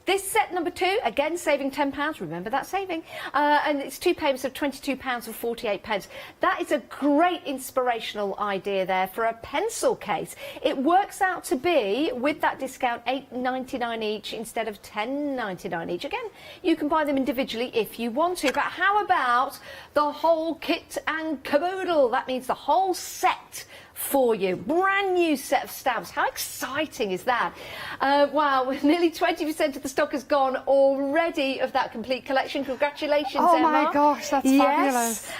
This set number 2, again saving £10, remember that saving, and it's 2 payments of £22.48. That is a great inspirational idea there for a pencil case. It works out to be, with that discount, £8.99 each instead of £10.99 each. Again, you can buy them individually if you want to, but how about the whole kit and caboodle? That means the whole set for you. Brand new set of stamps. How exciting is that? Wow, nearly 20% of the stock has gone already of that complete collection. Congratulations, Emma. Oh my gosh, that's fabulous.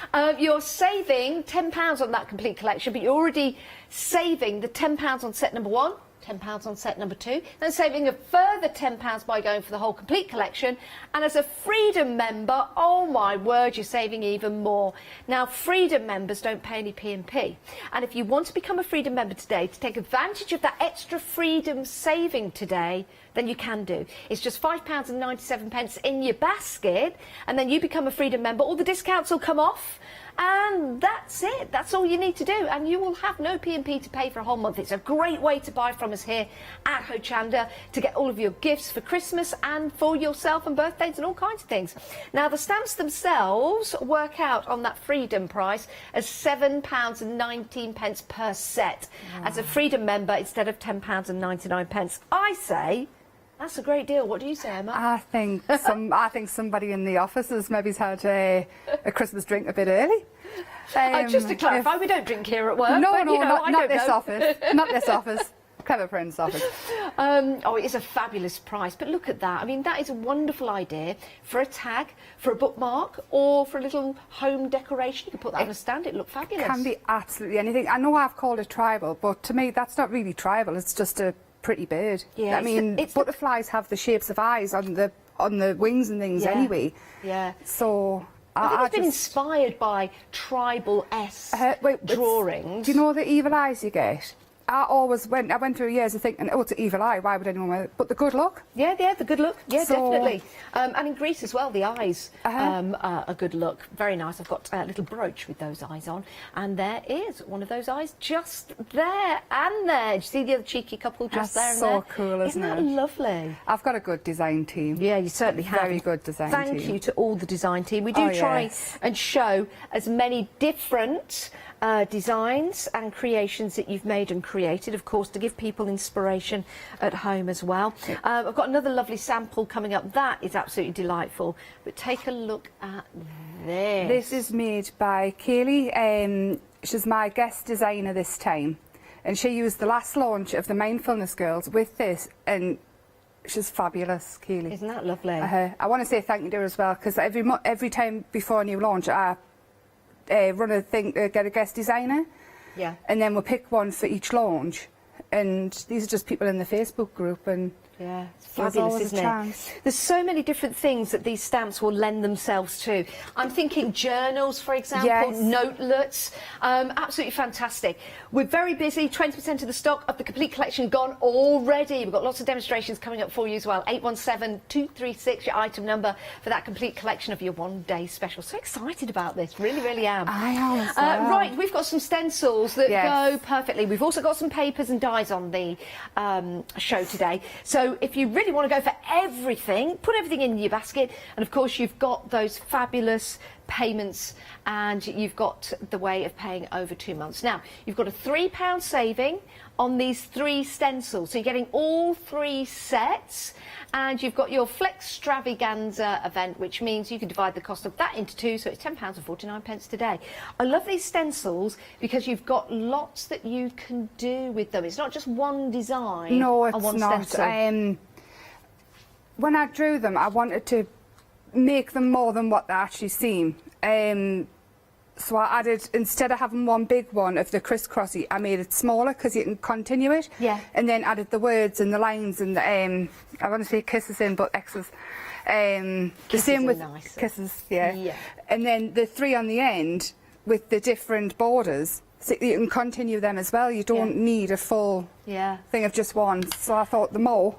You're saving £10 on that complete collection, but you're already saving the £10 on set number 1. £10 on set number 2, then saving a further £10 by going for the whole complete collection. And as a Freedom member, oh my word, you're saving even more. Now, Freedom members don't pay any P&P. And if you want to become a Freedom member today, to take advantage of that extra Freedom saving today, then you can do. It's just £5.97 in your basket, and then you become a Freedom member. All the discounts will come off. And that's it. That's all you need to do. And you will have no P&P to pay for a whole month. It's a great way to buy from us here at Hochanda to get all of your gifts for Christmas and for yourself and birthdays and all kinds of things. Now, the stamps themselves work out on that Freedom price as £7.19 per set. Wow. As a Freedom member, instead of £10.99. I say... that's a great deal. What do you say, Emma? I think somebody in the office has maybe had a Christmas drink a bit early. Just to clarify, we don't drink here at work. No, but, no, you know, not this office. Not this office. Clever Friends office. Oh, it is a fabulous price. But look at that. I mean, that is a wonderful idea for a tag, for a bookmark, or for a little home decoration. You can put that on a stand. It'll look fabulous. It can be absolutely anything. I know I've called it tribal, but to me, that's not really tribal. It's just a pretty bird. Yeah, I mean, butterflies have the shapes of eyes on the wings and things anyway. Yeah. So I think it's been inspired by tribal-esque drawings. Do you know the evil eyes you get? I went through years of thinking, oh, it's an evil eye, why would anyone wear it? But the good look? Yeah, the good look. Yeah, definitely. And in Greece as well, the eyes are a good look. Very nice. I've got a little brooch with those eyes on. And there is one of those eyes just there and there. Do you see the other cheeky couple just there and there? That's so cool, isn't it? Isn't that lovely? I've got a good design team. Yeah, you certainly have. Very good design team. Thank you to all the design team. We do try and show as many different designs and creations that you've made and created, of course, to give people inspiration at home as well. I've got another lovely sample coming up. That is absolutely delightful. But take a look at this. This is made by Kaylee. She's my guest designer this time. And she used the last launch of the Mindfulness Girls with this. And She's fabulous, Keely. Isn't that lovely? I want to say thank you to her as well, because every time before a new launch, I run a thing to get a guest designer. Yeah. And then we'll pick one for each launch. And these are just people in the Facebook group, and yeah, it's there's fabulous, always a isn't chance. it? There's so many different things that these stamps will lend themselves to. I'm thinking journals, for example, Yes. notelets. Absolutely fantastic. We're very busy. 20% of the stock of the complete collection gone already. We've got lots of demonstrations coming up for you as well. 817-236, your item number for that complete collection of your one-day special. So excited about this. Really, really am. I am as well. Right, we've got some stencils that Yes. go perfectly. We've also got some papers and dies on the show today. So if you really want to go for everything, put everything in your basket. And of course, you've got those fabulous payments, and you've got the way of paying over 2 months. Now, you've got a £3 saving on these 3 stencils. So you're getting all 3 sets, and you've got your Flextravaganza event, which means you can divide the cost of that into 2, so it's £10.49 today. I love these stencils because you've got lots that you can do with them. It's not just one design No, on it's one not. stencil. When I drew them, I wanted to make them more than what they actually seem. So I added, instead of having one big one of the crisscrossy, I made it smaller because you can continue it. Yeah. And then added the words and the lines and the, I want to say kisses in, but X's. The Kisses same are with nicer. kisses, yeah. Yeah. And then the 3 on the end with the different borders. So you can continue them as well. You don't need a full thing of just one. So I thought the more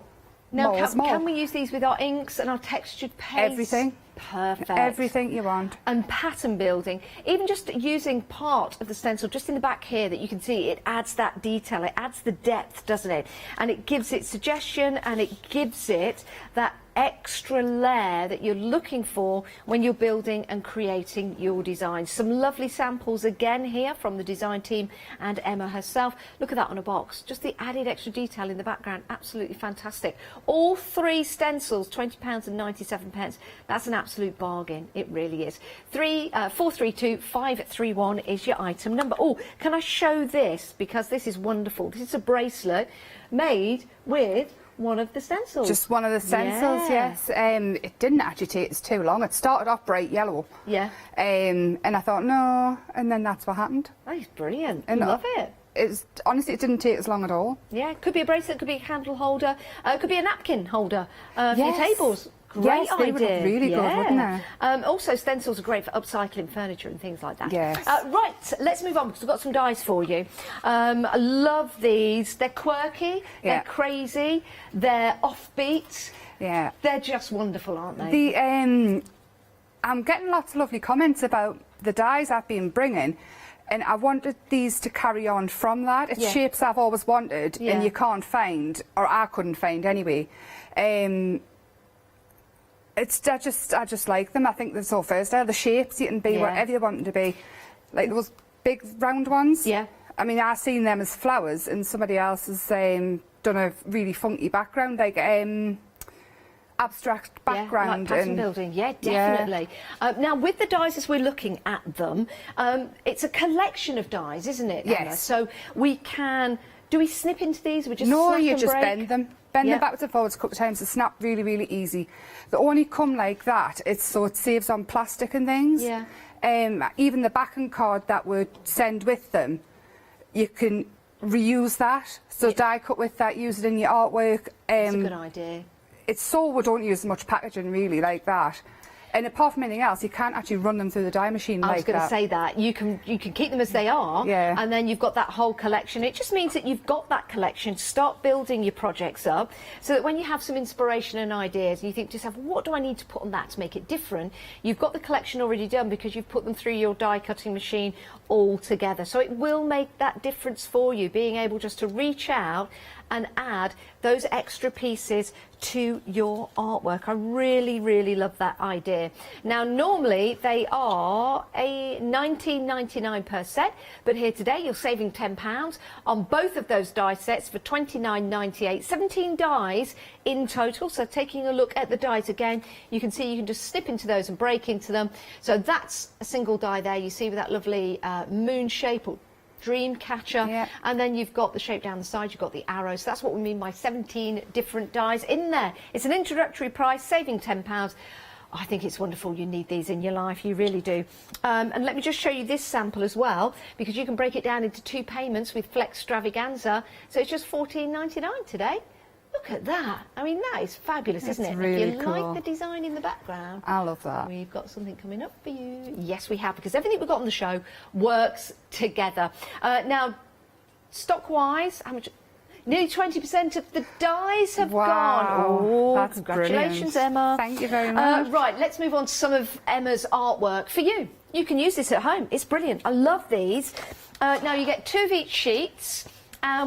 is more. Can we use these with our inks and our textured paste? Everything. Perfect. Everything you want. And pattern building, even just using part of the stencil just in the back here that you can see, it adds that detail, it adds the depth, doesn't it? And it gives it suggestion, and it gives it that extra layer that you're looking for when you're building and creating your designs. Some lovely samples again here from the design team and Emma herself. Look at that on a box, just the added extra detail in the background, absolutely fantastic. All 3 stencils, £20.97. That's an absolute bargain, it really is. 432531 is your item number. Oh, can I show this, because this is wonderful. This is a bracelet made with one of the stencils. Just one of the stencils, yes. It didn't actually take us too long. It started off bright yellow. Yeah. And I thought, no, and then that's what happened. That is brilliant. And I love it. Honestly, it didn't take us long at all. Yeah, it could be a bracelet, could be a candle holder, it could be a napkin holder for your Yes. tables. Great Yes, they idea. would look really good, wouldn't they? Also, stencils are great for upcycling furniture and things like that. Yes. Right, let's move on because we've got some dies for you. I love these. They're quirky, they're crazy, they're offbeat. Yeah. They're just wonderful, aren't they? I'm getting lots of lovely comments about the dies I've been bringing. And I wanted these to carry on from that. It's shapes I've always wanted and you can't find, or I couldn't find anyway. I just like them. I think they're so versatile. The shapes, you can be whatever you want them to be. Like those big round ones. Yeah. I mean, I've seen them as flowers, and somebody else has done a really funky background, like abstract background. Like pattern building, definitely. Now, with the dies as we're looking at them, it's a collection of dies, isn't it, Anna? Yes. So we can... Do we snip into these? We just No, snap you and just break? bend them. Bend them backwards and forwards a couple of times. They snap really, really easy. They only come like that. So it saves on plastic and things. Yeah. Even the backing card that would send with them, you can reuse that. So die cut with that, use it in your artwork. That's a good idea. It's so we don't use much packaging really like that. And apart from anything else, you can't actually run them through the die machine like that. I was going to say that. You can keep them as they are, and then you've got that whole collection. It just means that you've got that collection. Start building your projects up so that when you have some inspiration and ideas, and you think to yourself, what do I need to put on that to make it different? You've got the collection already done because you've put them through your die cutting machine all together. So it will make that difference for you, being able just to reach out and add those extra pieces to your artwork. I really, really love that idea. Now, normally they are a $19.99 per set, but here today you're saving £10 on both of those die sets for $29.98. 17 dies in total. So taking a look at the dies again, you can see you can just snip into those and break into them. So that's a single die there. You see with that lovely moon shape, or dream catcher, and then you've got the shape down the side, you've got the arrows. So that's what we mean by 17 different dies in there. It's an introductory price, saving £10. I think it's wonderful. You need these in your life, you really do. And let me just show you this sample as well, because you can break it down into 2 payments with Flex Stravaganza. So it's just $14.99 today. Look at that. I mean, that is fabulous, isn't it? Really if you cool. like the design in the background, I love that. We've got something coming up for you. Yes, we have, because everything we've got on the show works together. Now, stock-wise, how much? Nearly 20% of the dies have gone. Oh, that's congratulations, brilliant. Emma. Thank you very much. Right, let's move on to some of Emma's artwork for you. You can use this at home. It's brilliant. I love these. Now, you get 2 of each sheets.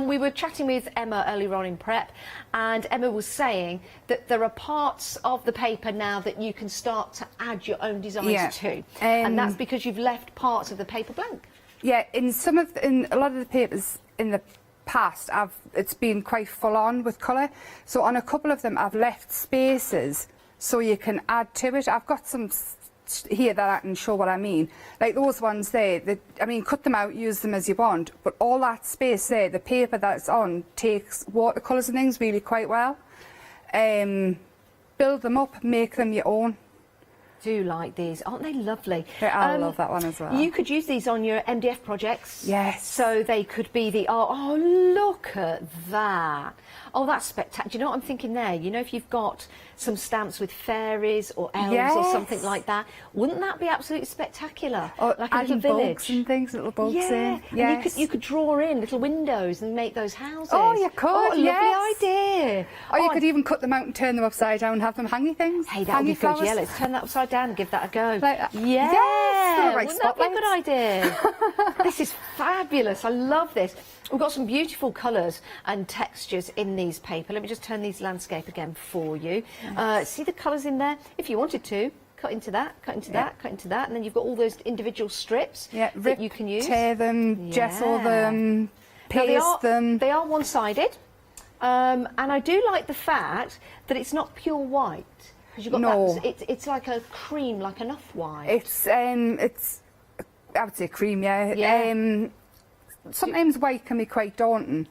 We were chatting with Emma earlier on in prep, and Emma was saying that there are parts of the paper now that you can start to add your own designs to, and that's because you've left parts of the paper blank. Yeah, in a lot of the papers in the past, it's been quite full on with colour. So on a couple of them, I've left spaces so you can add to it. I've got some here that I can show what I mean. Like those ones there, I mean, cut them out, use them as you want, but all that space there, the paper that's on takes watercolours and things really quite well. Build them up, make them your own. Do like these, aren't they lovely? I love that one as well. You could use these on your MDF projects. Yes. So they could be the art. Oh, look at that. Oh, that's spectacular. Do you know what I'm thinking there? You know, if you've got some stamps with fairies or elves or something like that, wouldn't that be absolutely spectacular? Or like a little village. bugs and things, little bugs in. And you could draw in little windows and make those houses. Oh, you could, Oh, lovely idea. Or you could even cut them out and turn them upside down and have them hanging things. Hey, that would be good. Yeah, let's turn that upside down and give that a go. Like, yeah, right, wouldn't that be a good idea? This is fabulous. I love this. We've got some beautiful colours and textures in these paper. Let me just turn these landscape again for you. See the colours in there? If you wanted to, cut into that, cut into that, cut into that, and then you've got all those individual strips that you can use. Tear them, gesso them, paste them. They are one-sided, and I do like the fact that it's not pure white. Because you've got that, it's like a cream, like an off-white. It's I would say cream, yeah. Sometimes white can be quite daunting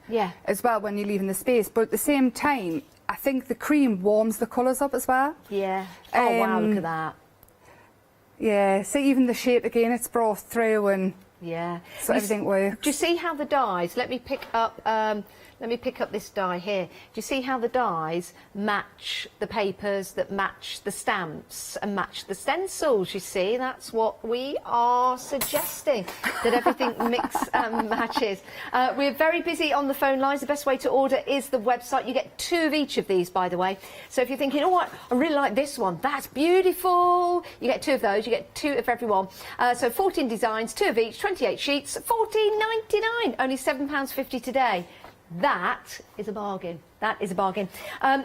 as well when you're leaving the space, but at the same time, I think the cream warms the colours up as well. Yeah. Oh, wow, look at that. Yeah, see, even the shape again, it's brought through and so everything works. Do you see how the dies? Let me pick up this die here. Do you see how the dies match the papers, that match the stamps and match the stencils? You see, that's what we are suggesting, that everything matches. We're very busy on the phone lines. The best way to order is the website. You get 2 of each of these, by the way. So if you're thinking, oh, I really like this one, that's beautiful, you get 2 of those. You get 2 of every one. So 14 designs, 2 of each, 28 sheets, $14.99, only £7.50 today. That is a bargain. That is a bargain.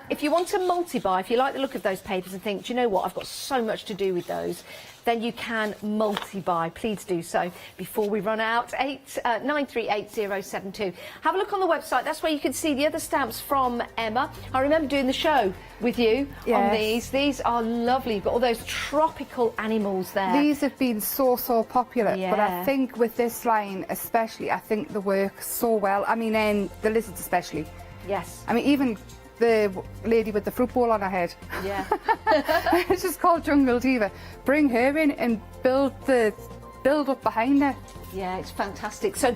If you want to multi-buy, if you like the look of those papers and think, do you know what, I've got so much to do with those, then you can multi-buy. Please do so before we run out. 9388072. Have a look on the website. That's where you can see the other stamps from Emma. I remember doing the show with you on these. These are lovely. You've got all those tropical animals there. These have been so popular, but I think with this line especially, I think they work so well. I mean, the lizards especially. Yes. I mean, even the lady with the fruit bowl on her head. Yeah. It's just called Jungle Diva. Bring her in and build up behind her. Yeah, it's fantastic. So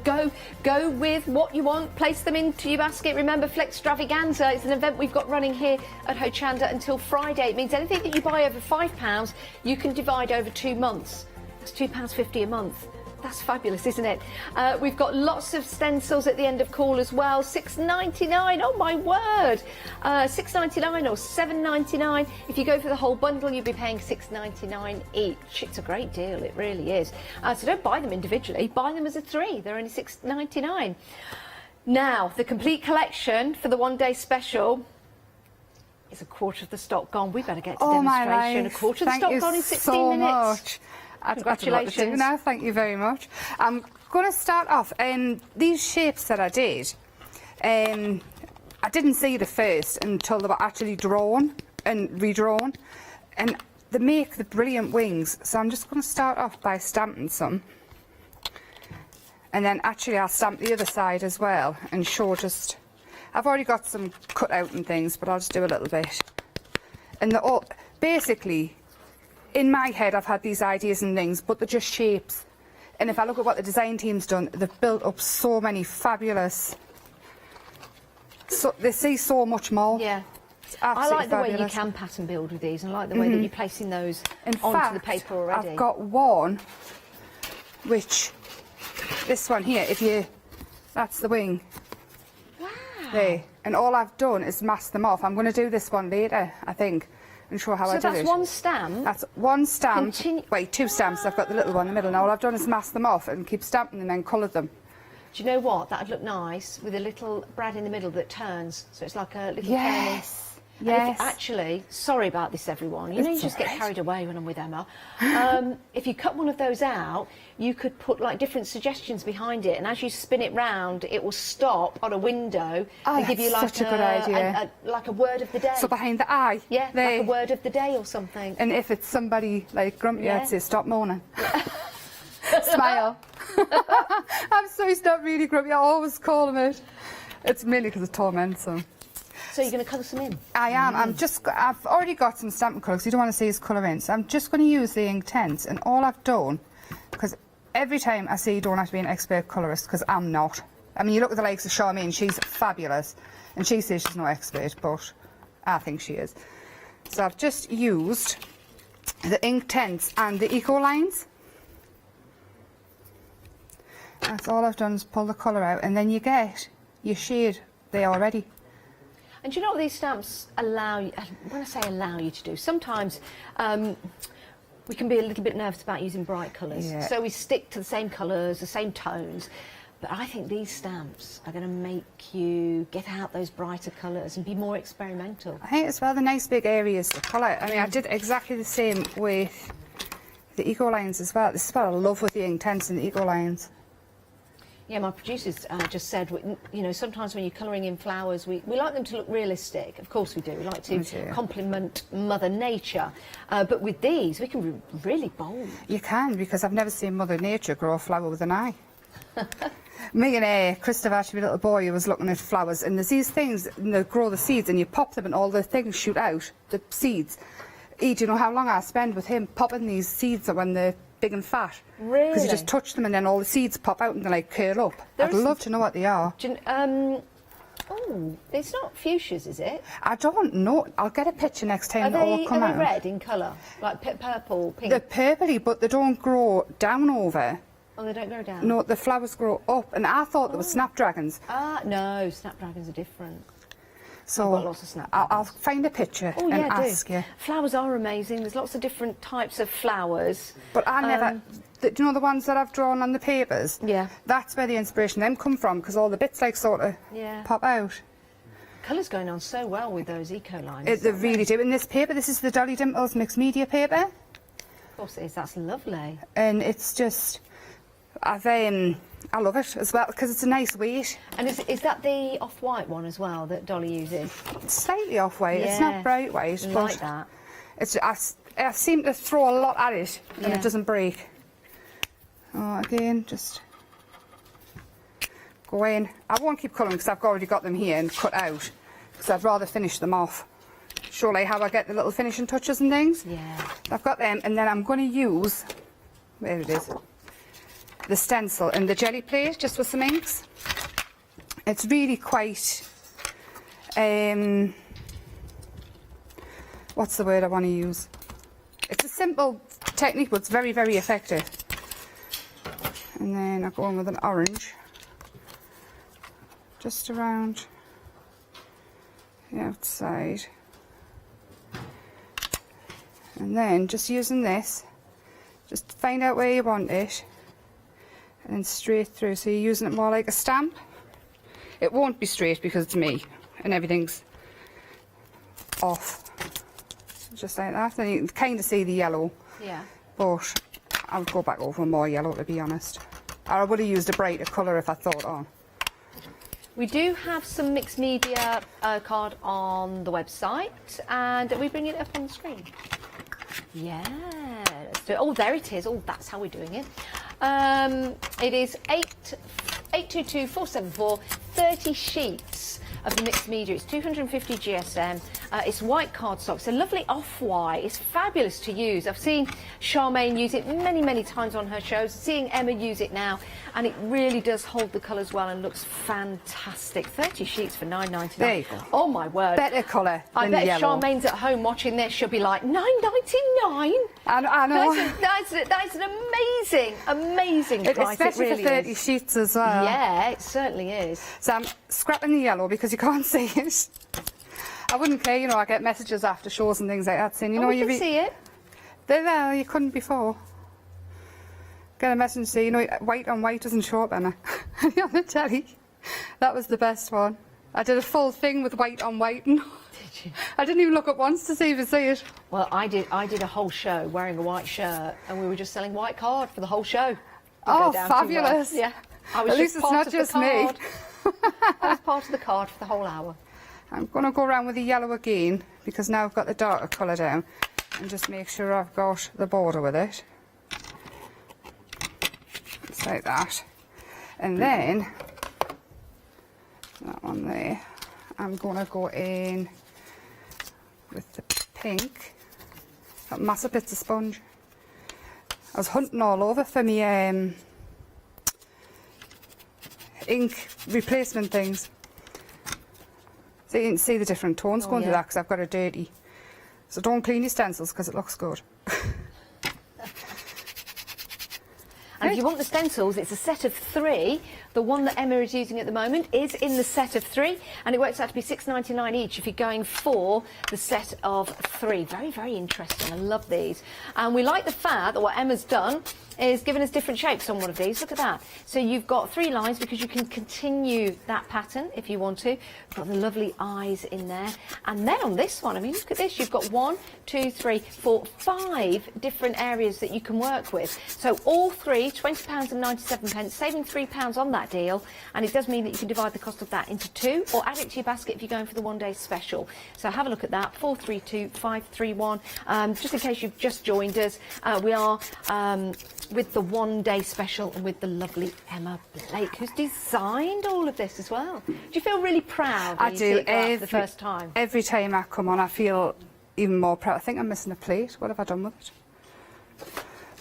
go with what you want, place them into your basket. Remember, Flex Stravaganza is an event we've got running here at Hochanda until Friday. It means anything that you buy over £5, you can divide over 2 months. That's £2.50 a month. That's fabulous, isn't it? We've got lots of stencils at the end of call as well. $6.99. Oh my word! $6.99 or $7.99. If you go for the whole bundle, you'll be paying $6.99 each. It's a great deal. It really is. So don't buy them individually. Buy them as a 3. They're only $6.99. Now, the complete collection for the one-day special is a quarter of the stock gone. We better get to demonstration. A quarter of the stock gone in 16 minutes. Much. Congratulations. Now, thank you very much. I'm going to start off. These shapes that I did, I didn't see it at first until they were actually drawn and redrawn, and they make the brilliant wings. So I'm just going to start off by stamping some. And then actually I'll stamp the other side as well and show just... I've already got some cut out and things, but I'll just do a little bit. And basically, in my head I've had these ideas and things, but they're just shapes. And if I look at what the design team's done, they've built up so many fabulous... So they see so much more. Yeah. I like the way you can pattern build with these, and I like the way that you're placing those onto the paper already. I've got one, which, this one here, that's the wing. Wow. There. And all I've done is mask them off. I'm going to do this one later, I think, and show how I do it. So that's one stamp? That's one stamp. Wait, two stamps. I've got the little one in the middle. Now all I've done is mask them off and keep stamping them and then coloured them. Do you know what? That'd look nice with a little brad in the middle that turns. So it's like a little Yes. turning. Yes. Actually, sorry about this, everyone. You know, you just get carried away when I'm with Emma. If you cut one of those out, you could put like different suggestions behind it, and as you spin it round, it will stop on a window and give you like such a good idea. like a word of the day. So behind the eye. Yeah, there. like a word of the day or something. And if it's somebody like grumpy, Yeah. I'd say stop moaning. Smile. I'm sorry, it's not really grumpy. I always call them it. It's mainly because of torment, so. So you're going to colour some in? I am. I've already got some stamping colour because you don't want to see his colour in. So I'm just going to use the Inktense, and all I've done, because every time I say you don't have to be an expert colourist, because I'm not. I mean, you look at the likes of Charmaine, she's fabulous, and she says she's no expert, but I think she is. So I've just used the Inktense and the Eco lines. That's all I've done is pull the colour out, and then you get your shade there already. And do you know what these stamps allow you, when I say allow you to do, sometimes we can be a little bit nervous about using bright colours. Yeah. So we stick to the same colours, the same tones. But I think these stamps are going to make you get out those brighter colours and be more experimental. I think it's rather nice big areas to colour. I mean, I did exactly the same with the Eco lines as well. This is what I love with the Inktense and the Eco lines. Yeah, my producers just said, you know, sometimes when you're colouring in flowers, we like them to look realistic. Of course we do. We like to complement Mother Nature. But with these, we can be really bold. You can, because I've never seen Mother Nature grow a flower with an eye. Me and Christopher, actually, a little boy, who was looking at flowers, and there's these things, and they grow the seeds, and you pop them, and all the things shoot out, the seeds. Do you know how long I spend with him popping these seeds when they're big and fat? Really? Because you just touch them and then all the seeds pop out and they like curl up. I'd love to know what they are. Oh, it's not fuchsias, is it? I don't know. I'll get a picture next time they all come out. Are they red in colour? Like purple, pink? They're purpley, but they don't grow down over. Oh, they don't grow down? No, the flowers grow up. And I thought they were snapdragons. Ah, no, snapdragons are different. So I've got lots of snapdragons. I'll find a picture and ask you. Flowers are amazing. There's lots of different types of flowers. But I never... do you know the ones that I've drawn on the papers? Yeah. That's where the inspiration them come from, because all the bits like sort of pop out. Colour's going on so well with those eco lines. They really do. In this paper, this is the Dolly Dimples mixed media paper. Of course it is. That's lovely. And it's just... I love it as well, because it's a nice weight. And is that the off-white one as well that Dolly uses? It's slightly off-white. It's not bright white. I but like that. It's, I seem to throw a lot at it, and it doesn't break. Oh, again, just go in. I won't keep colouring because I've already got them here and cut out, because I'd rather finish them off. Surely how I get the little finishing touches and things? Yeah. I've got them, and then I'm going to use, where it is, the stencil and the jelly plate, just with some inks. It's really quite, what's the word I want to use? It's a simple technique, but it's very, very effective. And then I go in with an orange, just around the outside. And then just using this, just find out where you want it, and then straight through. So you're using it more like a stamp. It won't be straight because it's me, and everything's off. Just like that. Then you can kind of see the yellow. Yeah. But I would go back over more yellow, to be honest. Or I would have used a brighter colour if I thought on. We do have some mixed media card on the website, and are we bringing it up on the screen? Yeah, let's do it. Oh, there it is. Oh, that's how we're doing it. It is 822474, 30 sheets of the mixed media. It's 250 GSM. It's white cardstock. It's a lovely off-white. It's fabulous to use. I've seen Charmaine use it many, many times on her shows. Seeing Emma use it now, and it really does hold the colours well and looks fantastic. 30 sheets for £9.99. There you go. Oh my word! Better colour I than bet if yellow. Charmaine's at home watching this, she'll be like, £9.99. I know. That's an amazing price. Especially it really for 30 is. sheets as well. Yeah, it certainly is. So I'm scrapping the yellow because you can't see it. I wouldn't care, you know, I get messages after shows and things like that saying, you know, we can see it. There, you couldn't before. Get a message saying, you know, white on white doesn't show up, Emma. On the telly. That was the best one. I did a full thing with white on white. And did you? I didn't even look up once to see if you see it. Well, I did a whole show wearing a white shirt, and we were just selling white card for the whole show. Oh, fabulous. Yeah. I was At least it's not just me. I was part of the card for the whole hour. I'm going to go around with the yellow again, because now I've got the darker colour down, and just make sure I've got the border with it. Just like that. And then, that one there, I'm going to go in with the pink. Got massive bits of sponge. I was hunting all over for me ink replacement things. So you can see the different tones going through that because I've got a dirty. So don't clean your stencils because it looks good. And if you want the stencils, it's a set of 3. The one that Emma is using at the moment is in the set of 3, and it works out to be £6.99 each if you're going for the set of 3. Very, very interesting. I love these. And we like the fact that what Emma's done is given us different shapes on one of these. Look at that. So you've got 3 lines because you can continue that pattern if you want to. Got the lovely eyes in there. And then on this one, I mean, look at this. You've got 1, 2, 3, 4, 5 different areas that you can work with. So all 3, £20.97, saving £3 on that deal. And it does mean that you can divide the cost of that into 2 or add it to your basket if you're going for the one-day special. So have a look at that. 432531. Just in case you've just joined us, we are with the one-day special and with the lovely Emma Blake, who's designed all of this as well. Do you feel really proud when you see it go out for the first time? Every time I come on, I feel even more proud. I think I'm missing a plate. What have I done with it?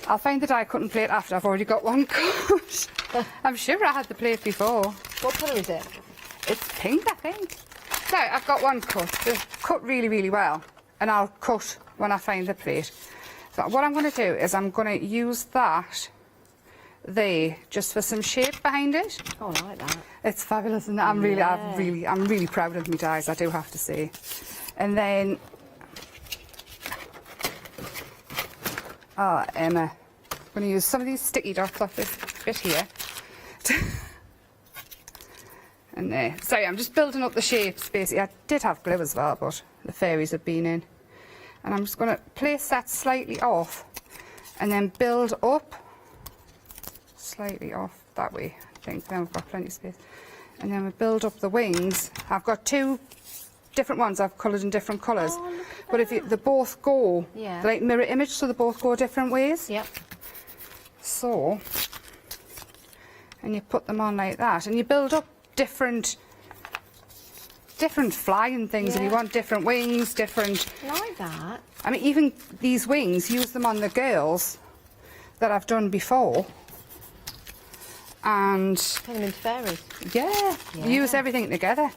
I'll find the die-cutting plate after I've already got one cut. I'm sure I had the plate before. What colour is it? It's pink, I think. No, I've got one cut. They're cut really, really well. And I'll cut when I find the plate. So what I'm going to do is I'm going to use that there just for some shape behind it. Oh, I like that. It's fabulous, isn't it? I'm really proud of my dies, I do have to say. And then, Emma, I'm going to use some of these sticky dots off this bit here. And there. Sorry, I'm just building up the shapes basically. I did have glue as well, but the fairies have been in. And I'm just going to place that slightly off and then build up slightly off that way, I think. Then we've got plenty of space. And then we build up the wings. I've got 2 different ones I've coloured in different colours. Oh, but if they both go, yeah, they're like mirror image, so they both go different ways. Yep. So, and you put them on like that, and you build up different flying things if you want, different wings, different. Like that. I mean, even these wings, use them on the girls that I've done before. And turn them into fairies. Yeah, use everything together.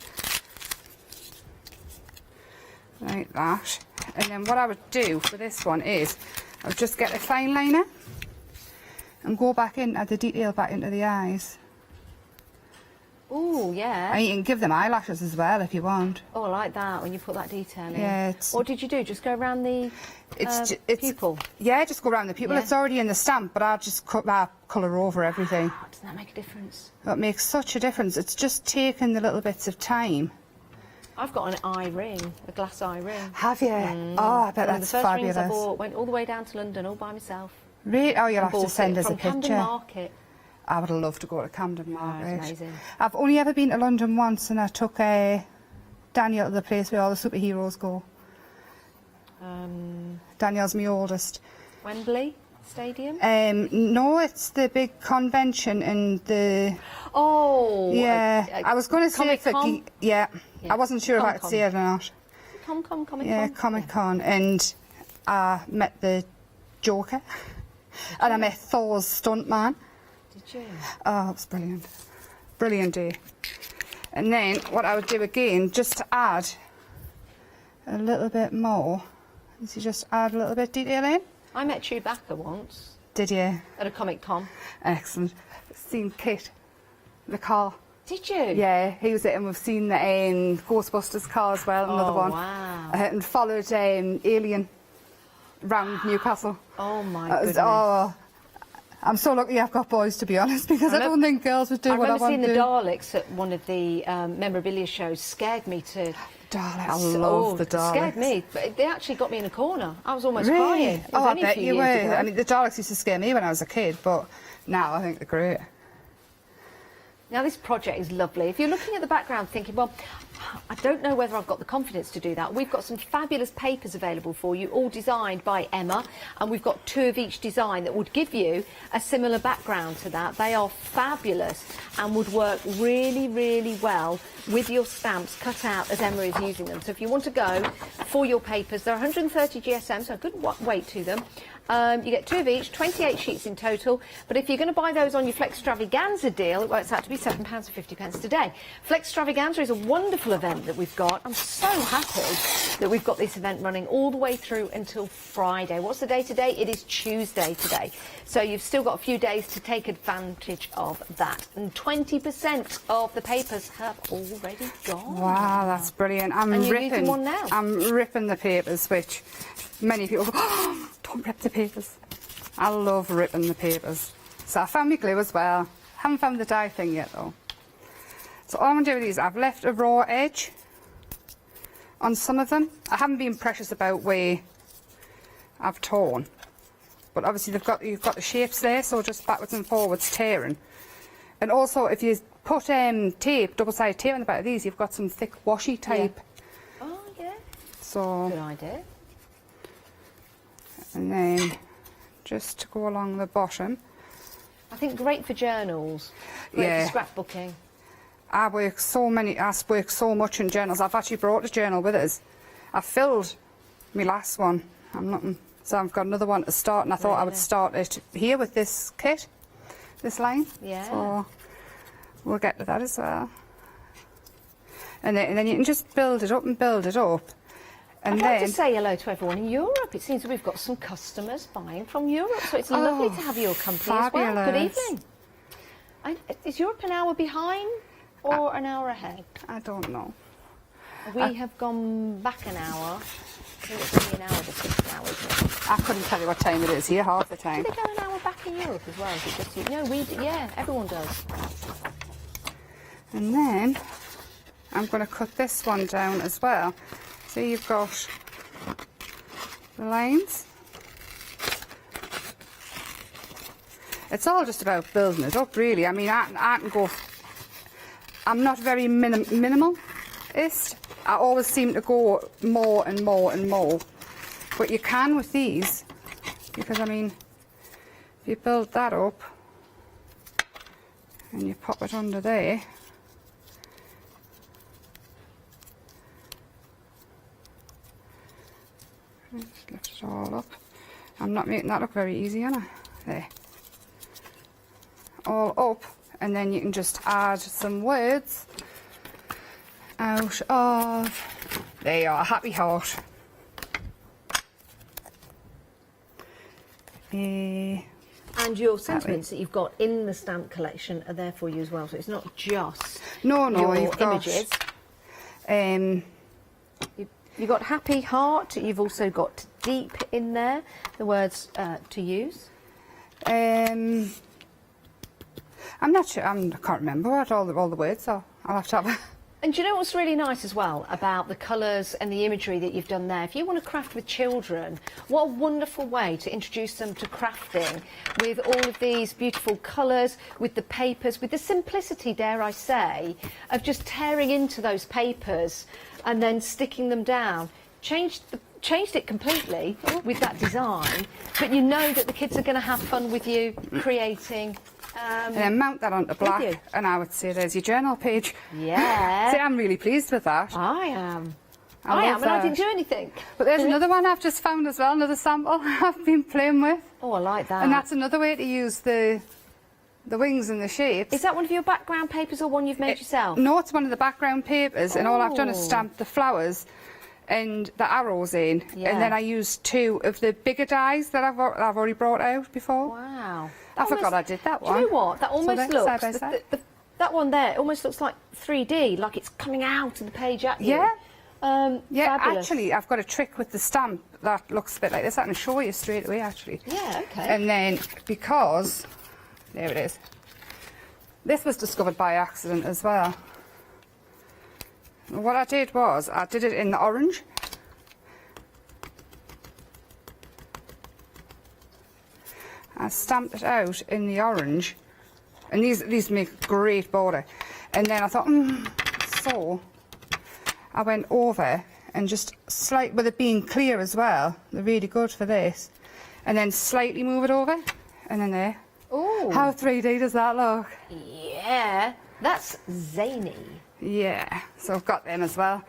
Like that. And then what I would do for this one is I would just get a fine liner and go back in, add the detail back into the eyes. Oh, yeah. And you can give them eyelashes as well if you want. Oh, I like that, when you put that detail in. Yeah. What did you do? Just go around the pupil? Yeah, just go around the pupil. Yeah. It's already in the stamp, but I'll just colour over everything. Doesn't that make a difference? It makes such a difference. It's just taking the little bits of time. I've got an eye ring, a glass eye ring. Have you? Oh, I bet that's the first fabulous. rings I bought went all the way down to London all by myself. Really? Oh, you'll have to send us a from picture. Camden Market. I would love to go to Camden Market. It's amazing. I've only ever been to London once, and I took Daniel to the place where all the superheroes go. Daniel's my oldest. Wembley? Stadium? No, it's the big convention and the... Oh! Yeah, I was going to say... Yeah, I wasn't sure if I could say it or not. Comic-Con. And I met the Joker. And I met Thor's stuntman. Did you? Oh, it was brilliant. Brilliant day. And then what I would do again, just to add a little bit more, is you just add a little bit of detail in. I met Chewbacca once. Did you? At a Comic-Con. Excellent. Seen Kit, the car. Did you? Yeah, he was it, and we've seen the Ghostbusters car as well, another one. Wow. And followed Alien round Newcastle. Oh my goodness. I'm so lucky I've got boys, to be honest, because I don't think girls would do what I want to do. I remember seeing the Daleks at one of the memorabilia shows. Scared me to... Daleks. I love the Daleks. Scared me. But they actually got me in a corner. I was almost crying. Oh, I bet you were. I mean, the Daleks used to scare me when I was a kid, but now I think they're great. Now, this project is lovely. If you're looking at the background thinking, well, I don't know whether I've got the confidence to do that, we've got some fabulous papers available for you, all designed by Emma, and we've got 2 of each design that would give you a similar background to that. They are fabulous and would work really, really well with your stamps cut out as Emma is using them. So if you want to go for your papers, they're 130 GSM, so a good weight to them. You get 2 of each, 28 sheets in total. But if you're going to buy those on your Flextravaganza deal, it works out to be £7.50 today. Flextravaganza is a wonderful event that we've got. I'm so happy that we've got this event running all the way through until Friday. What's the day today? It is Tuesday today. So you've still got a few days to take advantage of that. And 20% of the papers have already gone. Wow, that's brilliant. And you're using one now. I'm ripping the papers, which many people go, oh, don't rip the papers. I love ripping the papers. So I found my glue as well. Haven't found the dye thing yet though. So all I'm going to do with these, I've left a raw edge on some of them. I haven't been precious about where I've torn. But obviously you've got the shapes there, so just backwards and forwards tearing. And also if you put tape, double-sided tape on the back of these, you've got some thick washi tape. Yeah. Oh, yeah. So, good idea. And then just to go along the bottom. I think great for journals, great for scrapbooking. I work so much in journals. I've actually brought a journal with us. I filled my last one. So I've got another one to start, and I thought I would start it here with this kit, this line. Yeah. So we'll get to that as well. And then you can just build it up and build it up. And I'd then like to say hello to everyone in Europe. It seems that we've got some customers buying from Europe, so it's lovely to have your company as well. Good evening. Is Europe an hour behind or an hour ahead? I don't know. We have gone back an hour. I think it's only an hour difference now, isn't it? I couldn't tell you what time it is here half the time. Do they go an hour back in Europe as well? Is it just you? No, yeah, everyone does. And then I'm going to cut this one down as well. So you've got the lines. It's all just about building it up, really. I mean, I can go... I'm not very minimalist. I always seem to go more and more and more. But you can with these, because, I mean, if you build that up and you pop it under there, just lift it all up. I'm not making that look very easy, am I? There. All up, and then you can just add some words out of, there you are, happy heart. And your sentiments that you've got in the stamp collection are there for you as well, so it's not just your you've images. You've got happy heart, you've also got deep in there, the words to use. I'm not sure, I can't remember what all the words are. I'll have to have a... And do you know what's really nice as well about the colours and the imagery that you've done there? If you want to craft with children, what a wonderful way to introduce them to crafting with all of these beautiful colours, with the papers, with the simplicity, dare I say, of just tearing into those papers and then sticking them down. Change changed it completely with that design, but you know that the kids are going to have fun with you creating. And then mount that onto black, and I would say there's your journal page. Yeah. See, I'm really pleased with that. I am. love And I that. didn't do anything. But there's another one I've just found as well, another sample I've been playing with. Oh, I like that. And that's another way to use the wings and the shapes. Is that one of your background papers or one you've made yourself? No, it's one of the background papers, and all I've done is stamp the flowers and the arrows in, and then I used 2 of the bigger dies that I've already brought out before. Wow. I forgot I did that one. Do you know what? That almost looks... side by side. That one there almost looks like 3D, like it's coming out of the page at you. Yeah. Yeah, fabulous. actually, I've got a trick with the stamp that looks a bit like this. I can show you straight away, actually. Yeah, okay. And then, because... There it is. This was discovered by accident as well. What I did was, I did it in the orange. I stamped it out in the orange. And these make great border. And then I thought, so I went over and just with it being clear as well, they're really good for this. And then slightly move it over, and then there. Ooh. How 3D does that look? Yeah, that's zany. Yeah, so I've got them as well.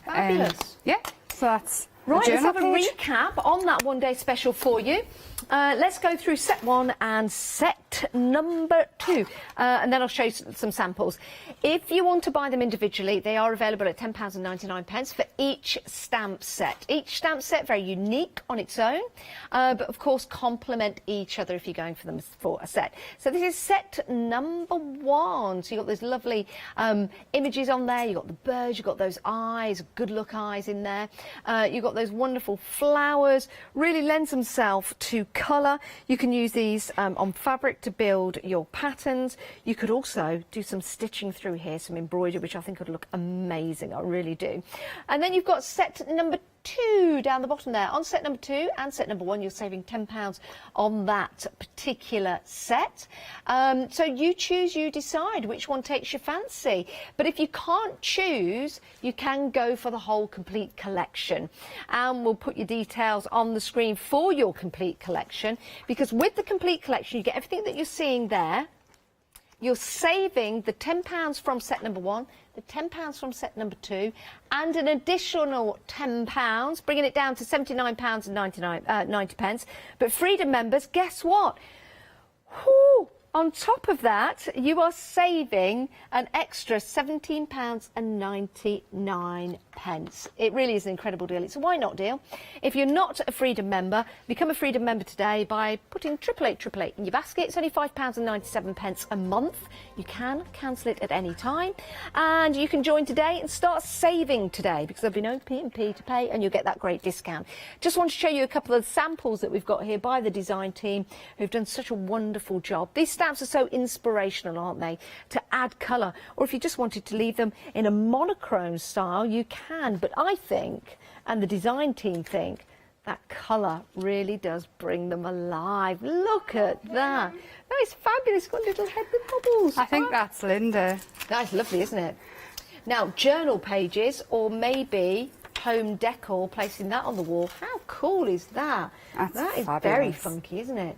Fabulous. Yeah, so that's Right, the let's have a journal page. recap on that one-day special for you. Let's go through set 1 and set number 2, and then I'll show you some samples. If you want to buy them individually, they are available at £10.99 for each stamp set. Each stamp set very unique on its own, but of course complement each other if you're going for them for a set. So this is set number 1. So you've got those lovely images on there. You've got the birds, you've got those eyes, good look eyes in there. You've got those wonderful flowers, really lends themselves to colour. You can use these on fabric to build your patterns. You could also do some stitching through here, some embroidery, which I think would look amazing. I really do. And then you've got set number 2 down the bottom there. On set number 2 and set number 1, you're saving £10 on that particular set. So you choose, you decide which one takes your fancy. But if you can't choose, you can go for the whole complete collection. And we'll put your details on the screen for your complete collection, because with the complete collection, you get everything that you're seeing there. You're saving the £10 from set number 1, the £10 from set number 2, and an additional £10, bringing it down to £79.90. But Freedom members, guess what? Whew, on top of that, you are saving an extra £17.99. It really is an incredible deal. It's a why not deal. If you're not a Freedom member, become a Freedom member today by putting 888 in your basket. It's only £5.97 a month. You can cancel it at any time, and you can join today and start saving today, because there'll be no P&P to pay, and you'll get that great discount. Just want to show you a couple of samples that we've got here by the design team, who've done such a wonderful job. These stamps are so inspirational, aren't they, to add colour, or if you just wanted to leave them in a monochrome style, you can. But I think, and the design team think, that colour really does bring them alive. Look at that. That is fabulous. It's got little head with bubbles. I think that's Linda. That's lovely, isn't it? Now, journal pages, or maybe home decor, placing that on the wall. How cool is that? That is very funky, isn't it?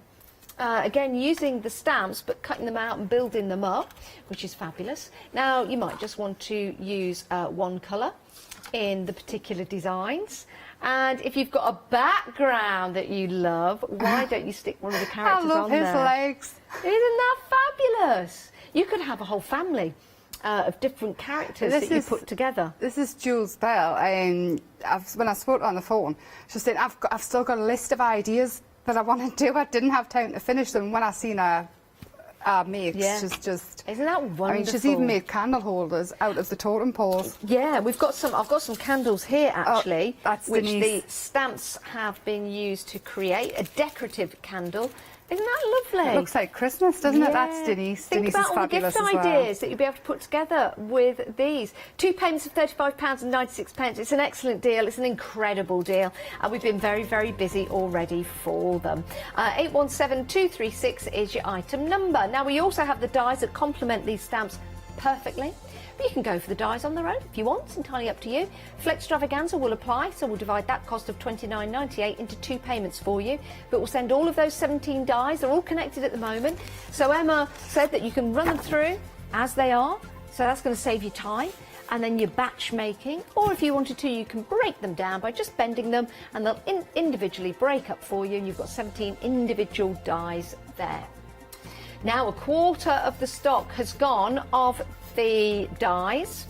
Again, using the stamps, but cutting them out and building them up, which is fabulous. Now, you might just want to use one colour in the particular designs. And if you've got a background that you love, why don't you stick one of the characters on there? I love his legs. Isn't that fabulous? You could have a whole family of different characters that you put together. This is Jules Bell, and when I spoke on the phone, she said, I've still got a list of ideas that I want to do. I didn't have time to finish them. When I seen her make, she's just... Isn't that wonderful? I mean, she's even made candle holders out of the totem poles. Yeah, we've got some. I've got some candles here actually, which Denise. the stamps have been used to create a decorative candle. Isn't that lovely? It looks like Christmas, doesn't it? That's Denise. Think Denise about is all the gift fabulous as well. ideas that you'll be able to put together with these. 2 payments of £35.96. It's an excellent deal. It's an incredible deal. And we've been very, very busy already for them. 817236 is your item number. Now, we also have the dies that complement these stamps perfectly. But you can go for the dies on their own if you want. It's entirely up to you. Flextravaganza will apply, so we'll divide that cost of $29.98 into 2 payments for you. But we'll send all of those 17 dies. They're all connected at the moment. So Emma said that you can run them through as they are. So that's going to save you time. And then you're batch making, or if you wanted to, you can break them down by just bending them, and they'll individually break up for you, and you've got 17 individual dies there. Now, a quarter of the stock has gone of the dies,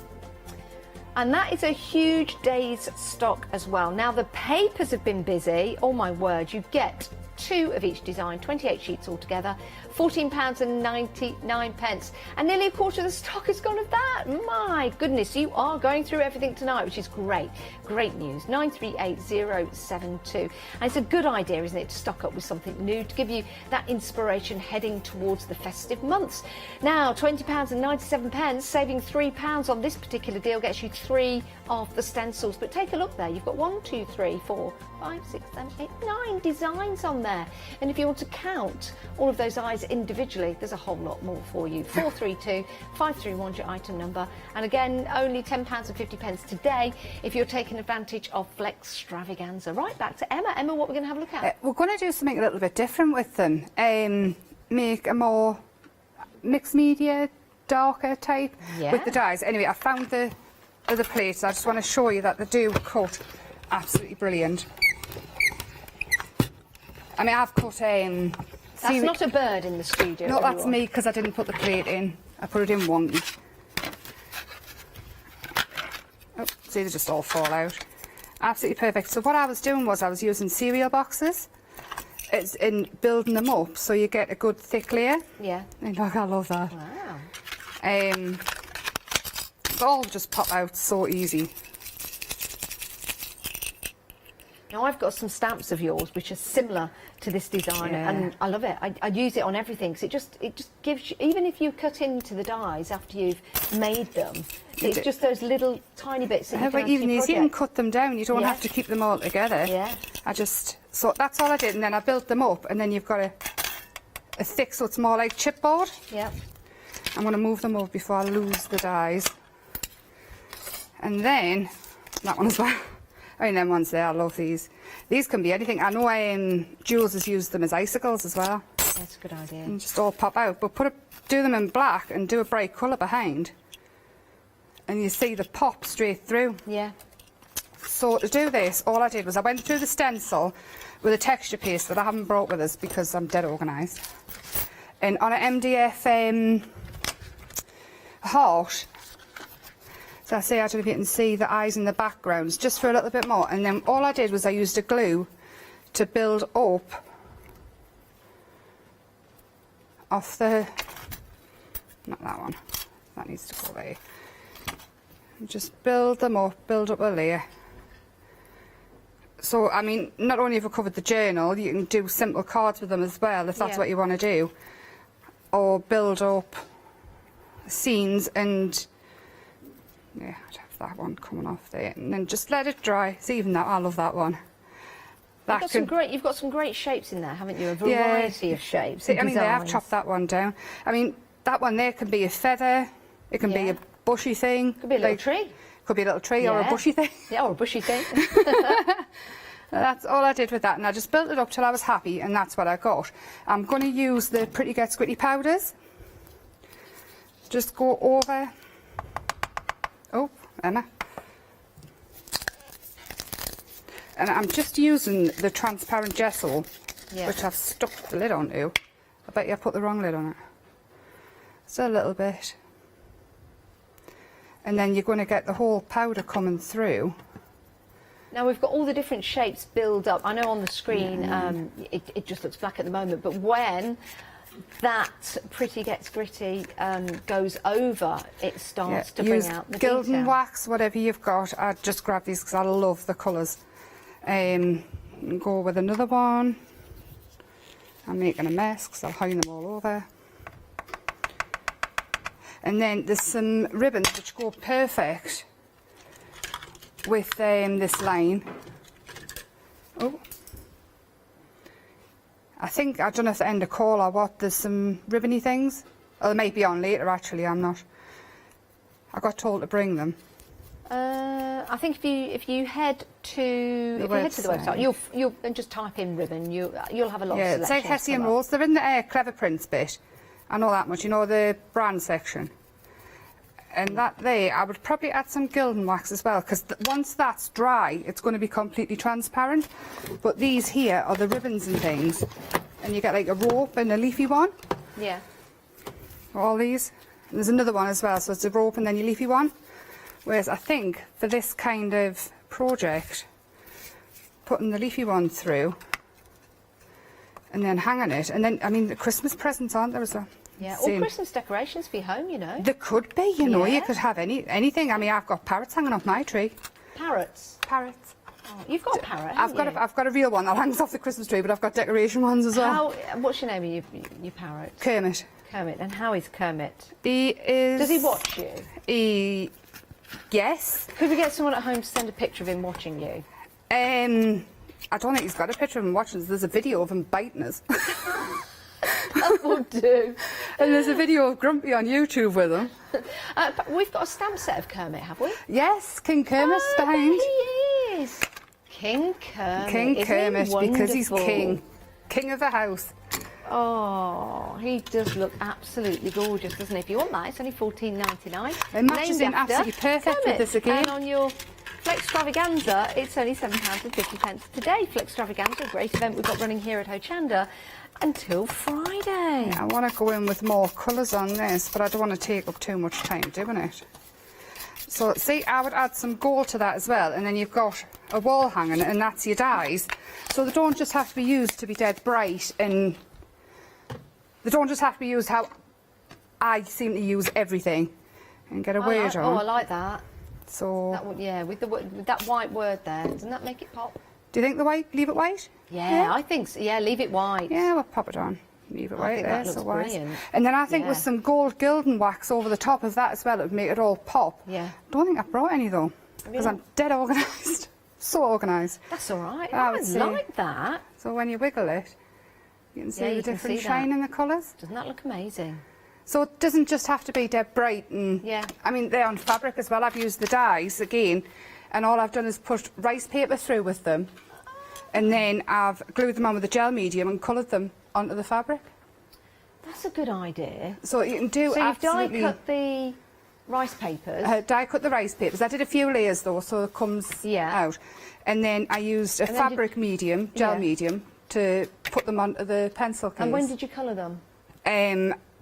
and that is a huge day's stock as well. Now, the papers have been busy. Oh my word, you get 2 of each design, 28 sheets altogether, £14.99, and nearly a quarter of the stock has gone of that. My goodness, you are going through everything tonight, which is great. Great news. 938072. And it's a good idea, isn't it, to stock up with something new to give you that inspiration heading towards the festive months. Now, £20.97, saving £3 on this particular deal gets you 3 of the stencils. But take a look there. You've got 1, 2, 3, 4, 5, 6, 7, 8, 9 designs on there. And if you want to count all of those eyes individually, there's a whole lot more for you. 432 531 your item number. And again, only £10.50 today if you're taking advantage of Flextravaganza. Right, back to Emma. Emma, what we're going to have a look at? We're going to do something a little bit different with them. Make a more mixed media, darker type with the dies. Anyway, I found the other plates. I just want to show you that they do cut absolutely brilliant. I mean, I've cut That's not a bird in the studio. No, that's me, because I didn't put the plate in. I put it in wonky. Oh, see, they just all fall out. Absolutely perfect. So what I was doing was I was using cereal boxes in building them up, so you get a good thick layer. Yeah. And look, I love that. Wow. They all just pop out so easy. Now, I've got some stamps of yours which are similar to this design, and I love it. I use it on everything, because it just gives you, even if you cut into the dies after you've made them, it's just those little tiny bits that you can add to your project. You can cut them down. You don't have to keep them all together. Yeah. So that's all I did, and then I built them up, and then you've got a thick, so it's more like chipboard. Yeah. I'm going to move them over before I lose the dies. And then that one as well. I mean, them ones there, I love these. These can be anything. I know Jules has used them as icicles as well. That's a good idea. And just all pop out. But do them in black and do a bright colour behind. And you see the pop straight through. Yeah. So to do this, all I did was I went through the stencil with a texture paste that I haven't brought with us because I'm dead organised. And on an MDF heart, so I don't know if you can see the eyes in the backgrounds, just for a little bit more. And then all I did was I used a glue to build up off the, not that one, that needs to go there. Just build them up, build up a layer. So, I mean, not only have I covered the journal, you can do simple cards with them as well, if that's what you want to do. Or build up scenes and... yeah, I'd have that one coming off there, and then just let it dry. See, even that, I love that one. You've got some great shapes in there, haven't you? A variety of shapes. See, I mean, I've chopped that one down. I mean, that one there can be a feather. It can be a bushy thing. Could be a little tree. Could be a little tree or a bushy thing. Yeah, or a bushy thing. That's all I did with that, and I just built it up till I was happy, and that's what I got. I'm going to use the Pretty Gets Gritty powders. Just go over. Oh, Emma. And I'm just using the transparent gesso, which I've stuck the lid onto. I bet you I put the wrong lid on it. Just a little bit. And then you're going to get the whole powder coming through. Now, we've got all the different shapes build up. I know on the screen it just looks black at the moment, but when that Pretty Gets Gritty goes over, it starts to bring out the gilding detail. wax, whatever you've got. I just grab these because I love the colours. Go with another one. I'm making a mess because I'll hang them all over. And then there's some ribbons which go perfect with this line. Oh. I don't know if the end of call or what, there's some ribbony things. Oh, they might be on later actually, I'm not. I got told to bring them. I think if you head to the website, you'll and just type in ribbon. You'll have a lot. Yeah, of it's like Hessian rolls. They're in the clever prints bit. I know that much. You know, the brand section. And that there, I would probably add some gilding wax as well, because once that's dry, it's going to be completely transparent. But these here are the ribbons and things, and you get like a rope and a leafy one. Yeah. All these. And there's another one as well, so it's a rope and then your leafy one. Whereas I think for this kind of project, putting the leafy one through and then hanging it, and then, I mean, the Christmas presents, aren't there as well? Yeah, or Christmas decorations for your home, you know. There could be, you know, you could have anything. I mean, I've got parrots hanging off my tree. Parrots? Parrots. Oh, you've got a parrot, I've got a real one that hangs off the Christmas tree, but I've got decoration ones as well. What's your name of your parrot? Kermit. Kermit. And how is Kermit? He is... Does he watch you? Yes. Could we get someone at home to send a picture of him watching you? I don't think he's got a picture of him watching us. There's a video of him biting us. That will do. And there's a video of Grumpy on YouTube with him. But we've got a stamp set of Kermit, have we? Yes, King Kermit's behind. He is. King Kermit. King Kermit, because he's wonderful? king of the house. Oh, he does look absolutely gorgeous, doesn't he? If you want that, it's only $14.99. It matches in absolutely perfect Kermit. with this again. And on your Flextravaganza, it's only £7.50 today. Flextravaganza, a great event we've got running here at Hochanda until Friday. I want to go in with more colours on this, but I don't want to take up too much time doing it. So, see, I would add some gold to that as well, and then you've got a wall hanging, and that's your dyes. So they don't just have to be used to be dead bright, and they don't just have to be used how I seem to use everything and get a word on. Oh, I like that. So that one, yeah, with that white word there, doesn't that make it pop? Do you think leave it white? Yeah, I think so. Yeah, leave it white. Yeah, we'll pop it on. Leave it I white think there, that looks brilliant. And then I think with some gold gilding wax over the top of that as well, it would make it all pop. Yeah. Don't think I've brought any though, because I'm dead organised. So organised. That's all right. I would like that. So when you wiggle it, you can see the different shine in the colours. Doesn't that look amazing? So it doesn't just have to be dead bright, and I mean they're on fabric as well. I've used the dyes again, and all I've done is put rice paper through with them, and then I've glued them on with a gel medium and coloured them onto the fabric. That's a good idea. So you can do so absolutely... you've die cut the rice papers? Die cut the rice papers. I did a few layers though, so it comes out. And then I used a fabric medium, gel medium, to put them onto the pencil case. And when did you colour them?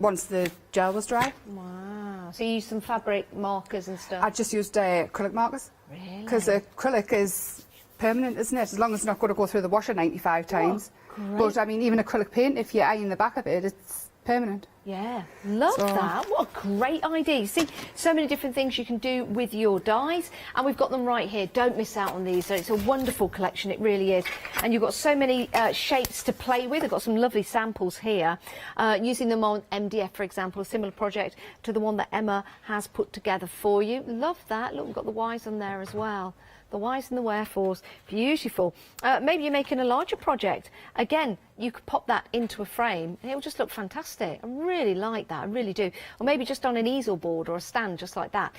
Once the gel was dry. Wow. So you used some fabric markers and stuff? I just used acrylic markers. Really? Because acrylic is permanent, isn't it? As long as it's not going to go through the washer 95 times. Great. But I mean, even acrylic paint, if you iron the back of it, it's permanent. Yeah, love that. What a great idea. You see, so many different things you can do with your dyes, and we've got them right here. Don't miss out on these. So it's a wonderful collection, it really is. And you've got so many shapes to play with. I've got some lovely samples here. Using them on MDF, for example, a similar project to the one that Emma has put together for you. Love that. Look, we've got the whys on there as well. The whys and the wherefores, beautiful. Maybe you're making a larger project. Again, you could pop that into a frame and it'll just look fantastic. I really like that, I really do. Or maybe just on an easel board or a stand just like that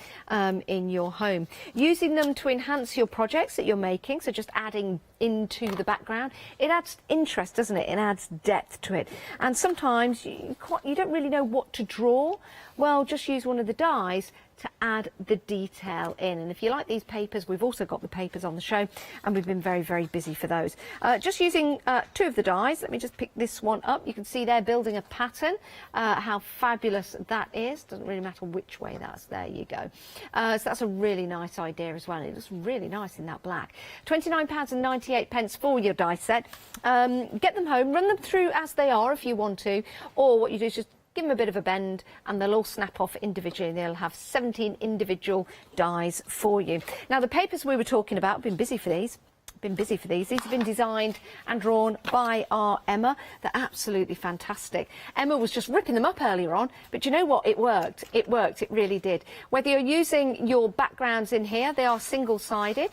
in your home. Using them to enhance your projects that you're making, so just adding into the background. It adds interest, doesn't it? It adds depth to it. And sometimes you don't really know what to draw. Well, just use one of the dies to add the detail in. And if you like these papers, we've also got the papers on the show, and we've been very, very busy for those. Just using two of the dies, let me just pick this one up. You can see there building a pattern, how fabulous that is. Doesn't really matter which way that's, there you go. So that's a really nice idea as well. It looks really nice in that black. £29.98 for your die set. Get them home, run them through as they are if you want to, or what you do is just give them a bit of a bend and they'll all snap off individually. They'll have 17 individual dies for you. Now, the papers we were talking about, I've been busy for these. These have been designed and drawn by our Emma. They're absolutely fantastic. Emma was just ripping them up earlier on, but you know what? It worked. It worked. It really did. Whether you're using your backgrounds in here, they are single-sided.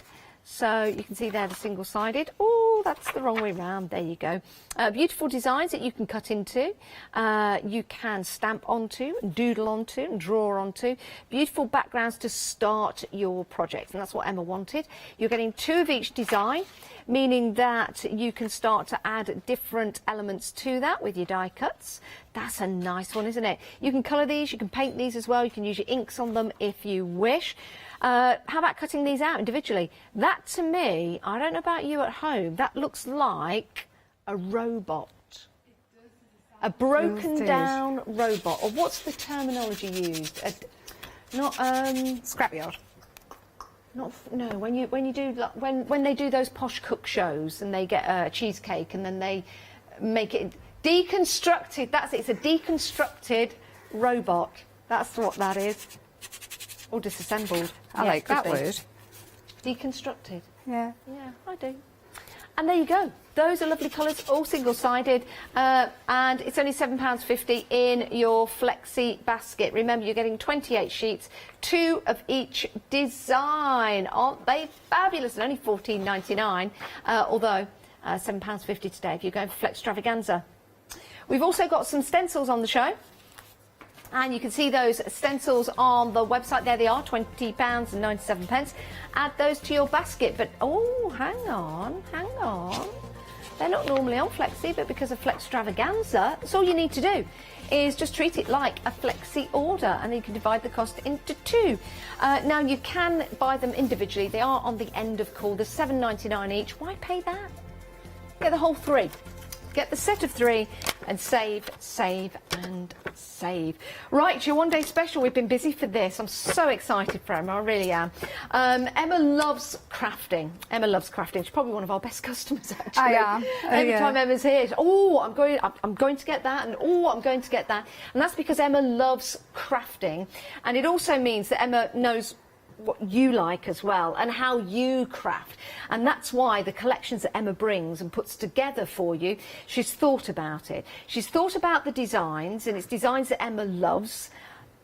So you can see there the single-sided. Oh, that's the wrong way round. There you go. Beautiful designs that you can cut into. You can stamp onto, doodle onto, and draw onto. Beautiful backgrounds to start your project. And that's what Emma wanted. You're getting 2 of each design, meaning that you can start to add different elements to that with your die cuts. That's a nice one, isn't it? You can colour these, you can paint these as well. You can use your inks on them if you wish. How about cutting these out individually? That, to me, I don't know about you at home, that looks like a robot. A broken down robot. Or what's the terminology used? Scrapyard. No, when you do when they do those posh cook shows and they get a cheesecake and then they make it deconstructed. That's it. It's a deconstructed robot. That's what that is. Or disassembled. I like that word. Deconstructed. Yeah. Yeah, I do. And there you go. Those are lovely colours, all single-sided, and it's only £7.50 in your flexi basket. Remember, you're getting 28 sheets, 2 of each design. Aren't they fabulous? And only £14.99, although £7.50 today if you're going for Flextravaganza. We've also got some stencils on the show. And you can see those stencils on the website. There they are, £20.97. Add those to your basket. But, oh, hang on. They're not normally on Flexi, but because of Flextravaganza, that's all you need to do is just treat it like a Flexi order, and then you can divide the cost into 2. Now, you can buy them individually. They are on the end of call. They're £7.99 each. Why pay that? Get the whole 3. Get the set of 3 and save, and save. Right, your one-day special. We've been busy for this. I'm so excited for Emma. I really am. Emma loves crafting. She's probably one of our best customers, actually. I am. Every time Emma's here, oh, I'm going to get that, and oh, I'm going to get that. And that's because Emma loves crafting. And it also means that Emma knows what you like as well and how you craft, and that's why the collections that Emma brings and puts together for you, she's thought about it. She's thought about the designs, and it's designs that Emma loves,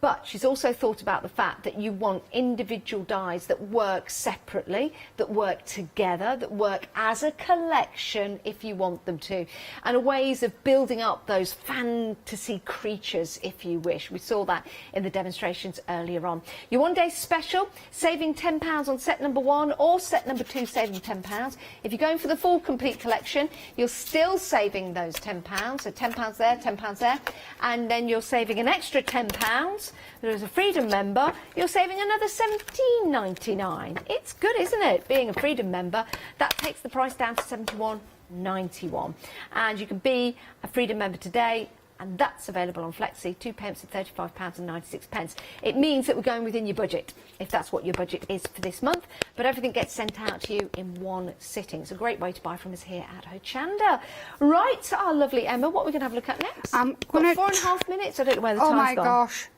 but she's also thought about the fact that you want individual dies that work separately, that work together, that work as a collection if you want them to, and ways of building up those fantasy creatures if you wish. We saw that in the demonstrations earlier on. Your one-day special, saving £10 on set number 1 or set number 2, saving £10. If you're going for the full complete collection, you're still saving those £10. So £10 there, £10 there, and then you're saving an extra £10. As a Freedom member, you're saving another £17.99. It's good, isn't it? Being a Freedom member, that takes the price down to £71.91. And you can be a Freedom member today, and that's available on Flexi, £2 at £35.96. It means that we're going within your budget, if that's what your budget is for this month, but everything gets sent out to you in one sitting. It's a great way to buy from us here at Hochanda. Right, our lovely Emma, what are we going to have a look at next? I'm going to... 4.5 minutes? I don't know where the time's gone. Oh my gosh.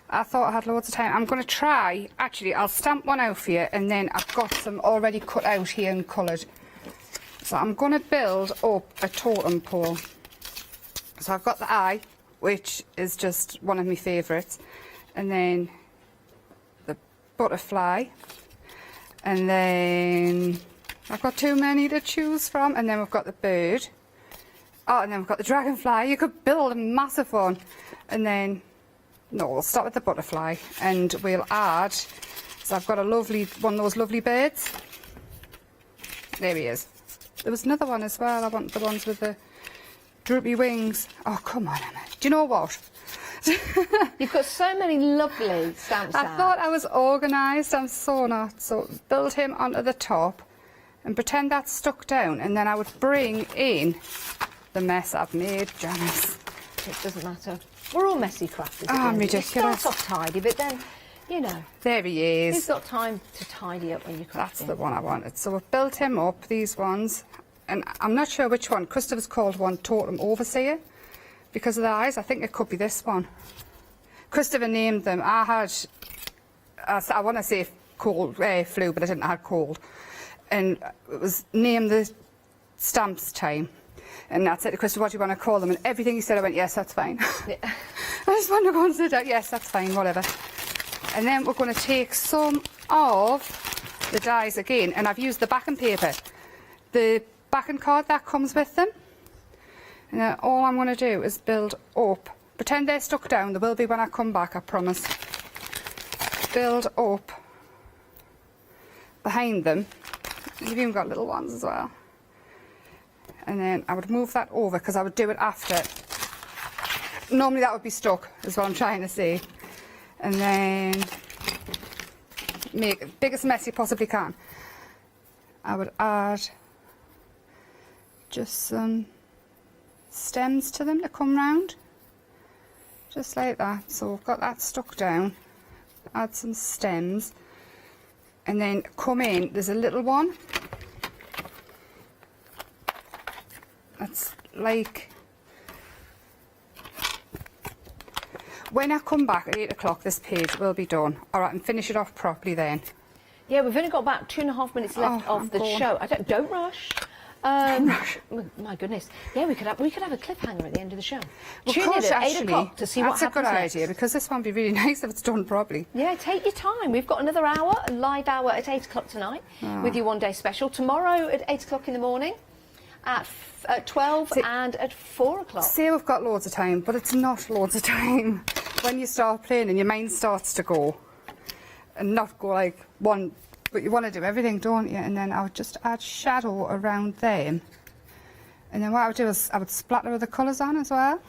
I thought I had loads of time. I'm going to try, actually, I'll stamp one out for you, and then I've got some already cut out here and coloured. So I'm going to build up a totem pole. So I've got the eye, which is just one of my favourites, and then the butterfly, and then I've got too many to choose from, and then we've got the bird. Oh, and then we've got the dragonfly. You could build a massive one, and then... No, we'll start with the butterfly, and we'll add, so I've got a lovely, one of those lovely birds. There he is. There was another one as well. I want the ones with the droopy wings. Oh, come on, Emma. Do you know what? You've got so many lovely stamps I thought I was organised. I'm so not. So build him onto the top and pretend that's stuck down, and then I would bring in the mess I've made, Janice. It doesn't matter. We're all messy crafters. Oh, I'm ridiculous. It starts off tidy, but then, you know. There he is. Who's got time to tidy up when you're crafting? That's the one I wanted. So we've built him up, these ones. And I'm not sure which one. Christopher's called one Totem Overseer because of the eyes. I think it could be this one. Christopher named them. I want to say cold, flu, but I didn't have cold. And it was named the stamps time. And I said to Christopher, what do you want to call them? And everything he said, I went, yes, that's fine. Yeah. I just want to consider, yes, that's fine, whatever. And then we're going to take some of the dies again, and I've used the backing paper, the backing card that comes with them. And then all I'm going to do is build up. Pretend they're stuck down. There will be when I come back, I promise. Build up behind them. You've even got little ones as well. And then I would move that over because I would do it after. Normally that would be stuck, is what I'm trying to say. And then make the biggest mess you possibly can. I would add just some stems to them to come round. Just like that. So I've got that stuck down. Add some stems. And then come in, there's a little one. That's like... When I come back at 8 o'clock, this page will be done. All right, and finish it off properly then. Yeah, we've only got about 2.5 minutes left of the show. Don't rush. My goodness. Yeah, we could have a cliffhanger at the end of the show. Well, Tune in at 8 o'clock to see what happens That's a good next. idea, because this one would be really nice if it's done properly. Yeah, take your time. We've got another hour, a live hour at 8 o'clock tonight with your one-day special. Tomorrow at 8 o'clock in the morning, at 12 and at 4 o'clock. See, we've got loads of time, but it's not loads of time. When you start playing and your mind starts to go, and not go like one... But you want to do everything, don't you? And then I would just add shadow around them. And then what I would do is I would splatter the colours on as well.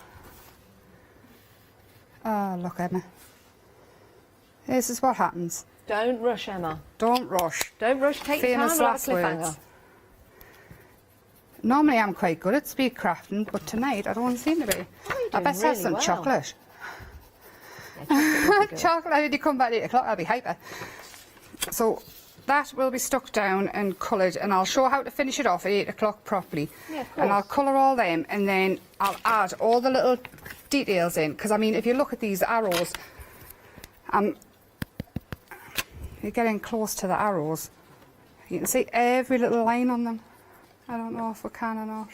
Oh, look, Emma. This is what happens. Don't rush, Emma. Don't rush. Don't rush. Take your time. Famous We'll have a last cliffhanger. words. Normally I'm quite good at speed crafting, but tonight I don't seem to be. I best have some chocolate. Yeah, chocolate. When you come back at 8 o'clock, I'll be hyper. So that will be stuck down and coloured, and I'll show how to finish it off at 8 o'clock properly. Yeah, of course. And I'll colour all them, and then I'll add all the little details in. Because, I mean, if you look at these arrows, you're getting close to the arrows. You can see every little line on them. I don't know if we can or not.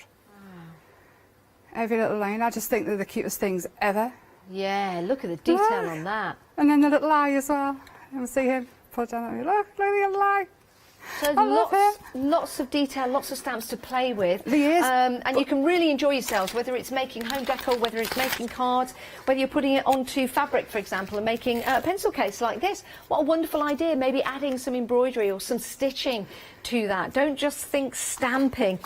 Every little line. I just think they're the cutest things ever. Yeah, look at the detail on that. And then the little eye as well. You can see him. Put down at me. Look at the little eye. So lots of detail, lots of stamps to play with. And you can really enjoy yourselves, whether it's making home decor, whether it's making cards, whether you're putting it onto fabric, for example, and making a pencil case like this. What a wonderful idea. Maybe adding some embroidery or some stitching to that. Don't just think stamping.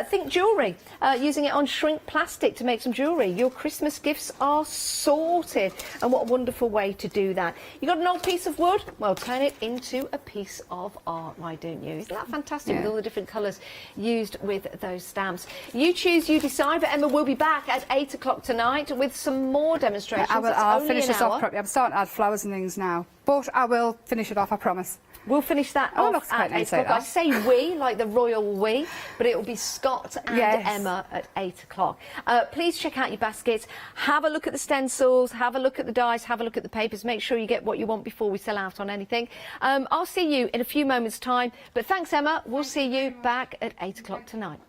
Think jewellery, using it on shrink plastic to make some jewellery. Your Christmas gifts are sorted. And what a wonderful way to do that. You got an old piece of wood? Well, turn it into a piece of art, why don't you? Isn't that fantastic with all the different colours used with those stamps? You choose, you decide, but Emma will be back at 8 o'clock tonight with some more demonstrations. Yeah, I'll finish this off properly. I'm starting to add flowers and things now. But I will finish it off, I promise. We'll finish that off at 8 o'clock. I say we, like the royal we, but it will be Scott and Emma at 8 o'clock. Please check out your baskets. Have a look at the stencils, have a look at the dies, have a look at the papers. Make sure you get what you want before we sell out on anything. I'll see you in a few moments' time. But thanks, Emma. We'll see you back at 8 o'clock tonight.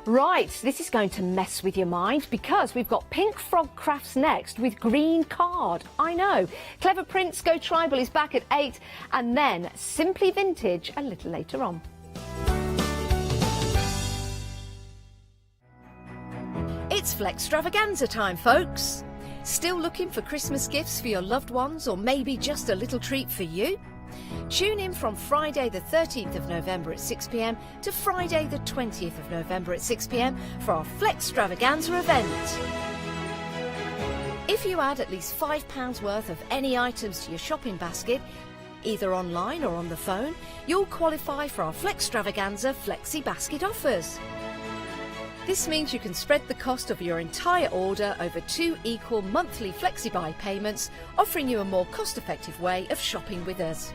Right, this is going to mess with your mind because we've got Pink Frog Crafts next with green card. I know. Clever Prints Go Tribal is back at 8 and then Simply Vintage a little later on. It's Flextravaganza time, folks. Still looking for Christmas gifts for your loved ones or maybe just a little treat for you? Tune in from Friday the 13th of November at 6 p.m. to Friday the 20th of November at 6 p.m. for our Flextravaganza event. If you add at least £5 worth of any items to your shopping basket, either online or on the phone, you'll qualify for our Flextravaganza Flexi Basket offers. This means you can spread the cost of your entire order over 2 equal monthly FlexiBuy payments, offering you a more cost-effective way of shopping with us.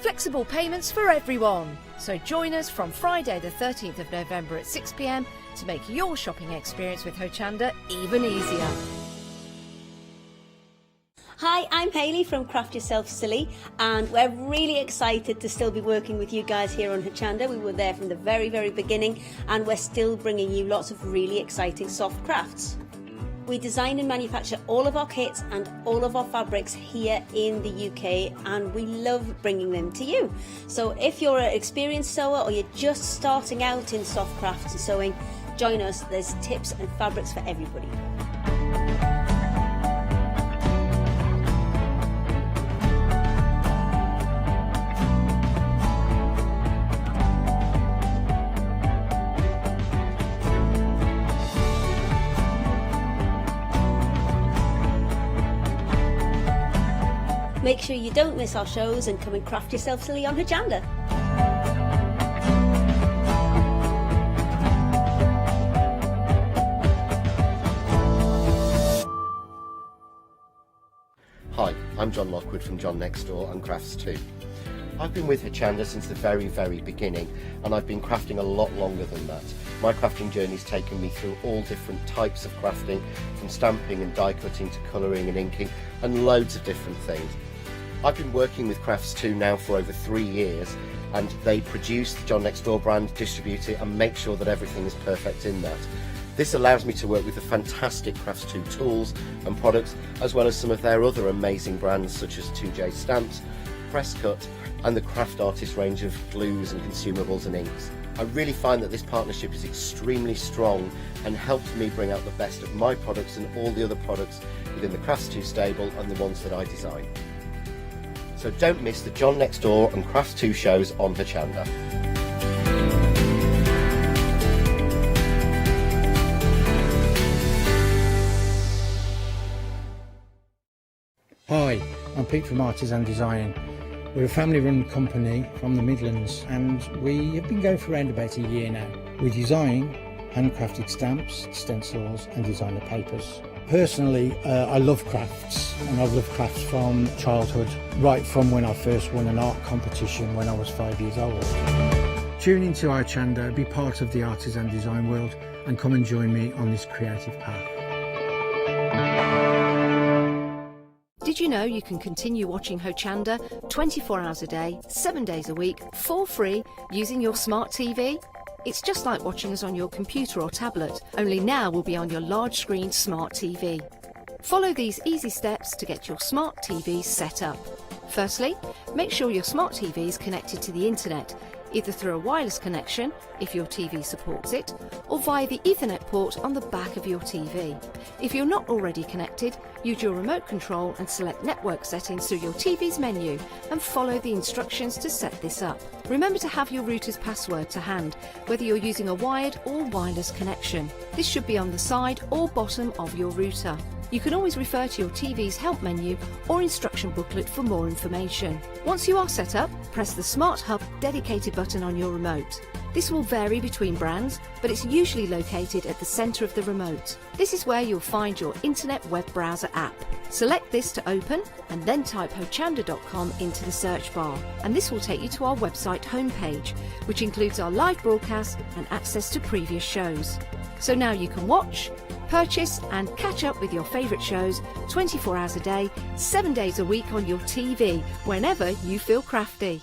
Flexible payments for everyone. So join us from Friday the 13th of November at 6 p.m. to make your shopping experience with Hochanda even easier. Hi, I'm Hayley from Craft Yourself Silly, and we're really excited to still be working with you guys here on Hochanda. We were there from the very, very beginning, and we're still bringing you lots of really exciting soft crafts. We design and manufacture all of our kits and all of our fabrics here in the UK, and we love bringing them to you. So if you're an experienced sewer or you're just starting out in soft crafts and sewing, join us. There's tips and fabrics for everybody. Make sure you don't miss our shows and come and craft yourself silly on Hochanda. Hi, I'm John Lockwood from John Next Door and Crafts 2. I've been with Hochanda since the very, very beginning, and I've been crafting a lot longer than that. My crafting journey's taken me through all different types of crafting, from stamping and die cutting to colouring and inking, and loads of different things. I've been working with Crafts 2 now for over 3 years, and they produce the John Next Door brand, distribute it, and make sure that everything is perfect in that. This allows me to work with the fantastic Crafts 2 tools and products, as well as some of their other amazing brands such as 2J Stamps, Press Cut, and the Craft Artist range of glues and consumables and inks. I really find that this partnership is extremely strong and helps me bring out the best of my products and all the other products within the Crafts 2 stable and the ones that I design. So don't miss the John Next Door and Crafts 2 shows on Hochanda. Hi, I'm Pete from Artisan Design. We're a family-run company from the Midlands, and we have been going for around about a year now. We design handcrafted stamps, stencils and designer papers. Personally, I love crafts, and I've loved crafts from childhood, right from when I first won an art competition when I was 5 years old. Tune into Hochanda, be part of the artisan design world, and come and join me on this creative path. Did you know you can continue watching Hochanda 24 hours a day, 7 days a week, for free, using your smart TV? It's just like watching us on your computer or tablet, only now we'll be on your large screen smart TV. Follow these easy steps to get your smart TV set up. Firstly, make sure your smart TV is connected to the internet, either through a wireless connection, if your TV supports it, or via the Ethernet port on the back of your TV. If you're not already connected, use your remote control and select network settings through your TV's menu and follow the instructions to set this up. Remember to have your router's password to hand, whether you're using a wired or wireless connection. This should be on the side or bottom of your router. You can always refer to your TV's help menu or instruction booklet for more information. Once you are set up, press the Smart Hub dedicated button on your remote. This will vary between brands, but it's usually located at the centre of the remote. This is where you'll find your internet web browser app. Select this to open and then type hochanda.com into the search bar, and this will take you to our website homepage, which includes our live broadcast and access to previous shows. So now you can watch, purchase and catch up with your favourite shows 24 hours a day, 7 days a week on your TV, whenever you feel crafty.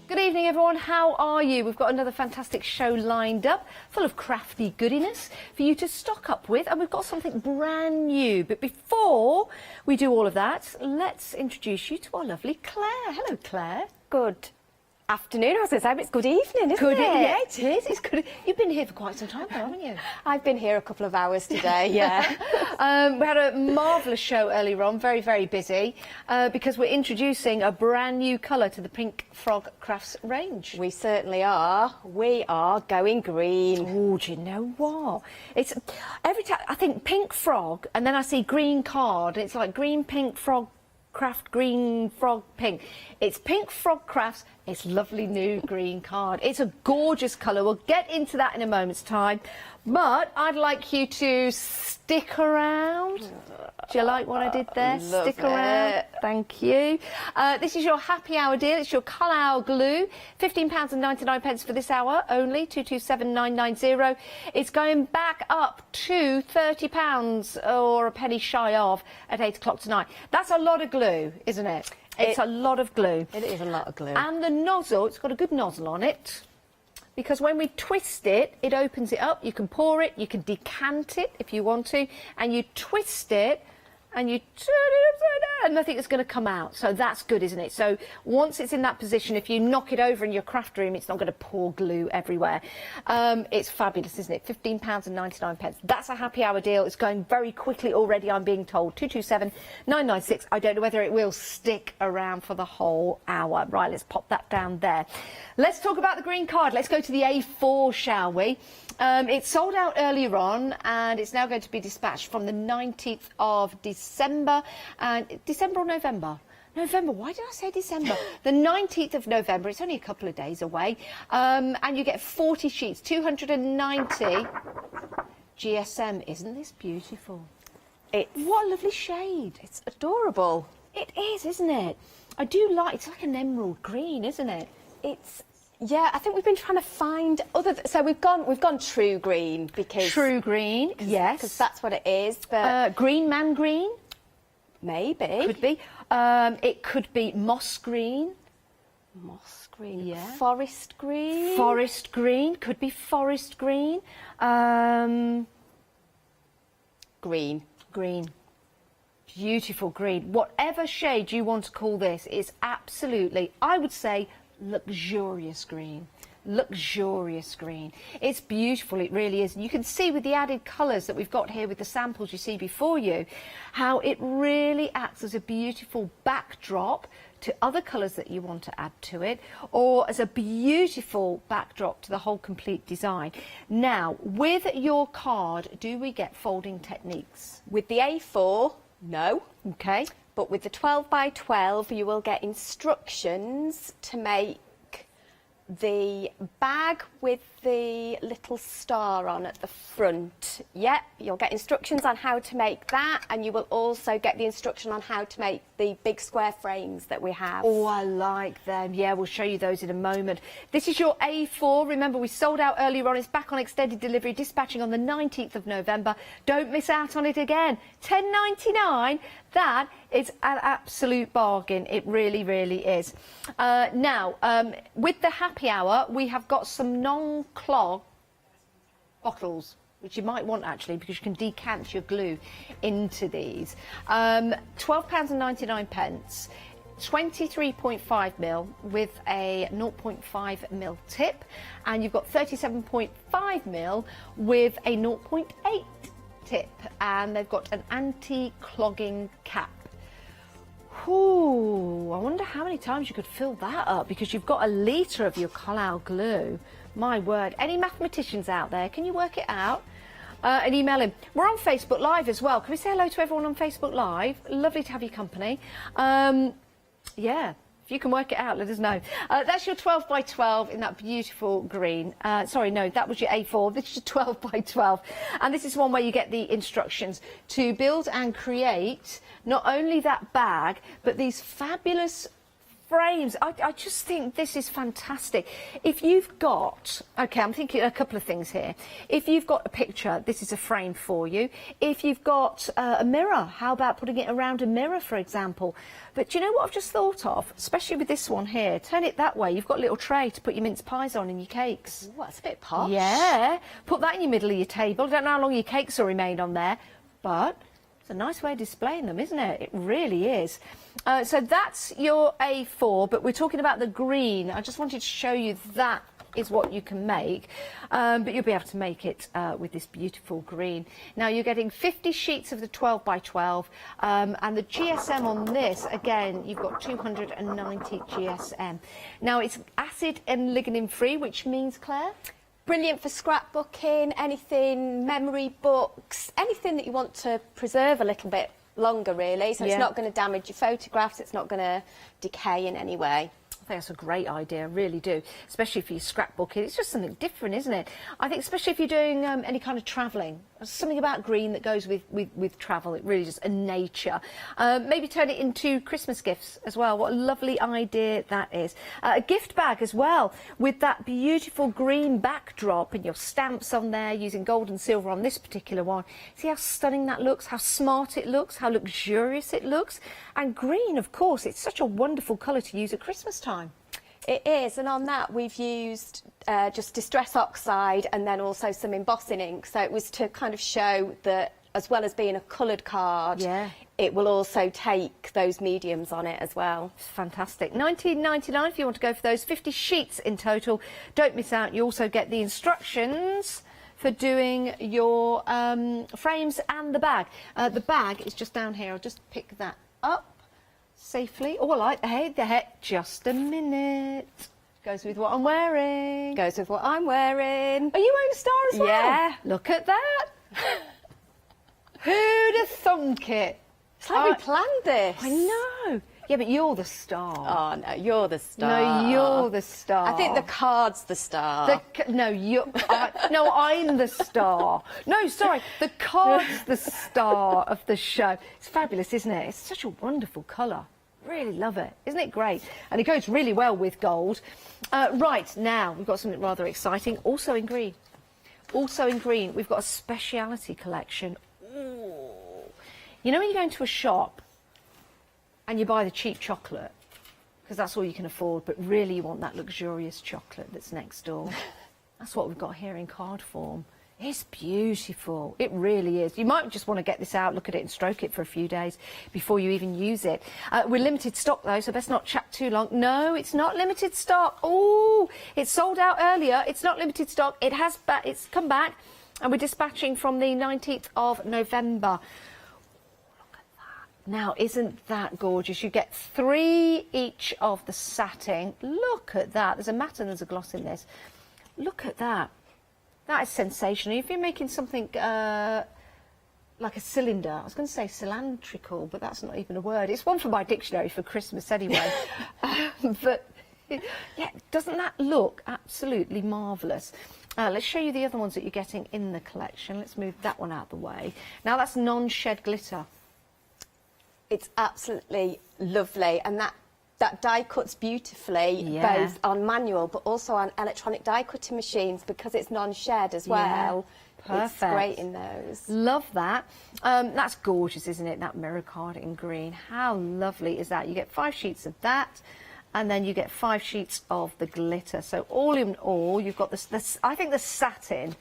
Good evening, everyone. How are you? We've got another fantastic show lined up, full of crafty goodiness for you to stock up with, and we've got something brand new. But before we do all of that, let's introduce you to our lovely Claire. Hello, Claire. Good afternoon. I was going to say, it's good evening, isn't it? Yeah, it is. It's good. You've been here for quite some time, haven't you? I've been here a couple of hours today, yeah. We had a marvellous show earlier on, very, very busy, because we're introducing a brand new colour to the Pink Frog Crafts range. We certainly are. We are going green. Oh, do you know what? It's every time I think Pink Frog, and then I see green card, and it's like green, pink, frog, craft, green, frog, pink. It's Pink Frog Crafts It's lovely new green card. It's a gorgeous colour. We'll get into that in a moment's time. But I'd like you to stick around. Do you like what I did there? Love Stick around. it. Thank you. This is your happy hour deal. It's your Colour glue. £15.99 for this hour only. 227990. It's going back up to £30 or a penny shy of at 8 o'clock tonight. That's a lot of glue, isn't it? It's a lot of glue. It is a lot of glue. And the nozzle, it's got a good nozzle on it. Because when we twist it, it opens it up. You can pour it, you can decant it if you want to, and you twist it and you turn it upside down and nothing is going to come out. So that's good, isn't it? So once it's in that position, if you knock it over in your craft room, it's not going to pour glue everywhere. It's fabulous, isn't it? £15.99. That's a happy hour deal. It's going very quickly already, I'm being told. 227996. I don't know whether it will stick around for the whole hour. Right, let's pop that down there. Let's talk about the green card. Let's go to the A4, shall we? It sold out earlier on, and it's now going to be dispatched from the 19th of December. December or November? November. Why did I say December? The 19th of November. It's only a couple of days away. And you get 40 sheets, 290 GSM. Isn't this beautiful? What a lovely shade. It's adorable. It is, isn't it? I do like, it's like an emerald green, isn't it? Yeah, I think we've been trying to find so we've gone true green because true green, yes, because that's what it is. But green man green, maybe could be. It could be moss green. Moss green, yeah. Forest green. Forest green could be forest green. Green. Green. Beautiful green. Whatever shade you want to call this is absolutely, I would say, luxurious green. Luxurious green. It's beautiful, it really is. And you can see with the added colours that we've got here with the samples you see before you, how it really acts as a beautiful backdrop to other colours that you want to add to it, or as a beautiful backdrop to the whole complete design. Now, with your card, do we get folding techniques? With the A4, no. Okay. But with the 12 by 12, you will get instructions to make the bag with the little star on at the front. Yep, you'll get instructions on how to make that, and you will also get the instruction on how to make the big square frames that we have. Oh, I like them. Yeah, we'll show you those in a moment. This is your A4. Remember, we sold out earlier on. It's back on extended delivery, dispatching on the 19th of November. Don't miss out on it again. $10.99. That is an absolute bargain. It really, really is. Now, with the happy hour, we have got some non-clog bottles, which you might want actually, because you can decant your glue into these. £12.99. 23.5mm with a 0.5mm tip, and you've got 37.5mm with a 0.8 tip, and they've got an anti-clogging cap. Ooh, I wonder how many times you could fill that up, because you've got a litre of your Colour glue. My word. Any mathematicians out there, can you work it out? And email him. We're on Facebook Live as well. Can we say hello to everyone on Facebook Live? Lovely to have your company. Yeah, if you can work it out, let us know. That's your 12 by 12 in that beautiful green. Sorry, no, that was your A4. This is your 12 by 12. And this is one where you get the instructions to build and create not only that bag, but these fabulous frames. I just think this is fantastic. If you've got, okay, I'm thinking a couple of things here. If you've got a picture, this is a frame for you. If you've got a mirror, how about putting it around a mirror, for example? But do you know what I've just thought of? Especially with this one here. Turn it that way. You've got a little tray to put your mince pies on and your cakes. Ooh, that's a bit posh. Yeah. Put that in your middle of your table. I don't know how long your cakes will remain on there, but it's a nice way of displaying them, isn't it? It really is. So that's your A4, but we're talking about the green. I just wanted to show you that is what you can make, but you'll be able to make it with this beautiful green. Now you're getting 50 sheets of the 12 by 12, and the GSM on this, again, you've got 290 GSM. Now it's acid and lignin free, which means, Claire? Brilliant for scrapbooking, anything, memory books, anything that you want to preserve a little bit longer, really. So it's not going to damage your photographs, it's not going to decay in any way. think that's a great idea, I really do, especially if you're scrapbooking. It's just something different, isn't it? I think especially if you're doing any kind of travelling, there's something about green that goes with travel. It really just, and nature. Maybe turn it into Christmas gifts as well. What a lovely idea that is. A gift bag as well, with that beautiful green backdrop and your stamps on there, using gold and silver on this particular one. See how stunning that looks, how smart it looks, how luxurious it looks. And green, of course, it's such a wonderful colour to use at Christmas time. It is, and on that we've used just Distress Oxide and then also some embossing ink. So it was to kind of show that, as well as being a coloured card, it will also take those mediums on it as well. It's fantastic. $19.99 if you want to go for those. 50 sheets in total. Don't miss out. You also get the instructions for doing your frames and the bag. The bag is just down here. I'll just pick that up safely. Oh, I like the heck. Just a minute. Goes with what I'm wearing. Goes with what I'm wearing. Are you wearing a star as well? Yeah. Look at that. Who'd have thunk it? It's like we planned this. I know. Yeah, but you're the star. Oh, no, you're the star. No, you're the star. I think the card's the star. No, I'm the star. No, sorry, the card's the star of the show. It's fabulous, isn't it? It's such a wonderful colour. Really love it. Isn't it great? And it goes really well with gold. Right, now, we've got something rather exciting, also in green. Also in green, we've got a speciality collection. Ooh. You know when you go into a shop and you buy the cheap chocolate, because that's all you can afford, but really you want that luxurious chocolate that's next door. That's what we've got here in card form. It's beautiful. It really is. You might just want to get this out, look at it and stroke it for a few days before you even use it. We're limited stock though, so best not chat too long. No, it's not limited stock. Oh, it's sold out earlier. It's not limited stock. It's come back, and we're dispatching from the 19th of November. Now, isn't that gorgeous? You get 3 each of the satin. Look at that. There's a matte and there's a gloss in this. Look at that. That is sensational. If you're making something like a cylinder, I was going to say cylindrical, but that's not even a word. It's one for my dictionary for Christmas anyway. But, yeah, doesn't that look absolutely marvellous? Let's show you the other ones that you're getting in the collection. Let's move that one out of the way. Now, that's non-shed glitter. It's absolutely lovely, and that die cuts beautifully, both on manual but also on electronic die cutting machines, because it's non-shed as well. Perfect. It's great in those. Love that. That's gorgeous, isn't it? That mirror card in green. How lovely is that? You get 5 sheets of that, and then you get 5 sheets of the glitter. So all in all, you've got this. I think the satin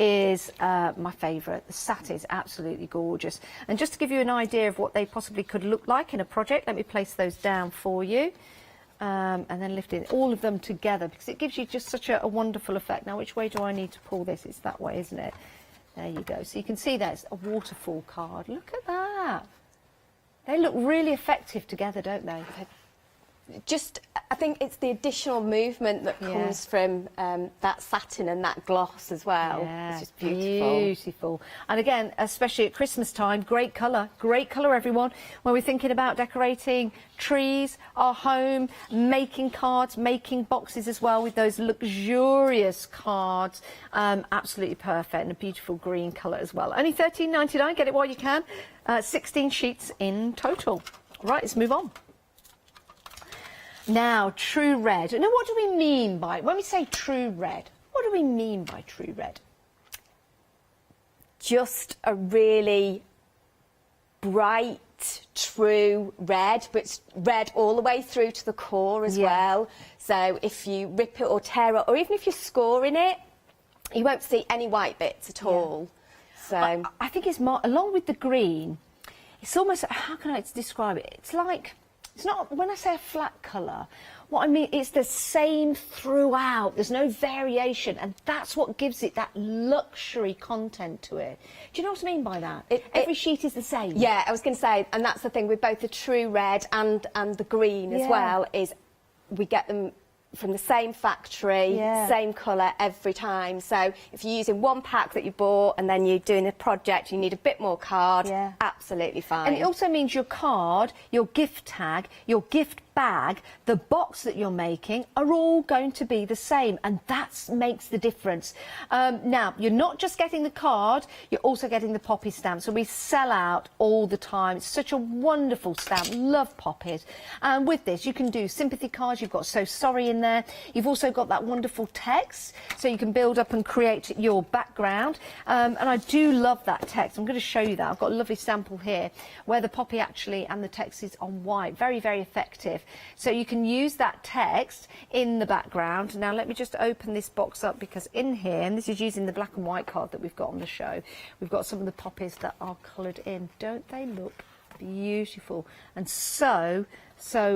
is my favourite. The satin is absolutely gorgeous. And just to give you an idea of what they possibly could look like in a project, let me place those down for you. And then lifting all of them together, because it gives you just such a wonderful effect. Now, which way do I need to pull this? It's that way, isn't it? There you go. So you can see that it's a waterfall card. Look at that. They look really effective together, don't they? Just, I think it's the additional movement that comes from that satin and that gloss as well. Yeah, it's just beautiful. Beautiful. And again, especially at Christmas time, great colour, everyone. When we're thinking about decorating trees, our home, making cards, making boxes as well with those luxurious cards. Absolutely perfect, and a beautiful green colour as well. Only $13.99, get it while you can. 16 sheets in total. Right, let's move on. Now, true red. Now, what do we mean by, when we say true red, what do we mean by true red? Just a really bright, true red, but it's red all the way through to the core as well. So if you rip it or tear it, or even if you're scoring it, you won't see any white bits at all. So I think it's more, along with the green, it's almost, how can I describe it? It's like, it's not, when I say a flat colour, what I mean, it's the same throughout. There's no variation, and that's what gives it that luxury content to it. Do you know what I mean by that? Every sheet is the same. Yeah, I was going to say, and that's the thing with both the true red and the green as well, is we get them from the same factory, same colour every time. So if you're using one pack that you bought and then you're doing a project, you need a bit more card, absolutely fine. And it also means your card, your gift tag, your gift bag, the box that you're making are all going to be the same, and that makes the difference. Now, you're not just getting the card, you're also getting the poppy stamp, so we sell out all the time. It's such a wonderful stamp. Love poppies. And with this, you can do sympathy cards. You've got So Sorry in there. You've also got that wonderful text, so you can build up and create your background. And I do love that text. I'm going to show you that. I've got a lovely sample here where the poppy actually and the text is on white. Very, very effective. So you can use that text in the background. Now let me just open this box up, because in here, and this is using the black and white card that we've got on the show, we've got some of the poppies that are coloured in. Don't they look beautiful? And so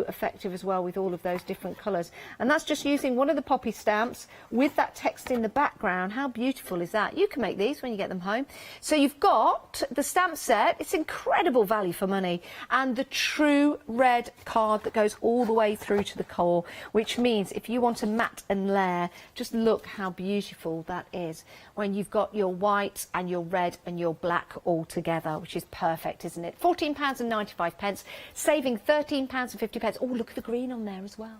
effective as well with all of those different colours. And that's just using one of the poppy stamps with that text in the background. How beautiful is that? You can make these when you get them home. So you've got the stamp set. It's incredible value for money, and the true red card that goes all the way through to the core, which means if you want to mat and layer, just look how beautiful that is when you've got your white and your red and your black all together, which is perfect, isn't it? £14.95, saving £13.50. Oh, look at the green on there as well.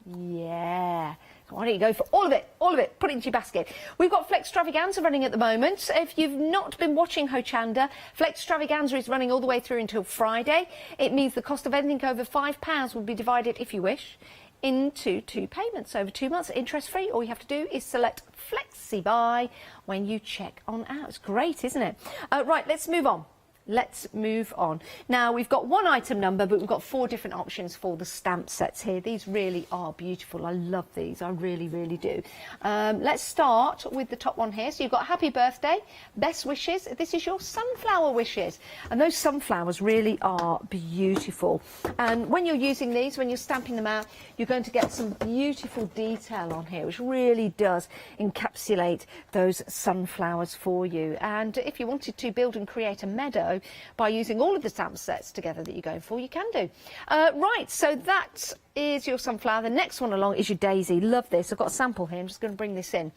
Yeah. Why don't you go for all of it, put it into your basket. We've got Flextravaganza running at the moment. If you've not been watching Hochanda, Flextravaganza is running all the way through until Friday. It means the cost of anything over £5 will be divided, if you wish, into 2 payments over 2 months, interest-free. All you have to do is select Flexi Buy when you check on out. It's great, isn't it? Right, let's move on. Let's move on. Now, we've got 1 item number, but we've got 4 different options for the stamp sets here. These really are beautiful. I love these. I really, really do. Let's start with the top one here. So you've got Happy Birthday, Best Wishes. This is your sunflower wishes. And those sunflowers really are beautiful. And when you're using these, when you're stamping them out, you're going to get some beautiful detail on here, which really does encapsulate those sunflowers for you. And if you wanted to build and create a meadow by using all of the stamp sets together that you're going for, you can do. Right, so that is your sunflower. The next one along is your daisy. Love this. I've got a sample here. I'm just going to bring this in.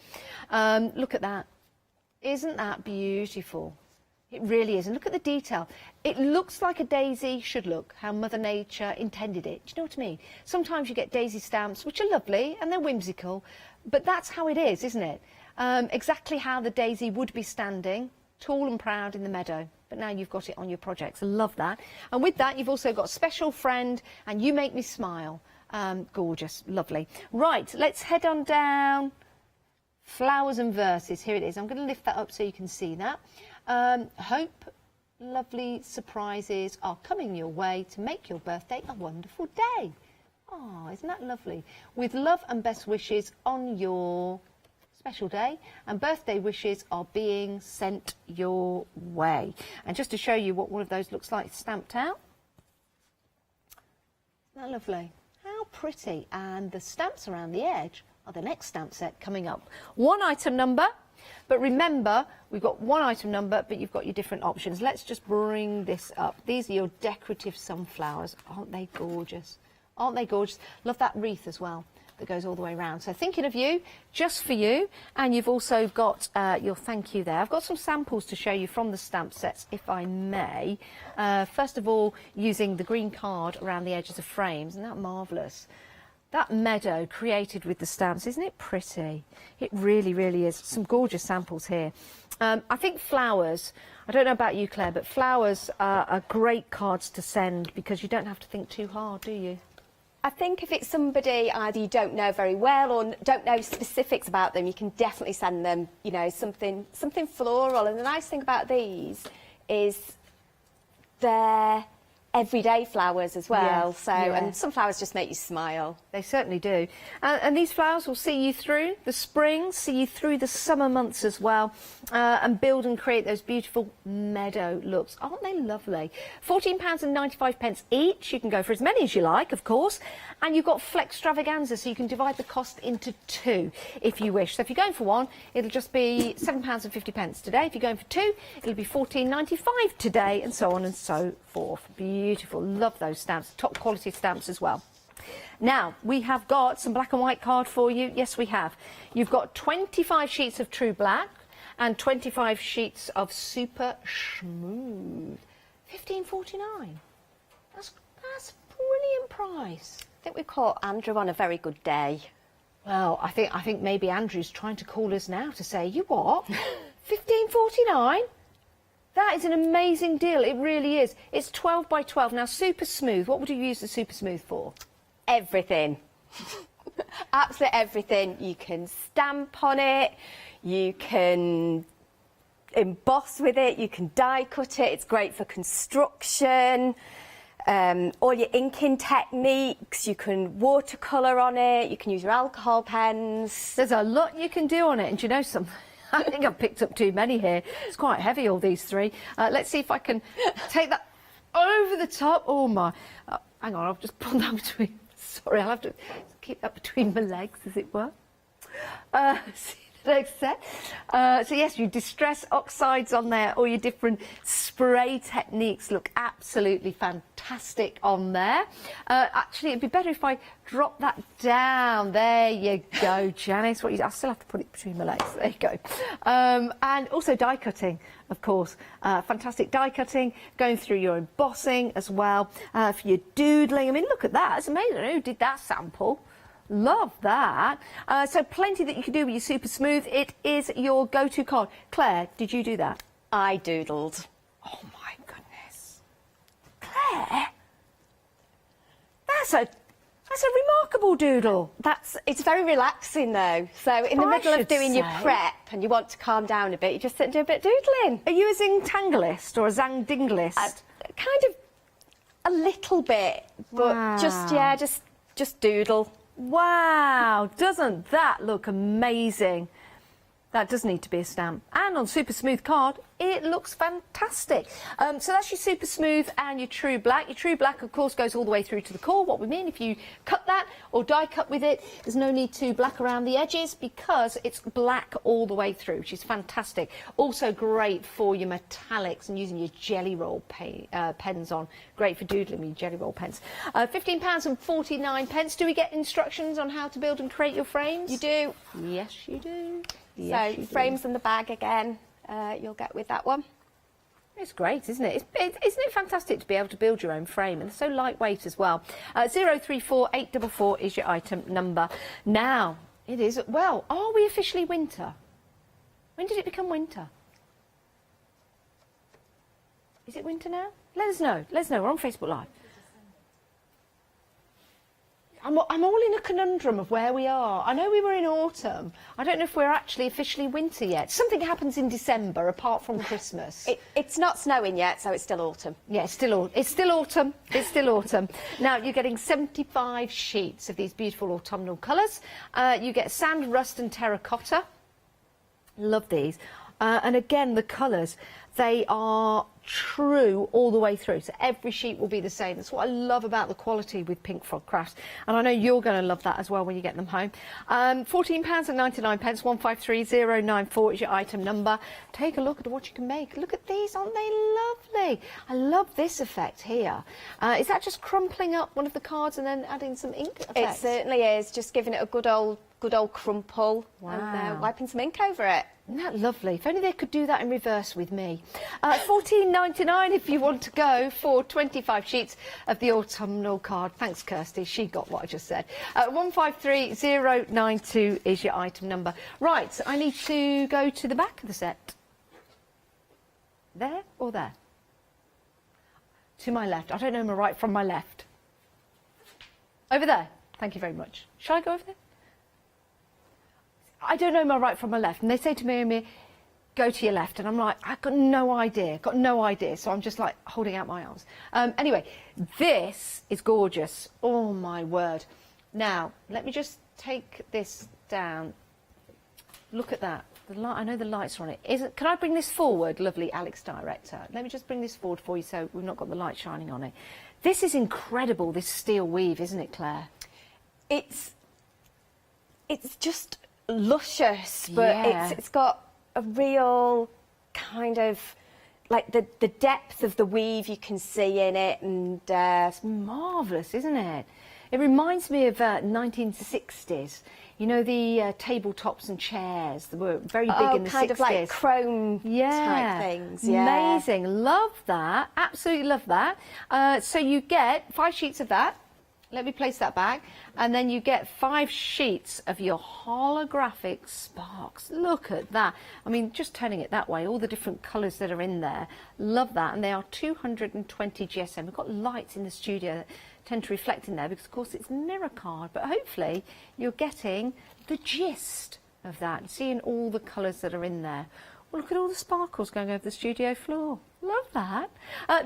Look at that. Isn't that beautiful? It really is. And look at the detail. It looks like a daisy should look, how Mother Nature intended it. Do you know what I mean? Sometimes you get daisy stamps, which are lovely and they're whimsical, but that's how it is, isn't it? Exactly how the daisy would be standing, tall and proud in the meadow. But now you've got it on your projects. I love that. And with that, you've also got Special Friend and You Make Me Smile. Gorgeous, lovely. Right, let's head on down. Flowers and Verses. Here it is. I'm going to lift that up so you can see that. Hope lovely surprises are coming your way to make your birthday a wonderful day. Oh, isn't that lovely? With love and best wishes on your special day, and birthday wishes are being sent your way. And just to show you what one of those looks like stamped out. Isn't that lovely? How pretty. And the stamps around the edge are the next stamp set coming up. 1 item number, but remember, we've got 1 item number, but you've got your different options. Let's just bring this up. These are your decorative sunflowers. Aren't they gorgeous? Aren't they gorgeous? Love that wreath as well that goes all the way around. So thinking of you, just for you. And you've also got your thank you there. I've got some samples to show you from the stamp sets, if I may. First of all, using the green card around the edges of frames. Isn't that marvellous? That meadow created with the stamps, isn't it pretty? It really, really is. Some gorgeous samples here. I think flowers, I don't know about you, Claire, but flowers are great cards to send because you don't have to think too hard, do you? I think if it's somebody either you don't know very well or don't know specifics about them, you can definitely send them, you know, something floral. And the nice thing about these is they're everyday flowers as well. And some flowers just make you smile. They certainly do. And these flowers will see you through the spring, see you through the summer months as well, and build and create those beautiful meadow looks. Aren't they lovely? £14.95 each. You can go for as many as you like, of course. And you've got Flextravaganza, so you can divide the cost into 2 if you wish. So if you're going for 1, it'll just be £7.50 today. If you're going for 2, it'll be £14.95 today, and so on and so forth. Beautiful. Love those stamps. Top quality stamps as well. Now, we have got some black and white card for you. Yes, we have. You've got 25 sheets of True Black and 25 sheets of Super Smooth. £15.49. That's a brilliant price. I think we caught Andrew on a very good day. Well, I think maybe Andrew's trying to call us now to say, you what? $15.49? That is an amazing deal. It really is. It's 12 by 12. Now, super smooth. What would you use the super smooth for? Everything. Absolutely everything. You can stamp on it. You can emboss with it. You can die cut it. It's great for construction. All your inking techniques, you can watercolour on it, you can use your alcohol pens. There's a lot you can do on it, and do you know something? I think I've picked up too many here. It's quite heavy, all these three. Let's see if I can take that over the top. Oh my, hang on, I've just pulled that between, sorry, I'll have to keep that between my legs, as it were. See the next set. So yes, you distress oxides on there, all your different spray techniques look absolutely fantastic on there. Actually, it'd be better if I drop that down. There you go, Janice. I still have to put it between my legs. There you go. And also die cutting, of course. Fantastic die cutting, going through your embossing as well. For your doodling, I mean, look at that. It's amazing. Who did that sample? Love that. So plenty that you can do with your super smooth. It is your go-to card. Claire, did you do that? I doodled. Oh my goodness. Claire? That's a remarkable doodle. It's very relaxing though. So in the middle of doing your prep and you want to calm down a bit, you just sit and do a bit of doodling. Are you a Zingtanglist or a Zangdinglist? Kind of a little bit, but Wow. just doodle. Wow, doesn't that look amazing? That does need to be a stamp. And on super smooth card, it looks fantastic. So that's your super smooth and your true black. Your true black, of course, goes all the way through to the core. What we mean, if you cut that or die cut with it, there's no need to black around the edges because it's black all the way through, which is fantastic. Also great for your metallics and using your jelly roll pens on. Great for doodling with your jelly roll pens. £15.49. Do we get instructions on how to build and create your frames? You do. Yes, you do. So frames in the bag again, you'll get with that one. It's great, isn't it? Isn't it fantastic to be able to build your own frame? And so lightweight as well. 034844 is your item number. Now, it is, well, are we officially winter? When did it become winter? Is it winter now? Let us know. Let us know. We're on Facebook Live. I'm all in a conundrum of where we are. I know we were in autumn. I don't know if we're actually officially winter yet. Something happens in December apart from Christmas. It's not snowing yet, so it's still autumn. Yeah, it's still autumn. It's still autumn. Now, you're getting 75 sheets of these beautiful autumnal colours. You get sand, rust and terracotta. Love these. And again, the colours, they are true all the way through. So every sheet will be the same. That's what I love about the quality with Pink Frog Crafts. And I know you're going to love that as well when you get them home. £14.99, 153094 is your item number. Take a look at what you can make. Look at these, aren't they lovely? I love this effect here. Is that just crumpling up one of the cards and then adding some ink effect? It certainly is. Just giving it a good old crumple Wow. and wiping some ink over it. Isn't that lovely? If only they could do that in reverse with me. £14.99 if you want to go for 25 sheets of the autumnal card. Thanks, Kirsty. She got what I just said. 153092 is your item number. Right, I need to go to the back of the set. There or there? To my left. I don't know my right from my left. Over there. Thank you very much. Shall I go over there? I don't know my right from my left. And they say to me, go to your left. And I'm like, I've got no idea. So I'm just like holding out my arms. Anyway, this is gorgeous. Oh, my word. Now, let me just take this down. Look at that. The light, I know the lights are on it. Can I bring this forward, lovely Alex Director? Let me just bring this forward for you so we've not got the light shining on it. This is incredible, this steel weave, isn't it, Claire? It's just luscious, but Yeah. it's got a real kind of like the depth of the weave you can see in it, and it's marvellous, isn't it? It reminds me of 1960s. You know, the tabletops and chairs that were very big in the 60s. Kind of like chrome type things. Yeah. Amazing. Love that. Absolutely love that. So you get 5 sheets of that. Let me place that back. And then you get 5 sheets of your holographic sparks. Look at that. I mean, just turning it that way, all the different colours that are in there. Love that. And they are 220 GSM. We've got lights in the studio that tend to reflect in there because, of course, it's mirror card. But hopefully you're getting the gist of that, seeing all the colours that are in there. Well, look at all the sparkles going over the studio floor. Love that.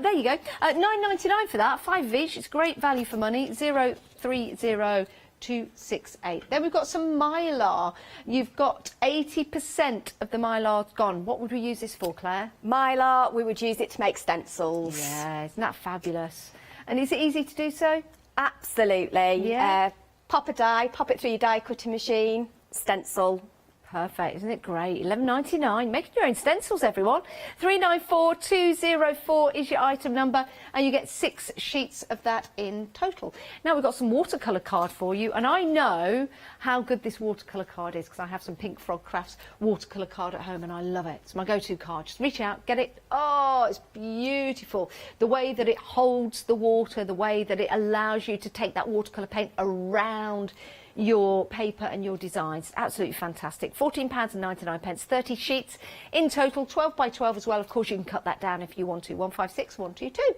There you go. $9.99 for that. 5 of each. It's great value for money. 030268. Then we've got some Mylar. You've got 80% of the Mylar gone. What would we use this for, Claire? Mylar, we would use it to make stencils. Yeah, isn't that fabulous? And is it easy to do so? Absolutely. Yeah. Pop a die, pop it through your die cutting machine, stencil. Perfect, isn't it great? $11.99. Making your own stencils, everyone. 394204 is your item number, and you get 6 sheets of that in total. Now we've got some watercolour card for you, and I know how good this watercolour card is because I have some Pink Frog Crafts watercolour card at home, and I love it. It's my go-to card. Just reach out, get it. Oh, it's beautiful. The way that it holds the water, the way that it allows you to take that watercolour paint around your paper and your designs. Absolutely fantastic. £14.99, 30 sheets in total, 12 by 12 as well. Of course, you can cut that down if you want to. 156, 122.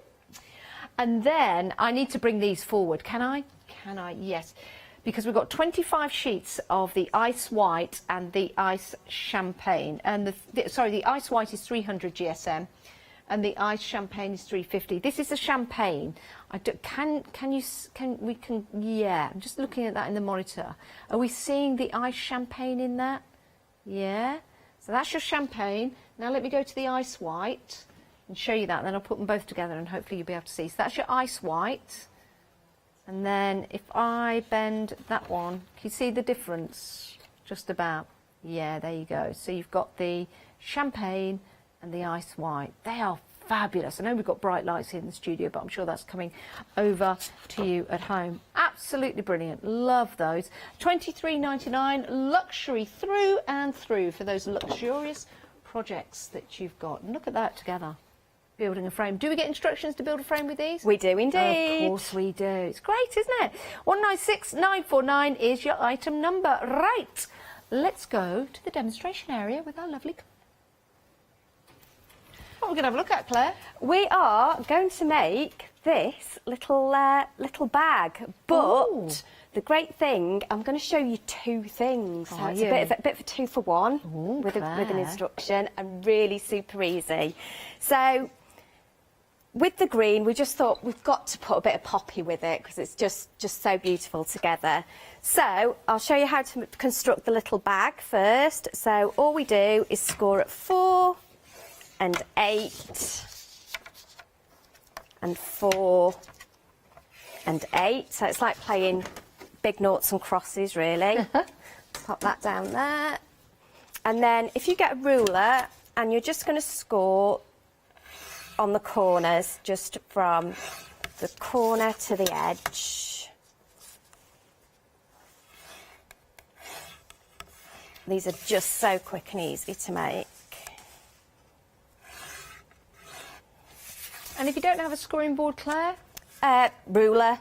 And then I need to bring these forward. Can I? Can I? Yes. Because we've got 25 sheets of the ice white and the ice champagne. And the ice white is 300 GSM. And the ice champagne is 350. This is a champagne. Yeah, I'm just looking at that in the monitor. Are we seeing the ice champagne in that? Yeah. So that's your champagne. Now let me go to the ice white and show you that. Then I'll put them both together and hopefully you'll be able to see. So that's your ice white. And then if I bend that one, can you see the difference? Just about. Yeah, there you go. So you've got the champagne and the ice white. They are fabulous. I know we've got bright lights here in the studio, but I'm sure that's coming over to you at home. Absolutely brilliant. Love those. $23.99, luxury through and through for those luxurious projects that you've got. And look at that together. Building a frame. Do we get instructions to build a frame with these? We do indeed. Of course we do. It's great, isn't it? 196949 is your item number. Right. Let's go to the demonstration area with our lovely... What are we going to have a look at, Claire? We are going to make this little bag, but the great thing, I'm going to show you 2 things. So it's a bit of a 2 for 1 with an instruction, and really super easy. So with the green, we just thought we've got to put a bit of poppy with it because it's just so beautiful together. So I'll show you how to construct the little bag first. So all we do is score at 4 and 8 and 4 and 8. So it's like playing big noughts and crosses, really. Pop that down there. And then if you get a ruler and you're just going to score on the corners, just from the corner to the edge. These are just so quick and easy to make. And if you don't have a scoring board, Claire? Ruler.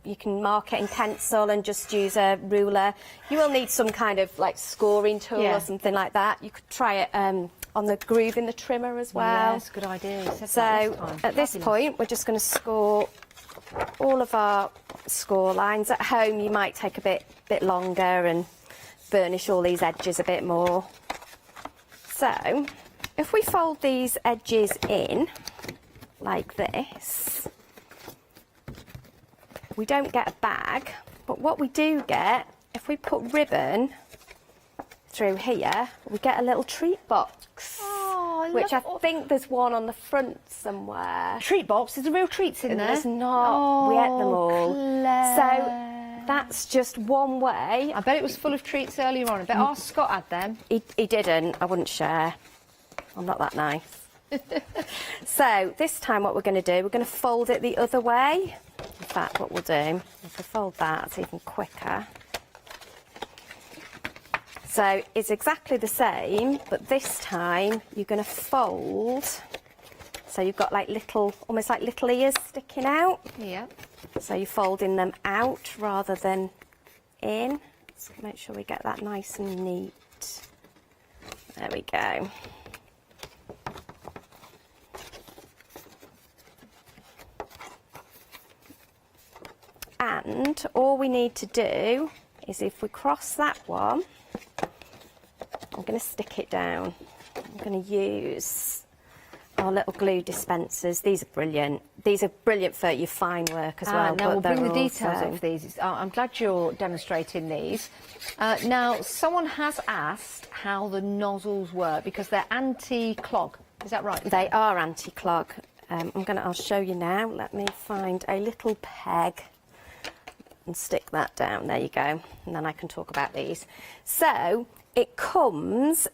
You can mark it in pencil and just use a ruler. You will need some kind of like scoring tool or something like that. You could try it on the groove in the trimmer as well. Yes, good idea. So at this point, we're just going to score all of our score lines. At home, you might take a bit longer and burnish all these edges a bit more. So if we fold these edges in like this, we don't get a bag, but what we do get, if we put ribbon through here, we get a little treat box, which I think there's one on the front somewhere. Treat box? There's real treats in there? There's not. We ate them all. Claire. So that's just one way. I bet it was full of treats earlier on. I bet our Scott had them. He didn't. I wouldn't share. I'm not that nice. So this time what we're going to do, we're going to fold it the other way. fact, what we'll do, if we fold that, it's even quicker. So it's exactly the same, but this time you're going to fold. So you've got like little, almost like little ears sticking out. Yeah. So you're folding them out rather than in. So make sure we get that nice and neat. There we go. And all we need to do is if we cross that one, I'm going to stick it down. I'm going to use our little glue dispensers. These are brilliant. These are brilliant for your fine work as well. Now we'll but bring the they're details also- of these. I'm glad you're demonstrating these. Now, someone has asked how the nozzles work because they're anti-clog. Is that right? They are anti-clog. I'll show you now. Let me find a little peg and stick that down. There you go. And then I can talk about these. So it comes.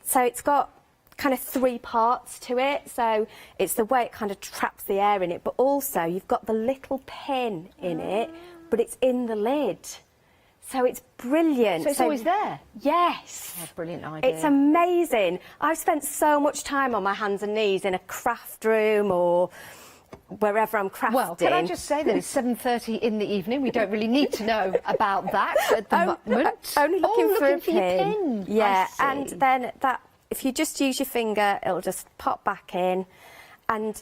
So it's got kind of 3 parts to it. So it's the way it kind of traps the air in it, but also you've got the little pin in it, but it's in the lid. So it's brilliant. So it's always there? Yes. Oh, brilliant idea. It's amazing. I've spent so much time on my hands and knees in a craft room or wherever I'm crafting. Well, can I just say that it's 7:30 in the evening? We don't really need to know about that at the moment. Only looking for a your pin. Yeah, I and see. then that, if you just use your finger, it'll just pop back in. And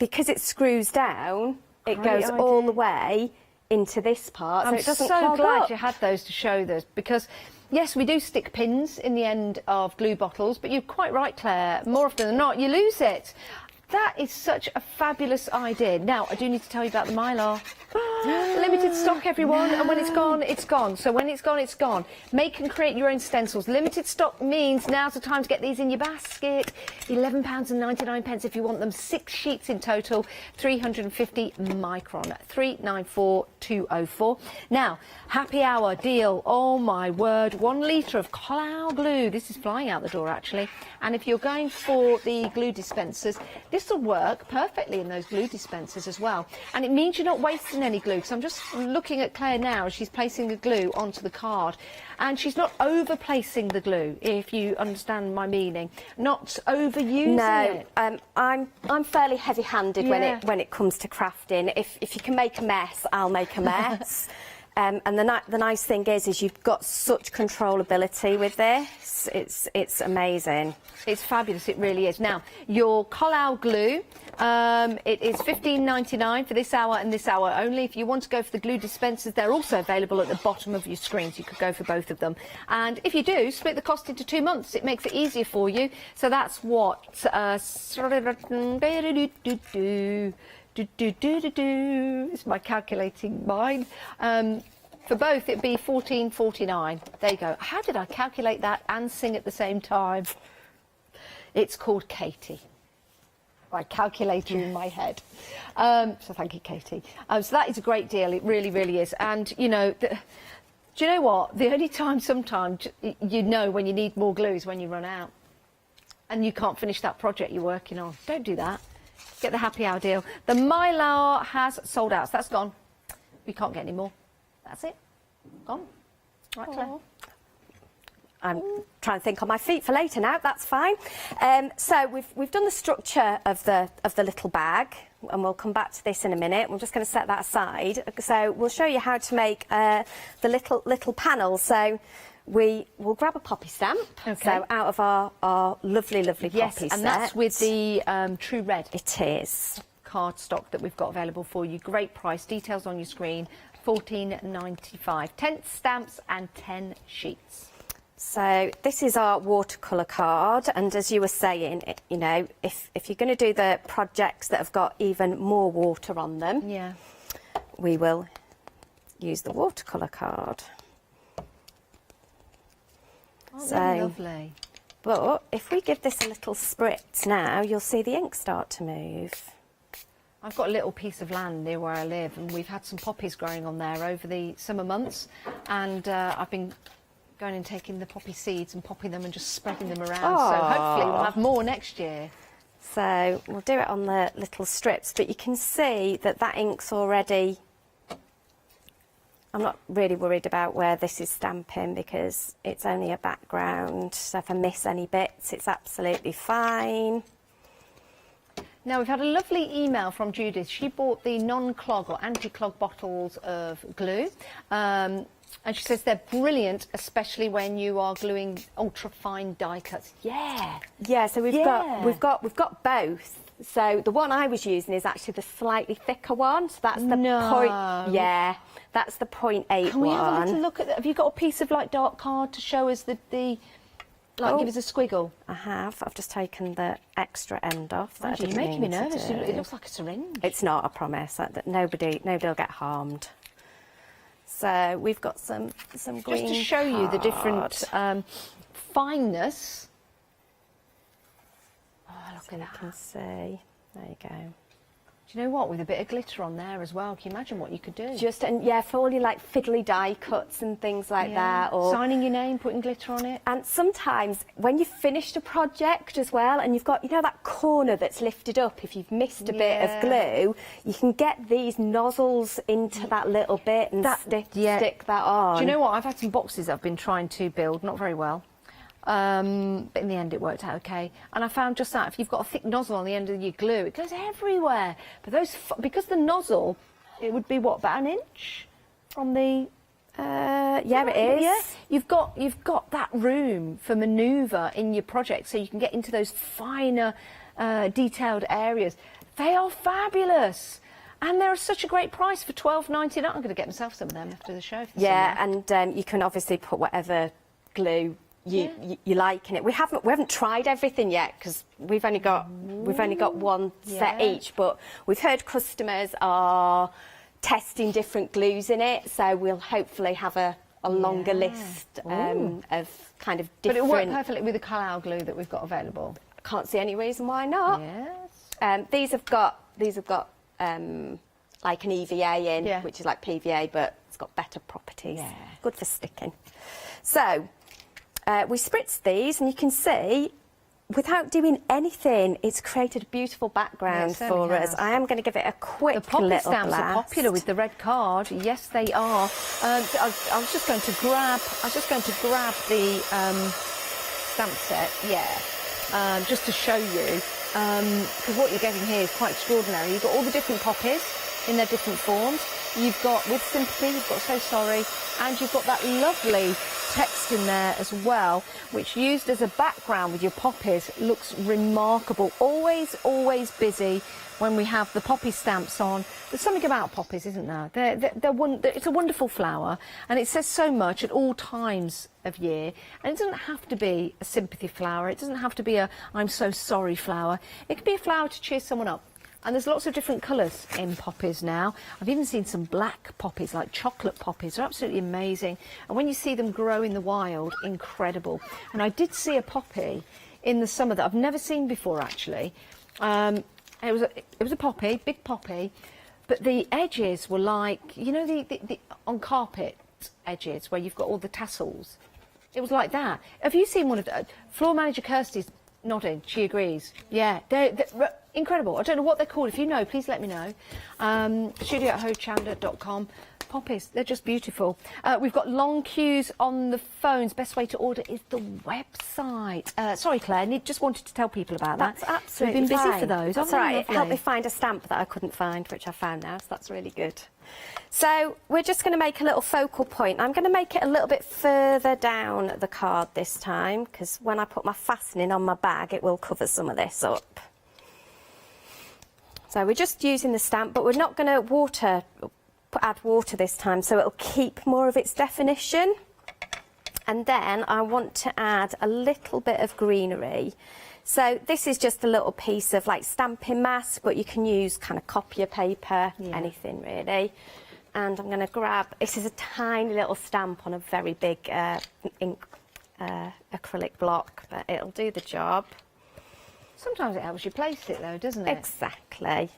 because it screws down, it Great goes all idea. the way into this part, I'm so it doesn't so clog glad up. you had those to show this because, yes, we do stick pins in the end of glue bottles, but you're quite right, Claire. More often than not, you lose it. That is such a fabulous idea. Now, I do need to tell you about the Mylar. Limited stock, everyone, and when it's gone, it's gone. So when it's gone, it's gone. Make and create your own stencils. Limited stock means now's the time to get these in your basket. £11.99 if you want them. 6 sheets in total, 350 micron, 394204. Now, happy hour deal. Oh my word, 1 litre of cloud glue. This is flying out the door, actually. And if you're going for the glue dispensers, this will work perfectly in those glue dispensers as well. And it means you're not wasting any glue, because I'm just looking at Claire now as she's placing the glue onto the card. And she's not over placing the glue, if you understand my meaning. Not overusing it. No, I'm fairly heavy-handed when it comes to crafting. If you can make a mess, I'll make a mess. And the nice thing is you've got such controllability with this. It's amazing. It's fabulous, it really is. Now, your Collao glue, it is $15.99 for this hour and this hour only. If you want to go for the glue dispensers, they're also available at the bottom of your screen, so you could go for both of them. And if you do, split the cost into 2 months. It makes it easier for you. So that's what... It's my calculating mind. For both, it'd be $14.49. There you go. How did I calculate that and sing at the same time? It's called Katie. My calculator in my head. So thank you, Katie. So that is a great deal. It really, really is. And, you know, do you know what? The only time sometimes you know when you need more glue is when you run out. And you can't finish that project you're working on. Don't do that. Get the happy hour deal. The Mylar has sold out, so that's gone. We can't get any more. That's it. Gone. Right, Claire. I'm trying to think on my feet for later now. That's fine. So we've done the structure of the little bag, and we'll come back to this in a minute. We're just going to set that aside. So we'll show you how to make the little panels. So we will grab a poppy stamp. Okay. So out of our lovely poppy set. And that's with the True Red. It is. Cardstock that we've got available for you. Great price. Details on your screen. $14.95. 10 stamps and 10 sheets. So this is our watercolour card, and as you were saying, you know, if you're going to do the projects that have got even more water on them, we will use the watercolour card. Oh, they're lovely. But if we give this a little spritz now, you'll see the ink start to move. I've got a little piece of land near where I live, and we've had some poppies growing on there over the summer months, and I've been going and taking the poppy seeds and popping them and just spreading them around. So hopefully we'll have more next year. So we'll do it on the little strips, but you can see that ink's already I'm not really worried about where this is stamping because it's only a background, so if I miss any bits, it's absolutely fine. Now, we've had a lovely email from Judith. She bought the non-clog or anti-clog bottles of glue. And she says they're brilliant, especially when you are gluing ultra-fine die cuts. Yeah. Yeah, so we've got both. So the one I was using is actually the slightly thicker one. So that's the yeah, that's the 0.8 one. Can we have a little look at that? Have you got a piece of like dark card to show us give us a squiggle? I have. I've just taken the extra end off. Oh, you're making me nervous. It looks like a syringe. It's not, I promise. That nobody will get harmed. So we've got some green just to show you the different fineness. Oh, look at that. You can see. There you go. Do you know what? With a bit of glitter on there as well, can you imagine what you could do? For all your like fiddly die cuts and things like that, or signing your name, putting glitter on it. And sometimes when you've finished a project as well, and you've got that corner that's lifted up, if you've missed a bit of glue, you can get these nozzles into that little bit and stick that on. Do you know what? I've had some boxes I've been trying to build, not very well. But in the end it worked out okay. And I found just that, if you've got a thick nozzle on the end of your glue, it goes everywhere. But because the nozzle, it would be what, about an inch from the... yeah, it is. Yeah, you've got that room for manoeuvre in your project, so you can get into those finer, detailed areas. They are fabulous. And they're such a great price for $12.99. I'm going to get myself some of them after the show. Yeah, and you can obviously put whatever glue you like in it. We haven't tried everything yet because we've only got one set each, but we've heard customers are testing different glues in it, so we'll hopefully have a longer list of kind of different. But it'll work perfectly with the Kalau glue that we've got available. I can't see any reason why not. Yes. These have got like an EVA in, which is like PVA, but it's got better properties. Yeah. Good for sticking. So. We spritzed these, and you can see, without doing anything, it's created a beautiful background for us. I am going to give it a quick The poppy little stamps blast. are popular with the red card. Yes, they are. I was just going to grab the stamp set. Yeah, just to show you, because what you're getting here is quite extraordinary. You've got all the different poppies in their different forms. You've got with sympathy. You've got so sorry, and you've got that lovely text in there as well, which used as a background with your poppies looks remarkable. Always busy when we have the poppy stamps on. There's something about poppies, isn't there? It's a wonderful flower, and it says so much at all times of year. And it doesn't have to be a sympathy flower. It doesn't have to be a I'm so sorry flower. It could be a flower to cheer someone up. And there's lots of different colours in poppies now. I've even seen some black poppies, like chocolate poppies. They're absolutely amazing. And when you see them grow in the wild, incredible. And I did see a poppy in the summer that I've never seen before, actually. It was a poppy, big poppy, but the edges were like, you know, the on carpet edges where you've got all the tassels. It was like that. Have you seen one of the... Floor manager Kirsty's nodding. She agrees. Yeah, they're incredible. I don't know what they're called. If you know, please let me know. studio@hochanda.com. Poppies, they're just beautiful. We've got long queues on the phones. Best way to order is the website. Sorry, Claire, just wanted to tell people about that. That's absolutely We've been busy fine. for those. That's right. It helped me find a stamp that I couldn't find, which I found now, so that's really good. So we're just going to make a little focal point. I'm going to make it a little bit further down the card this time, because when I put my fastening on my bag, it will cover some of this up. So we're just using the stamp, but we're not going to add water this time, so it'll keep more of its definition. And then I want to add a little bit of greenery. So this is just a little piece of like stamping mask, but you can use kind of copier paper, anything really. And I'm going to grab, this is a tiny little stamp on a very big ink acrylic block, but it'll do the job. Sometimes it helps you place it though, doesn't it? Exactly.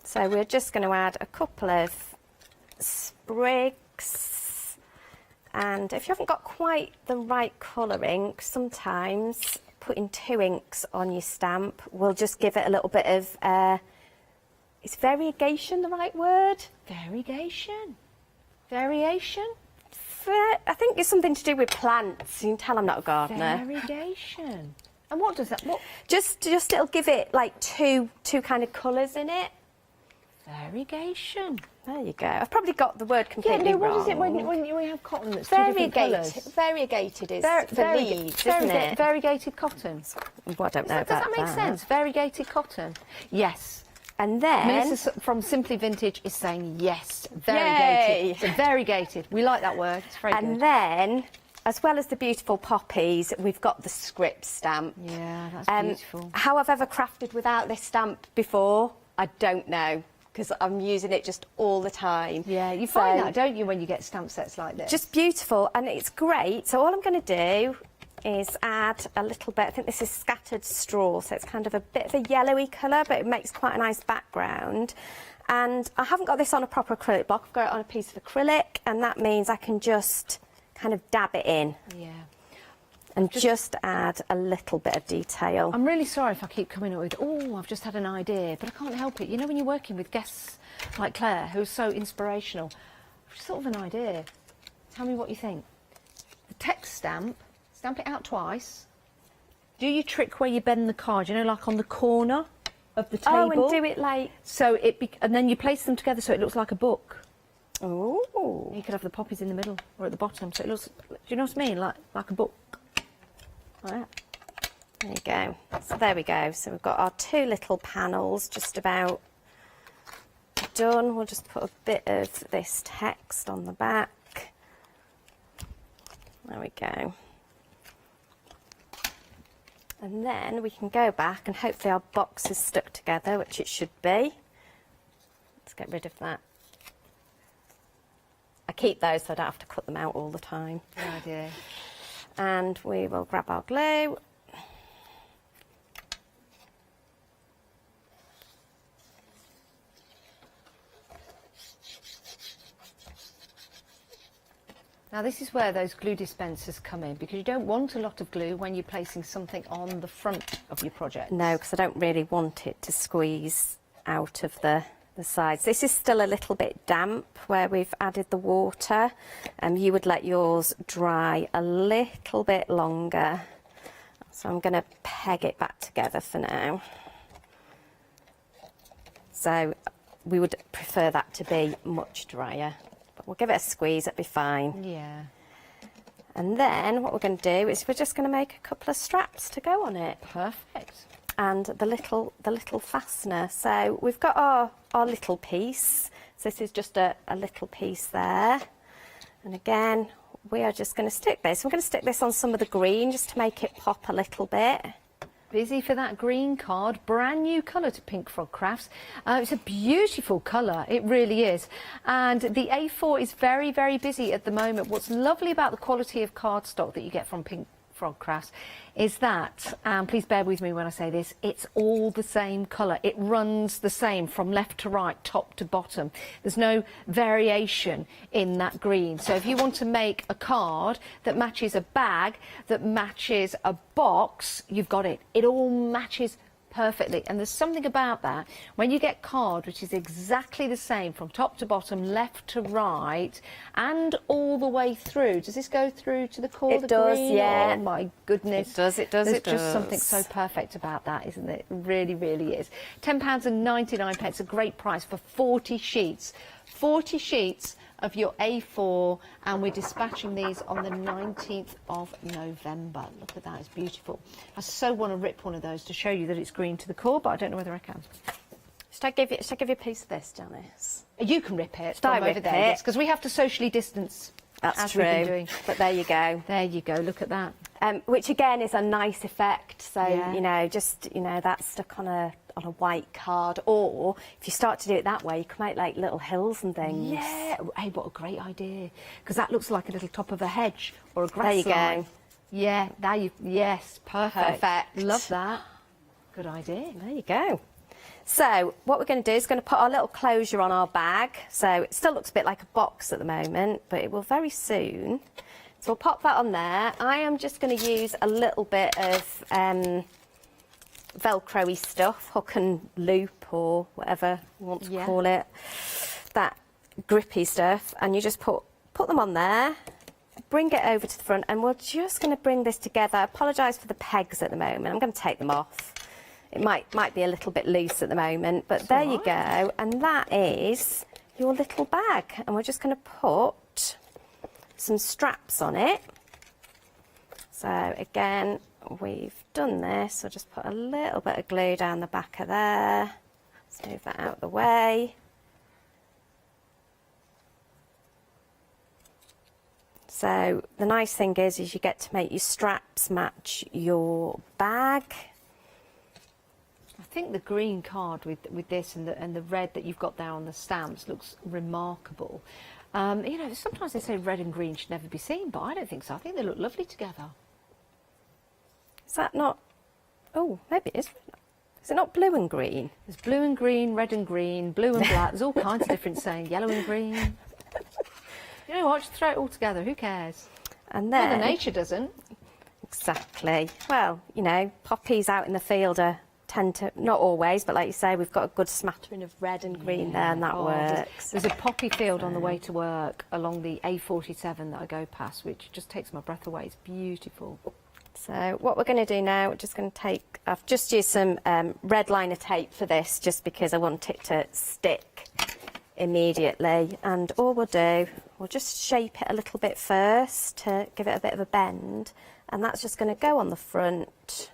So we're just going to add a couple of sprigs, and if you haven't got quite the right colour ink, sometimes putting 2 inks on your stamp will just give it a little bit of, is variegation the right word? Variegation. Variation? I think it's something to do with plants. You can tell I'm not a gardener. Variegation. And what does that... What? Just it'll give it like two kind of colours in it. Variegation. There you go. I've probably got the word completely what wrong. is it when you have cotton that's two different colours? Variegated is for leaves, isn't it? Variegated cotton. Well, I don't know about Does that make sense? Variegated cotton. Yes. And then... Melissa from Simply Vintage is saying yes. Variegated. So variegated. We like that word. It's very good. And then, as well as the beautiful poppies, we've got the script stamp. Yeah, that's beautiful. How I've ever crafted without this stamp before, I don't know, because I'm using it just all the time. Yeah, you find that, don't you, when you get stamp sets like this? Just beautiful, and it's great. So all I'm going to do is add a little bit, I think this is scattered straw, so it's kind of a bit of a yellowy colour, but it makes quite a nice background. And I haven't got this on a proper acrylic block, I've got it on a piece of acrylic, and that means I can just kind of dab it in. Yeah. And just add a little bit of detail. I'm really sorry if I keep coming up with, oh, I've just had an idea, but I can't help it. You know when you're working with guests like Claire, who's so inspirational, just sort of an idea. Tell me what you think. The text stamp it out twice. Do your trick where you bend the card, you know, like on the corner of the table. Oh, and do it like... So and then you place them together so it looks like a book. Oh. You could have the poppies in the middle or at the bottom, so it looks, do you know what I mean? Like a book. Right. There you go. So there we go. So we've got our two little panels just about done. We'll just put a bit of this text on the back. There we go. And then we can go back and hopefully our box is stuck together, which it should be. Let's get rid of that. I keep those so I don't have to cut them out all the time. Good idea. And we will grab our glue. Now this is where those glue dispensers come in, because you don't want a lot of glue when you're placing something on the front of your project. No, because I don't really want it to squeeze out of the sides. This is still a little bit damp where we've added the water. You would let yours dry a little bit longer. So I'm going to peg it back together for now. So we would prefer that to be much drier. But we'll give it a squeeze, it'll be fine. Yeah. And then what we're going to do is we're just going to make a couple of straps to go on it. Perfect. And the little fastener. So we've got our little piece. So this is just a little piece there. And again, we are just going to stick this. We're going to stick this on some of the green just to make it pop a little bit. Busy for that green card, brand new colour to Pink Frog Crafts. It's a beautiful colour, it really is. And the A4 is very, very busy at the moment. What's lovely about the quality of cardstock that you get from Pink Frog Crafts is that, please bear with me when I say this, it's all the same colour. It runs the same from left to right, top to bottom. There's no variation in that green. So if you want to make a card that matches a bag, that matches a box, you've got it. It all matches perfectly. And there's something about that when you get card which is exactly the same from top to bottom, left to right, and all the way through. Does this go through to the core? It does, green? yeah. Oh my goodness. It does, it does, There's it just does. something so perfect about that, isn't it? It really, really is. £10.99, a great price for 40 sheets. 40 sheets of your A4, and we're dispatching these on the 19th of November. Look at that, it's beautiful. I so want to rip one of those to show you that it's green to the core, but I don't know whether I can. Should I give you a piece of this, Janice? You can rip it. Should I over rip there, it? because we have to socially distance. That's as true. We've been doing. But there you go. There you go. Look at that. Which again is a nice effect. So Yeah. you know, just that's stuck on a white card. Or if you start to do it that way, you can make like little hills and things. Yeah. Hey, what a great idea! Because that looks like a little top of a hedge or a grass There you line. go. Yeah. Now you. Yes. Perfect. Perfect. Love that. Good idea. There you go. So what we're going to do is going to put our little closure on our bag. So it still looks a bit like a box at the moment, but it will very soon. So we'll pop that on there. I am just going to use a little bit of Velcro-y stuff, hook and loop or whatever you want to call it. That grippy stuff, and you just put them on there, bring it over to the front, and we're just going to bring this together. I apologise for the pegs at the moment. I'm going to take them off. It might be a little bit loose at the moment, but there you go, and that is your little bag. And we're just going to put some straps on it. So again, we've done this. I'll just put a little bit of glue down the back of there. Let's move that out of the way. So the nice thing is you get to make your straps match your bag. I think the green card with this and the red that you've got there on the stamps looks remarkable. You know, sometimes they say red and green should never be seen, but I don't think so. I think they look lovely together. Is that not... Oh, maybe it is. Is it not blue and green? There's blue and green, red and green, blue and black. There's all kinds of different saying, yellow and green. You know what, just throw it all together, who cares? And then... Mother Nature doesn't. Exactly. Well, you know, poppies out in the field tend to, not always, but like you say, we've got a good smattering of red and green there, and that works. There's a poppy field on the way to work along the A47 that I go past, which just takes my breath away. It's beautiful. So what we're going to do now, we're just going to take, I've just used some red liner tape for this, just because I want it to stick immediately. And all we'll do, we'll just shape it a little bit first to give it a bit of a bend, and that's just going to go on the front.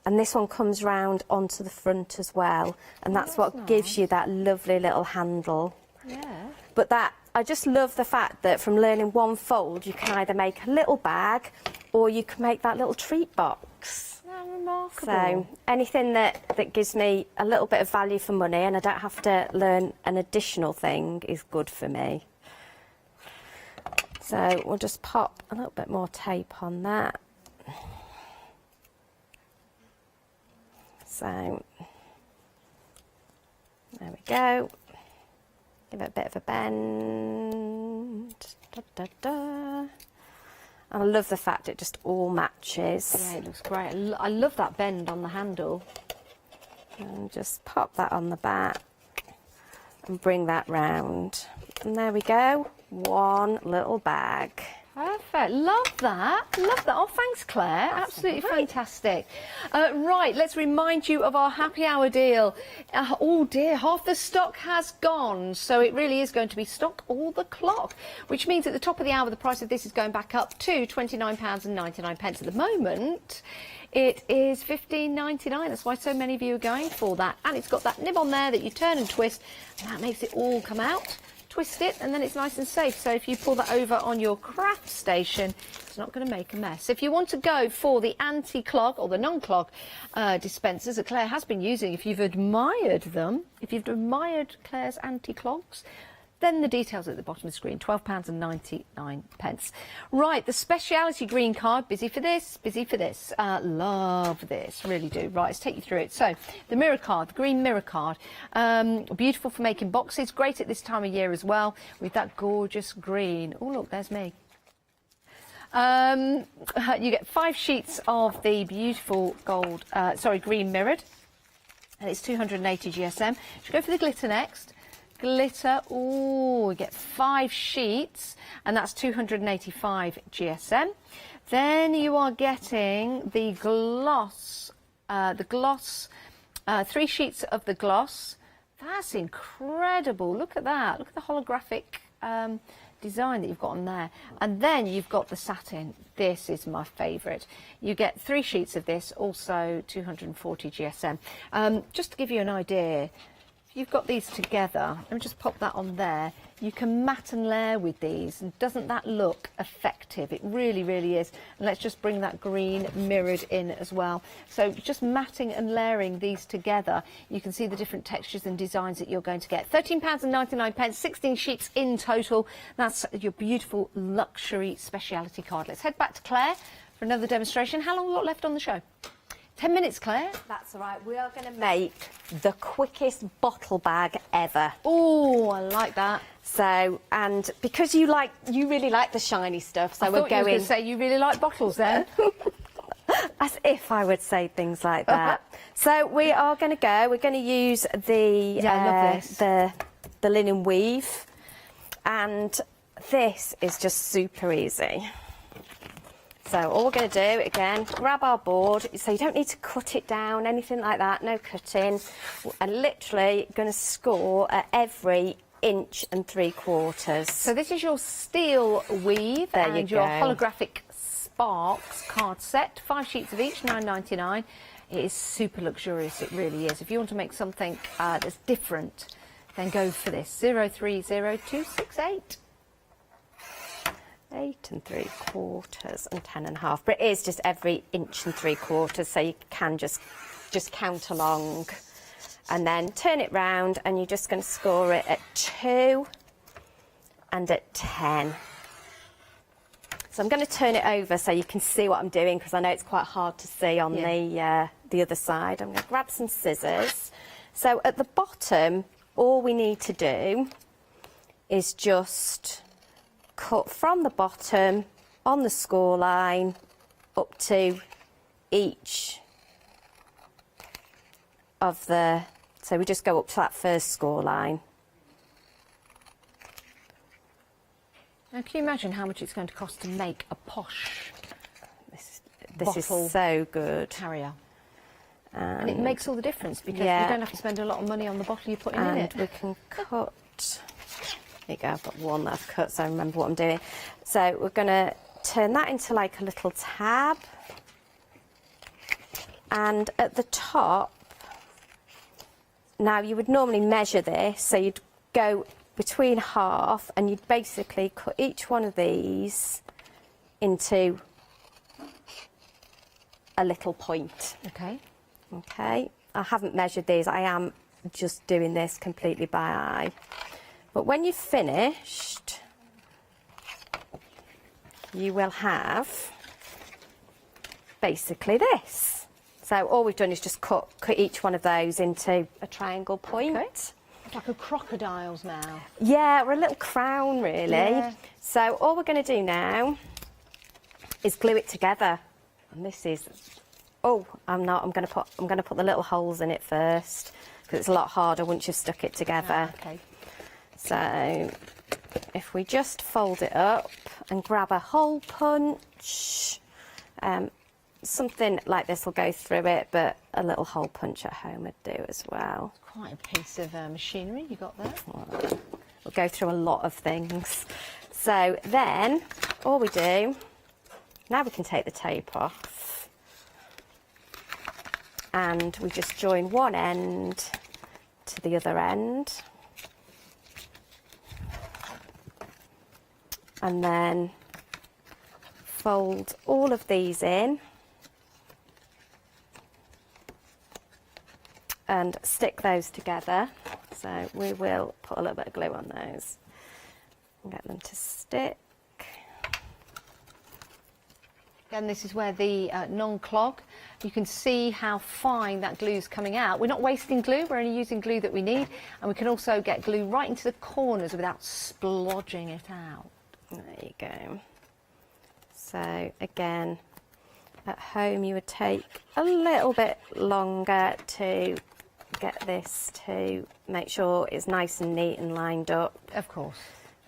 And this one comes round onto the front as well, and that's what gives you that lovely little handle. Yeah. But that, I just love the fact that from learning one fold, you can either make a little bag or you can make that little treat box. How remarkable. So anything that gives me a little bit of value for money and I don't have to learn an additional thing is good for me. So we'll just pop a little bit more tape on that. So there we go. Give it a bit of a bend. Da, da, da. And I love the fact it just all matches. Yeah, it looks great. I love that bend on the handle. And just pop that on the back and bring that round. And there we go. One little bag. Perfect. Love that. Love that. Oh, thanks, Claire. Absolutely fantastic. Right, let's remind you of our happy hour deal. Oh, dear, half the stock has gone. So it really is going to be stock all the clock, which means at the top of the hour, the price of this is going back up to £29.99. At the moment, it is $15.99. That's why so many of you are going for that. And it's got that nib on there that you turn and twist, and that makes it all come out. Twist it, and then it's nice and safe. So if you pull that over on your craft station, it's not going to make a mess. If you want to go for the anti-clog or the non-clog dispensers that Claire has been using, if you've admired them, if you've admired Claire's anti-clogs, then the details at the bottom of the screen, £12.99. Right, the speciality green card, busy for this, busy for this. Love this, really do. Right, let's take you through it. So, the mirror card, the green mirror card, beautiful for making boxes, great at this time of year as well, with that gorgeous green. Oh, look, there's me. You get 5 sheets of the beautiful green mirrored, and it's 280 GSM. Should go for the glitter next. Glitter, oh, we get 5 sheets, and that's 285 GSM. Then you are getting the gloss, 3 sheets of the gloss. That's incredible. Look at that. Look at the holographic design that you've got on there. And then you've got the satin. This is my favourite. You get 3 sheets of this, also 240 GSM. Just to give you an idea, you've got these together, let me just pop that on there. You can mat and layer with these, and doesn't that look effective? It really, really is. And let's just bring that green mirrored in as well. So just matting and layering these together, you can see the different textures and designs that you're going to get. £13.99, 16 sheets in total. That's your beautiful luxury speciality card. Let's head back to Claire for another demonstration. How long have we got left on the show? 10 minutes, Claire. That's all right. We are going to make the quickest bottle bag ever. Oh, I like that. So, and because you really like the shiny stuff, so we're going. You were going to say you really like bottles then. As if I would say things like that. So we are going to go. We're going to use the I love this. the linen weave. And this is just super easy. So all we're going to do, again, grab our board. So you don't need to cut it down, anything like that, no cutting. And literally going to score at every 1 3/4 inches. So this is your steel weave and your holographic sparks card set. 5 sheets of each, £9.99. It is super luxurious, it really is. If you want to make something that's different, then go for this. 030268. 8 3/4 and 10.5, but it is just every 1 3/4, so you can just count along, and then turn it round, and you're just going to score it at 2 and at 10. So I'm going to turn it over so you can see what I'm doing, because I know it's quite hard to see on the other side. I'm going to grab some scissors. So at the bottom, all we need to do is just cut from the bottom on the score line up to each of the, so we just go up to that first score line. Now can you imagine how much it's going to cost to make a posh This is so good. Carrier? And it makes all the difference, because you don't have to spend a lot of money on the bottle you're putting in it. And we can cut. There you go, I've got one that I've cut, so I remember what I'm doing. So we're going to turn that into like a little tab. And at the top, now you would normally measure this, so you'd go between half, and you'd basically cut each one of these into a little point. Okay. Okay, I haven't measured these, I am just doing this completely by eye. But when you've finished, you will have basically this. So all we've done is just cut each one of those into a triangle point. Okay. It's like a crocodile's mouth. Yeah, or a little crown, really. Yeah. So all we're going to do now is glue it together. And this is, oh, I'm going to put the little holes in it first, because it's a lot harder once you've stuck it together. Okay. So if we just fold it up and grab a hole punch, something like this will go through it, but a little hole punch at home would do as well. Quite a piece of machinery you got there. We'll go through a lot of things. So then all we do, now we can take the tape off, and we just join one end to the other end. And then fold all of these in and stick those together. So we will put a little bit of glue on those and get them to stick. And this is where the non-clog, you can see how fine that glue's coming out. We're not wasting glue, we're only using glue that we need, and we can also get glue right into the corners without splodging it out. There you go. So again, at home you would take a little bit longer to get this to make sure it's nice and neat and lined up. Of course.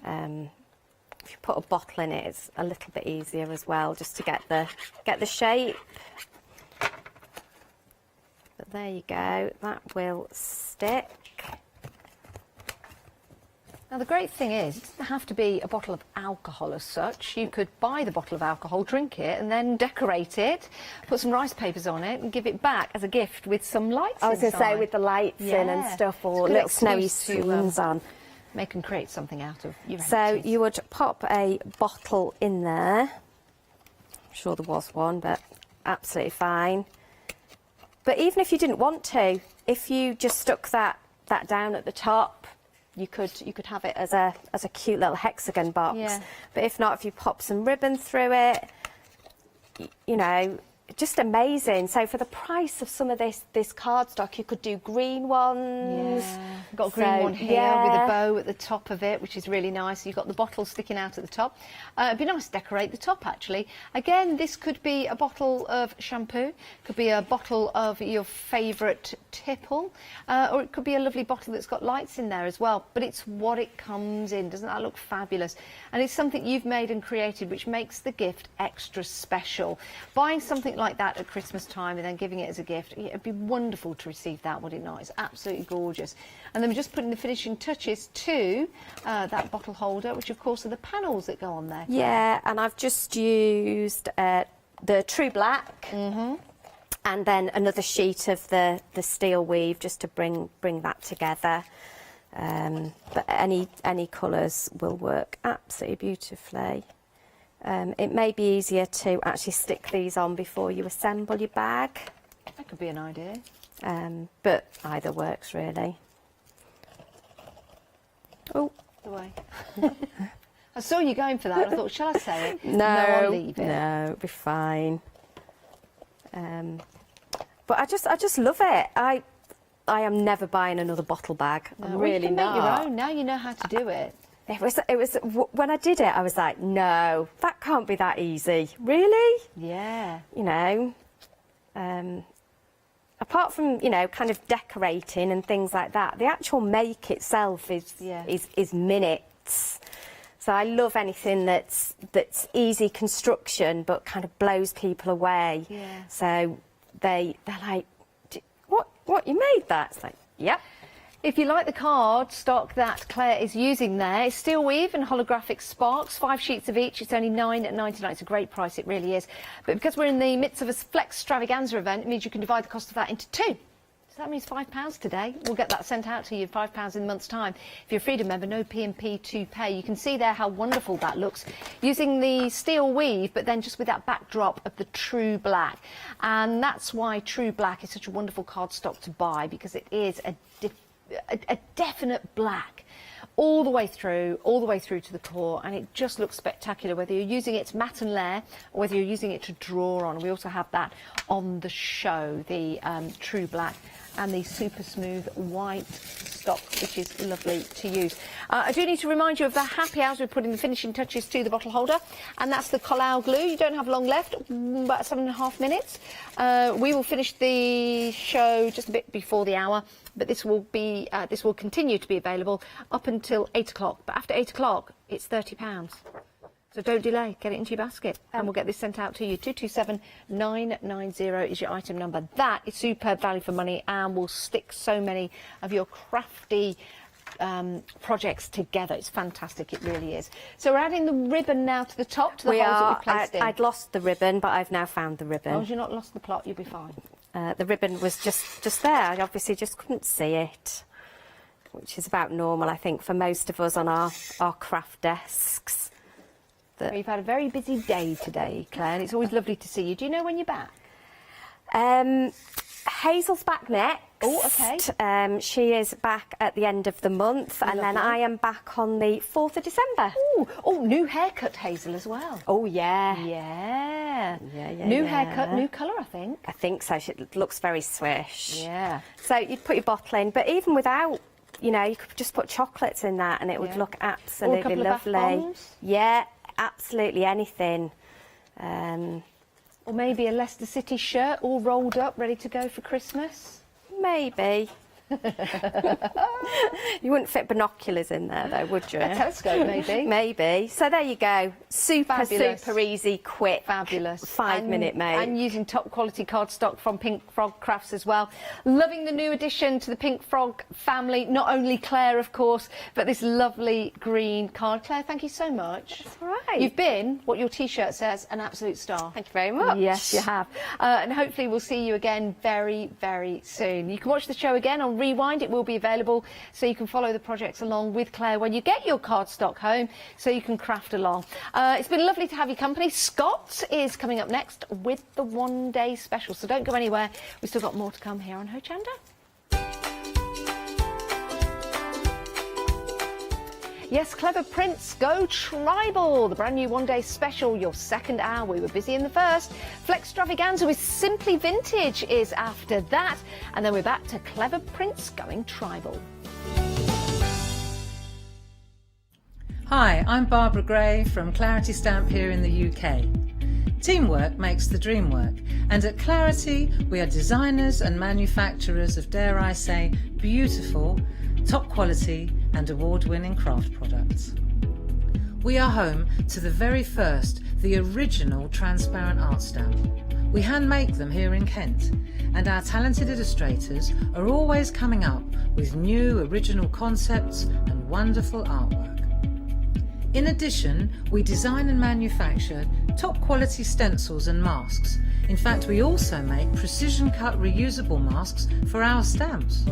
If you put a bottle in it, it's a little bit easier as well, just to get the shape. But there you go, that will stick. Now the great thing is, it doesn't have to be a bottle of alcohol as such. You could buy the bottle of alcohol, drink it, and then decorate it, put some rice papers on it, and give it back as a gift with some lights I was going to say, inside. with the lights in and stuff, or little snowy scenes on. Make and create something out of your So empties. you would pop a bottle in there. I'm sure there was one, but absolutely fine. But even if you didn't want to, if you just stuck that down at the top, you could have it as a cute little hexagon box. Yeah. But if not, if you pop some ribbon through it, you know, just amazing. So for the price of some of this cardstock, you could do green ones. We've got a green one here with a bow at the top of it, which is really nice. You've got the bottle sticking out at the top. It'd be nice to decorate the top, actually. Again, this could be a bottle of shampoo, could be a bottle of your favourite tipple, or it could be a lovely bottle that's got lights in there as well. But it's what it comes in. Doesn't that look fabulous? And it's something you've made and created, which makes the gift extra special. Buying something like that at Christmas time and then giving it as a gift, it'd be wonderful to receive that, would it not? It's absolutely gorgeous. And then we're just putting the finishing touches to that bottle holder, which of course are the panels that go on there. Yeah, and I've just used the True Black and then another sheet of the steel weave just to bring that together. But any colours will work absolutely beautifully. It may be easier to actually stick these on before you assemble your bag. That could be an idea. But either works, really. Oh, the way. I saw you going for that. I thought, shall I say it? No, I'll leave it. No, it'll be fine. But I just love it. I am never buying another bottle bag. No, I'm really you can not. make your own. Now you know how to do it. It was when I did it, I was like, no, that can't be that easy. Really? Yeah. You know, apart from, you know, kind of decorating and things like that, the actual make itself is minutes. So I love anything that's easy construction but kind of blows people away. Yeah. So they're like, what you made that? It's like, yep. If you like the card stock that Claire is using there, it's steel weave and holographic sparks, 5 sheets of each. It's only £9.99. It's a great price, it really is. But because we're in the midst of a Flex Extravaganza event, it means you can divide the cost of that into 2. So that means £5 today. We'll get that sent out to you, £5 in a month's time. If you're a Freedom member, no P&P to pay. You can see there how wonderful that looks, using the steel weave, but then just with that backdrop of the True Black. And that's why True Black is such a wonderful cardstock to buy, because it is a definite black all the way through to the core, and it just looks spectacular, whether you're using it to matte and layer or whether you're using it to draw on. We also have that on the show, the True Black and the super smooth white stock, which is lovely to use. I do need to remind you of the happy hours. We're putting the finishing touches to the bottle holder, and that's the Collao glue. You don't have long left, about 7.5 minutes. We will finish the show just a bit before the hour, but this will continue to be available up until 8 o'clock. But after 8 o'clock, it's £30. So don't delay, get it into your basket, and we'll get this sent out to you. 227990 is your item number. That is superb value for money and will stick so many of your crafty projects together. It's fantastic, it really is. So we're adding the ribbon now to the top, to the holes that we placed in. I'd lost the ribbon, but I've now found the ribbon. As long as you've not lost the plot, you'll be fine. The ribbon was just there. I obviously just couldn't see it, which is about normal, I think, for most of us on our craft desks. We've had a very busy day today, Claire, and it's always lovely to see you. Do you know when you're back? Hazel's back next. Oh, okay. She is back at the end of the month, and then I am back on the 4th of December. Oh, new haircut, Hazel, as well. Oh, yeah. Yeah. New haircut, new colour, I think. I think so. She looks very swish. Yeah. So you'd put your bottle in, but even without, you know, you could just put chocolates in that and it would look absolutely or a couple lovely. Of bath bombs. Yeah, absolutely anything. Or maybe a Leicester City shirt all rolled up, ready to go for Christmas. Maybe. You wouldn't fit binoculars in there, though, would you? A telescope, maybe. Maybe. So there you go. Super easy, quick. Fabulous. 5-minute mate. And using top quality cardstock from Pink Frog Crafts as well. Loving the new addition to the Pink Frog family. Not only Claire, of course, but this lovely green card. Claire, thank you so much. That's all right. You've been, what your T-shirt says, an absolute star. Thank you very much. Yes, you have. And hopefully we'll see you again very, very soon. You can watch the show again on Rewind. It will be available, so you can follow the projects along with Claire when you get your cardstock home, so you can craft along. It's been lovely to have your company. Scott is coming up next with the one-day special, so don't go anywhere. We've still got more to come here on Hochanda. Yes, Clever Prints Go Tribal, the brand new one-day special, your second hour. We were busy in the first. Flex Extravaganza with Simply Vintage is after that. And then we're back to Clever Prints going tribal. Hi, I'm Barbara Gray from Clarity Stamp here in the UK. Teamwork makes the dream work, and at Clarity we are designers and manufacturers of, dare I say, beautiful, top quality and award-winning craft products. We are home to the very first, the original transparent art stamp. We hand make them here in Kent, and our talented illustrators are always coming up with new original concepts and wonderful artwork. In addition, we design and manufacture top quality stencils and masks. In fact, we also make precision cut reusable masks for our stamps.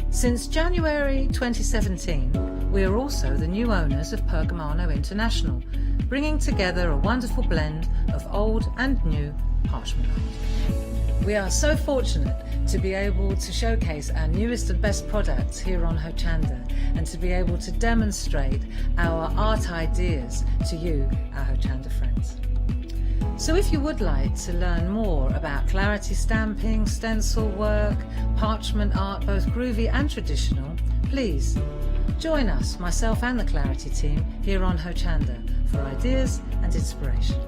Since January 2017, we are also the new owners of Pergamano International, bringing together a wonderful blend of old and new parchment art. We are so fortunate to be able to showcase our newest and best products here on Hochanda and to be able to demonstrate our art ideas to you, our Hochanda friends. So if you would like to learn more about Clarity stamping, stencil work, parchment art, both groovy and traditional, please join us, myself and the Clarity team, here on Hochanda for ideas and inspiration.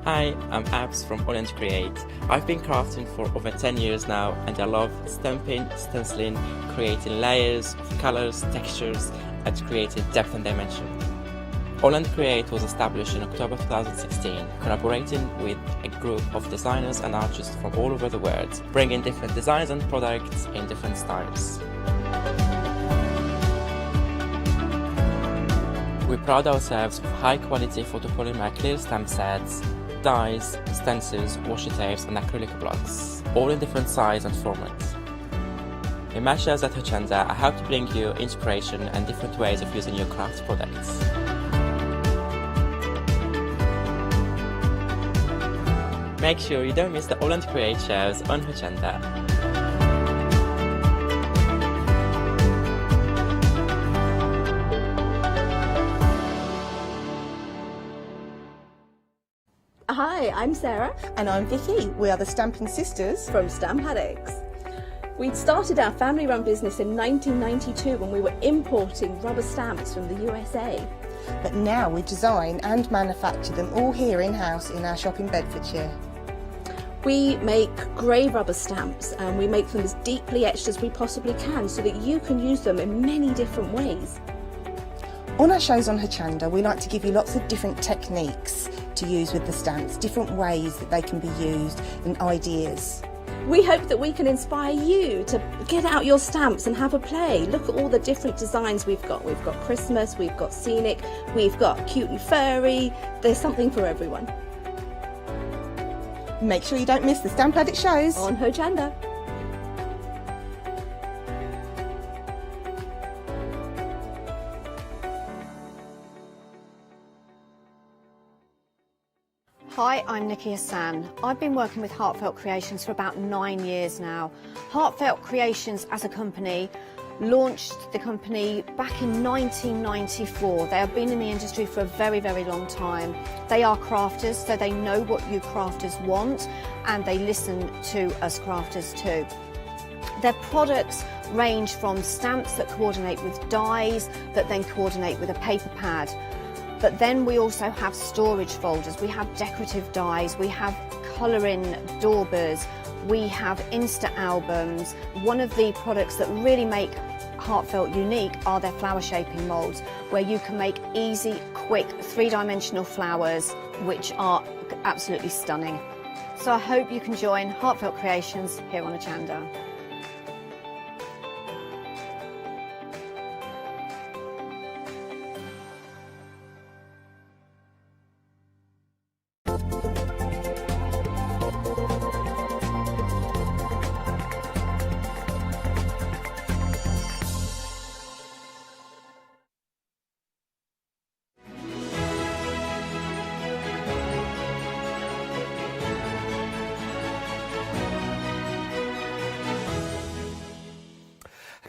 Hi, I'm Abs from All Create. I've been crafting for over 10 years now and I love stamping, stenciling, creating layers of colours, textures and creating depth and dimension. All Create was established in October 2016, collaborating with a group of designers and artists from all over the world, bringing different designs and products in different styles. We pride ourselves of high quality photopolymer clear stamp sets, dyes, stencils, washi tapes and acrylic blocks, all in different size and formats. In my shows at Hochanda, I hope to bring you inspiration and different ways of using your craft products. Make sure you don't miss the All Create shows on Hochanda. Hi, I'm Sarah. And I'm Vicky. We are the Stamping Sisters from Stamp Addicts. We'd started our family-run business in 1992 when we were importing rubber stamps from the USA. But now we design and manufacture them all here in-house in our shop in Bedfordshire. We make grey rubber stamps and we make them as deeply etched as we possibly can so that you can use them in many different ways. On our shows on Hochanda, we like to give you lots of different techniques to use with the stamps, different ways that they can be used and ideas. We hope that we can inspire you to get out your stamps and have a play. Look at all the different designs we've got. We've got Christmas, we've got scenic, we've got cute and furry. There's something for everyone. Make sure you don't miss the Stamp Addict shows on Hochanda. Hi, I'm Nikki Hassan. I've been working with Heartfelt Creations for about 9 years now. Heartfelt Creations as a company launched the company back in 1994. They have been in the industry for a very, very long time. They are crafters, so they know what you crafters want and they listen to us crafters too. Their products range from stamps that coordinate with dies that then coordinate with a paper pad. But then we also have storage folders, we have decorative dies, we have colouring daubers, we have Insta albums. One of the products that really make Heartfelt unique are their flower shaping moulds, where you can make easy, quick, three-dimensional flowers, which are absolutely stunning. So I hope you can join Heartfelt Creations here on Hochanda.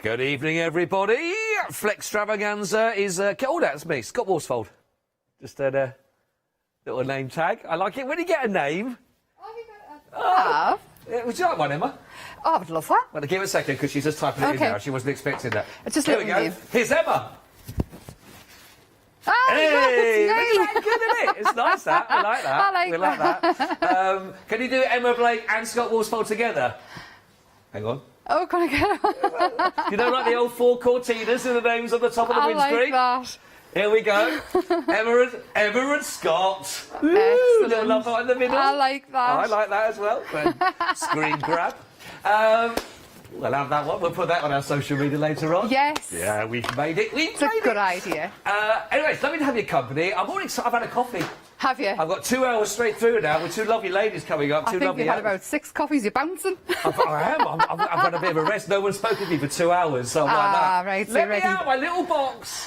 Good evening, everybody. Flextravaganza is... oh, that's me, Scott Worsfold. Just there. Little name tag. I like it when you get a name. Oh. Would you like one, Emma? Oh, I would love that. Well, give it a second because she's just typing it in now. She wasn't expecting that. Just Here we go. Here's Emma. Oh, hey, look, it's me. good, isn't it? It's nice that. I like that. I like we like that. Can you do Emma Blake and Scott Worsfold together? Hang on. Oh, can I get You know, like the old four Cortinas with the names on the top of the windscreen? I like that. Here we go. Emma and Scott. Ooh, Excellent. little love heart in the middle. I like that. I like that as well. Screen grab. We'll have that one. We'll put that on our social media later on. Yes. Yeah, we've made it. It's a good idea. Anyway, it's lovely to have your company. I'm all excited. I've had a coffee. Have you? I've got 2 hours straight through now with two lovely ladies coming up. I think you had about 6 coffees. You're bouncing. I am. I've had a bit of a rest. No one's spoken to me for 2 hours, so I'm like that. Right, so Let me ready. out, my little box.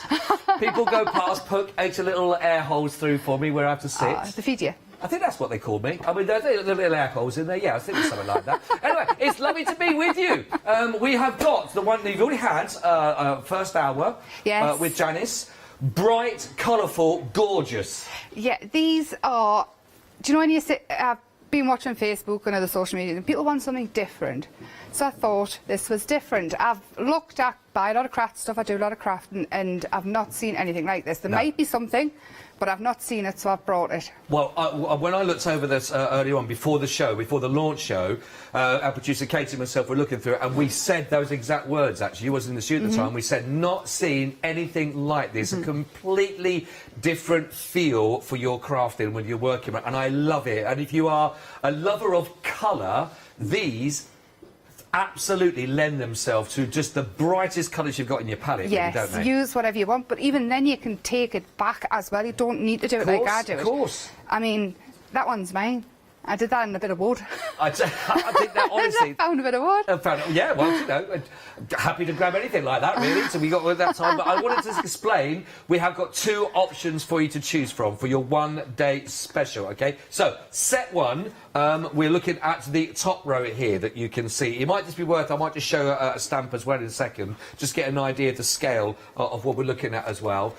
People go past, poke extra little air holes through for me where I have to sit. To feed you. I think that's what they called me. I mean, there's little air holes in there. Yeah, I think it's something like that. Anyway, it's lovely to be with you. We have got the one that you've already had, first hour, Yes. with Janice. Bright, colourful, gorgeous. Yeah, these are... Do you know when you sit... I've been watching Facebook and other social media and people want something different. So I thought this was different. I've looked at, buy a lot of craft stuff, I do a lot of crafting, and I've not seen anything like this. There might be something, but I've not seen it, so I've brought it. Well, when I looked over this earlier on, before the show, before the launch show, our producer Katie and myself were looking through it, and we said those exact words, actually. You wasn't in the studio at the time. We said, not seeing anything like this. A completely different feel for your crafting when you're working with it, and I love it. And if you are a lover of colour, these absolutely lend themselves to just the brightest colours you've got in your palette, Yes, really, don't they? use whatever you want, but even then you can take it back as well. You don't need to do it like I do it. Of course. I mean, that one's mine. I did that in a bit of wood. I think that honestly... I found a bit of wood. Yeah, well, you know, happy to grab anything like that, really. So we got all that time. But I wanted to explain, we have got 2 options for you to choose from for your one-day special, OK? So, set 1, we're looking at the top row here that you can see. It might just be worth, I might just show a stamp as well in a second, just get an idea of the scale of what we're looking at as well.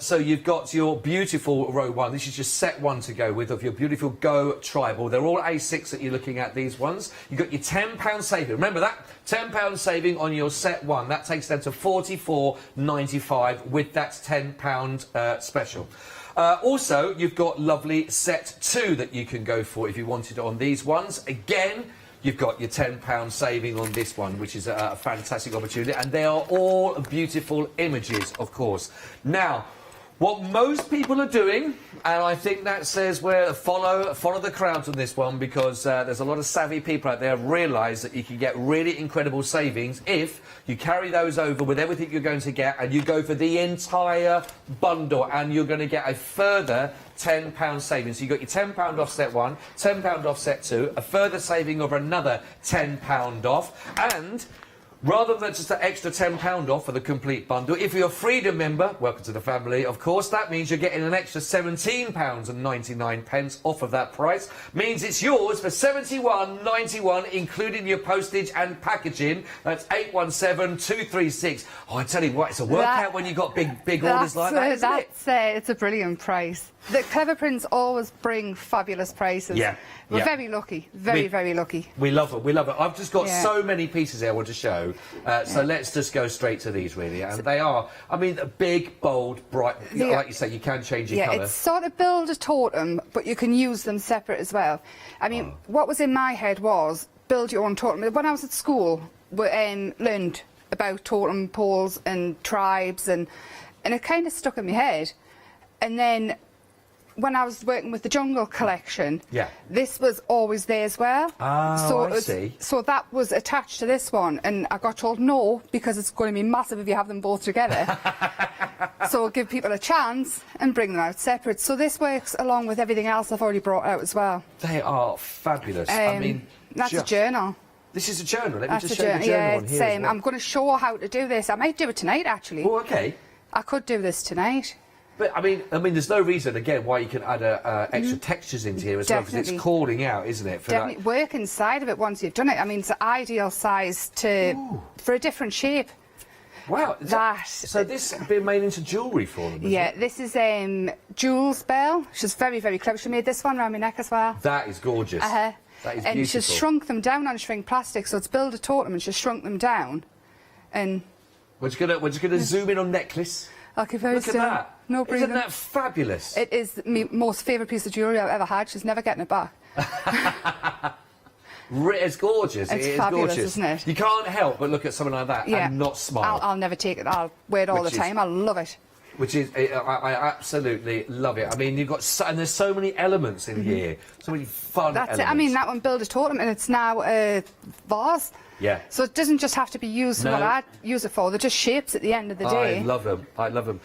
So you've got your beautiful row 1. This is just set 1 to go with, of your beautiful Go Tribal. They're all A6 that you're looking at, these ones. You've got your £10 saving. Remember that? £10 saving on your set 1. That takes them to $44.95 with that £10 special. Also, you've got lovely set 2 that you can go for if you wanted on these ones. Again, you've got your £10 saving on this one, which is a fantastic opportunity. And they are all beautiful images, of course. Now, what most people are doing, and I think that says we're follow the crowd on this one, because there's a lot of savvy people out there who realise that you can get really incredible savings if you carry those over with everything you're going to get and you go for the entire bundle, and you're going to get a further £10 savings. So you've got your £10 off set 1, £10 off set 2, a further saving of another £10 off, and rather than just an extra £10 off for the complete bundle, if you're a Freedom member, welcome to the family, of course, that means you're getting an extra £17.99 off of that price. Means it's yours for £71.91, including your postage and packaging. That's 817-236. Oh, I tell you what, it's a workout when you've got big orders like that, isn't it? It's a brilliant price. The Clever Prints always bring fabulous prices. Yeah. We're very lucky. Very lucky. We love it. We love it. I've just got so many pieces here I want to show. So let's just go straight to these, really. And they are, I mean, big, bold, bright. Like you say, you can change your colour. It's sort of build a totem, but you can use them separate as well. I mean, what was in my head was build your own totem. When I was at school, we learned about totem poles and tribes, and it kind of stuck in my head. And then when I was working with the Jungle collection, this was always there as well. Oh, I see. So that was attached to this one, and I got told no, because it's going to be massive if you have them both together. So give people a chance and bring them out separate. So this works along with everything else I've already brought out as well. They are fabulous. I mean, that's a journal. This is a journal. Let me That's just a show the journal yeah, on it's, here as well. I'm going to show how to do this. I might do it tonight, actually. Oh, okay. I could do this tonight. But I mean, there's no reason again why you can add extra textures into here as well, because it's calling out, isn't it? For Definitely work inside of it once you've done it. I mean, it's an ideal size for a different shape. Wow. So this has been made into jewellery for them, yeah, this is Jules Bell. She's very, very clever. She made this one around my neck as well. That is gorgeous. That is and beautiful. she's shrunk them down on shrink plastic, so it's build a totem, and she's shrunk them down. And we're just gonna zoom in on necklace. Okay, very Look at still. that. No breathing. Isn't that fabulous? It is my most favourite piece of jewellery I've ever had. She's never getting it back. It's gorgeous. It's it is fabulous, gorgeous. isn't it? You can't help but look at something like that and not smile. I'll never take it. I'll wear it all the time. I love it. Which is, I absolutely love it. I mean, you've got, and there's so many elements in here, so many fun elements. That's it. I mean, that one build a totem, and it's now a vase. Yeah. So it doesn't just have to be used for what I use it for. They're just shapes at the end of the day. I love them. I love them.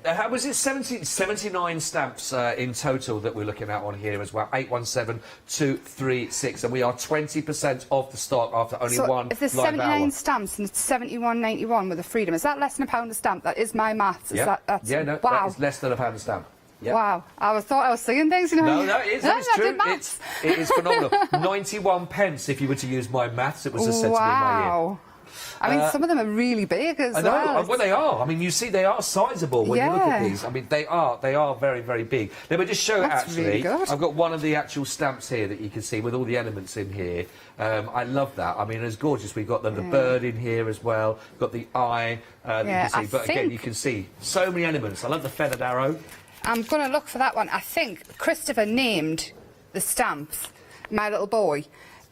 How was it? 79 stamps in total that we're looking at on here as well. 817236, and we are 20% off the stock after only one if there's live 79 hour. stamps and it's 71.91 with a freedom, is that less than £1 a stamp? That is my maths. Yeah. That's, Yeah, no, wow. that is less than £1 a stamp. Yep. Wow, I thought I was saying things, you know. No, it is. No, It's I true. did maths. It is phenomenal. 91 pence if you were to use my maths. It was just said to me in my ear. Wow. I mean, some of them are really big as I know. well. Well, they are. I mean, you see, they are sizable when you look at Yeah. these. I mean, they are very, very big. Let me just show it, That's actually. really good. I've got one of the actual stamps here that you can see with all the elements in here. I love that. I mean, it's gorgeous. We've got the bird in here as well. We've got the eye that you can see. But again, you can see so many elements. I love the feathered arrow. I'm going to look for that one. I think Christopher named the stamps, my little boy.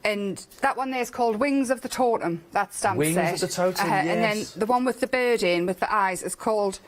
And that one there is called Wings of the Totem, that stamp Wings set. of the Totem, And then yes. the one with the bird in, with the eyes, is called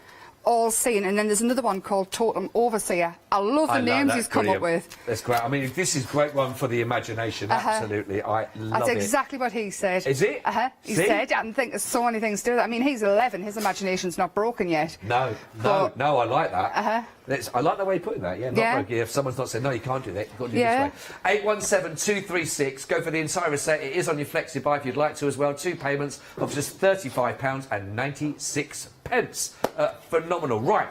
All Seeing. And then there's another one called Totem Overseer. I love the names he's come up with. That's great. I mean, this is a great one for the imagination. Absolutely. I love That's it. exactly what he said. Is it? He See? said, I think there's so many things to do. I mean, he's 11. His imagination's not broken yet. No, I like that. I like the way you're putting that, not broken. If someone's not saying, no, you can't do that, you've got to do it this way. 817236, go for the entire set. It is on your Flexi Buy if you'd like to as well. 2 payments of just £35.96. Phenomenal. Right.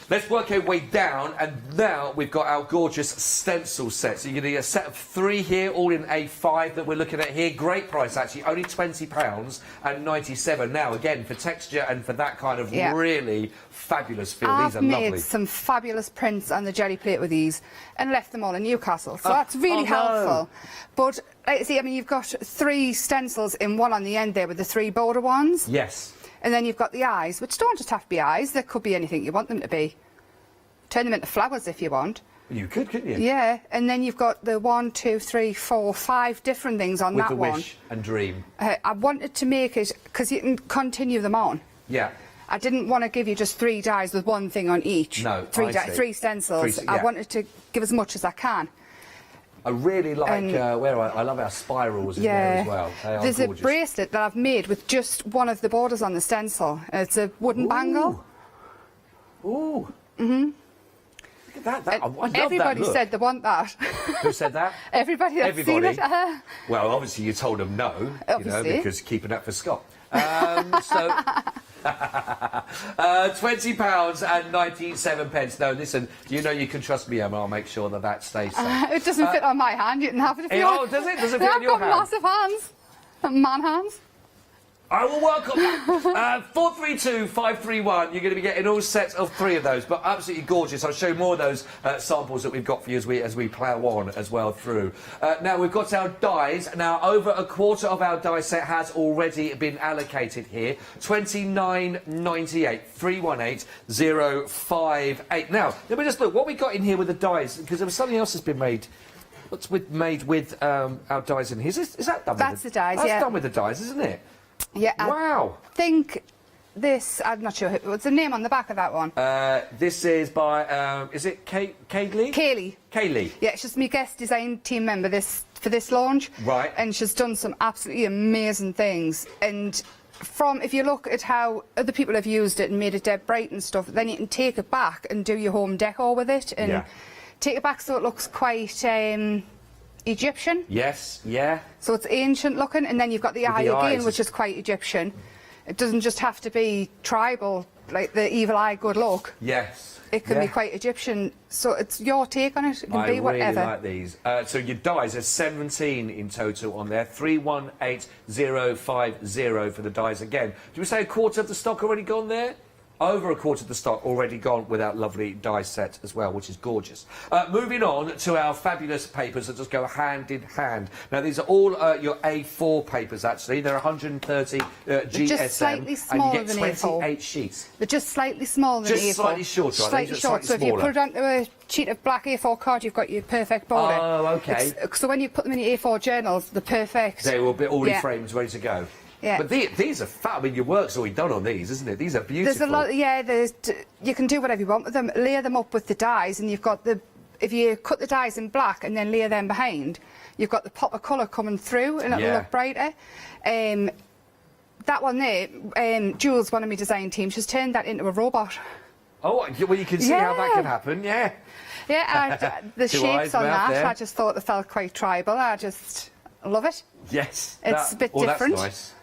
Let's work our way down, and now we've got our gorgeous stencil set. So you're going to get a set of 3 here, all in A5 that we're looking at here. Great price, actually, only £20.97. Now, again, for texture and for that kind of really fabulous feel, these are lovely. I've made some fabulous prints on the jelly plate with these and left them all in Newcastle, so that's really helpful. But, see, I mean, you've got 3 stencils in one on the end there with the 3 border ones. Yes. And then you've got the eyes, which don't just have to be eyes. There could be anything you want them to be. Turn them into flowers if you want. You could, couldn't you? Yeah, and then you've got the 1, 2, 3, 4, 5 different things on that one. With the wish and dream. I wanted to make it, because you can continue them on. Yeah. I didn't want to give you just 3 dies with one thing on each. No, 3 stencils. I wanted to give as much as I can. I really like I love our spirals in there as well. They are There's gorgeous. a bracelet that I've made with just one of the borders on the stencil. It's a wooden bangle. Ooh. Mhm. Look at that. I love Everybody that look. said they want that. Who said that? Everybody that's seen it. Well, obviously you told them no, Obviously. because keeping that for Scott. So £20.97. No, listen, you know you can trust me, Emma. I'll make sure that stays safe. It doesn't fit on my hand. You can have it if you want. Does it? Does it fit on your hand? I've got massive hands. Man hands. I will work on that. 432531. You're going to be getting all sets of 3 of those, but absolutely gorgeous. I'll show you more of those samples that we've got for you as we plough on as well through. Now we've got our dies. Now over a quarter of our die set has already been allocated here. $29.98. 318058. Now let me just look what we got in here with the dies, because there was something else that's been made. What's made with our dies in here? Is that done? That's the dies. That's done with the dies, isn't it? Yeah. Wow. I think this. I'm not sure. What's the name on the back of that one? This is by. Is it Kaylee? Kaylee. Yeah, she's my guest design team member for this launch. Right. And she's done some absolutely amazing things. And if you look at how other people have used it and made it dead bright and stuff, then you can take it back and do your home decor with it and take it back so it looks quite Egyptian. Yes, yeah. So it's ancient looking, and then you've got the eye again, which is quite Egyptian. It doesn't just have to be tribal, like the evil eye, good luck. Yes. It can be quite Egyptian. So it's your take on it. It can be whatever. I really like these. So your dies, there's 17 in total on there. 318050 for the dies again. Do we say a quarter of the stock already gone there? Over a quarter of the stock already gone with our lovely die set as well, which is gorgeous. Moving on to our fabulous papers that just go hand in hand. Now, these are all your A4 papers, actually. They're 130 GSM. Just slightly smaller and you than get A4. 28 sheets. They're just slightly smaller than A4. Just slightly shorter, right? Slightly short. So if you put it onto a sheet of black A4 card, you've got your perfect border. Oh, OK. So when you put them in your A4 journals, they're perfect. They will be already framed, ready to go. Yeah. But these are fab. I mean, your work's already done on these, isn't it? These are beautiful. There's a lot, you can do whatever you want with them. Layer them up with the dies, and you've got if you cut the dies in black and then layer them behind, you've got the pop of colour coming through, and it'll look brighter. That one there, Jules, one of my design team, she's turned that into a robot. Oh, well, you can see how that can happen, yeah. Yeah, the shapes on that, I just thought they felt quite tribal. I just love it. Yes. It's a bit different. That's nice.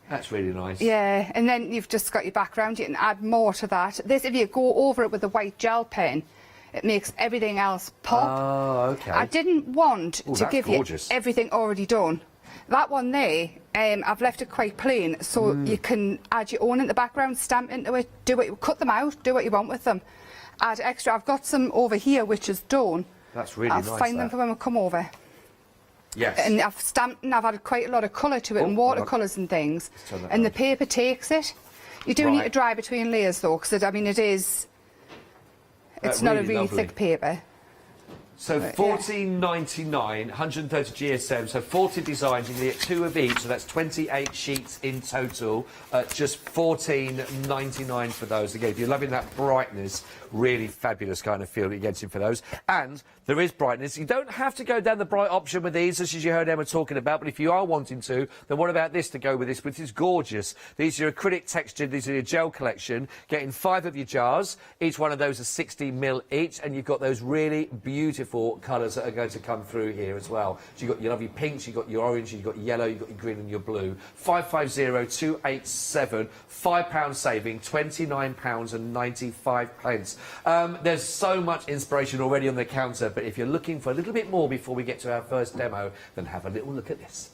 That's really nice. Yeah, and then you've just got your background. You can add more to that. This, if you go over it with a white gel pen, it makes everything else pop. Oh, OK. I didn't want to give you everything already done. That one there, I've left it quite plain, so you can add your own in the background, stamp into it, cut them out, do what you want with them. Add extra. I've got some over here which is done. That's really nice. I'll find them for when we come over. Yes. And I've stamped and I've added quite a lot of colour to it, and watercolours and things. And the paper takes it. You do need to dry between layers though, because I mean it's not a really thick paper. So $14.99, 130 GSM, so 40 designs. You can get 2 of each, so that's 28 sheets in total. Just $14.99 for those. Again, if you're loving that brightness, really fabulous kind of feel that you're getting for those. And there is brightness. You don't have to go down the bright option with these, as you heard Emma talking about, but if you are wanting to, then what about this to go with this, which is gorgeous. These are acrylic textured, these are your gel collection, getting 5 of your jars. Each one of those is 60ml each, and you've got those really beautiful colours that are going to come through here as well. So you've got your lovely pinks, you've got your orange, you've got your yellow, you've got your green and your blue. 550287, £5 saving, £29.95. There's so much inspiration already on the counter, but if you're looking for a little bit more before we get to our first demo, then have a little look at this.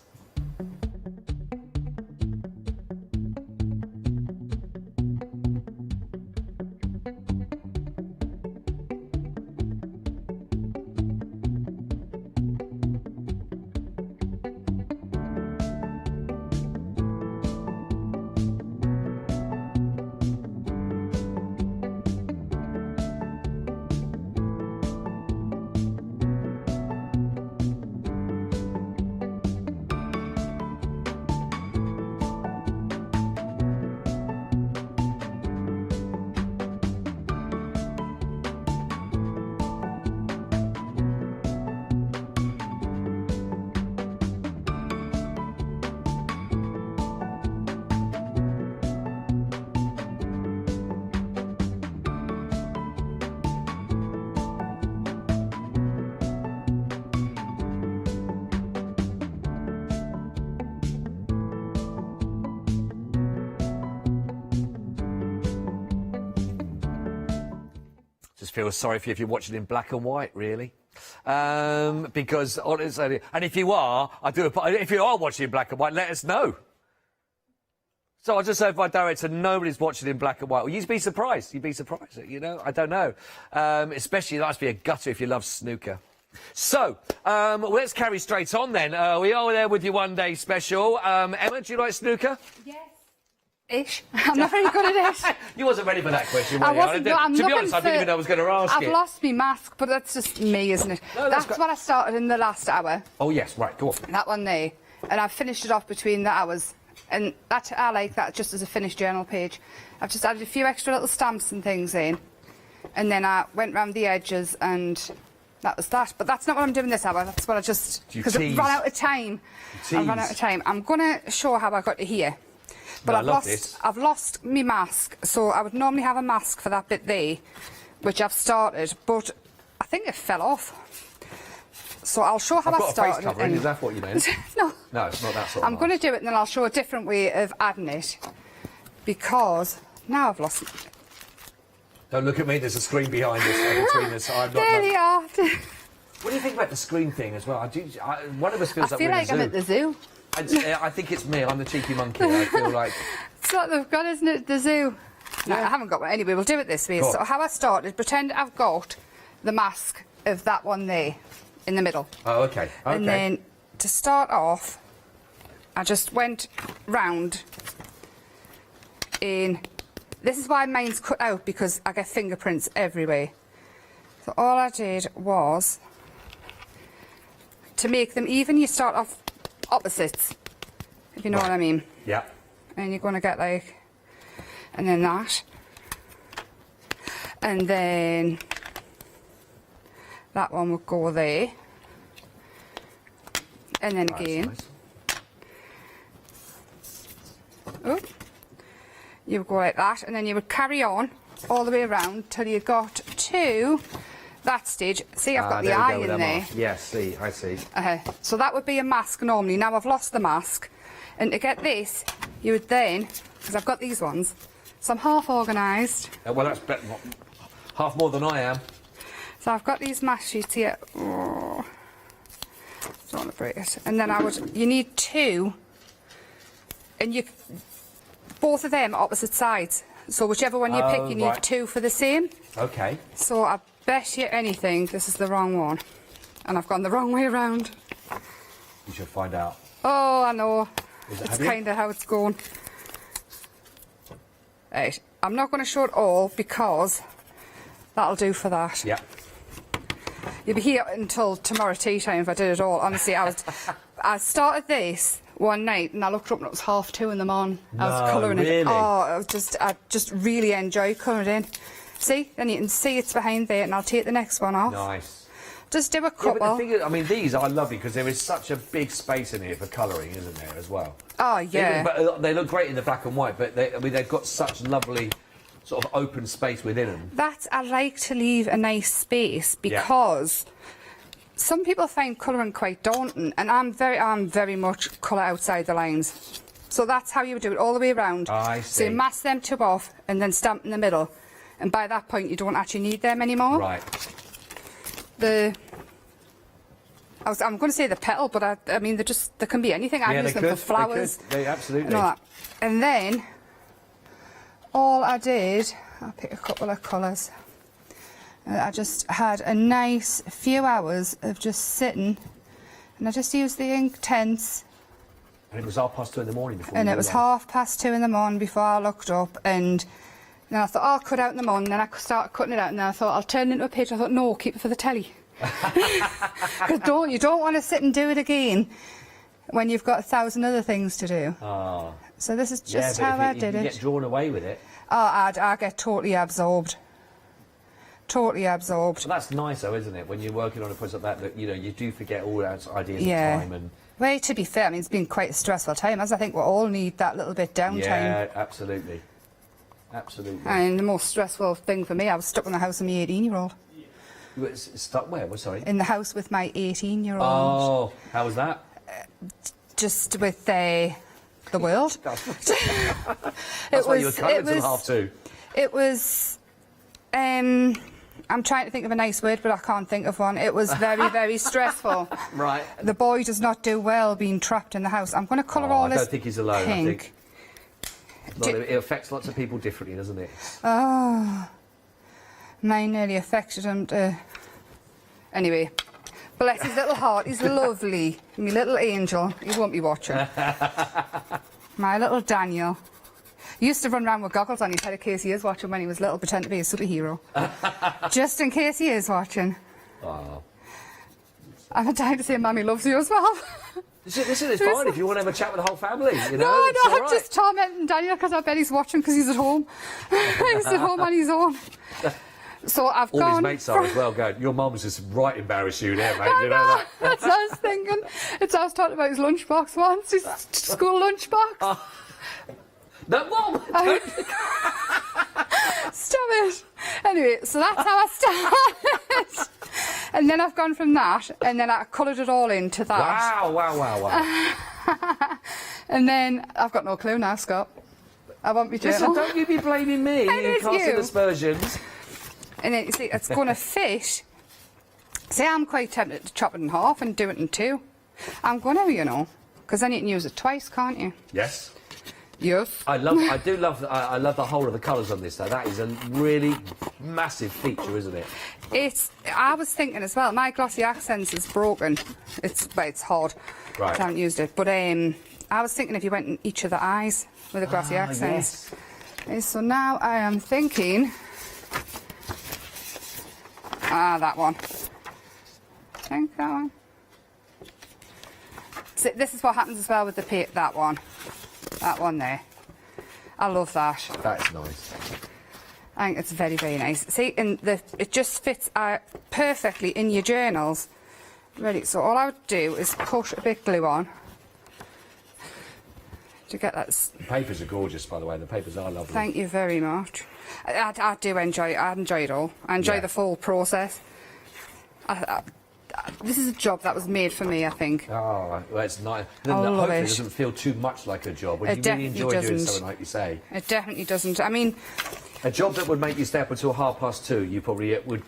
Just feel sorry for you if you're watching in black and white, really. Because honestly, and if you are, if you are watching in black and white, let us know. So I'll just say, if my director, nobody's watching in black and white. Well, you'd be surprised. You'd be surprised, you know? I don't know. Especially, it must be a gutter if you love snooker. So, let's carry straight on then. We are there with your one-day special. Emma, do you like snooker? Yes. Ish. I'm not very good at it. You wasn't ready for that question, were I you? wasn't. To be honest, I didn't even know I was going to ask I've it. lost my mask, but that's just me, isn't it? No, that's what I started in the last hour. Oh, yes, right, go on. That one there. And I've finished it off between the hours. And that, I like that just as a finished journal page. I've just added a few extra little stamps and things in. And then I went round the edges and that was that. But that's not what I'm doing this hour. That's what I just... Because I've run out of time. I've run out of time. I'm going to show how I got to here. But I've lost my mask, so I would normally have a mask for that bit there, which I've started, but I think it fell off. So I'll show how I started. I've got a face covering, is that what you meant? No. No, it's not that sort of I'm going to do it and then I'll show a different way of adding it. because now I've lost it. Don't look at me, there's a screen behind us, between us. I'm not... There you are. What do you think about the screen thing as well? One of us feels I feel like I'm at the zoo. I think it's me, I'm the cheeky monkey. I feel like... It's what they've got, isn't it, the zoo? No, I haven't got one. Anyway, we'll do it this way. Cool. So how I started, pretend I've got the mask of that one there in the middle. Oh, okay. And then to start off, I just went round in... This is why mine's cut out, because I get fingerprints everywhere. So all I did was, to make them even, you start off opposites, if you know what I mean. Yeah. And you're going to get like, and then that. And then that one would go there. And then again. Nice. Oh, you would go like that, and then you would carry on all the way around till you got to that stage. See, I've got the eye in there. Yes, see, I see. So that would be a mask normally. Now I've lost the mask, and to get this, you would then, because I've got these ones, so I'm half organised. Well, that's better, half more than I am. So I've got these mask sheets here. Oh, don't want to break it. And then you need two, and both of them opposite sides. So whichever one you pick, you need two for the same. Okay. So I bet you anything this is the wrong one. And I've gone the wrong way around. You should find out. Oh, I know. It's kind of how it's going. Right. I'm not going to show it all because that'll do for that. Yeah. You'll be here until tomorrow tea time if I did it all. Honestly, I started this one night and I looked up and it was 2:30 in the morning. I was colouring it. Oh, I just really enjoy colouring it in. See? Then you can see it's behind there, and I'll take the next one off. Nice. Just do a couple. Yeah, but the thing is, I mean, these are lovely because there is such a big space in here for colouring, isn't there, as well? Oh, yeah. They look great in the black and white, but they've got such lovely sort of open space within them. I like to leave a nice space because some people find colouring quite daunting, and I'm very much colour outside the lines. So that's how you would do it all the way around. I see. So you mask them two off and then stamp in the middle. And by that point, you don't actually need them anymore. Right. I'm going to say the petal, but I mean, they can be anything. I use them for flowers. They absolutely. And all that. And then, all I did, I'll pick a couple of colours. I just had a nice few hours of just sitting, and I just used the ink tents. And it was 2:30 in the morning before. And it was 2:30 in the morning before I looked up, and then I thought, I'll cut out in the morning, and then I started cutting it out, and then I thought, I'll turn it into a page. I thought, no, keep it for the telly. Because you don't want to sit and do it again when you've got 1,000 other things to do. Oh. So this is just how I did it. You get drawn away with it. Oh, I get totally absorbed. Totally absorbed. Well, that's nice, though, isn't it? When you're working on a project like that, you know, you do forget all those ideas of time and. Well, to be fair, I mean, it's been quite a stressful time, as I think we all need that little bit downtime. Yeah, absolutely. Absolutely. And the most stressful thing for me, I was stuck in the house with my 18-year-old. You were stuck where? Well, sorry. In the house with my 18-year-old. Oh, how was that? Just with the world. That's why you were coming until 2:30. It was. I'm trying to think of a nice word, but I can't think of one. It was very, very stressful. Right. The boy does not do well being trapped in the house. I'm going to colour all this. I don't think he's alone. Pink. I think it affects lots of people differently, doesn't it? Oh, mine nearly affected him. Anyway, bless his little heart. He's lovely. My little angel. He won't be watching. My little Daniel. He used to run around with goggles on his head in case he is watching when he was little, pretend to be a superhero. Just in case he is watching. Oh. I'm dying to say Mummy loves you as well. Listen, it's fine if you want to have a chat with the whole family, you know. No, it's all I'm just tormenting Daniel because I bet he's watching because he's at home. He's at home on his own. So I've all his mates are as well going, your mum's just right embarrassed you there, mate. You know that? That's what I was thinking. I was talking about his lunchbox once, his school lunchbox. No, Mum! Stop it! Anyway, so that's how I started. And then I've gone from that, and then I coloured it all into that. Wow. And then I've got no clue now, Scott. I want me to. Listen, don't you be blaming me in casting aspersions. And then, you see, it's going to fit. See, I'm quite tempted to chop it in half and do it in two. I'm going to, you know, because then you can use it twice, can't you? Yes. Yes. I do love the whole of the colours on this, though. That is a really massive feature, isn't it? I was thinking as well, my glossy accents is broken. It's hard. Right. I haven't used it. But I was thinking if you went in each of the eyes with the glossy accents. Yes. So now I am thinking... that one. I think that one. So this is what happens as well with the that one. That one there. I love that. That's nice. I think it's very, very nice. See, it just fits perfectly in your journals. Ready, so all I would do is put a bit of glue on to get that... The papers are gorgeous, by the way. The papers are lovely. Thank you very much. I do enjoy it. I enjoy it all. I enjoy the full process. This is a job that was made for me, I think. Oh, well, it's nice. Then I love hopefully it. it doesn't feel too much like a job. When It you really definitely enjoy doing doesn't. something like you say. It definitely doesn't. I mean... A job that would make you stay up until 2:30, you probably would,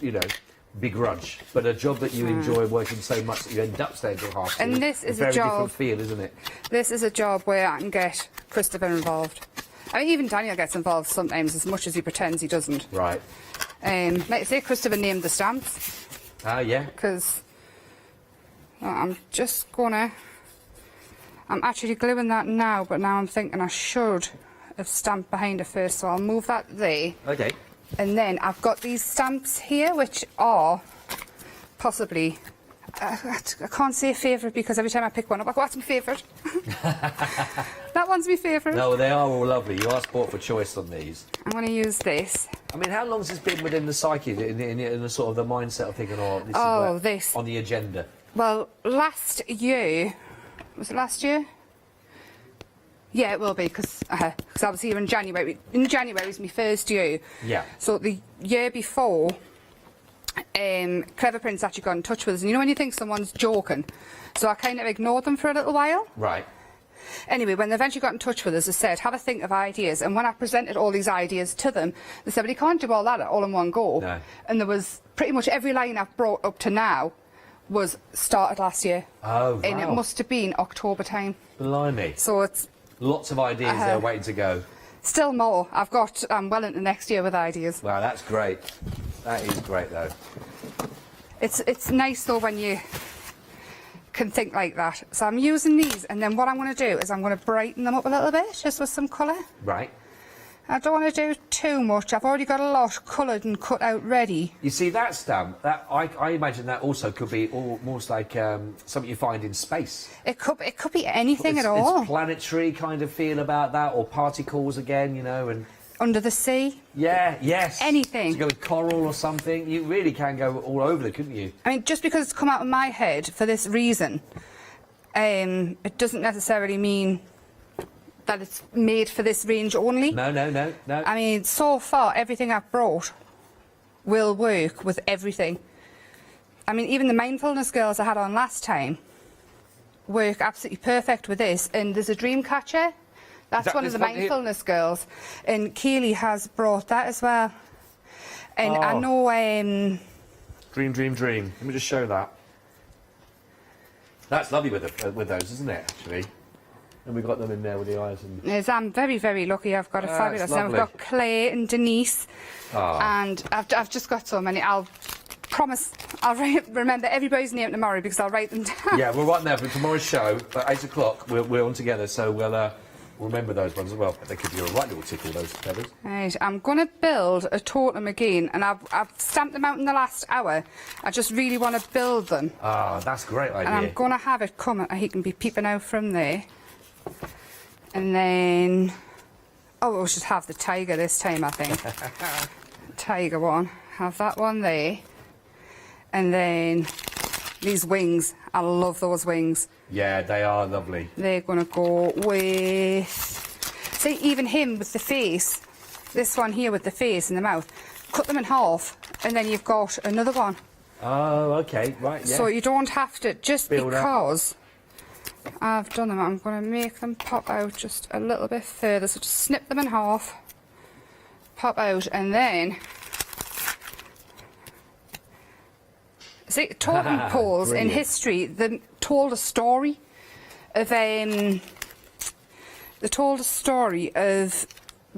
you know, begrudge. But a job that you enjoy working so much that you end up staying till 2:30. And this is a very a job... different feel, isn't it? This is a job where I can get Christopher involved. I mean, even Daniel gets involved sometimes, as much as he pretends he doesn't. Right. Like say Christopher named the stamps. Ah, yeah. Because I'm just gonna... I'm actually gluing that now, but now I'm thinking I should have stamped behind it first, so I'll move that there. Okay. And then I've got these stamps here, which are possibly... I can't say favourite because every time I pick one up, I go, that's my favourite. That one's my favourite. No, they are all lovely. You are sport for choice on these. I'm going to use this. I mean, how long has this been within the psyche, in the sort of the mindset of thinking, this on the agenda? Well, last year... Was it last year? Yeah, it will be, because I was here in January. In January was my first year. Yeah. So the year before, Clever Prince actually got in touch with us. And you know when you think someone's joking? So I kind of ignored them for a little while. Right. Anyway, when they eventually got in touch with us, they said, have a think of ideas. And when I presented all these ideas to them, they said, well, you can't do all that all in one go. No. And there was pretty much every line I've brought up to now was started last year. Oh, wow. And it must have been October time. Blimey. So it's... Lots of ideas there waiting to go. Still more. I've got well into next year with ideas. Wow, that's great. That is great, though. It's nice, though, when you can think like that. So I'm using these, and then what I'm going to do is I'm going to brighten them up a little bit, just with some colour. Right. I don't want to do too much. I've already got a lot coloured and cut out ready. You see, that stamp, that I imagine that also could be almost like something you find in space. It could be anything at all. It's planetary kind of feel about that, or particles again, you know, and... Under the sea? Yeah, yes. Anything. To go with coral or something. You really can go all over it, couldn't you? I mean, just because it's come out of my head for this reason, it doesn't necessarily mean that it's made for this range only. No. I mean, so far, everything I've brought will work with everything. I mean, even the mindfulness girls I had on last time work absolutely perfect with this. And there's a dream catcher. That's one of the mindfulness girls. And Keely has brought that as well. And I know... Dream. Let me just show that. That's lovely with those, isn't it, actually? And we got them in there with the eyes. And... Yes, I'm very, very lucky. I've got a fabulous... I've got Claire and Denise. Oh. And I've just got so many. I'll promise I'll remember everybody's name tomorrow because I'll write them down. Yeah, we're right there for tomorrow's show at 8 o'clock. We're on together, so we'll remember those ones as well. They could be a right little tickle, those feathers. Right, I'm going to build a totem again, and I've stamped them out in the last hour. I just really want to build them. Ah, that's a great idea. And I'm going to have it come. He can be peeping out from there. And then... Oh, we'll just have the tiger this time, I think. Tiger one. Have that one there. And then these wings. I love those wings. Yeah, they are lovely. They're going to go with... See, even him with the face. This one here with the face and the mouth. Cut them in half, and then you've got another one. Oh, OK, right, yeah. So you don't have to... Just build because... I've done them, I'm going to make them pop out just a little bit further. So just snip them in half, pop out, and then... See, totem poles in history, they told a story of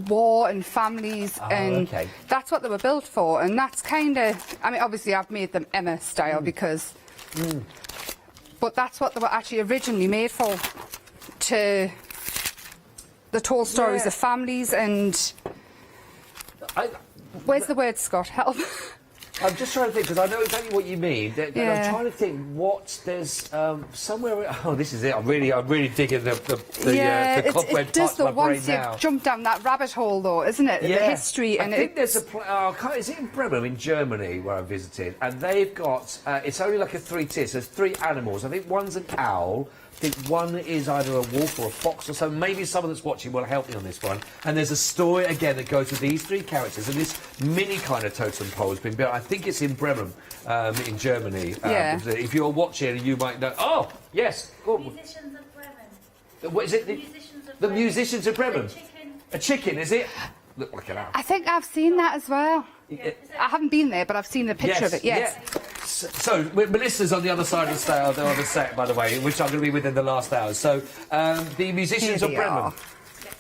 war and families, and that's what they were built for. And that's kind of, I mean, obviously I've made them Emma style because, but that's what they were actually originally made for. They told stories of families and. Where's the word, Scott? Help. I'm just trying to think, because I know exactly what you mean. And I'm trying to think there's somewhere... Oh, this is it. I'm really digging the cobweb it does parts of my brain once now. you jump down that rabbit hole, though, isn't it? Yeah. The history and I think there's a... is it in Bremen, in Germany, where I visited? And they've got... it's only like a 3-tier, so there's 3 animals. I think one's an owl. I think one is either a wolf or a fox or so. Maybe someone that's watching will help me on this one. And there's a story, again, that goes with these 3 characters. And this mini kind of totem pole has been built. I think it's in Bremen, in Germany. If you're watching, you might know... Oh, yes. Musicians of Bremen. What is it? The Musicians of Bremen. A chicken, is it? Look like an owl. I think I've seen that as well. I haven't been there, but I've seen a picture of it, yes. Yeah. So, Melissa's on the other side of the set, by the way, which I'm going to be with in the last hour. So, the Musicians of Bremen.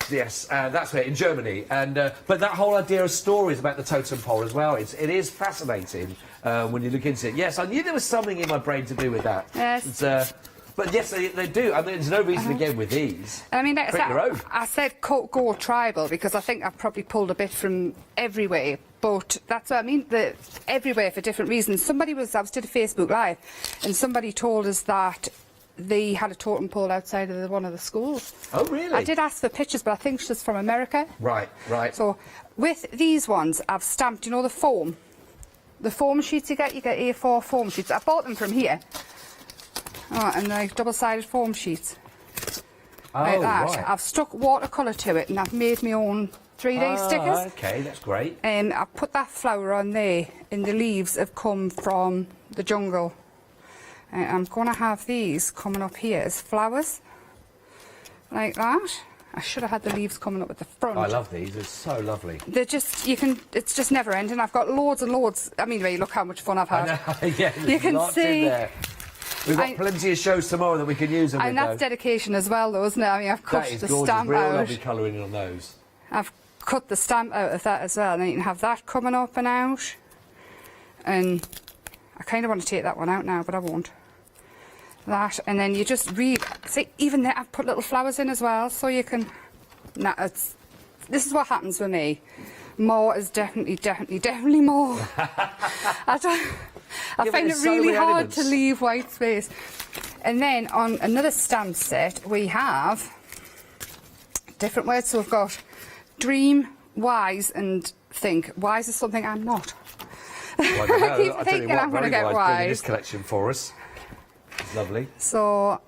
Yes, that's where, in Germany. And but that whole idea of stories about the totem pole as well, it is fascinating when you look into it. Yes, I knew there was something in my brain to do with that. Yes. But yes, they do. I mean, there's no reason again with these. I mean, I said go tribal because I think I've probably pulled a bit from everywhere. But that's what I mean, everywhere for different reasons. I was did a Facebook Live, and somebody told us that they had a totem pole outside of one of the schools. Oh, really? I did ask for pictures, but I think she's from America. Right. So with these ones, I've stamped, you know, the foam sheets you get A4 foam sheets. I bought them from here. Oh, and like double-sided foam sheets. Like that. Right. I've stuck watercolour to it, and I've made my own 3D stickers. Okay, that's great. And I put that flower on there, and the leaves have come from the jungle. And I'm going to have these coming up here as flowers, like that. I should have had the leaves coming up at the front. I love these, they're so lovely. They're just, it's just never ending. I've got loads and loads. I mean, look how much fun I've had. I know, yeah, you can lots see. In there. We've got plenty of shows tomorrow that we can use them. And that's dedication as well, though, isn't it? I mean, I've cut the stamp real out. Lovely colouring on those. I've cut the stamp out of that as well, and then you can have that coming up and out. And I kind of want to take that one out now, but I won't. That, and then you just see, even there I've put little flowers in as well, so you can. This is what happens with me. More is definitely more. I find it really hard to leave white space. And then on another stamp set, we have different words. So we've got dream, wise, and think. Wise is something I'm not. Well, I don't know. I keep thinking I'm going to get wise. This collection for us. It's lovely. So,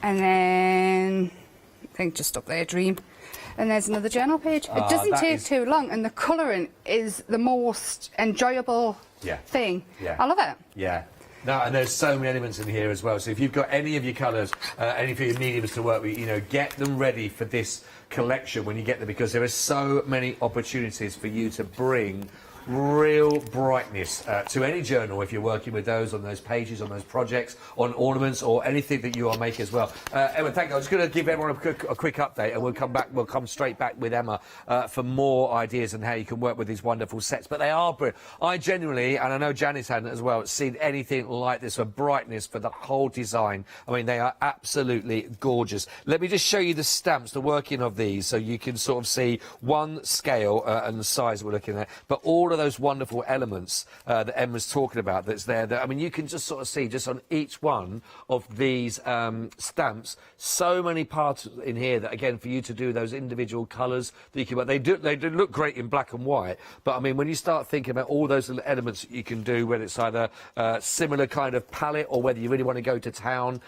and then I think just up there, dream. And there's another journal page. It doesn't take too long, and the colouring is the most enjoyable thing. Yeah. I love it. Yeah. No, and there's so many elements in here as well. So if you've got any of your colours, any of your mediums to work with, get them ready for this collection when you get them, because there are so many opportunities for you to bring real brightness to any journal if you're working with those on those pages, on those projects, on ornaments or anything that you are making as well. Emma, thank you. I'm just going to give everyone a quick update, and we'll come straight back with Emma for more ideas on how you can work with these wonderful sets. But they are brilliant. I genuinely, and I know Janice hadn't as well, seen anything like this for brightness for the whole design. I mean, they are absolutely gorgeous. Let me just show you the stamps, the working of these, so you can sort of see one scale and the size we're looking at, but all of those wonderful elements that Emma's talking about that's there. I mean, you can just sort of see just on each one of these stamps, so many parts in here that, again, for you to do those individual colours that you can. But they do look great in black and white. But I mean, when you start thinking about all those little elements that you can do, whether it's either similar kind of palette or whether you really want to go to town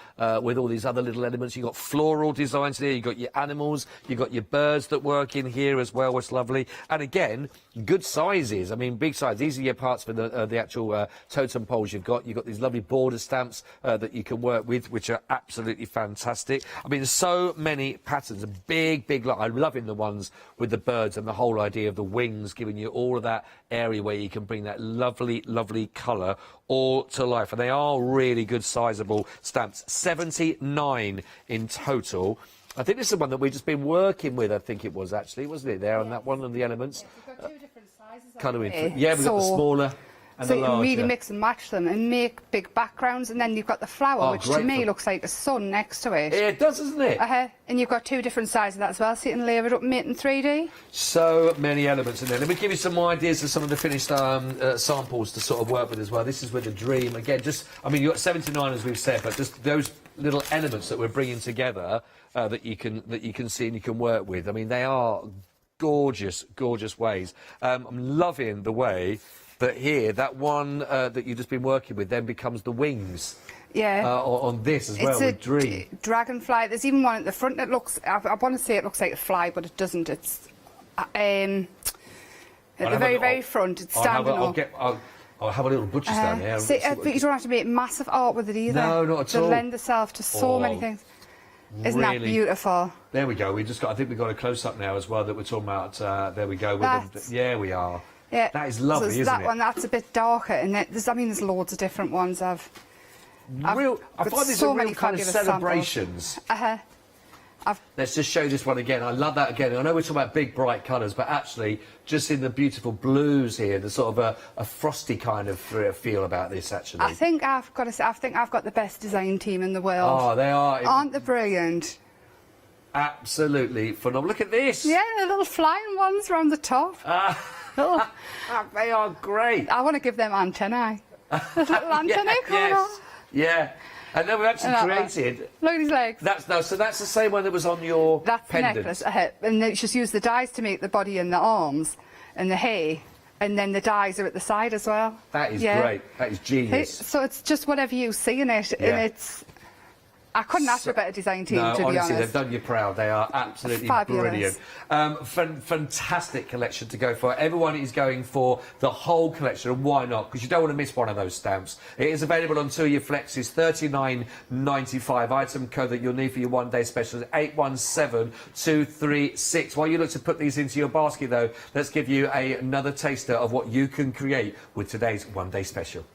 with all these other little elements, you've got floral designs here, you've got your animals, you've got your birds that work in here as well, which is lovely. And again, good sizes. I I mean, big size. These are your parts for the actual totem poles you've got. You've got these lovely border stamps that you can work with, which are absolutely fantastic. I mean, there's so many patterns, a big lot. I'm loving the ones with the birds and the whole idea of the wings, giving you all of that area where you can bring that lovely colour all to life. And they are really good, sizable stamps. 79 in total. I think this is the one that we've just been working with, I think it was actually, wasn't it, there on that one, on the elements? Yeah, we've got two different sizes. Colouring. Yeah, we've got the smaller and so the larger. you can really mix and match them and make big backgrounds, and then you've got the flower, which to me looks like a sun next to it. Yeah, it does, doesn't it? And you've got two different sizes of that as well, so you can layer it up and make it in 3D. So many elements in there. Let me give you some more ideas of some of the finished samples to sort of work with as well. This is with the dream. Again, just, I mean, you've got 79, as we've said, but just those little elements that we're bringing together that you can see and you can work with. I mean, they are gorgeous ways. I'm loving the way that here, that one that you've just been working with then becomes the wings. Yeah. On this as well, with dream. Dragonfly. There's even one at the front that looks, I want to say it looks like a fly, but it doesn't. It's at the very front. It's standing up. I'll have a little butcher's down here. But you don't have to make massive art with it either. No, not at all. To lend itself to so many things. Isn't that beautiful? There we go. We just got. I think we've got a close up now as well that we're talking about. There we go. Yeah, we are. Yeah, that is lovely, isn't that it? one, that's a bit darker, and there's loads of different ones. I find these so are many real kind of celebrations. Let's just show this one again. I love that again. I know we're talking about big, bright colours, but actually, just in the beautiful blues here, there's sort of a frosty kind of feel about this, actually. I think I've got the best design team in the world. Oh, they are. Aren't they brilliant? Absolutely phenomenal. Look at this. Yeah, the little flying ones around the top. They are great. I want to give them antennae. Little antennae coming off. Yeah. And then we've actually created. Look at his legs. So that's the same one that was on your pendant. Necklace. And they just use the dies to make the body and the arms and the hair, and then the dies are at the side as well. That is great. That is genius. So it's just whatever you see in it, and it's. I couldn't ask for a better design team, to be honest. Honestly, they've done you proud. They are absolutely brilliant. Fantastic collection to go for. Everyone is going for the whole collection, and why not? Because you don't want to miss one of those stamps. It is available on 2 of your flexes, $39.95. Item code that you'll need for your one-day special is 817236. While you look to put these into your basket, though, let's give you another taster of what you can create with today's one-day special.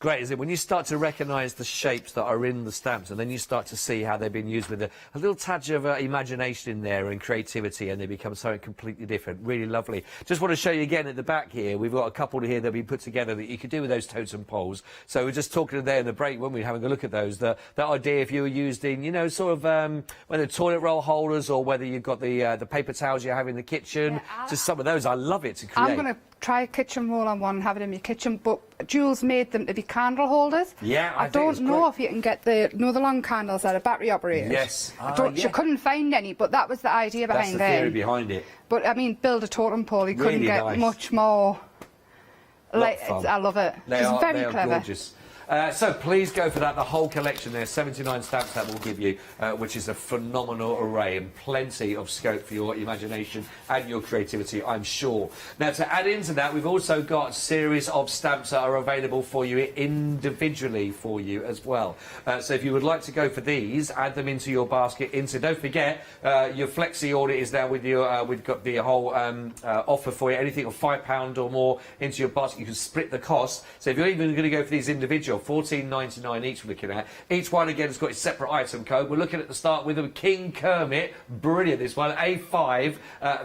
Great, is it? When you start to recognise the shapes that are in the stamps, and then you start to see how they've been used with a little touch of imagination in there and creativity, and they become something completely different. Really lovely. Just want to show you again at the back here, we've got a couple here that have been put together that you could do with those totem poles. So we're just talking there in the break when we were having a look at those. That idea if you were used in, you know, sort of whether toilet roll holders or whether you've got the paper towels you have in the kitchen. Just some of those, I love it to create. I'm going to try a kitchen roll on one and have it in my kitchen, but Jules made them to be candle holders. Yeah, I don't know if you can get the long candles that are battery operated. Yes. She couldn't find any, but that was the idea behind them. That's the theory behind it. But I mean, build a totem pole, you couldn't get much more. I love it. They are clever. Gorgeous. So please go for that. The whole collection there, 79 stamps that will give you, which is a phenomenal array and plenty of scope for your imagination and your creativity, I'm sure. Now, to add into that, we've also got a series of stamps that are available for you individually for you as well. So if you would like to go for these, add them into your basket. Don't forget, your flexi order is there with you. We've got the whole offer for you. Anything of £5 or more into your basket, you can split the cost. So if you're even going to go for these individual, $14.99 each we're looking at. Each one, again, has got its separate item code. We're looking at the start with a King Kermit. Brilliant, this one. A5.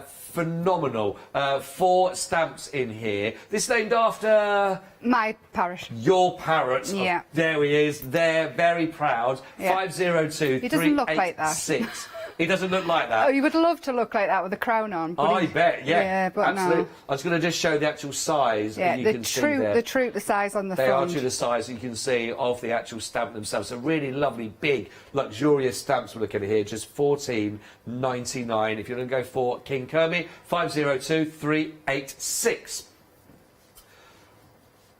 Phenomenal. 4 stamps in here. This is named after... My parrot. Your parrot. Yeah. There he is. There, very proud. Yeah. 502 He doesn't look like that. 386. He doesn't look like that. Oh, you would love to look like that with a crown on. But I bet, yeah. Yeah, but absolutely. no. I was going to just show the actual size. Yeah, and you the can see there. the size on the They front. are to the size you can see of the actual stamp themselves. So really lovely, big, luxurious stamps we're looking at here. Just $14.99. If you're going to go for King Kermit, 502 386.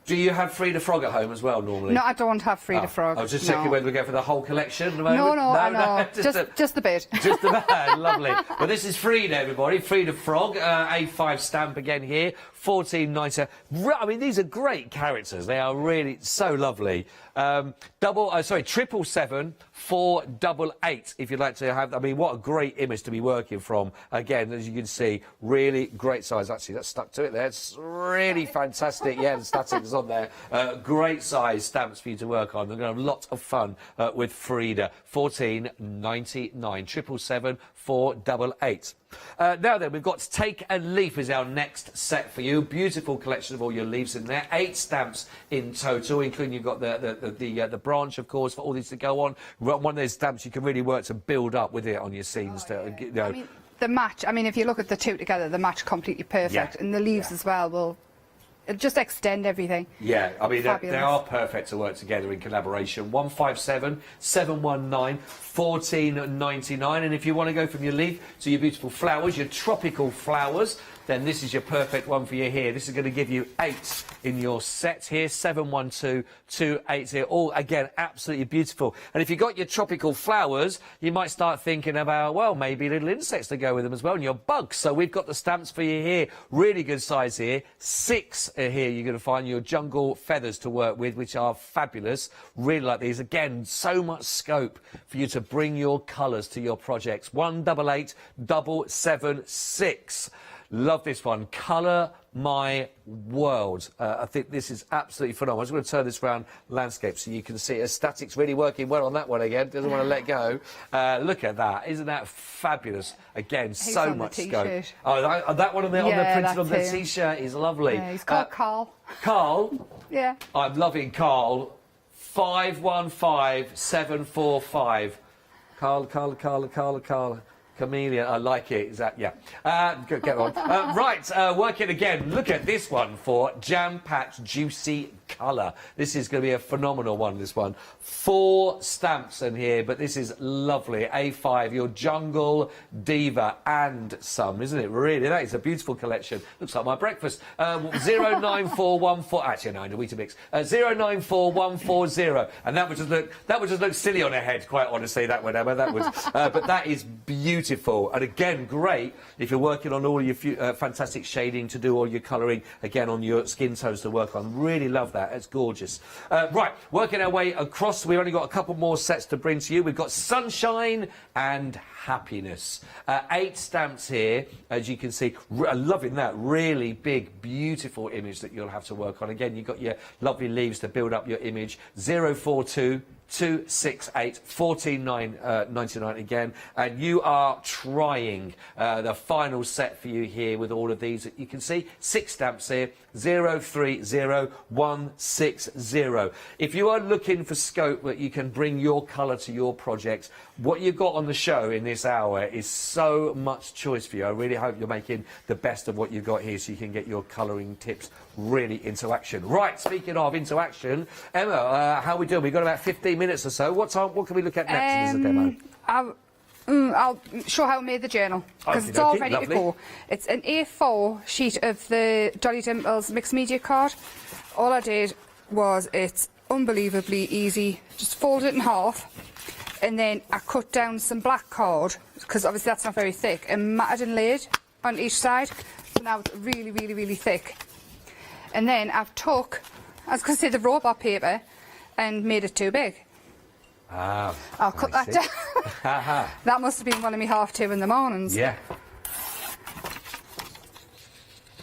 Do you have Frida Frog at home as well, normally? No, I don't have Frida Frog. I was just checking whether we go for the whole collection at the No, moment. no. Just the bit. Just the bit. Lovely. Well, this is Frida, everybody. Frida Frog, A5 stamp again here. $14.90. I mean, these are great characters. They are really so lovely. 777 488. If you'd like to have, I mean, what a great image to be working from. Again, as you can see, really great size. Actually, that's stuck to it there. It's really fantastic. Yeah, the static is on there. Great size stamps for you to work on. They're going to have lots of fun with Frida. $14.99. 777 488. Now then, we've got Take a Leaf is our next set for you. Beautiful collection of all your leaves in there. 8 stamps in total, including you've got the branch, of course, for all these to go on. One of those stamps you can really work to build up with it on your scenes. I mean, the match. I mean, if you look at the two together, the match completely perfect, and the leaves as well will just extend everything. Yeah, I mean, they are perfect to work together in collaboration. 157 719 14.99. And if you want to go from your leaf to your beautiful flowers, your tropical flowers, then this is your perfect one for you here. This is going to give you 8 in your set here. 712 280. All, again, absolutely beautiful. And if you've got your tropical flowers, you might start thinking about, well, maybe little insects to go with them as well, and your bugs. So we've got the stamps for you here. Really good size here. 6 here you're going to find your jungle feathers to work with, which are fabulous. Really like these. Again, so much scope for you to bring your colours to your projects. 188 776. Love this one. Colour My World. I think this is absolutely phenomenal. I'm just going to turn this around landscape so you can see it. Static's really working well on that one again. Doesn't want to let go. Look at that. Isn't that fabulous? Again, so much scope. Oh, that one on the printed on the T-shirt is lovely. Yeah, he's called Carl. Carl? Yeah. I'm loving Carl. 515 745. Carl. Chameleon, I like it. Is that, yeah. Get on. Right, working again. Look at this one for Jam Patch Juicy Colour. This is going to be a phenomenal one, this one. 4 stamps in here, but this is lovely. A5, your Jungle Diva and some, isn't it? Really, that is a beautiful collection. Looks like my breakfast. 09414. Actually, no, the Weetabix. 094140. And that would just look silly on her head, quite honestly. That would, Emma. That would. But that is beautiful, and again, great if you're working on all your fantastic shading to do all your colouring. Again, on your skin tones to work on. Really love that. It's gorgeous. Right, working our way across. We've only got a couple more sets to bring to you. We've got Sunshine and Happiness. 8 stamps here, as you can see. Loving that. Really big, beautiful image that you'll have to work on. Again, you've got your lovely leaves to build up your image. 042 268 14.99 again, and you are trying the final set for you here with all of these. You can see 6 stamps here. 030160. If you are looking for scope that you can bring your colour to your projects, what you've got on the show in this hour is so much choice for you. I really hope you're making the best of what you've got here so you can get your colouring tips really into action. Right, speaking of into action, Emma, how are we doing? We've got about 15 minutes or so. What can we look at next in this demo? I'll show how I made the journal, because it's all ready to go. It's an A4 sheet of the Jolly Dimples mixed media card. All I did was, it's unbelievably easy. Just fold it in half, and then I cut down some black card, because obviously that's not very thick, and matted and laid on each side. So now it's really, really, really thick. And then I've took, I was going to say, the robot paper and made it too big. Ah, I'll cut that down. That must have been one of me 2:30 in the mornings. Yeah.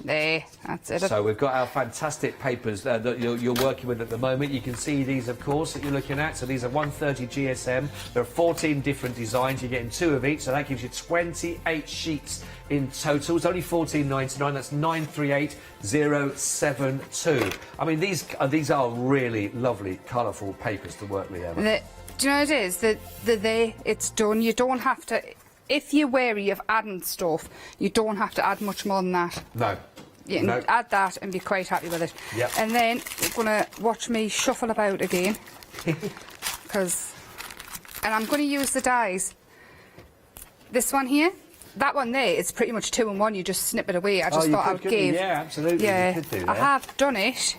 There, that's it. So we've got our fantastic papers that you're working with at the moment. You can see these, of course, that you're looking at. So these are 130 GSM. There are 14 different designs. You're getting 2 of each, so that gives you 28 sheets in total. It's only $14.99. That's 938072. I mean, these are really lovely, colourful papers to work with, Emma. Do you know what it is? It's done. You don't have to... If you're wary of adding stuff, you don't have to add much more than that. No. You can add that and be quite happy with it. Yep. And then you're going to watch me shuffle about again. And I'm going to use the dies. This one here, that one there is pretty much 2 in 1. You just snip it away. I just thought I would give. Yeah, absolutely. Yeah, you could do that. I have done it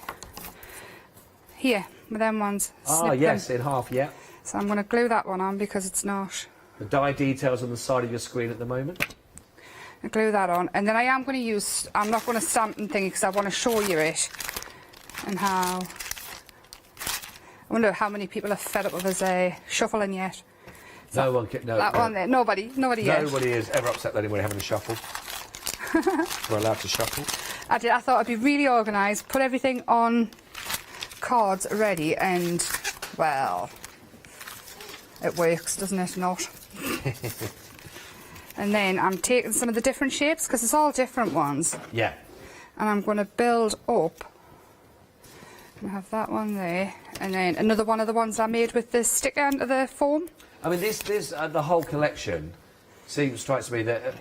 here with them ones. Ah, yes, in half, yeah. So I'm going to glue that one on because it's not. The die details on the side of your screen at the moment. I glue that on, and then I am going to use. I'm not going to stamp and thingy because I want to show you it and how. I wonder how many people are fed up with us shuffling yet. No one can. No, that one there. Nobody yet. Nobody is ever upset that anybody having a shuffle. We're allowed to shuffle. I thought I'd be really organised, put everything on cards ready, and well, it works, doesn't it? Not. And then I'm taking some of the different shapes because it's all different ones. Yeah. And I'm going to build up. I have that one there, and then another one of the ones I made with the stick end of the foam. I mean, this the whole collection strikes me that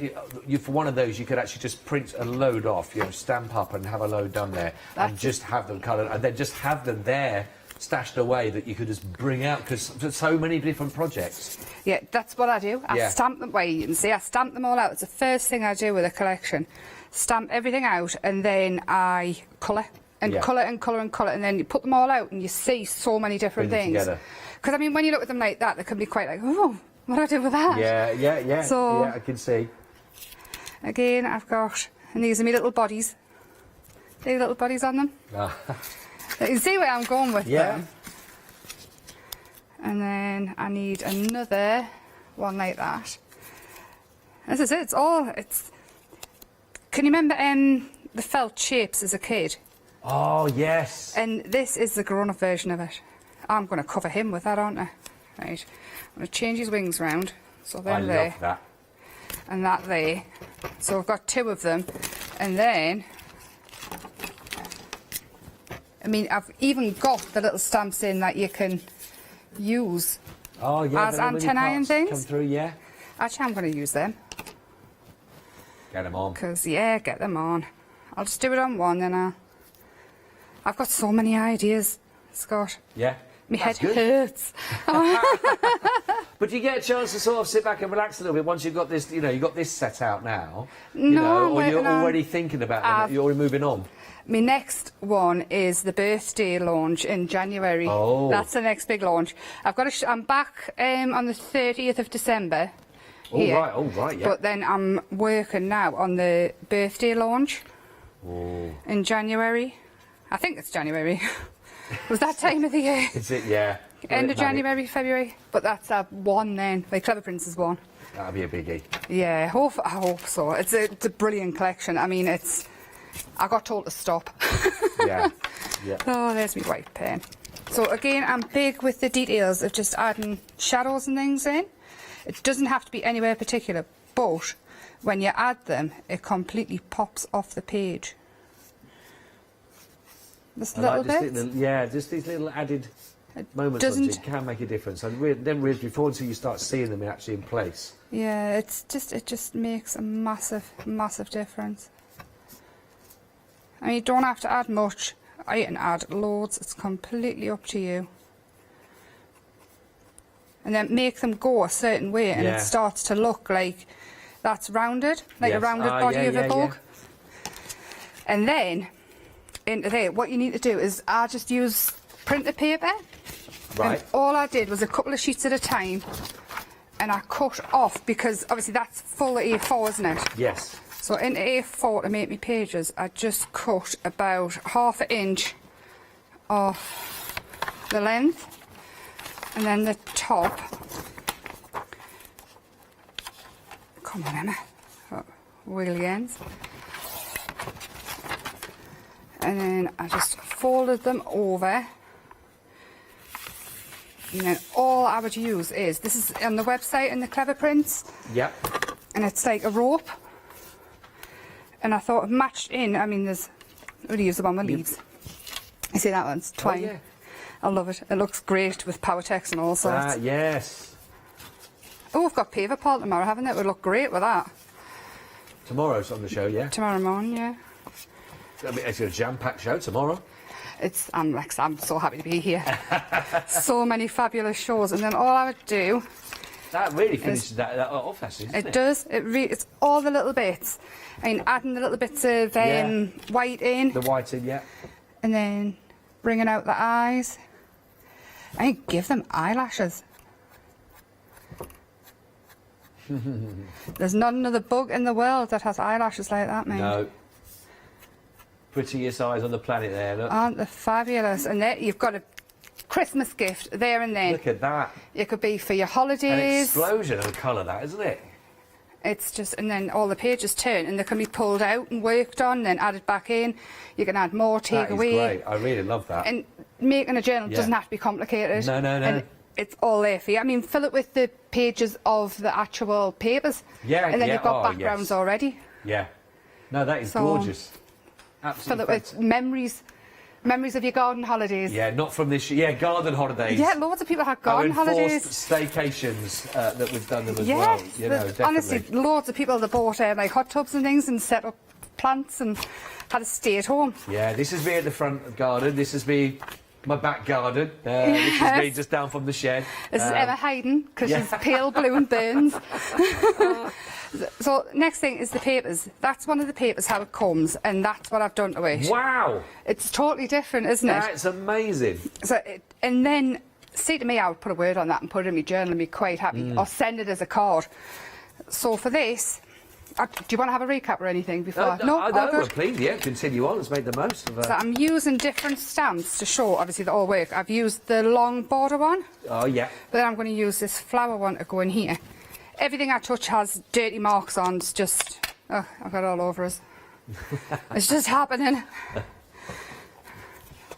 for one of those you could actually just print a load off, stamp up and have a load done there, and just have them coloured, and then just have them there stashed away that you could just bring out, because there's so many different projects. Yeah, that's what I do. I stamp them. Well, you can see I stamp them all out. It's the first thing I do with a collection. Stamp everything out, and then I colour and colour and colour and colour, and then you put them all out, and you see so many different things. Because I mean, when you look at them like that, they can be quite like, oh, what do I do with that? Yeah. So yeah, I can see. Again, I've got, and these are my little bodies. See little bodies on them. You can see where I'm going with them. And then I need another one like that. This is it. It's. Can you remember the felt shapes as a kid? Oh yes. And this is the grown-up version of it. I'm going to cover him with that, aren't I? Right. I'm going to change his wings round. So they're there. I love that. And that there. So I've got 2 of them, and then. I mean, I've even got the little stamps in that you can use as antennae and things. Come through, yeah. Actually, I'm going to use them. Get them on. Because, get them on. I'll just do it on one, then I've got so many ideas, Scott. Yeah. My head hurts. But you get a chance to sort of sit back and relax a little bit once you've got this, you've got this set out now. Or you're already thinking about them, you're already moving on. My next one is the birthday launch in January. Oh. That's the next big launch. I'm back on the 30th of December. Here, oh, right, yeah. But then I'm working now on the birthday launch in January. I think it's January. Was that time of the year? Is it? Yeah. End of January, February. But that's one then. The Clever Princess one. That'll be a biggie. Yeah, I hope so. It's a brilliant collection. I mean, I got told to stop. Yeah. Oh, there's my white pen. So again, I'm big with the details of just adding shadows and things in. It doesn't have to be anywhere particular, but when you add them, it completely pops off the page. Just little bits. Just these little added moments on it can make a difference. And then read before until you start seeing them actually in place. Yeah, it just makes a massive difference. I mean, you don't have to add much. I can add loads. It's completely up to you. And then make them go a certain way, and it starts to look like that's rounded, like a rounded body of a bug. And then into there, what you need to do is I just use printer paper. Right. And all I did was a couple of sheets at a time, and I cut off, because obviously that's full of A4, isn't it? Yes. So in A4 to make me pages, I just cut about ½ inch off the length, and then the top. Come on, Emma. Oh, wiggly ends. And then I just folded them over. And then all I would use is, this is on the website in the Clever Prints. Yep. And it's like a rope. And I thought it matched in, I mean, there's, I would use the one with leaves. You see that one's twine? Oh, yeah. I love it. It looks great with power text and all sorts. Yes. Oh, we've got paper pole tomorrow, haven't it? It would look great with that. Tomorrow's on the show, yeah? Tomorrow morning, yeah. I mean, it's a jam-packed show tomorrow. I'm so happy to be here. So many fabulous shows, and then all I would do. That really finishes that off, actually, doesn't it? It does. It's all the little bits. I mean, adding the little bits of white in. The white in, yeah. And then bringing out the eyes. I mean, give them eyelashes. There's not another bug in the world that has eyelashes like that, mate. No. Prettiest eyes on the planet there, look. Aren't they fabulous? And there you've got a Christmas gift there and then. Look at that. It could be for your holidays. An explosion of colour, that, isn't it? It's just, and then all the pages turn and they can be pulled out and worked on, then added back in. You can add more, take away. That is great. I really love that. And making a journal doesn't have to be complicated. No, no, no. And it's all there for you. I mean, fill it with the pages of the actual papers. Yeah, and then yeah. you've got Oh, backgrounds yes. already. Yeah. No, that is So, gorgeous. Absolutely. Fill it with memories of your garden holidays. Yeah, not from this. Yeah, garden holidays. Yeah, loads of people have garden holidays. Staycations that we've done them as Yes, well. You know, definitely. honestly, loads of people that bought like hot tubs and things and set up plants and had a stay at home. Yeah, this is me at the front garden. This is me, my back garden. This is me just down from the shed. This is Emma Hayden, because she's pale blue and burns. So next thing is the papers. That's one of the papers, how it comes, and that's what I've done to it. Wow! It's totally different, isn't it? That's amazing. So, and then, say to me, I would put a word on that and put it in my journal and be quite happy, or send it as a card. So for this, do you want to have a recap or anything before? No, please, yeah, continue on. Let's make the most of it. So I'm using different stamps to show, obviously, they all work. I've used the long border one. Oh, yeah. But then I'm going to use this flower one to go in here. Everything I touch has dirty marks on. It's just, oh, I've got it all over us. It's just happening.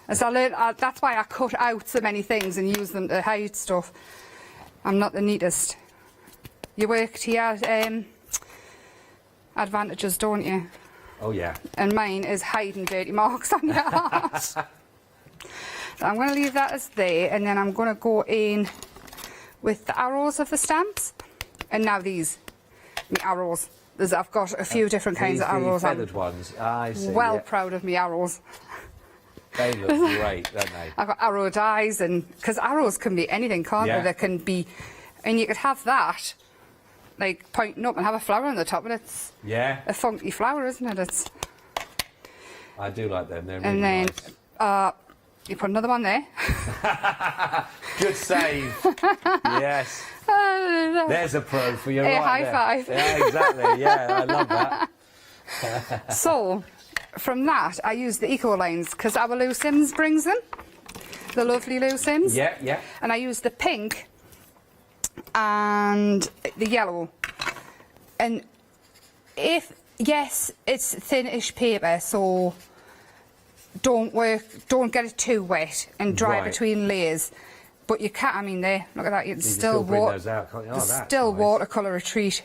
As I learned, that's why I cut out so many things and use them to hide stuff. I'm not the neatest. You worked here at Advantages, don't you? Oh, yeah. And mine is hiding dirty marks on your art. So I'm going to leave that as there, and then I'm going to go in with the arrows of the stamps. And now these, the arrows. I've got a few different kinds of arrows. The feathered ones. I see. Well proud of me arrows. They look great, don't they? I've got arrowed eyes, and because arrows can be anything, can't they? They can be, and you could have that, like pointing up and have a flower on the top, and it's a funky flower, isn't it? It's. I do like them. They're really and then nice. You put another one there. Good save. Yes. There's a pro for you. Hey, right high there. five. Yeah, exactly. Yeah, I love that. So, from that, I use the Eco lines because our Lou Sims brings them. The lovely Lou Sims. Yeah, yeah. And I use the pink and the yellow. And yes, it's thinnish paper, so don't get it too wet and dry between layers. But you can't, I mean, there, look at that, you can still bring those out, can't you? Oh, that's still nice. watercolour a treat.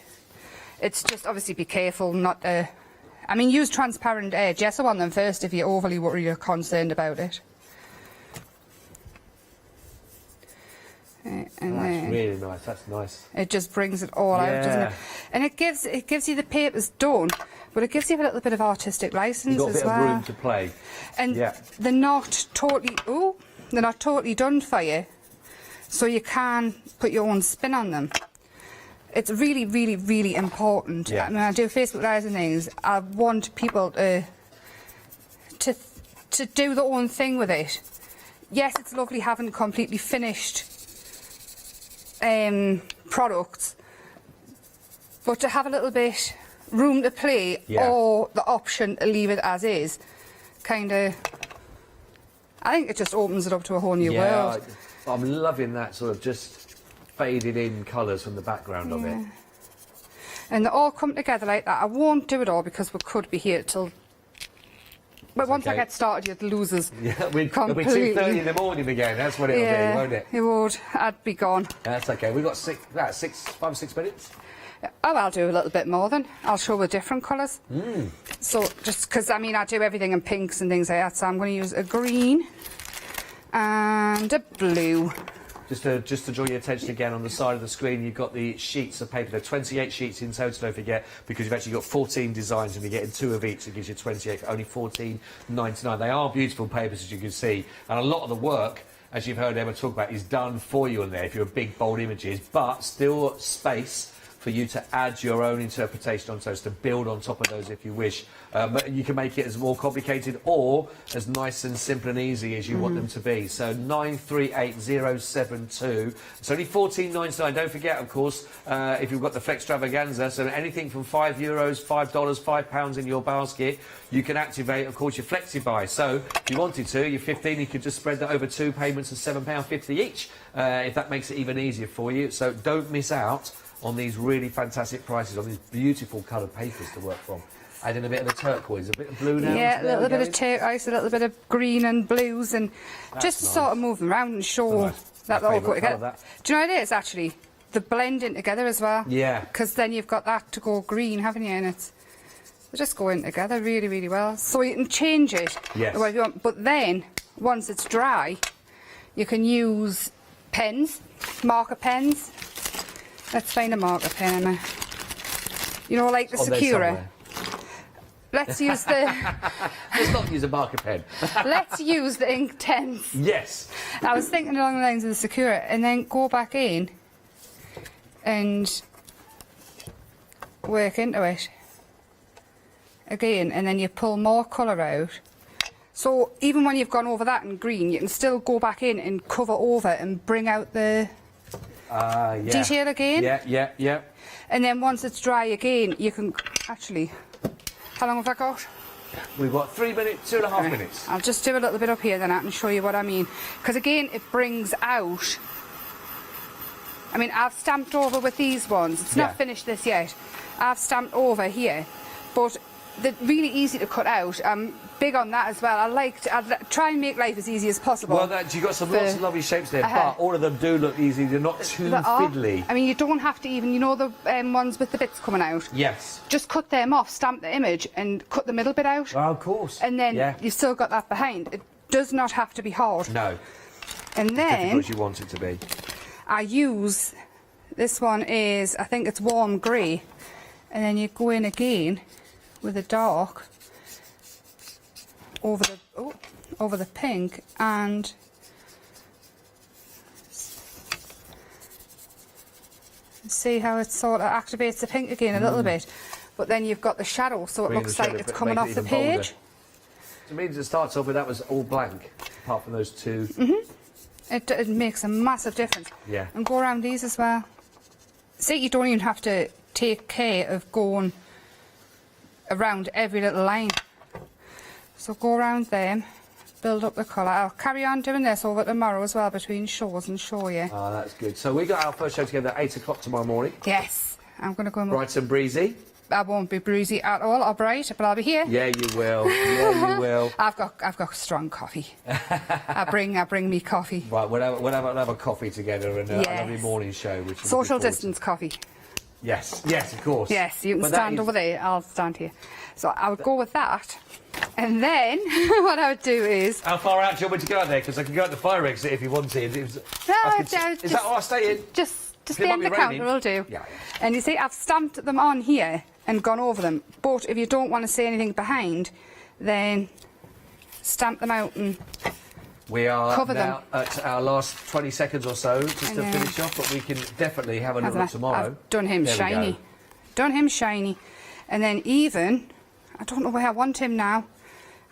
It's just obviously be careful not to, I mean, use transparent gesso on them first if you're overly worried or concerned about it. And that's then really nice, that's nice. it just brings it all out, doesn't it? And it gives you the papers done, but it gives you a little bit of artistic license You've got a as bit well. of room to play. And they're not totally done for you, so you can put your own spin on them. It's really, really, really important. I mean, I do Facebook Lives and things. I want people to do their own thing with it. yes, it's lovely having completely finished products, but to have a little bit room to play, or the option to leave it as is, kind of, I think it just opens it up to a whole new world. I'm loving that sort of just faded in colours from the background of it. And they all come together like that. I won't do it all because we could be here till... But once I get started, you'd lose us. Yeah, it'll be completely. 2:30 in the morning again. That's what it'll be, won't it? It would. I'd be gone. That's okay. We've got 5 or 6 minutes. Oh, I'll do a little bit more then. I'll show the different colours. So, just because, I mean, I do everything in pinks and things like that, so I'm going to use a green and a blue. Just to draw your attention again, on the side of the screen, you've got the sheets of paper. There are 28 sheets in total, don't forget, because you've actually got 14 designs and you're getting 2 of each. It gives you 28 for only $14.99. They are beautiful papers, as you can see, and a lot of the work, as you've heard Emma talk about, is done for you on there if you're big, bold images, but still space for you to add your own interpretation onto those, to build on top of those if you wish. But you can make it as more complicated or as nice and simple and easy as you want them to be. So 938072. It's only $14.99. Don't forget, of course, if you've got the Flextravaganza, so anything from €5, $5, £5 in your basket, you can activate, of course, your FlexiBuy. So if you wanted to, you're 15, you could just spread that over 2 payments of £7.50 each, if that makes it even easier for you. So don't miss out on these really fantastic prices, on these beautiful coloured papers to work from. Adding a bit of the turquoise, a bit of blue now. Yeah, a little bit of turquoise, a little bit of green and blues, and just to sort of move them around and show that they all go together. Do you know what it is, actually? The blending together as well. Yeah. Because then you've got that to go green, haven't you? And they just go in together really, really well. So you can change it the way you want. But then, once it's dry, you can use pens, marker pens. Let's find a marker pen, Emma. You know, like the Sakura. Let's use the... Let's not use a marker pen. Let's use the Inktense. Yes. I was thinking along the lines of the Sakura, and then go back in and work into it again, and then you pull more colour out. So even when you've gone over that in green, you can still go back in and cover over and bring out the... detail again. Yeah. And then once it's dry again, you can actually... How long have I got? We've got 3 minutes, 2.5 minutes. I'll just do a little bit up here, then I can show you what I mean. Because again, it brings out... I mean, I've stamped over with these ones. It's not finished this yet. I've stamped over here, but they're really easy to cut out. I'm big on that as well. I try and make life as easy as possible. Well, you've got some lots of lovely shapes there, but all of them do look easy. They're not too fiddly. I mean, you don't have to even, you know, the ones with the bits coming out? Yes. Just cut them off, stamp the image, and cut the middle bit out. Oh, of course. And then you've still got that behind. It does not have to be hard. No. And then... Difficult as you want it to be. I use... This one is, I think it's warm grey. And then you go in again with a dark over the pink, and see how it sort of activates the pink again a little bit. But then you've got the shadow, so it looks like it's coming off the page. So it means it starts off with that was all blank, apart from those two. It makes a massive difference. Yeah. And go around these as well. See, you don't even have to take care of going around every little line. So go around them, build up the colour. I'll carry on doing this over tomorrow as well, between shows, and show you. Oh, that's good. So we got our first show together at 8 o'clock tomorrow morning. Yes. I'm going to go and... Bright and breezy. I won't be breezy at all, or bright, but I'll be here. Yeah, you will. Yeah, you will. I've got strong coffee. I bring me coffee. Right, we'll have a coffee together and a lovely morning show. Which social distance coffee. Yes, of course. Yes, you can stand over there, I'll stand here. So I would go with that, and then what I would do is... How far out do you want me to go out there? Because I can go out the fire exit if you wanted. Is that all I stay in? Just behind the counter will do. Yeah. And you see, I've stamped them on here and gone over them. But if you don't want to see anything behind, then stamp them out and we are cover now them. at our last 20 seconds or so just to finish off, but we can definitely have a look tomorrow. I've done him shiny. Done him shiny. And then even, I don't know where I want him now,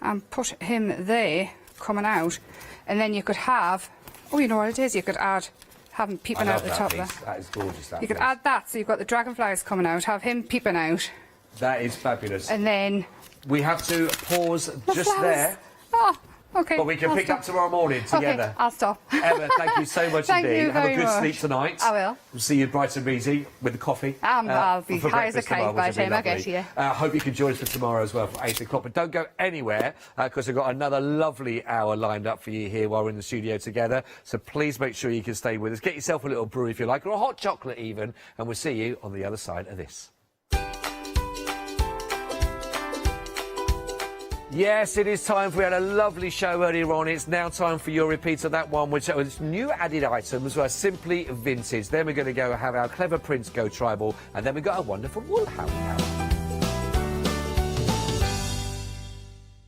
and put him there, coming out, and then you could have, oh, you know what it is, you could add, have him peeping out the top there. That is gorgeous, that You could piece. add that, so you've got the dragonflies coming out, have him peeping out, That is fabulous. and then... We have to pause the just flowers. there. Oh, okay. But we can I'll pick stop. up tomorrow morning together. Okay, I'll stop. Emma, thank you so much Thank indeed. you Have a very good much. sleep tonight. I will. We'll see you bright and breezy with the coffee. I'll be for high as a breakfast tomorrow, cake by which the will be time I get lovely. here. I hope you can join us for tomorrow as well for 8 o'clock. But don't go anywhere because we've got another lovely hour lined up for you here while we're in the studio together. So please make sure you can stay with us. Get yourself a little brew if you like, or a hot chocolate even. And we'll see you on the other side of this. Yes, it is time. We had a lovely show earlier on. It's now time for your repeat of that one, which was new added items were simply vintage. Then we're going to go have our clever prints go tribal, and then we've got a wonderful wool house.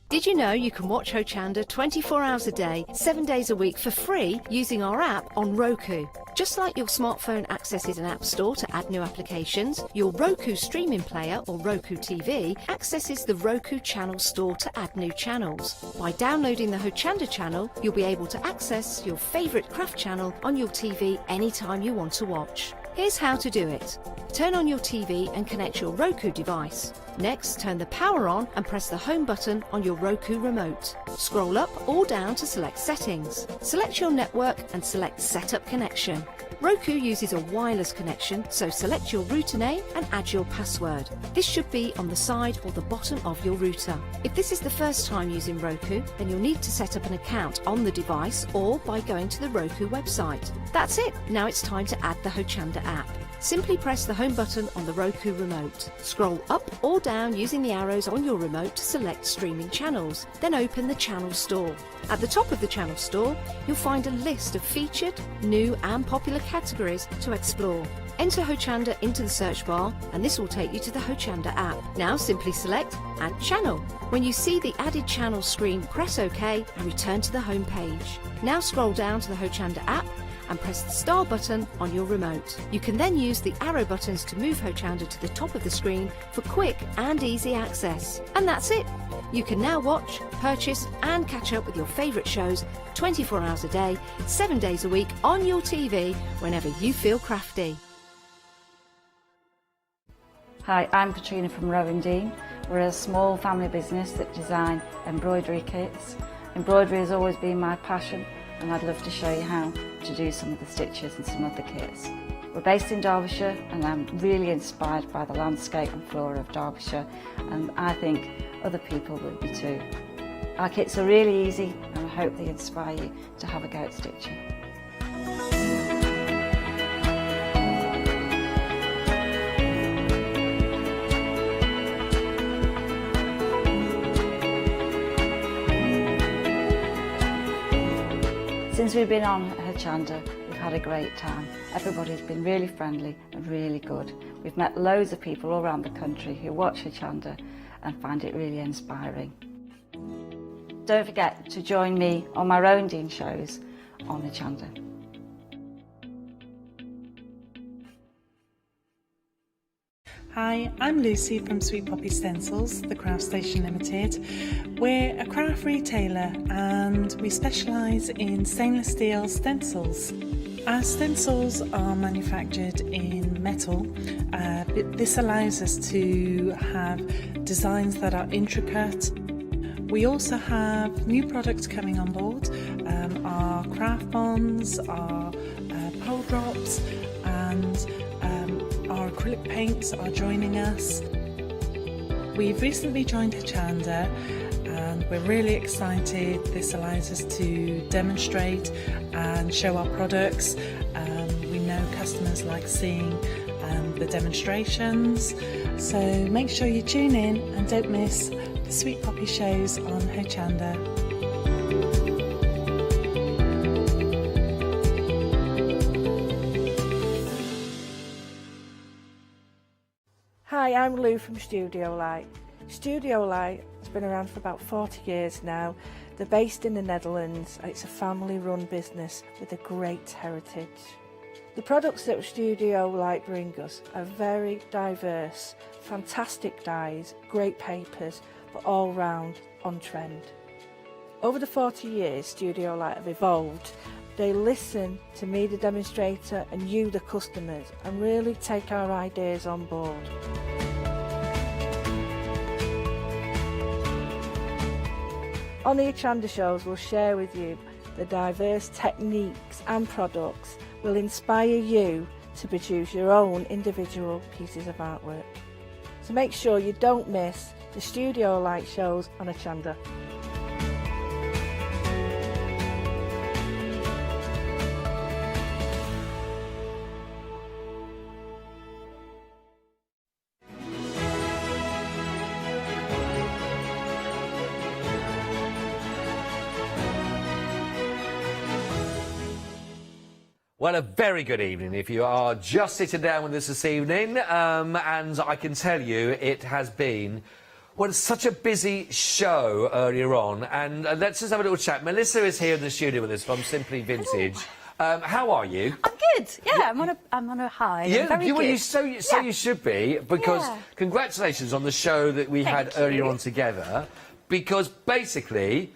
Did you know you can watch Hochanda 24 hours a day, 7 days a week for free using our app on Roku? Just like your smartphone accesses an app store to add new applications, your Roku streaming player or Roku TV accesses the Roku channel store to add new channels. By downloading the Hochanda channel, you'll be able to access your favourite craft channel on your TV anytime you want to watch. Here's how to do it. Turn on your TV and connect your Roku device. Next, turn the power on and press the home button on your Roku remote. Scroll up or down to select settings. Select your network and select setup connection. Roku uses a wireless connection, so select your router name and add your password. This should be on the side or the bottom of your router. If this is the first time using Roku, then you'll need to set up an account on the device or by going to the Roku website. That's it. Now it's time to add the Hochanda app. Simply press the home button on the Roku remote. Scroll up or down using the arrows on your remote to select streaming channels. Then open the channel store. At the top of the channel store, you'll find a list of featured, new and popular categories to explore. Enter Hochanda into the search bar and this will take you to the Hochanda app. Now simply select Add Channel. When you see the added channel screen, press OK and return to the home page. Now scroll down to the Hochanda app and press the star button on your remote. You can then use the arrow buttons to move Hochanda to the top of the screen for quick and easy access. And that's it. You can now watch, purchase and catch up with your favourite shows 24 hours a day, 7 days a week on your TV whenever you feel crafty. Hi, I'm Katrina from Rowan Dean. We're a small family business that design embroidery kits. Embroidery has always been my passion, and I'd love to show you how to do some of the stitches and some of the kits. We're based in Derbyshire and I'm really inspired by the landscape and flora of Derbyshire, and I think other people would be too. Our kits are really easy and I hope they inspire you to have a go at stitching. Since we've been on Hochanda, we've had a great time. Everybody's been really friendly and really good. We've met loads of people all around the country who watch Hochanda and find it really inspiring. Don't forget to join me on my Rowan Dean shows on Hochanda. Hi, I'm Lucy from Sweet Poppy Stencils, the Craft Station Limited. We're a craft retailer and we specialise in stainless steel stencils. Our stencils are manufactured in metal. This allows us to have designs that are intricate. We also have new products coming on board, our craft bonds, our pole drops and our acrylic paints are joining us. We've recently joined Hochanda and we're really excited. This allows us to demonstrate and show our products. We know customers like seeing the demonstrations, so make sure you tune in and don't miss the Sweet Poppy shows on Hochanda. Hi, I'm Lou from Studio Light. Studio Light has been around for about 40 years now. They're based in the Netherlands. It's a family-run business with a great heritage. The products that Studio Light bring us are very diverse, fantastic dyes, great papers, but all round on trend. Over the 40 years Studio Light have evolved. They listen to me, the demonstrator, and you, the customers, and really take our ideas on board. On the Hochanda shows, we'll share with you the diverse techniques and products will inspire you to produce your own individual pieces of artwork. So make sure you don't miss the Studio Light shows on Hochanda. Well, a very good evening if you are just sitting down with us this evening. And I can tell you it has been, well, such a busy show earlier on. And let's just have a little chat. Melissa is here in the studio with us from Simply Vintage. How are you? I'm good. Yeah, I'm on a high. Yeah, I'm very good. So you should be, because congratulations on the show that we had earlier on together. Because basically,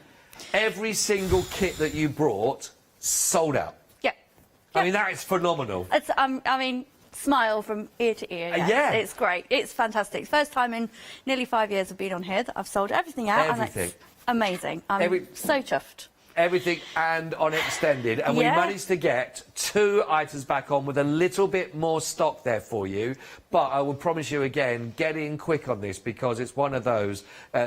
every single kit that you brought sold out. I mean, that is phenomenal. It's, I mean, smile from ear to ear. Yeah. It's great. It's fantastic. First time in nearly 5 years of being on here that I've sold everything out. Everything. And it's amazing. I'm so chuffed. Everything and on extended, and we managed to get 2 items back on with a little bit more stock there for you. But I will promise you again, get in quick on this, because it's one of those.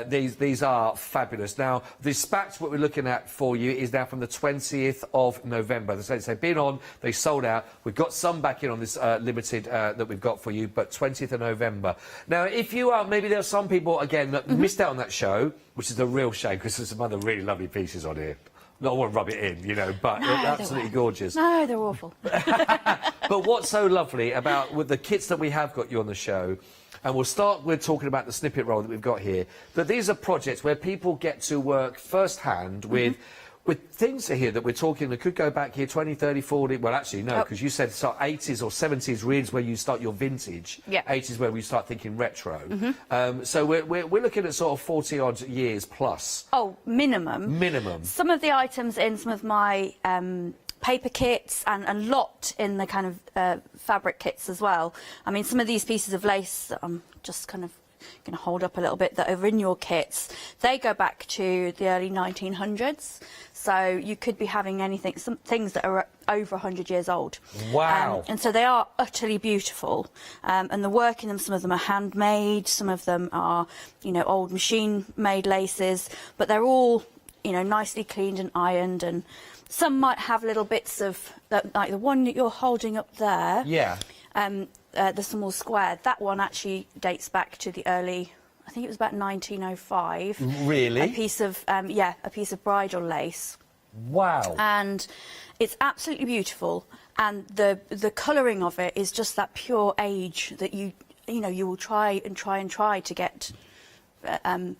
These are fabulous. Now, the spats what we're looking at for you is now from the 20th of November. They've been on, they sold out. We've got some back in on this limited that we've got for you, but 20th of November. Now, if you are, maybe there are some people again that missed out on that show, which is a real shame, because there's some other really lovely pieces on here. Not want to rub it in, you know, but No, they're absolutely gorgeous. No, they're awful. But what's so lovely about with the kits that we have got you on the show, and we'll start with talking about the snippet roll that we've got here, that these are projects where people get to work firsthand with things here that we're talking that could go back here 20, 30, 40, well actually no, because you said start 80s or 70s really is where you start your vintage, 80s where we start thinking retro. So we're looking at sort of 40 odd years plus. Oh, minimum. Minimum. Some of the items in some of my paper kits and a lot in the kind of fabric kits as well. I mean, some of these pieces of lace that I'm just kind of going to hold up a little bit that are in your kits, they go back to the early 1900s. So you could be having anything, some things that are over 100 years old. Wow. And so they are utterly beautiful. And the work in them, some of them are handmade, some of them are, you know, old machine-made laces, but they're all, you know, nicely cleaned and ironed, and some might have little bits of, like the one that you're holding up there. Yeah. The small square, that one actually dates back to the early, I think it was about 1905. Really? A piece of, a piece of bridal lace. Wow. And it's absolutely beautiful, and the colouring of it is just that pure age that you know, you will try to get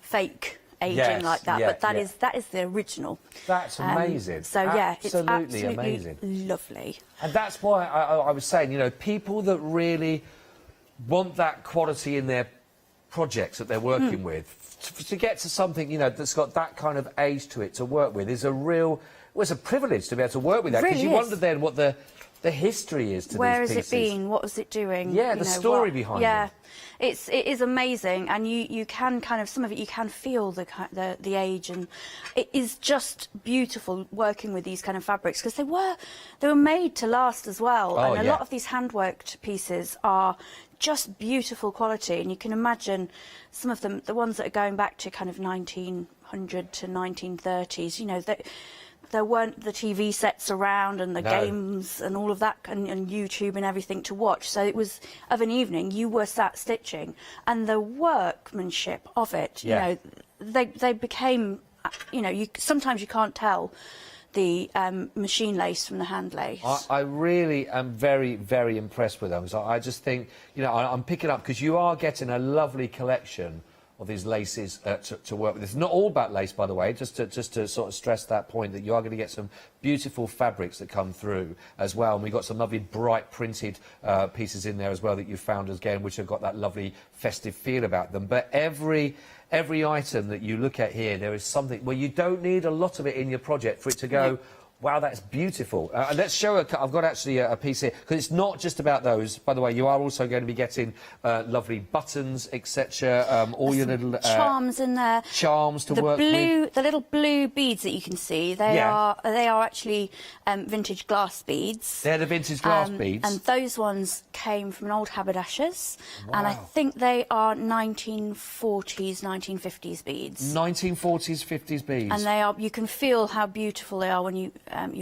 fake aging like that, but that is the original. That's amazing. So yeah, it's absolutely amazing, lovely. And that's why I was saying, you know, people that really want that quality in their projects that they're working with, to get to something, you know, that's got that kind of age to it to work with is a real, well, it's a privilege to be able to work with that, because you wonder then what the history is to Where these has pieces. it been? What was it doing? Yeah, you the know, story behind it. It is amazing, and you can kind of, some of it you can feel the age, and it is just beautiful working with these kind of fabrics, because they were made to last as well. Oh, and a lot of these hand-worked pieces are just beautiful quality, and you can imagine some of them, the ones that are going back to kind of 1900 to 1930s, you know, there weren't the TV sets around and the games and all of that, and YouTube and everything to watch. So it was, of an evening, you were sat stitching, and the workmanship of it, you know, they became, you know, sometimes you can't tell the machine lace from the hand lace. I really am very, very impressed with them. So I just think, you know, I'm picking up, because you are getting a lovely collection of these laces to work with. It's not all about lace, by the way, just to sort of stress that point, that you are going to get some beautiful fabrics that come through as well. And we've got some lovely bright printed pieces in there as well that you found again, which have got that lovely festive feel about them. But every every item that you look at here, there is something where you don't need a lot of it in your project for it to go, wow, that's beautiful. And let's show I've got actually a piece here, because it's not just about those. By the way, you are also going to be getting lovely buttons, etc. All your little... charms in there. Charms to work with. The little blue beads that you can see, they are actually vintage glass beads. They're the vintage glass beads. And those ones came from an old haberdashers. Wow. And I think they are 1940s, 1950s beads. 1940s, 50s beads. And they are, you can feel how beautiful they are when you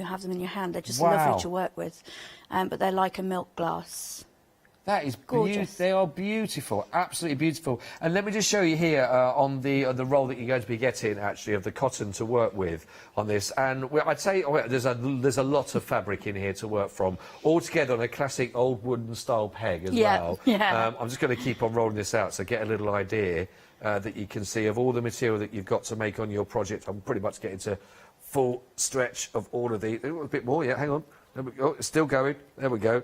have them in your hand. They're just lovely to work with, but they're like a milk glass. That is gorgeous. They are beautiful, absolutely beautiful. And let me just show you here on the roll that you're going to be getting, actually, of the cotton to work with on this. And I'd say there's a lot of fabric in here to work from, all together on a classic old wooden style peg as well. Yeah. I'm just going to keep on rolling this out so get a little idea that you can see of all the material that you've got to make on your project. I'm pretty much getting to full stretch of all of these. A bit more, yeah, hang on. There we go. It's still going. There we go.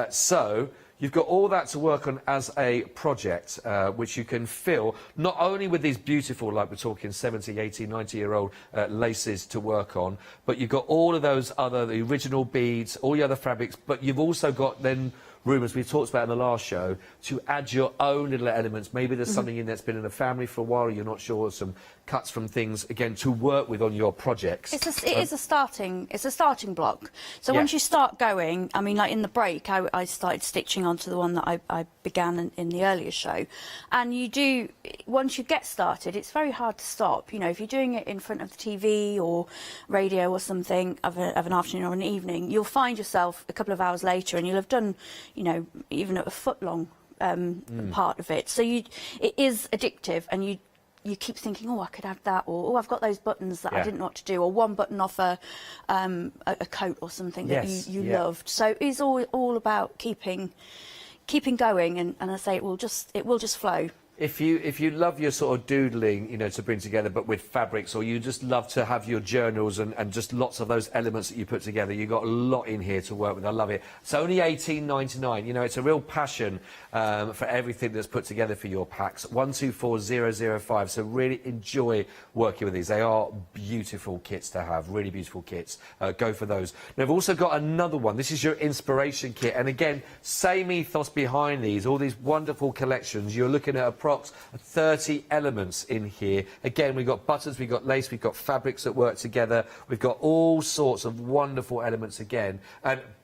So you've got all that to work on as a project, which you can fill not only with these beautiful, like we're talking 70, 80, 90-year-old laces to work on, but you've got all of those the original beads, all the other fabrics, but you've also got then room, as we talked about in the last show, to add your own little elements. Maybe there's something in that's been in the family for a while, you're not sure, some cuts from things, again, to work with on your projects. It is a starting block. So once you start going, I mean, like in the break, I started stitching onto the one that I began in the earlier show. And once you get started, it's very hard to stop. You know, if you're doing it in front of the TV or radio or something of an afternoon or an evening, you'll find yourself a couple of hours later and you'll have done, you know, even a foot long part of it. So it is addictive, and you keep thinking, oh, I could add that, or oh, I've got those buttons that I didn't know what to do, or one button off a coat or something that you loved. So it's all about keeping going, and I say it will just flow. If you love your sort of doodling, you know, to bring together, but with fabrics, or you just love to have your journals and just lots of those elements that you put together, you've got a lot in here to work with. I love it. It's only $18.99. You know, it's a real passion for everything that's put together for your packs. 124005. So really enjoy working with these. They are beautiful kits to have. Really beautiful kits. Go for those. Now, I've also got another one. This is your inspiration kit, and again, same ethos behind these. All these wonderful collections. You're looking at a 30 elements in here. Again, we've got buttons, we've got lace, we've got fabrics that work together. We've got all sorts of wonderful elements again.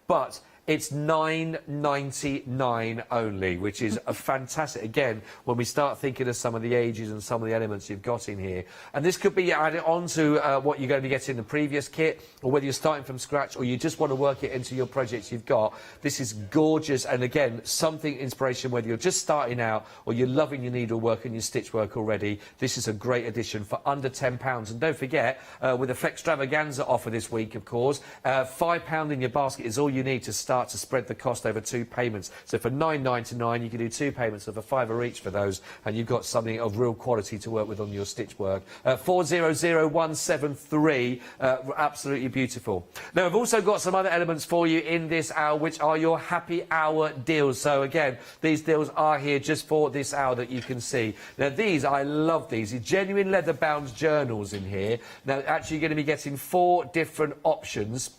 But it's $9.99 only, which is a fantastic, again, when we start thinking of some of the ages and some of the elements you've got in here. And this could be added on to what you're going to be getting in the previous kit, or whether you're starting from scratch, or you just want to work it into your projects you've got. This is gorgeous, and again, something inspiration, whether you're just starting out or you're loving your needlework and your stitch work already. This is a great addition for under £10. And don't forget, with the Flextravaganza offer this week, of course, £5 in your basket is all you need to start to spread the cost over 2 payments. So for $9.99, you can do 2 payments of £5 each for those, and you've got something of real quality to work with on your stitch work. 400173, absolutely beautiful. Now, I've also got some other elements for you in this hour, which are your happy hour deals. So again, these deals are here just for this hour that you can see. Now, these, I love these. Genuine leather-bound journals in here. Now, actually, you're going to be getting 4 different options.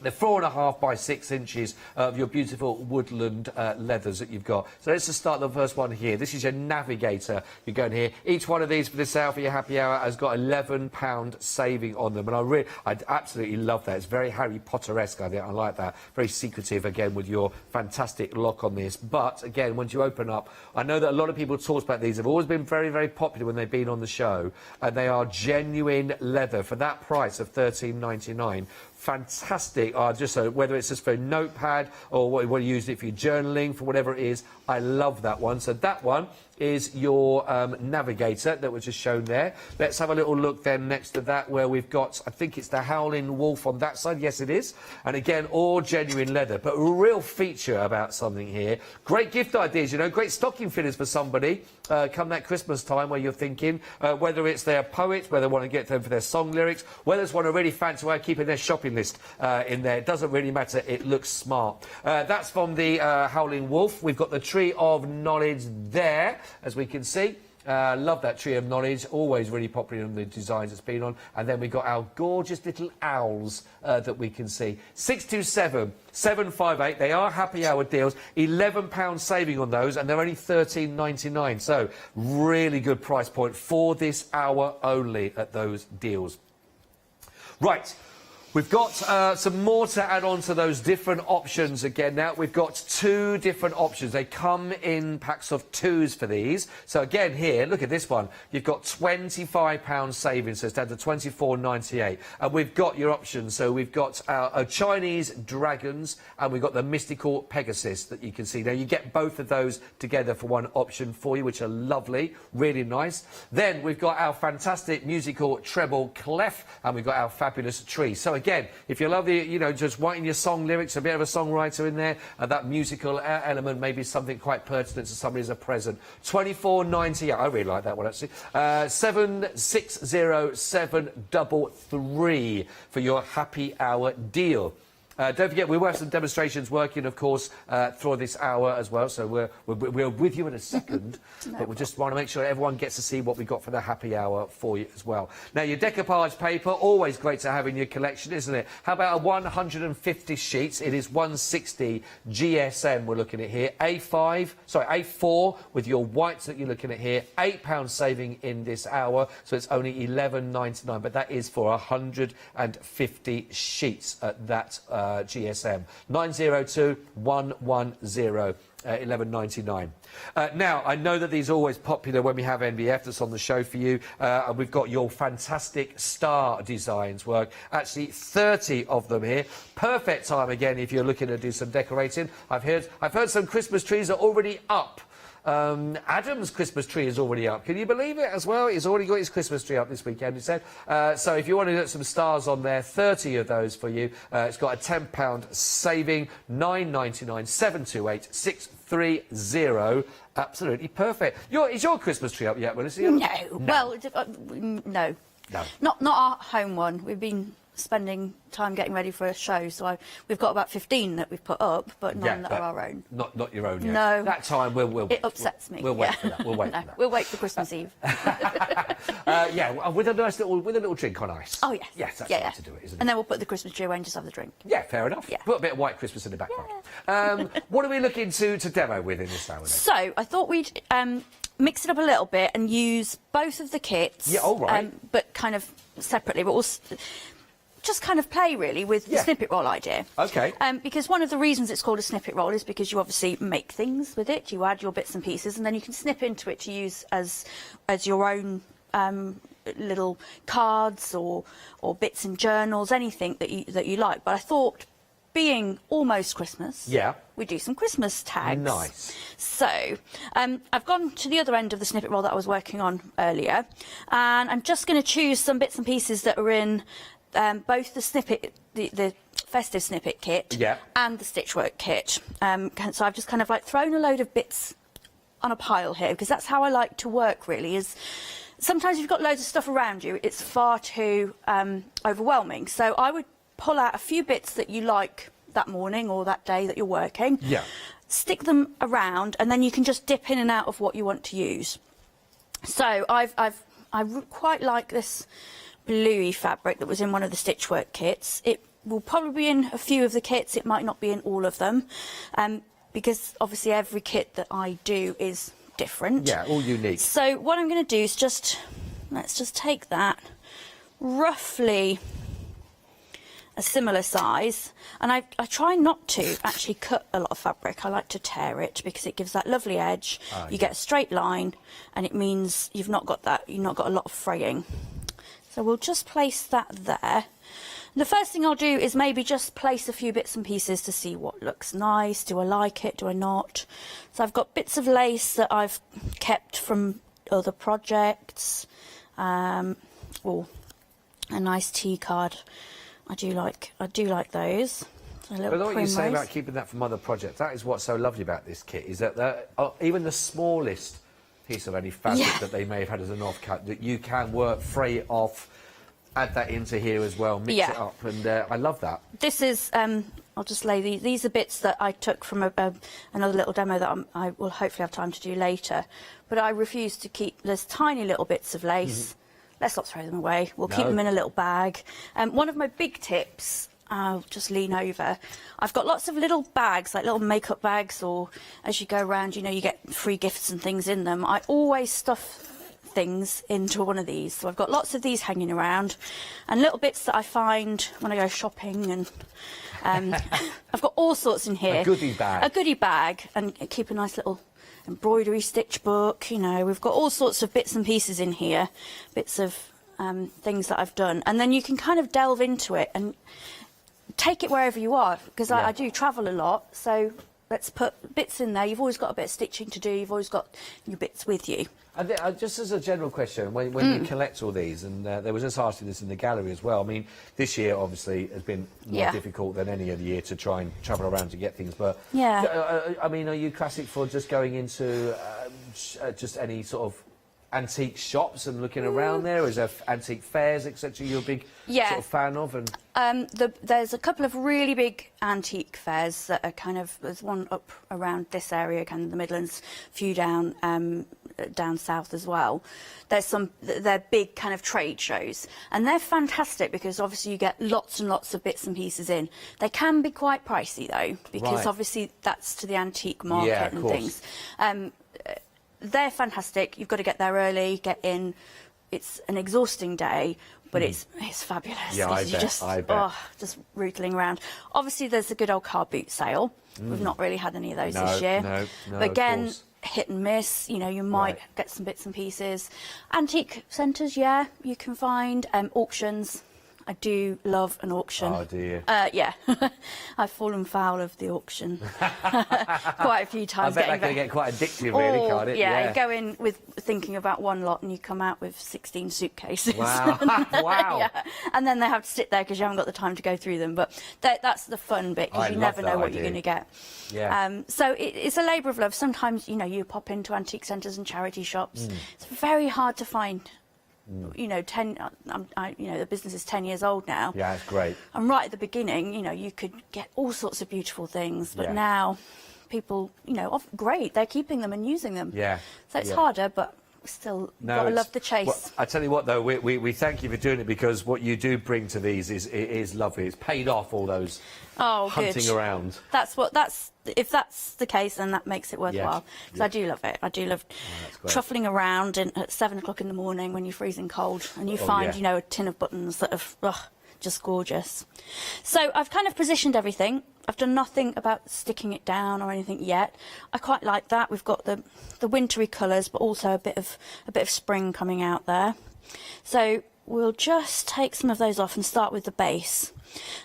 They're 4.5 by 6 inches of your beautiful woodland leathers that you've got. So let's just start the first one here. This is your navigator. You're going here. Each one of these for this hour, for your happy hour, has got £11 saving on them. And I absolutely love that. It's very Harry Potter-esque, I think. I like that. Very secretive, again, with your fantastic lock on this. But, again, once you open up, I know that a lot of people talk about these. They've always been very, very popular when they've been on the show. And they are genuine leather for that price of $13.99. Fantastic, whether it's just for a notepad or what you use it for your journaling, for whatever it is. I love that one. So that one is your navigator that was just shown there. Let's have a little look then next to that, where we've got, I think it's the Howling Wolf on that side. Yes, it is. And again, all genuine leather, but a real feature about something here. Great gift ideas, you know, great stocking fillers for somebody come that Christmas time, where you're thinking whether it's their poet, whether they want to get them for their song lyrics, whether it's one a really fancy way of keeping their shopping list in there. It doesn't really matter. It looks smart. That's from the Howling Wolf. We've got the Tree of Knowledge there, as we can see. Love that tree of knowledge, always really popular in the designs it's been on. And then we've got our gorgeous little owls that we can see. 627 758, they are happy hour deals, £11 saving on those, and they're only $13.99. So really good price point for this hour only at those deals. Right. We've got some more to add on to those different options again now. We've got 2 different options. They come in packs of 2s for these. So again here, look at this one. You've got £25 savings, so it's down to $24.98. And we've got your options. So we've got our Chinese dragons, and we've got the mystical Pegasus that you can see. Now you get both of those together for one option for you, which are lovely, really nice. Then we've got our fantastic musical treble clef, and we've got our fabulous tree. So again, if you love the, you know, just writing your song lyrics, a bit of a songwriter in there, that musical element may be something quite pertinent to somebody as a present. $24.98. I really like that one actually. 760733 for your happy hour deal. Don't forget, we will have some demonstrations working, of course, through this hour as well. So we're with you in a second, but we just want to make sure everyone gets to see what we got for the happy hour for you as well. Now, your decoupage paper, always great to have in your collection, isn't it? How about 150 sheets? It is 160 GSM we're looking at here. A4 with your whites that you're looking at here. £8 saving in this hour, so it's only $11.99. But that is for 150 sheets at that. GSM 902 110 11.99. Now, I know that these are always popular when we have NBF that's on the show for you, and we've got your fantastic star designs work. Actually, 30 of them here. Perfect time again if you're looking to do some decorating. I've heard some Christmas trees are already up. Adam's Christmas tree is already up. Can you believe it as well? He's already got his Christmas tree up this weekend, he said. So if you want to get some stars on there, 30 of those for you. It's got a £10 saving, $9.99, 728 630. Absolutely perfect. Is your Christmas tree up yet, Melissa? No. Well, no. No. Not our home one. We've been spending time getting ready for a show, so we've got about 15 that we've put up, but none that are our own. Not your own yet. No. That time we'll it upsets me. We'll wait for that. We'll wait for that. We'll wait for Christmas Eve. Yeah, with a nice little drink on ice. Oh yes. Yes, that's the way to do it, isn't it? And then we'll put the Christmas tree away and just have the drink. Yeah, fair enough. Yeah. Put a bit of white Christmas in the background. What are we looking to demo with in this hour then? So I thought we'd mix it up a little bit and use both of the kits. Yeah, all right. But kind of separately, but also just kind of play really with the snippet roll idea. Okay. Because one of the reasons it's called a snippet roll is because you obviously make things with it. You add your bits and pieces, and then you can snip into it to use as your own little cards or bits in journals, anything that you like. But I thought, being almost Christmas, we do some Christmas tags. Nice. So I've gone to the other end of the snippet roll that I was working on earlier, and I'm just going to choose some bits and pieces that are in both the snippet, the festive snippet kit, and the stitchwork kit. So I've just kind of like thrown a load of bits on a pile here, because that's how I like to work really. Is sometimes you've got loads of stuff around you, it's far too overwhelming. So I would pull out a few bits that you like that morning or that day that you're working. Stick them around, and then you can just dip in and out of what you want to use. So I quite like this bluey fabric that was in one of the stitchwork kits. It will probably be in a few of the kits, it might not be in all of them, because obviously every kit that I do is different. Yeah, all unique. So what I'm going to do is let's just take that, roughly a similar size, and I try not to actually cut a lot of fabric. I like to tear it because it gives that lovely edge. You get a straight line, and it means you've not got a lot of fraying. So we'll just place that there. The first thing I'll do is maybe just place a few bits and pieces to see what looks nice. Do I like it? Do I not? So I've got bits of lace that I've kept from other projects. Or a nice tea card. I do like those. I know what you say about keeping that from other projects. That is what's so lovely about this kit, is that even the smallest piece of any fabric that they may have had as an offcut, that you can fray it off, add that into here as well, mix it up, and I love that. This is I'll just lay these are bits that I took from another little demo that I will hopefully have time to do later. But I refuse to keep, there's tiny little bits of lace. Let's not throw them away. We'll keep them in a little bag. One of my big tips, I'll just lean over. I've got lots of little bags, like little makeup bags, or as you go around, you know, you get free gifts and things in them. I always stuff things into one of these. So I've got lots of these hanging around, and little bits that I find when I go shopping, and I've got all sorts in here. A goodie bag. A goodie bag, and keep a nice little embroidery stitch book. You know, we've got all sorts of bits and pieces in here, bits of things that I've done, and then you can kind of delve into it and take it wherever you are, because I do travel a lot, so let's put bits in there. You've always got a bit of stitching to do, you've always got your bits with you. Just as a general question, when you collect all these, and they were just asking this in the gallery as well, I mean, this year obviously has been more difficult than any other year to try and travel around to get things, but I mean, are you classic for just going into just any sort of antique shops and looking around there? Is there antique fairs, etc. you're a big sort of fan of? And there's a couple of really big antique fairs that are kind of, there's one up around this area, kind of the Midlands, a few down south as well. There's some, they're big kind of trade shows, and they're fantastic because obviously you get lots and lots of bits and pieces in. They can be quite pricey though, because obviously that's to the antique market and things. They're fantastic. You've got to get there early, get in. It's an exhausting day, but it's fabulous. Yeah, I bet, I bet. Just rootling around. Obviously, there's a good old car boot sale. We've not really had any of those this year. No, but again, hit and miss. You know, you might get some bits and pieces. Antique centres, you can find. Auctions. I do love an auction. Oh, do you? Yeah. I've fallen foul of the auction quite a few times. I bet that can get quite addictive, really, can't it? Yeah, you go in with thinking about one lot and you come out with 16 suitcases. Wow. Wow. And then they have to sit there because you haven't got the time to go through them. But that's the fun bit, because you never know what you're going to get. Yeah. So it's a labour of love. Sometimes, you know, you pop into antique centres and charity shops. It's very hard to find. You know, the business is 10 years old now. Yeah, it's great. And right at the beginning, you know, you could get all sorts of beautiful things, but now people, you know, great, they're keeping them and using them. Yeah. So it's harder, but still, gotta love the chase. Well, I tell you what, though, we thank you for doing it, because what you do bring to these is lovely. It's paid off all those hunting around. If that's the case, then that makes it worthwhile. Because I do love it. I do love truffling around at 7 o'clock in the morning when you're freezing cold and you find, you know, a tin of buttons that are just gorgeous. So I've kind of positioned everything. I've done nothing about sticking it down or anything yet. I quite like that. We've got the wintry colours, but also a bit of spring coming out there. So we'll just take some of those off and start with the base.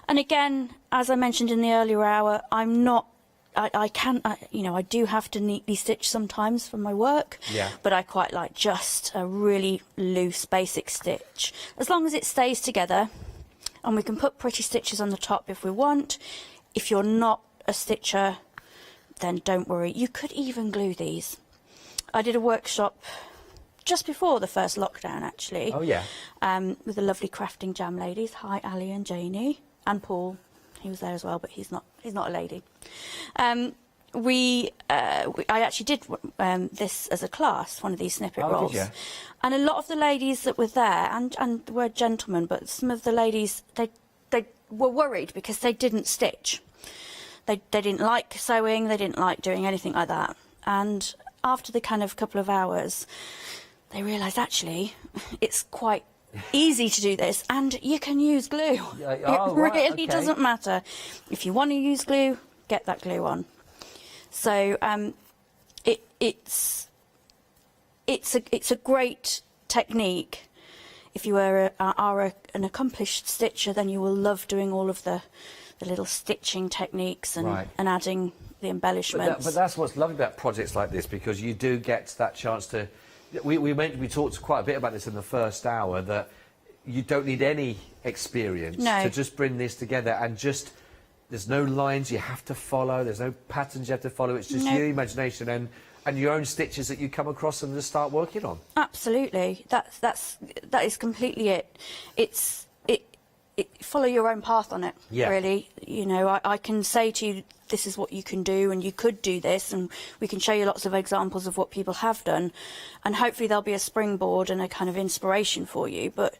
And again, as I mentioned in the earlier hour, I'm not. You know, I do have to neatly stitch sometimes for my work, but I quite like just a really loose basic stitch. As long as it stays together, and we can put pretty stitches on the top if we want. If you're not a stitcher, then don't worry. You could even glue these. I did a workshop just before the first lockdown, actually. Oh, yeah. With the lovely crafting jam ladies. Hi, Ali and Janie. And Paul. He was there as well, but he's not a lady. I actually did this as a class, one of these snippet rolls. Did you? And a lot of the ladies that were there, and were gentlemen, but some of the ladies, they were worried because they didn't stitch. They didn't like sewing, they didn't like doing anything like that. And after the kind of couple of hours, they realised actually it's quite easy to do this, and you can use glue. It really doesn't matter. If you want to use glue, get that glue on. So it's a great technique. If you are an accomplished stitcher, then you will love doing all of the little stitching techniques and adding the embellishments. But that's what's lovely about projects like this, because you do get that chance to. We talked quite a bit about this in the first hour, that you don't need any experience to just bring this together, and just there's no lines you have to follow, there's no patterns you have to follow. It's just your imagination and your own stitches that you come across and just start working on. Absolutely, that is completely it. follow your own path on it. Yeah. Really, you know, I can say to you, this is what you can do, and you could do this, and we can show you lots of examples of what people have done, and hopefully there'll be a springboard and a kind of inspiration for you. But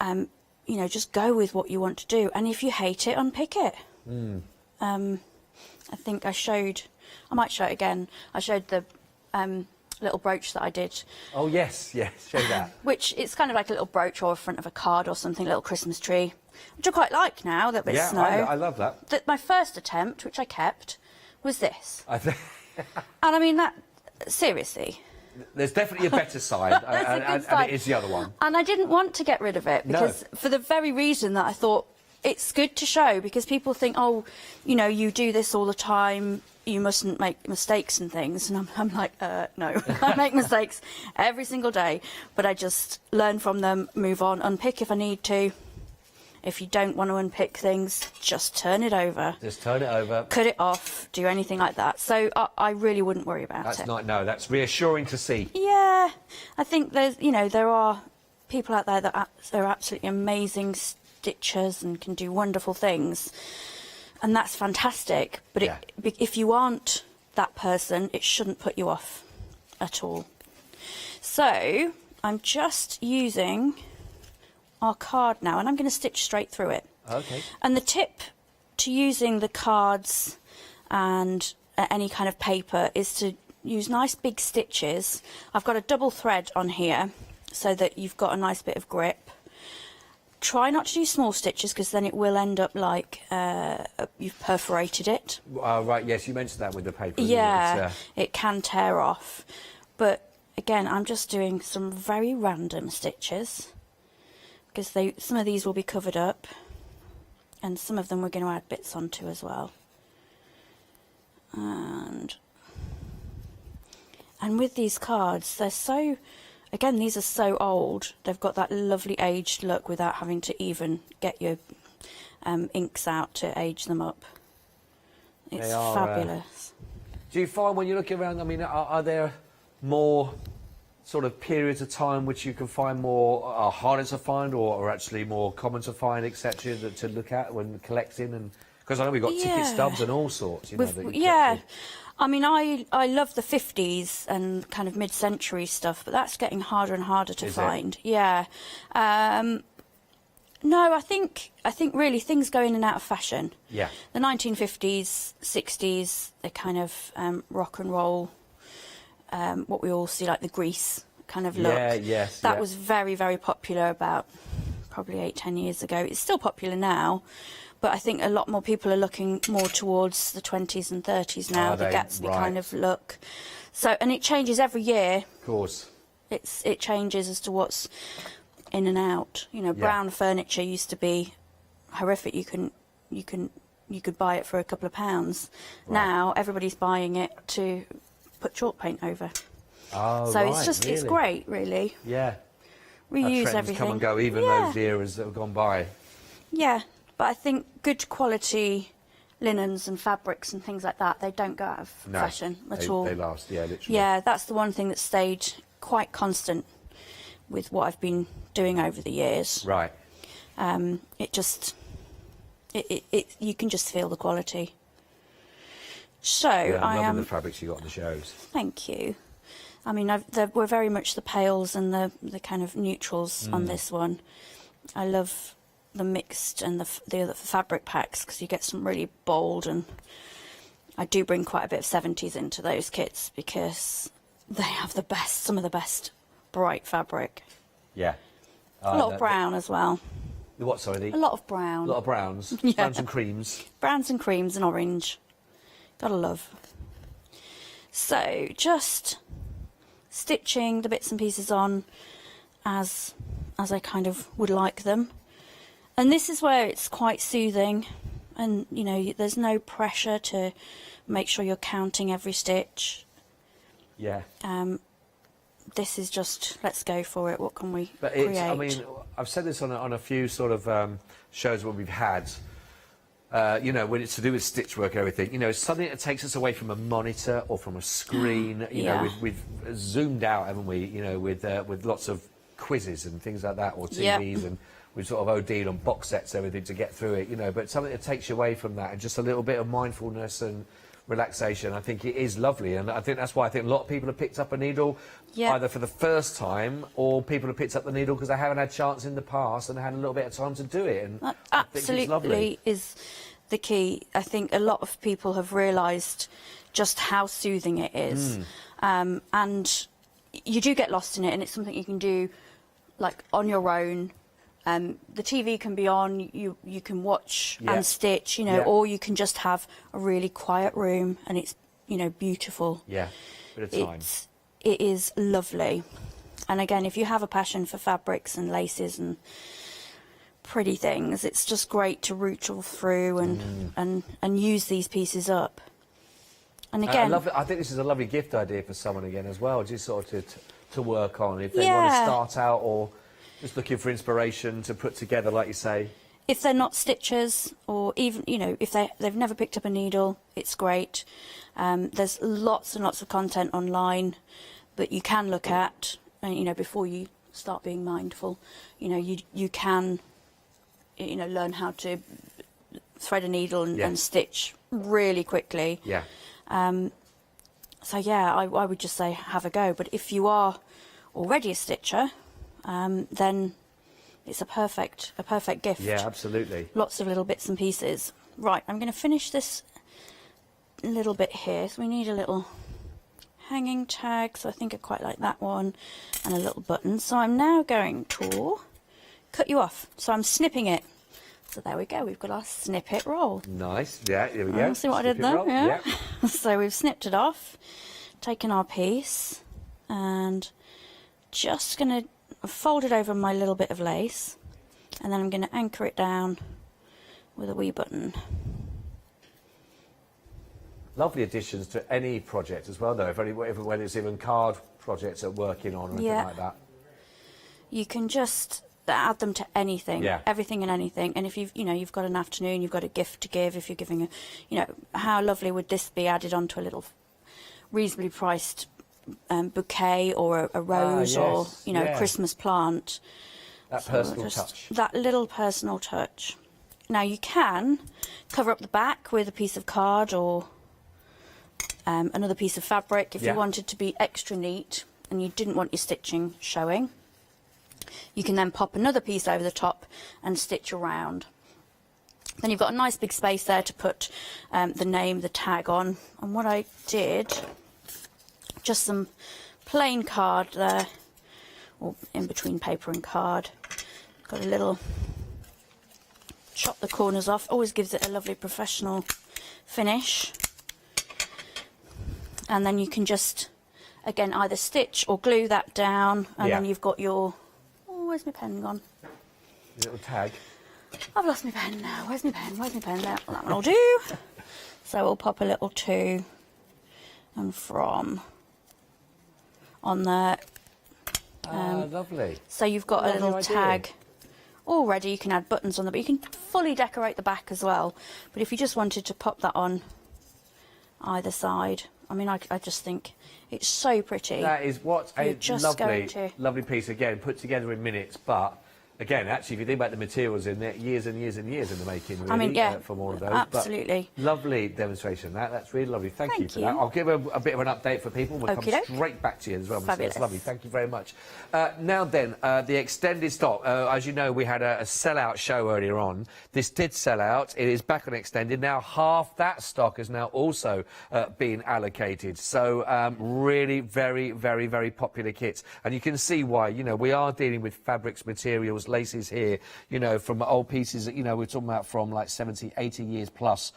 you know, just go with what you want to do, and if you hate it, unpick it. I think I might show it again. I showed the little brooch that I did. Oh yes, show that. Which it's kind of like a little brooch or a front of a card or something, a little Christmas tree, which I quite like now, that bit of snow. I love that. My first attempt, which I kept, was this. And I mean, that, seriously. There's definitely a better side, and it is the other one. And I didn't want to get rid of it, because for the very reason that I thought it's good to show, because people think, oh, you know, you do this all the time, you mustn't make mistakes and things, and I'm like, no, I make mistakes every single day, but I just learn from them, move on, unpick if I need to. If you don't want to unpick things, just turn it over. Just turn it over. Cut it off, do anything like that. So I really wouldn't worry about it. That's reassuring to see. Yeah, I think there are people out there that are absolutely amazing stitchers and can do wonderful things, and that's fantastic. But if you aren't that person, it shouldn't put you off at all. So I'm just using our card now, and I'm going to stitch straight through it. Okay. And the tip to using the cards and any kind of paper is to use nice big stitches. I've got a double thread on here so that you've got a nice bit of grip. Try not to do small stitches, because then it will end up like you've perforated it. Right, yes, you mentioned that with the paper. Yeah, it can tear off. But again, I'm just doing some very random stitches, because some of these will be covered up, and some of them we're going to add bits onto as well. And with these cards, they're so, again, these are so old, they've got that lovely aged look without having to even get your inks out to age them up. It's fabulous. Do you find when you're looking around, I mean, are there more sort of periods of time which you can find more harder to find, or actually more common to find, etc., to look at when collecting? And because I know we've got ticket stubs and all sorts, you know. I mean, I love the 50s and kind of mid-century stuff, but that's getting harder and harder to find. Yeah. No, I think really things go in and out of fashion. Yeah. The 1950s, 60s, the kind of rock and roll, what we all see, like the Grease kind of look. That was very, very popular about probably 8-10 years ago. It's still popular now, but I think a lot more people are looking more towards the 20s and 30s now, the Gatsby kind of look. So, and it changes every year. Of course. It changes as to what's in and out. You know, brown furniture used to be horrific. You could buy it for a couple of pounds. Now everybody's buying it to put chalk paint over. Oh, so it's just it's great, really. Yeah. Reuse trends everything. Come and go, even those eras that have gone by. Yeah, but I think good quality linens and fabrics and things like that, they don't go out of fashion at all. They last, literally. Yeah, that's the one thing that stayed quite constant with what I've been doing over the years. Right. It just, you can just feel the quality. So I'm loving the fabrics you got on the shows. Thank you. I mean, we're very much the pales and the kind of neutrals on this one. I love the mixed and the other fabric packs, because you get some really bold, and I do bring quite a bit of 70s into those kits because they have some of the best bright fabric. Yeah. A lot of brown as well. What, sorry? A lot of brown. A lot of browns. Yeah. Browns and creams. Browns and creams and orange. Gotta love. So, just stitching the bits and pieces on as I kind of would like them. And this is where it's quite soothing, and you know, there's no pressure to make sure you're counting every stitch. Yeah. This is just, let's go for it. What can we But create? I mean, I've said this on a few sort of shows where we've had, you know, when it's to do with stitch work and everything, you know, something that takes us away from a monitor or from a screen. You know, we've zoomed out, haven't we? You know, with lots of quizzes and things like that, or TVs, and we sort of OD'd on box sets, everything to get through it, you know. But something that takes you away from that, and just a little bit of mindfulness and relaxation. I think it is lovely, and I think that's why I think a lot of people have picked up a needle either for the first time, or people have picked up the needle because they haven't had chance in the past and had a little bit of time to do it. And That I think it's lovely. absolutely is the key. I think a lot of people have realised just how soothing it is, and you do get lost in it, and it's something you can do like on your own. The TV can be on, you can watch and stitch, you know, or you can just have a really quiet room and it's, you know, beautiful. Yeah, bit of time. It is lovely. And again, if you have a passion for fabrics and laces and pretty things, it's just great to root all through and use these pieces up. And again, I think this is a lovely gift idea for someone again as well, just sort of to work on if they want to start out, or just looking for inspiration to put together, like you say. If they're not stitchers, or even, you know, if they've never picked up a needle, it's great. There's lots and lots of content online that you can look at, you know, before you start being mindful. You know, you can, you know, learn how to thread a needle and stitch really quickly. Yeah. So yeah, I would just say have a go. But if you are already a stitcher, then it's a perfect gift. Yeah, absolutely. Lots of little bits and pieces. Right, I'm going to finish this little bit here. So we need a little hanging tag, so I think I quite like that one, and a little button. So I'm now going to cut you off. So I'm snipping it. So there we go, we've got our snippet roll. Nice, yeah, here we go. See what I did there? Yeah. So we've snipped it off, taken our piece, and just going to fold it over my little bit of lace, and then I'm going to anchor it down with a wee button. Lovely additions to any project as well, though, whether it's even card projects that we're working on or anything like that. You can just add them to anything, everything and anything. And if you've got an afternoon, you've got a gift to give, if you're giving a, you know, how lovely would this be added onto a little reasonably priced bouquet, or a rose, or, you know, a Christmas plant. That personal touch. That little personal touch. Now you can cover up the back with a piece of card or another piece of fabric if you wanted to be extra neat and you didn't want your stitching showing. You can then pop another piece over the top and stitch around. Then you've got a nice big space there to put the name, the tag on. And what I did, just some plain card there, or in between paper and card. Got a little, chop the corners off, always gives it a lovely professional finish. And then you can just, again, either stitch or glue that down, and then you've got your, oh, where's my pen gone? Your little tag. I've lost my pen now. Where's my pen? Where's my pen? There. Well, that one will do. So we'll pop a little to and from on there. Lovely. So you've got a little tag already. You can add buttons on there, but you can fully decorate the back as well. But if you just wanted to pop that on either side, I mean, I just think it's so pretty. That is what a lovely piece, again, put together in minutes, but again, actually, if you think about the materials in there, years and years and years in the making, really, I mean, from all of those. Absolutely. But lovely demonstration. That's really lovely. Thank you for that. I'll give a bit of an update for people. We'll come straight back to you as well. Fabulous. That's lovely. Thank you very much. Now then, the extended stock. As you know, we had a sell-out show earlier on. This did sell out. It is back on extended. Now, half that stock has now also been allocated. So, really very, very, very popular kits. And you can see why. You know, we are dealing with fabrics, materials, laces here, you know, from old pieces that, you know, we're talking about from like 70, 80 years plus,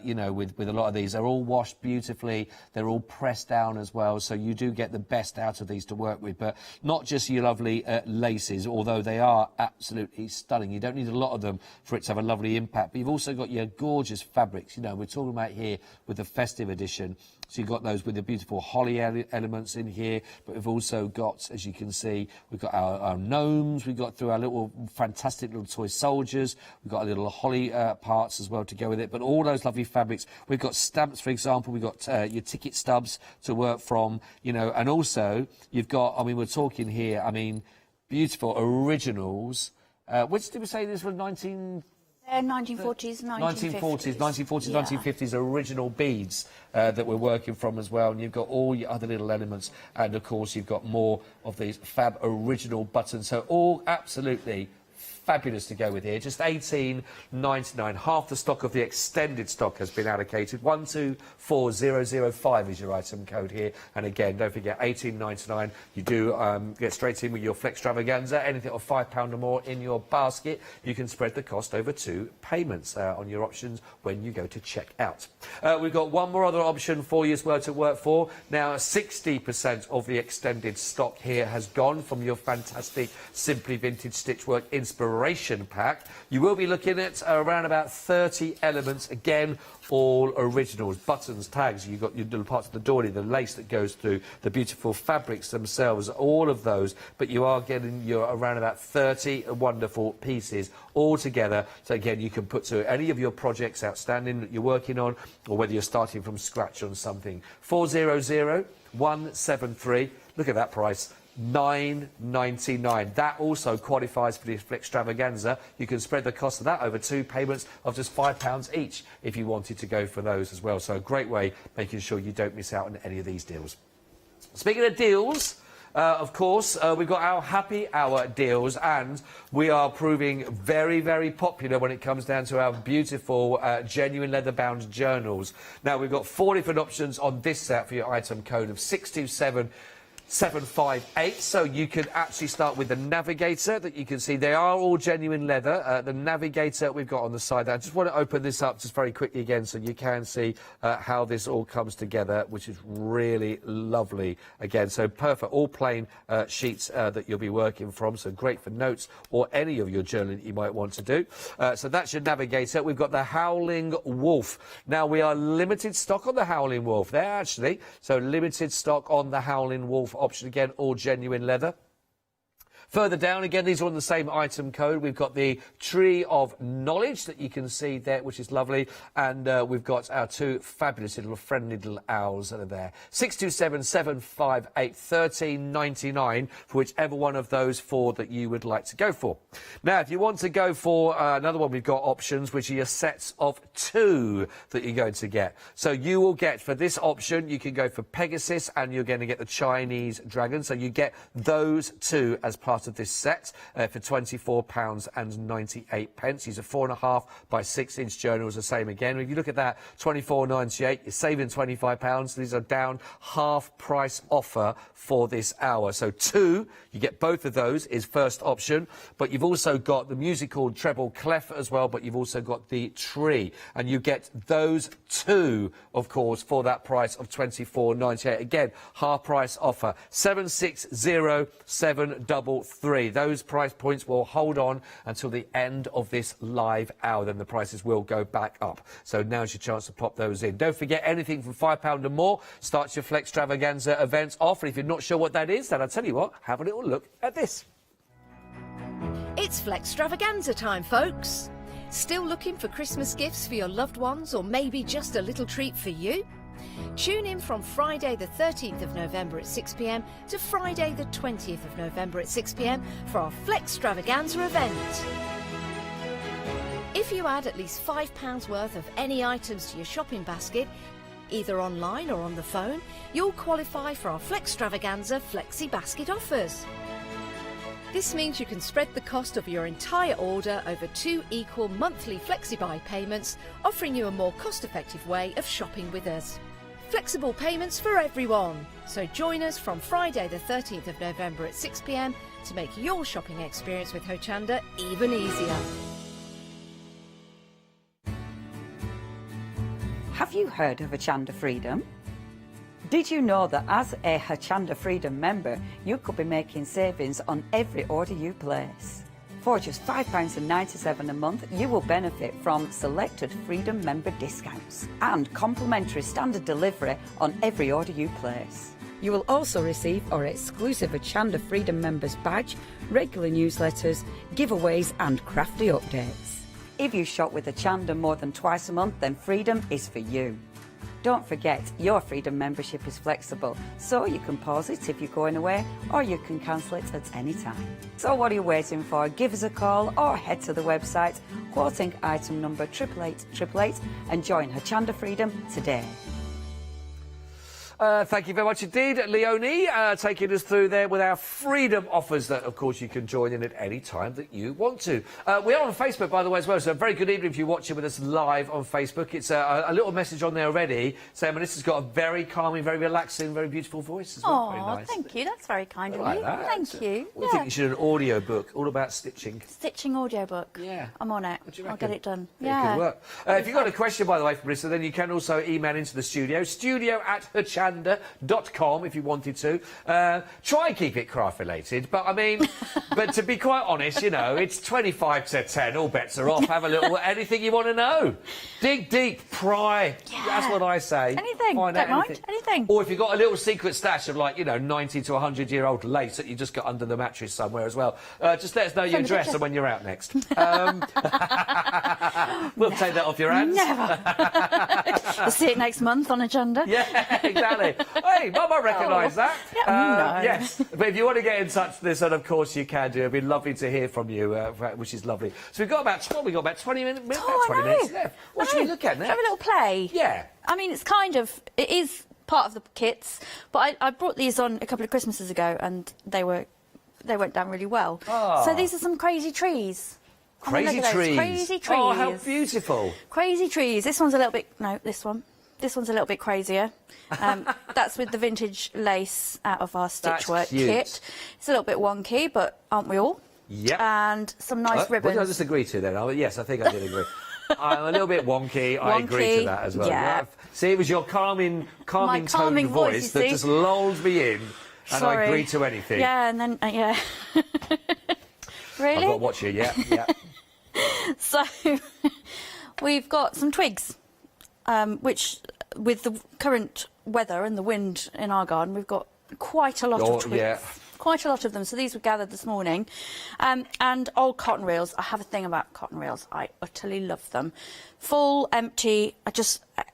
you know, with a lot of these. They're all washed beautifully. They're all pressed down as well. So you do get the best out of these to work with. But not just your lovely laces, although they are absolutely stunning. You don't need a lot of them for it to have a lovely impact. But you've also got your gorgeous fabrics. You know, we're talking about here with the festive edition. So you've got those with the beautiful holly elements in here. But we've also got, as you can see, we've got our gnomes. We've got through our little fantastic little toy soldiers. We've got a little holly parts as well to go with it. But all those lovely fabrics. We've got stamps, for example. We've got your ticket stubs to work from, you know. And also, you've got, I mean, we're talking here, I mean, beautiful originals. Which did we say this was 1940s, 1950s original beads that we're working from as well, and you've got all your other little elements, and of course you've got more of these fab original buttons, so all absolutely fabulous to go with here. Just $18.99. Half the stock of the extended stock has been allocated. 124005 is your item code here. And again, don't forget, $18.99. You do get straight in with your Flextravaganza. Anything of £5 or more in your basket, you can spread the cost over 2 payments on your options when you go to check out. We've got one more other option for you as well to work for. Now, 60% of the extended stock here has gone from your fantastic Simply Vintage Stitchwork Inspiration Pack. You will be looking at around about 30 elements, again, all originals, buttons, tags, you've got your little parts of the doily, the lace that goes through, the beautiful fabrics themselves, all of those, but you are getting your around about 30 wonderful pieces all together. So again, you can put to any of your projects outstanding that you're working on, or whether you're starting from scratch on something. 400173, look at that price. $9.99. That also qualifies for the Flextravaganza. You can spread the cost of that over 2 payments of just £5 each if you wanted to go for those as well. So a great way making sure you don't miss out on any of these deals. Speaking of deals, of course, we've got our happy hour deals, and we are proving very, very popular when it comes down to our beautiful genuine leather-bound journals. Now, we've got 4 different options on this set for your item code of 627758. So you can actually start with the Navigator that you can see. They are all genuine leather. The Navigator we've got on the side there. I just want to open this up just very quickly again so you can see how this all comes together, which is really lovely. Again, so perfect. All plain sheets that you'll be working from. So great for notes or any of your journaling that you might want to do. So that's your Navigator. We've got the Howling Wolf. Now, we are limited stock on the Howling Wolf there, actually. So limited stock on the Howling Wolf option, again, all genuine leather. Further down, again, these are on the same item code. We've got the Tree of Knowledge that you can see there, which is lovely. And we've got our 2 fabulous little friendly little owls that are there. 627758, $13.99 for whichever one of those 4 that you would like to go for. Now, if you want to go for another one, we've got options, which are your sets of 2 that you're going to get. So you will get, for this option, you can go for Pegasus, and you're going to get the Chinese Dragon. So you get those 2 as part of this set for £24.98. These are 4.5 by 6-inch journals, the same again. If you look at that, £24.98, you're saving £25. These are down half price offer for this hour. So 2, you get both of those is first option, but you've also got the musical treble clef as well, but you've also got the tree, and you get those 2, of course, for that price of £24.98. Again, half price offer. 760733. Those price points will hold on until the end of this live hour. Then the prices will go back up. So now's your chance to pop those in. Don't forget, anything from £5 or more starts your Flextravaganza events off. And if you're not sure what that is, then I'll tell you what, have a little look at this. It's Flextravaganza time, folks. Still looking for Christmas gifts for your loved ones, or maybe just a little treat for you? Tune in from Friday the 13th of November at 6 p.m. to Friday the 20th of November at 6 p.m. for our Flextravaganza event. If you add at least £5 worth of any items to your shopping basket, either online or on the phone, you'll qualify for our Flextravaganza Flexi Basket offers. This means you can spread the cost of your entire order over 2 equal monthly Flexi-Buy payments, offering you a more cost-effective way of shopping with us. Flexible payments for everyone. So join us from Friday the 13th of November at 6 p.m. to make your shopping experience with Hochanda even easier. Have you heard of Hochanda Freedom? Did you know that as a Hochanda Freedom member, you could be making savings on every order you place? For just £5.97 a month, you will benefit from selected Freedom member discounts and complimentary standard delivery on every order you place. You will also receive our exclusive Hochanda Freedom members badge, regular newsletters, giveaways and crafty updates. If you shop with Hochanda more than twice a month, then Freedom is for you. Don't forget, your Freedom membership is flexible, so you can pause it if you're going away, or you can cancel it at any time. So what are you waiting for? Give us a call or head to the website, quoting item number 88888, and join Hochanda Freedom today. Thank you very much indeed, Leonie, taking us through there with our freedom offers that, of course, you can join in at any time that you want to. We are on Facebook, by the way, as well, so a very good evening if you're watching with us live on Facebook. It's a little message on there already saying Melissa's got a very calming, very relaxing, very beautiful voice as well. Very nice. Thank you. That's very kind of like you. that. Thank you. What do you think you should an audio book all about stitching? Stitching audiobook. Yeah. I'm on it. What do you I'll reckon? get it done. Yeah, it could work. If you've got a question, by the way, for Melissa, then you can also email into the studio@hochanda.com if you wanted to. Try and keep it craft related, but I mean, but to be quite honest, you know, it's 25 to 10, all bets are off. Have a little, anything you want to know. Dig deep, pry. Yeah. That's what I say. Anything. Find Don't out mind. Anything. Or if you've got a little secret stash of, like, you know, 90 to 100-year-old lace that you just got under the mattress somewhere as well, just let us know your address and when you're out next. We'll take that off your hands. Never. We'll see it next month on Agenda. Yeah, exactly. Hey, Mum, I recognise that. Yeah, no. Yes, but if you want to get in touch with us, then of course you can do. It'd be lovely to hear from you, which is lovely. So we've got about 20 minutes, about 20 minutes left. What should we look at now? Have a little play. Yeah. I mean, it is part of the kits, but I brought these on a couple of Christmases ago, and they went down really well. Oh. So these are some crazy trees. Crazy Crazy trees. Oh, how beautiful. Crazy trees. This one's a little bit... No, this one. This one's a little bit crazier. That's with the vintage lace out of our Stitchwork kit. It's a little bit wonky, but aren't we all? Yep. And some nice ribbons. What did I just agree to then? Yes, I think I did agree. I'm a little bit wonky. I agree to that as well. Yeah. See, it was your calming calming voice that just lulled me in, and Sorry. I agreed to anything. Yeah, and then, yeah. Really? I've got to watch you, yeah. So, we've got some twigs, which, with the current weather and the wind in our garden, we've got quite a lot of twigs. Yeah. Quite a lot of them. So these were gathered this morning. And old cotton reels. I have a thing about cotton reels. I utterly love them. Full, empty,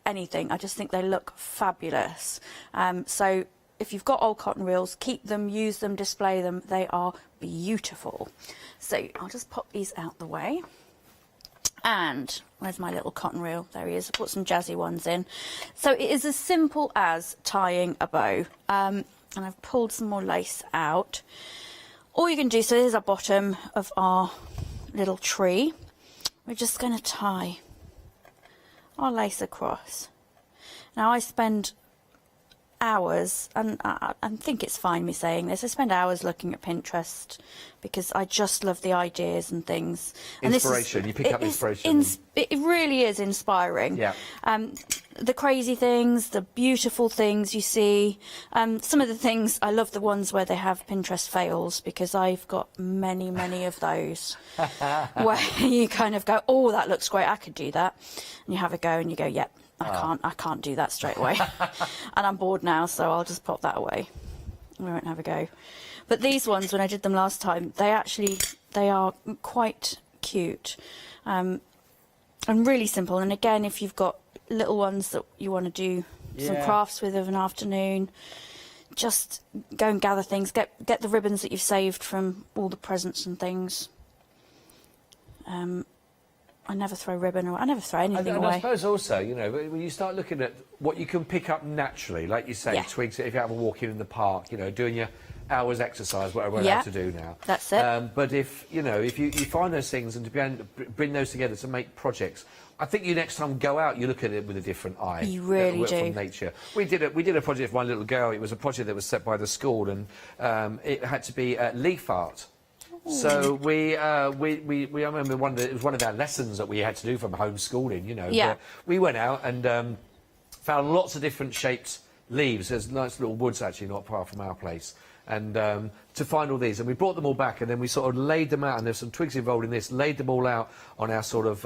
anything. I just think they look fabulous. So if you've got old cotton reels, keep them, use them, display them. They are beautiful. So I'll just pop these out the way. And where's my little cotton reel? There he is. I'll put some jazzy ones in. So it is as simple as tying a bow. And I've pulled some more lace out. All you can do, so here's our bottom of our little tree. We're just going to tie our lace across. Now I spend hours, and I think it's fine me saying this, I spend hours looking at Pinterest because I just love the ideas and things. Inspiration, you pick up inspiration. It really is inspiring. Yeah. The crazy things, the beautiful things you see. Some of the things, I love the ones where they have Pinterest fails, because I've got many, many of those where you kind of go, oh, that looks great, I could do that. And you have a go and you go, yep. I can't do that straight away. And I'm bored now, so I'll just pop that away. We won't have a go. But these ones, when I did them last time, they are quite cute. And really simple. And again, if you've got little ones that you want to do some crafts with of an afternoon, just go and gather things. Get the ribbons that you've saved from all the presents and things. I never throw ribbon, or I never throw anything away. I suppose also, you know, when you start looking at what you can pick up naturally, like you say, twigs, if you're out walking in the park, you know, doing your hours exercise, whatever we're allowed to do now. That's it. But if, you know, if you find those things and to be able to bring those together to make projects, I think you next time go out, you look at it with a different eye. You really do. From nature. We did a project for one little girl. It was a project that was set by the school, and it had to be leaf art. So we I remember it was one of our lessons that we had to do from homeschooling, you know. Yeah. We went out and found lots of different shaped leaves. There's nice little woods actually not far from our place. And to find all these, and we brought them all back, and then we sort of laid them out, and there's some twigs involved in this, laid them all out on our sort of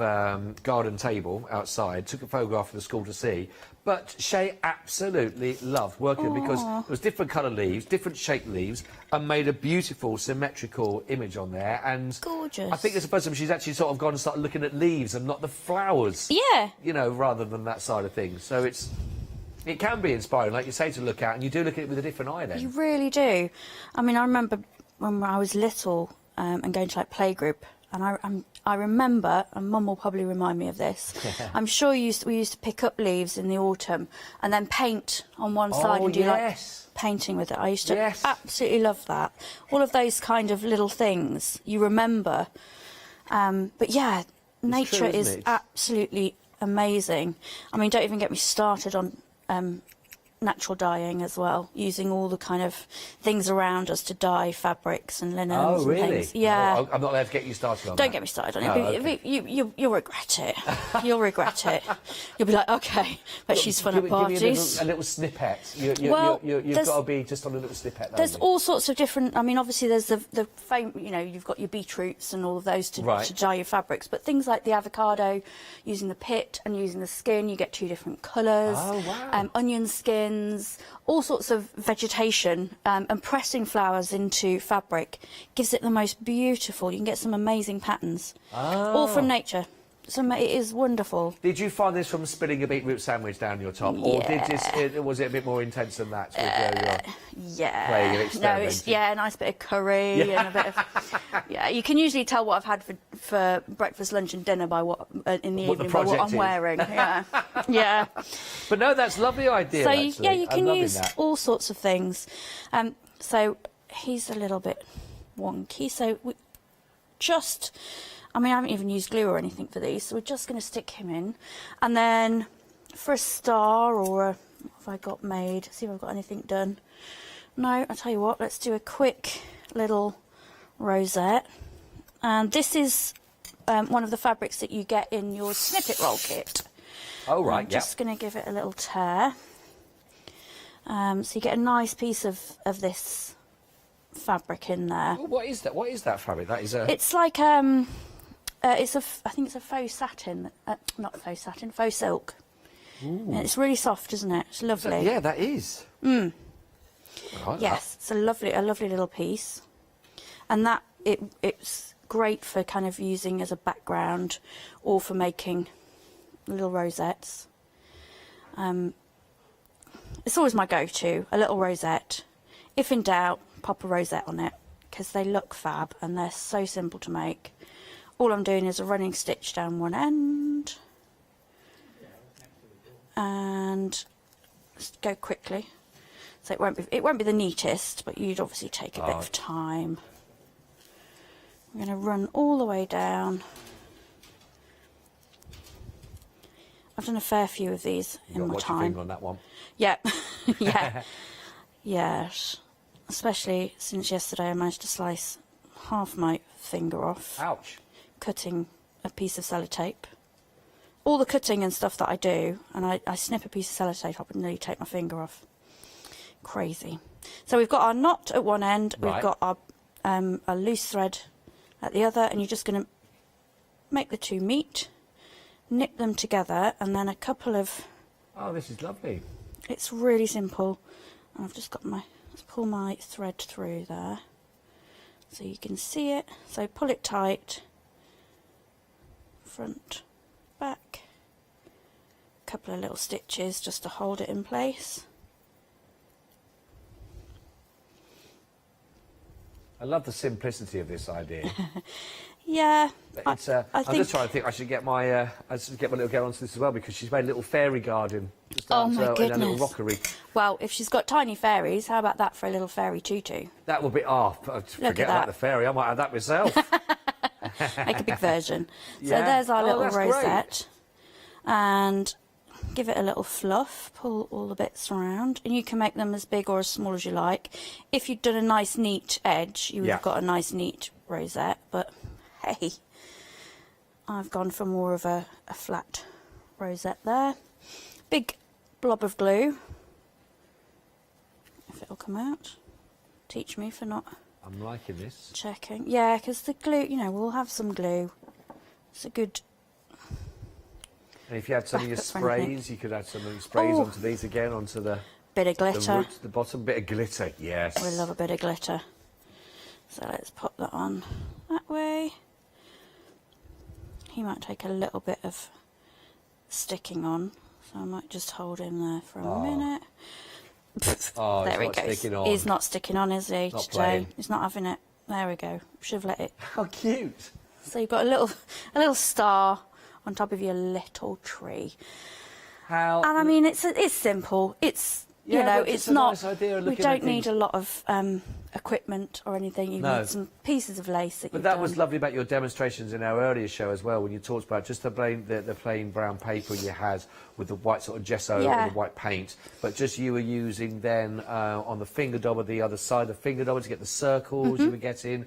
garden table outside, took a photograph for the school to see. But Shay absolutely loved working because there was different coloured leaves, different shaped leaves, and made a beautiful symmetrical image on there. And gorgeous. I think it's the first time she's actually sort of gone and started looking at leaves and not the flowers. Yeah. You know, rather than that side of things. So it's It can be inspiring, like you say, to look at, and you do look at it with a different eye then. You really do. I mean, I remember when I was little and going to like playgroup, and I remember, and Mum will probably remind me of this, I'm sure we used to pick up leaves in the autumn and then paint on one side and do like painting with it. I used to absolutely love that. All of those kind of little things you remember. But yeah, nature is absolutely amazing. I mean, don't even get me started on natural dyeing as well, using all the kind of things around us to dye fabrics and linens. Oh, really? And things. Yeah. Oh, I'm not allowed to get you started on that. Don't get me started on it. You'll regret it. You'll regret it. You'll be like, okay, but she's fun at parties. Give me a little snippet. You've got to be just on a little snippet. There's all sorts of different. I mean, obviously there's the you know, you've got your beetroots and all of those to dye your fabrics, but things like the avocado, using the pit and using the skin, you get 2 different colours. Oh, wow. Onion skins, all sorts of vegetation, and pressing flowers into fabric gives it the most beautiful. You can get some amazing patterns, all from nature. So it is wonderful. Did you find this from spilling a beetroot sandwich down your top, or was it a bit more intense than that? Yeah. Playing and experimenting? A nice bit of curry and a bit of you can usually tell what I've had for breakfast, lunch, and dinner by what in the evening by what I'm wearing. Yeah. But no, that's a lovely idea. So actually. you can use all sorts of things. So he's a little bit wonky. So we just. I mean, I haven't even used glue or anything for these, so we're just going to stick him in. And then for a star or what have I got made? See if I've got anything done. No, I'll tell you what, let's do a quick little rosette. And this is one of the fabrics that you get in your snippet roll kit. Oh, right, I'm just going to give it a little tear. So you get a nice piece of this fabric in there. Oh, what is that? What is that fabric? That is a... It's like I think it's a faux satin, not faux satin, faux silk. And it's really soft, isn't it? It's lovely. Yeah, that is. Yes, it's a lovely little piece, and it's great for kind of using as a background, or for making little rosettes. It's always my go-to, a little rosette. If in doubt, pop a rosette on it, because they look fab and they're so simple to make. All I'm doing is a running stitch down one end and just go quickly. So it won't be the neatest, but you'd obviously take a bit of time. I'm going to run all the way down. I've done a fair few of these in my time. Watch your finger on that one. Yeah, yes. Especially since yesterday, I managed to slice half my finger off. Ouch. Cutting a piece of sellotape. All the cutting and stuff that I do, and I snip a piece of sellotape up and nearly take my finger off. Crazy. So we've got our knot at one end, we've got our a loose thread at the other, and you're just going to make the 2 meet, knit them together, and then a couple of... Oh, this is lovely. It's really simple. I've just got let's pull my thread through there so you can see it. So pull it tight, front, back, a couple of little stitches just to hold it in place. I love the simplicity of this idea. Yeah, it's, I'm just trying to think. I should get my little girl onto this as well, because she's made a little fairy garden just oh my goodness. in a little rockery. Well, if she's got tiny fairies, how about that for a little fairy tutu? That would be forget about the fairy. I might have that myself. Make a big version. So there's our little rosette, and give it a little fluff. Pull all the bits around, and you can make them as big or as small as you like. If you'd done a nice neat edge, you would have got a nice neat rosette, but hey, I've gone for more of a flat rosette there. Big blob of glue, if it'll come out. Teach me for not... I'm liking this. Checking. Yeah, because the glue, you know, we'll have some glue. It's a good... And if you had some of your sprays, you could add some of your sprays onto these again, onto the... Bit of glitter. The root, the bottom bit of glitter, yes. We love a bit of glitter. So let's pop that on that way. He might take a little bit of sticking on, So I might just hold him there for a minute. Oh, there he not goes. sticking on. He's not sticking on, is he? Not today? playing. He's not having it. There we go. Should have let it. How cute. So you've got a little star on top of your little tree. How? And I mean, it's simple. It's you Yeah, know, but it's a not. nice idea of We looking at don't need things. a lot of equipment or anything. You No. need some pieces of lace that But you've that done. was lovely about your demonstrations in our earlier show as well, when you talked about just the plain brown paper you had with the white sort of gesso Yeah. and the white paint, but just you were using then on the finger dobber, the other side of the finger dobber to get the circles you were getting,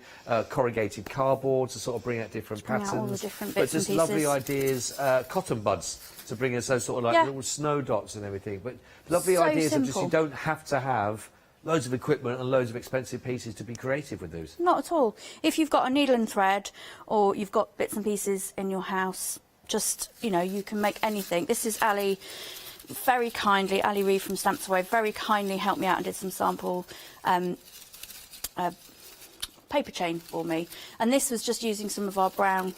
corrugated cardboard to sort of bring out different bring out patterns. all the different but bits and just lovely pieces. ideas, cotton buds to bring us those sort of like Yeah. little snow dots and everything. But lovely So ideas of just simple. you don't have to have loads of equipment and loads of expensive pieces to be creative with those. Not at all. If you've got a needle and thread, or you've got bits and pieces in your house, just, you know, you can make anything. This is Ali, very kindly, Ali Reed from Stamps Away, very kindly helped me out and did some sample paper chain for me. And this was just using some of our brown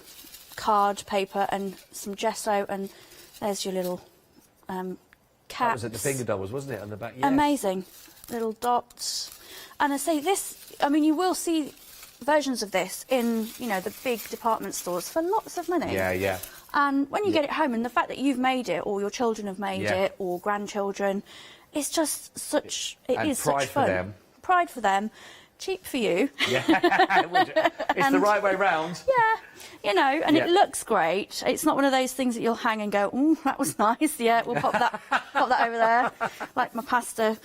card paper and some gesso, and there's your little caps. That was at the finger doubles, wasn't it, on the back? Yes. Amazing. Little dots. And I say this, I mean, you will see versions of this in, you know, the big department stores for lots of money. Yeah, yeah. And when you get it home, and the fact that you've made it, or your children have made Yeah. it, or grandchildren, it's just such, it And is pride such for fun. them. Pride for them. Cheap for you. Yeah, it's the right way round. Yeah, you know, and Yeah. it looks great. It's not one of those things that you'll hang and go, "Ooh, that was nice." Yeah, we'll pop that over there, like my pasta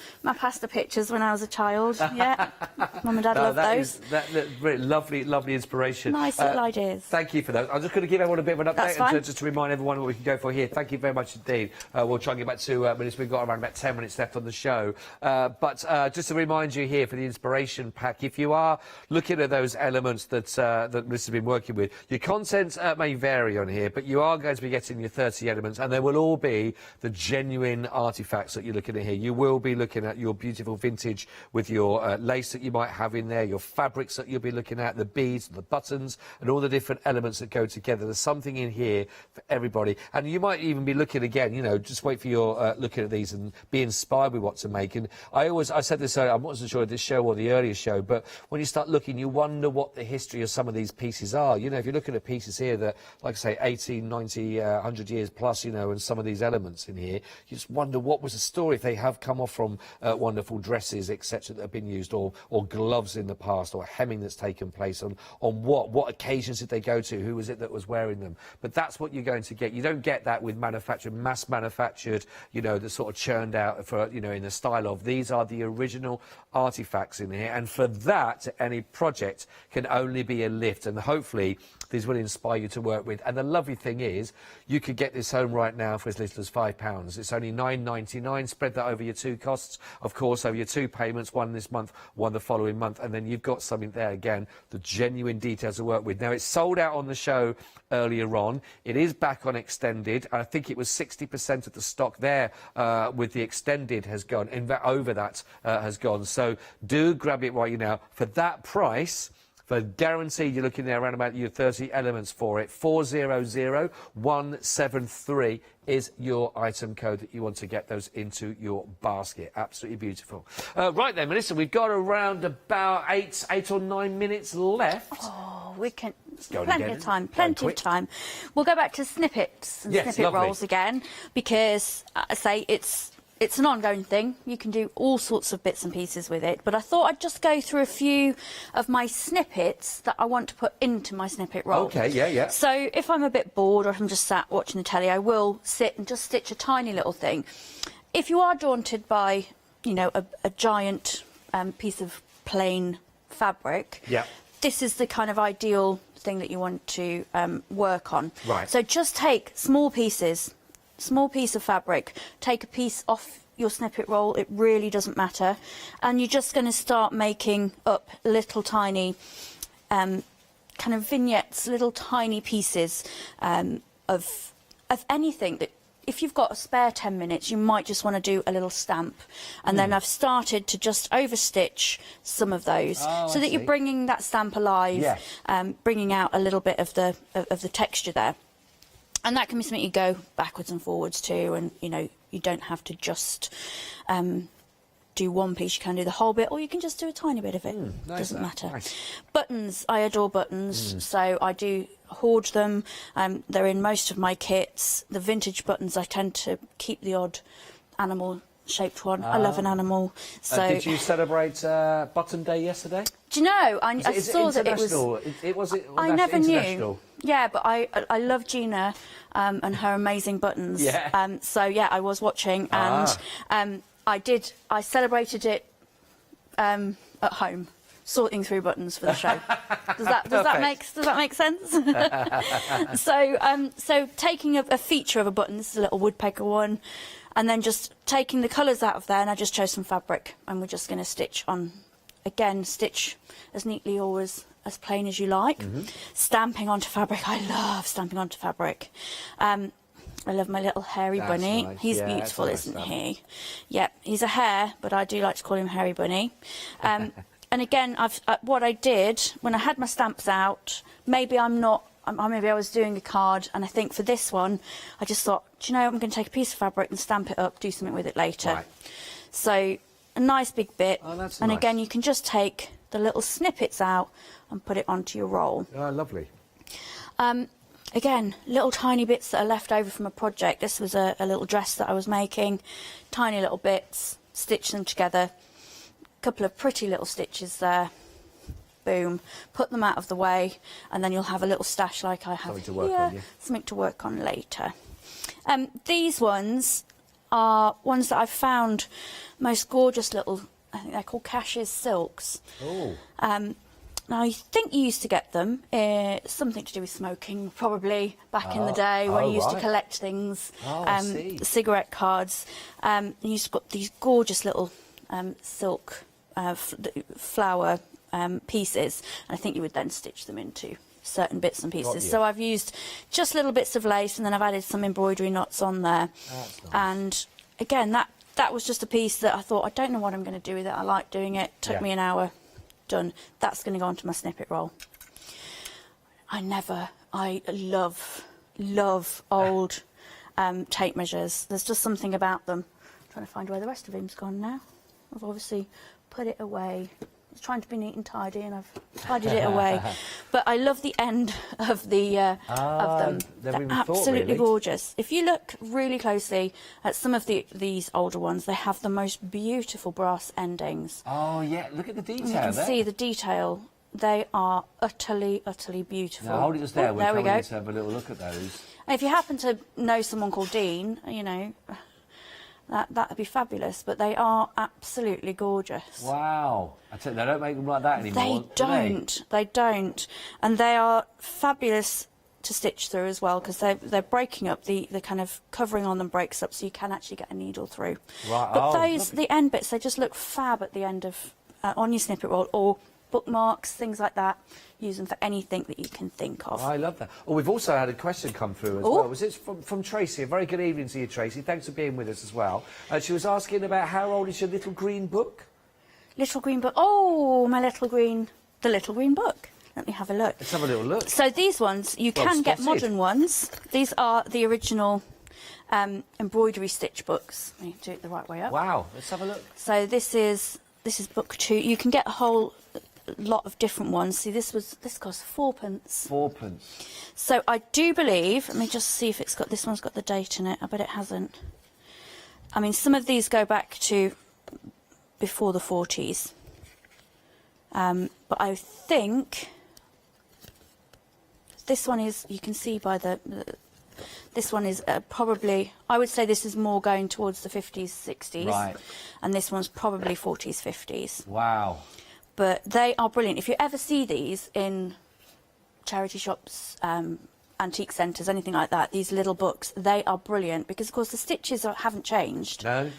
pictures when I was a child. Yeah, Mum and Dad loved those. That's really lovely inspiration. Nice little ideas. Thank you for those. I'm just going to give everyone a bit of an update, That's fine. and just to remind everyone what we can go for here. Thank you very much indeed. We'll try and get back to minutes. We've got around about 10 minutes left on the show. But just to remind you here for the inspiration pack, if you are looking at those elements that Melissa's been working with, your content may vary on here, but you are going to be getting your 30 elements, and they will all be the genuine artifacts that you're looking at here. You will be looking at your beautiful vintage with your lace that you might have in there, your fabrics that you'll be looking at, the beads, the buttons, and all the different elements that go together. There's something in here for everybody, and you might even be looking again, you know, just wait for your looking at these and be inspired with what to make. And I said this earlier, I wasn't sure of this show or the earlier show, but when you start looking, you wonder what the history of some of these pieces are. You know, if you're looking at pieces here that, like I say, 18, 90, 100 years plus, you know, and some of these elements in here, you just wonder what was the story, if they have come off from wonderful dresses, etc., that have been used, or gloves in the past, or hemming that's taken place, on what occasions did they go to, who was it that was wearing them. But that's what you're going to get. You don't get that with mass manufactured, you know, the sort of churned out for, you know, in the style of. These are the original artifacts in here, and for that, any project can only be a lift, and hopefully these will inspire you to work with. And the lovely thing is, you could get this home right now for as little as £5. It's only £9.99. Spread that over your two costs, of course, over your two payments, one this month, one the following month, and then you've got something there again, the genuine details to work with. Now, it's sold out on the show earlier on. It is back on extended. I think it was 60% of the stock there with the extended has gone, over that has gone. So do grab it while you're now. For that price, for guaranteed, you're looking there around about your 30 elements for it. 400173 is your item code that you want to get those into your basket. Absolutely beautiful. Right then, Melissa, we've got around about eight or 9 minutes left. Oh, we can. Go Plenty again. of time. Go Plenty of quick. time. We'll go back to snippets and Yes, snippet lovely. rolls again, because I say it's an ongoing thing. You can do all sorts of bits and pieces with it, but I thought I'd just go through a few of my snippets that I want to put into my snippet roll. Okay, yeah. So if I'm a bit bored, or if I'm just sat watching the telly, I will sit and just stitch a tiny little thing. If you are daunted by, you know, a giant piece of plain fabric, Yeah. this is the kind of ideal thing that you want to work on. Right. So just take small pieces, small piece of fabric, take a piece off your snippet roll, it really doesn't matter, and you're just going to start making up little tiny kind of vignettes, little tiny pieces of anything that, if you've got a spare 10 minutes, you might just want to do a little stamp. And then I've started to just overstitch some of those, so that you're bringing that stamp alive, Yeah. bringing out a little bit of the texture there. And that can be something you go backwards and forwards to, and you know, you don't have to just do one piece. You can do the whole bit, or you can just do a tiny bit of it. Doesn't matter. Nice. Buttons, I adore buttons, so I do hoard them. They're in most of my kits. The vintage buttons, I tend to keep the odd animal shaped one. I love an animal. So did you celebrate Button Day yesterday? do you know, I saw that it was. I never knew. Yeah, but I love Gina and her amazing buttons. Yeah. So yeah, I was watching, and I celebrated it at home, sorting through buttons for the show. Does that make sense? So taking a feature of a button, this is a little woodpecker one, and then just taking the colours out of there, and I just chose some fabric, and we're just going to stitch on. Again, stitch as neatly or as plain as you like. Stamping onto fabric, I love stamping onto fabric. I love my little hairy bunny. Nice. He's Yeah, beautiful, that's a isn't nice he? Yeah, he's a hare, but I do like to call him Hairy Bunny. And again, what I did when I had my stamps out, maybe I was doing a card, and I think for this one, I just thought, do you know, I'm going to take a piece of fabric and stamp it up, do something with it later. Right. So a nice big bit, that's and nice. again, you can just take the little snippets out and put it onto your roll. Oh, lovely. Again, little tiny bits that are left over from a project. This was a little dress that I was making. Tiny little bits, stitch them together. A couple of pretty little stitches there. Boom. Put them out of the way, and then you'll have a little stash like I have Something to work here. on, yeah. Something to work on later. These ones are ones that I've found most gorgeous little, I think they're called Cash's silks. Oh. Now, I think you used to get them, something to do with smoking, probably, back in the day, when you used to collect things, cigarette cards. You used to got these gorgeous little silk flower pieces, and I think you would then stitch them into certain bits and pieces. So I've used just little bits of lace, and then I've added some embroidery knots on there. That's nice. And again, that was just a piece that I thought, I don't know what I'm going to do with it. I like doing it. Took me an hour. Done. That's going to go onto my snippet roll. I love old tape measures. There's just something about them. I'm trying to find where the rest of him's gone now. I've obviously put it away. I was trying to be neat and tidy, and I've tidied it away. But I love the end of the of them. They're absolutely gorgeous. If you look really closely at some of these older ones, they have the most beautiful brass endings. Oh yeah, look at the detail. You can there. see the detail. They are utterly beautiful. Now hold it just there. Oh, there we go. Let's have a little look at those. And if you happen to know someone called Dean, you know, that would be fabulous. But they are absolutely gorgeous. Wow. I tell you, they don't make them like that anymore. They don't. And they are fabulous to stitch through as well, because they're breaking up, the kind of covering on them breaks up, so you can actually get a needle through. Right. But the end bits, they just look fab at the end of, on your snippet roll, or bookmarks, things like that. Use them for anything that you can think of. I love that. Oh, we've also had a question come through as well. Was it from Tracy? A very good evening to you, Tracy. Thanks for being with us as well. She was asking about how old is your little green book? Little green book. Oh, the little green book. Let me have a look. Let's have a little look. So these ones, you can get modern ones. These are the original embroidery stitch books. Let me do it the right way up. Wow, let's have a look. So this is book 2. You can get a whole lot of different ones. See, this cost 4p. 4p. So I do believe, let me just see if this one's got the date in it. I bet it hasn't. I mean, some of these go back to before the 40s. But I think this one is, you can see by this one is probably, I would say this is more going towards the 50s, 60s. Right. And this one's probably 40s, 50s. Wow. But they are brilliant. If you ever see these in charity shops, antique centres, anything like that, these little books, they are brilliant because, of course, the stitches haven't changed. No.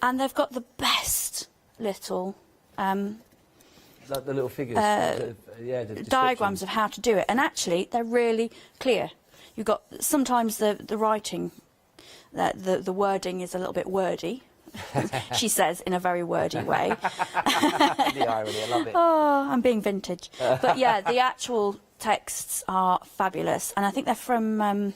And they've got the best little like the little figures, the diagrams of how to do it. And actually, they're really clear. You've got sometimes the writing, the wording is a little bit wordy. She says in a very wordy way. The irony, I love it. Oh, I'm being vintage. But yeah, the actual texts are fabulous, and I think they're from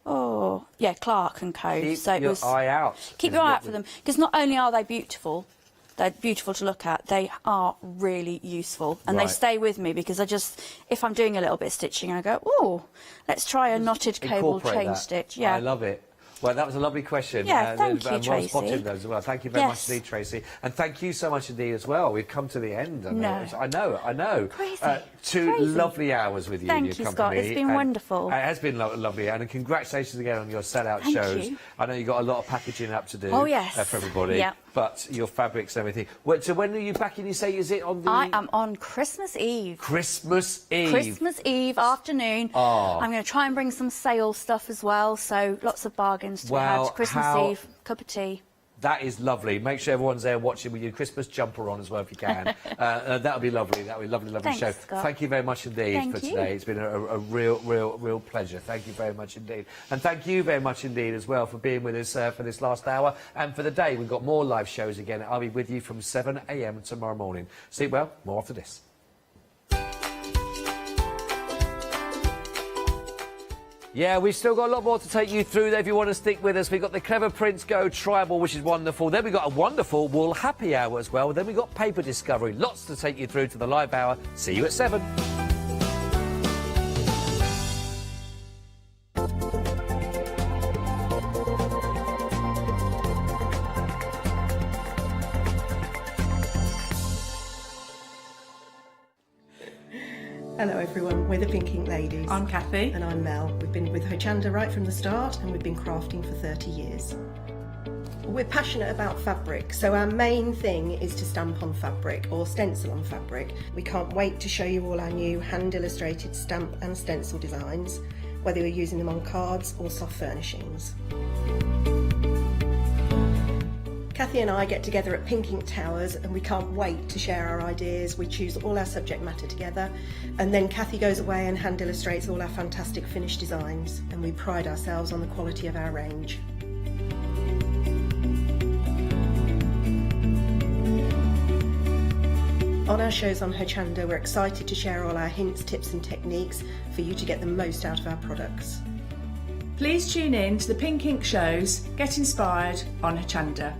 Oh, yeah, Clark and Co. Keep so it your was, eye out. Keep your eye out for them, because not only are they beautiful, they're beautiful to look at, they are really useful, and Right. they stay with me because if I'm doing a little bit of stitching, I go, oh, let's try a knotted cable Incorporate chain that. stitch. Yeah, I love it. Well, that was a lovely question. Yeah, thank you, and well Tracy. spotted those as well. Thank you very much Yes. indeed, Tracy. And thank you so much indeed as well. We've come to the end. No. I know. Crazy. 2 Crazy. lovely hours with you Thank and your you, company. Scott. It's been And wonderful. It has been lovely. And congratulations again on your sellout Thank shows. you. I know you've got a lot of packaging up to do Oh, yes. for everybody. Yeah. But your fabrics and everything. So when are you back in? You say, is it on the... I am on Christmas Eve. Christmas Eve. Christmas Eve afternoon. Oh. I'm going to try and bring some sale stuff as well, so lots of bargains to be Well, had. Christmas how- Eve, cup of tea. That is lovely. Make sure everyone's there watching with your Christmas jumper on as well if you can. That'll be lovely. That'll be a lovely Thanks, show. Scott. Thank you very much indeed Thank for you. today. It's been a real pleasure. Thank you very much indeed. And thank you very much indeed as well for being with us for this last hour and for the day. We've got more live shows again. I'll be with you from 7 a.m. tomorrow morning. Sleep well. More after this. Yeah, we've still got a lot more to take you through there if you want to stick with us. We've got the Clever Prints Go Tribal, which is wonderful. Then we've got a wonderful wool happy hour as well. Then we've got paper discovery. Lots to take you through to the live hour. See you at 7. Hello everyone, we're the Pink Ink Ladies. I'm Kathy. And I'm Mel. We've been with Hochanda right from the start and we've been crafting for 30 years. We're passionate about fabric, so our main thing is to stamp on fabric or stencil on fabric. We can't wait to show you all our new hand illustrated stamp and stencil designs, whether you're using them on cards or soft furnishings. Kathy and I get together at Pink Ink Towers and we can't wait to share our ideas. We choose all our subject matter together and then Kathy goes away and hand illustrates all our fantastic finished designs, and we pride ourselves on the quality of our range. On our shows on Hochanda, we're excited to share all our hints, tips and techniques for you to get the most out of our products. Please tune in to the Pink Ink shows, Get Inspired on Hochanda.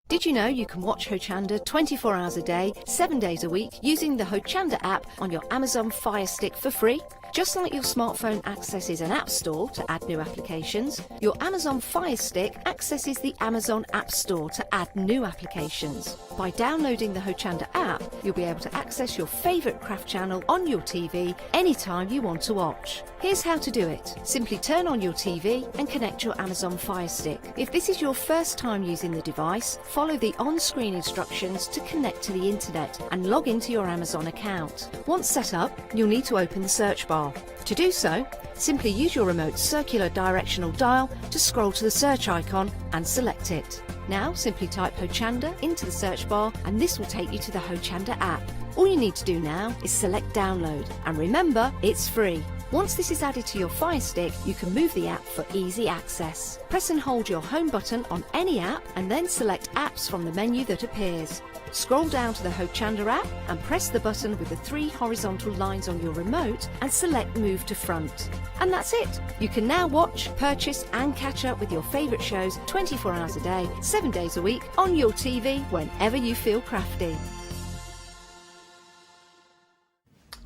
Did you know you can watch Hochanda 24 hours a day, 7 days a week using the Hochanda app on your Amazon Fire Stick for free? Just like your smartphone accesses an app store to add new applications, your Amazon Fire Stick accesses the Amazon App Store to add new applications. By downloading the Hochanda app, you'll be able to access your favourite craft channel on your TV anytime you want to watch. Here's how to do it. Simply turn on your TV and connect your Amazon Fire Stick. If this is your first time using the device, follow the on-screen instructions to connect to the internet and log into your Amazon account. Once set up, you'll need to open the search bar. To do so, simply use your remote circular directional dial to scroll to the search icon and select it. Now simply type Hochanda into the search bar and this will take you to the Hochanda app. All you need to do now is select download, and remember, it's free. Once this is added to your Fire Stick, you can move the app for easy access. Press and hold your home button on any app and then select apps from the menu that appears. Scroll down to the Hochanda app and press the button with the 3 horizontal lines on your remote and select Move to Front. And that's it! You can now watch, purchase and catch up with your favourite shows 24 hours a day, 7 days a week on your TV whenever you feel crafty.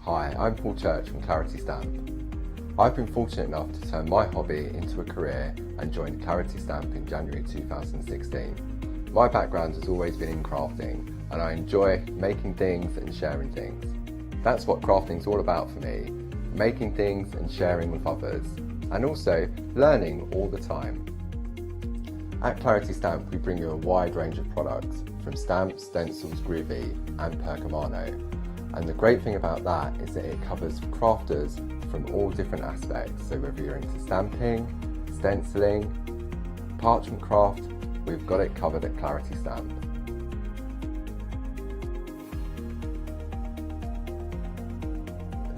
Hi, I'm Paul Church from Clarity Stamp. I've been fortunate enough to turn my hobby into a career and joined Clarity Stamp in January 2016. My background has always been in crafting and I enjoy making things and sharing things. That's what crafting's all about for me, making things and sharing with others, and also learning all the time. At Clarity Stamp we bring you a wide range of products, from stamps, stencils, groovy and percamano. And the great thing about that is that it covers crafters from all different aspects, so whether you're into stamping, stenciling, parchment craft, we've got it covered at Clarity Stamp.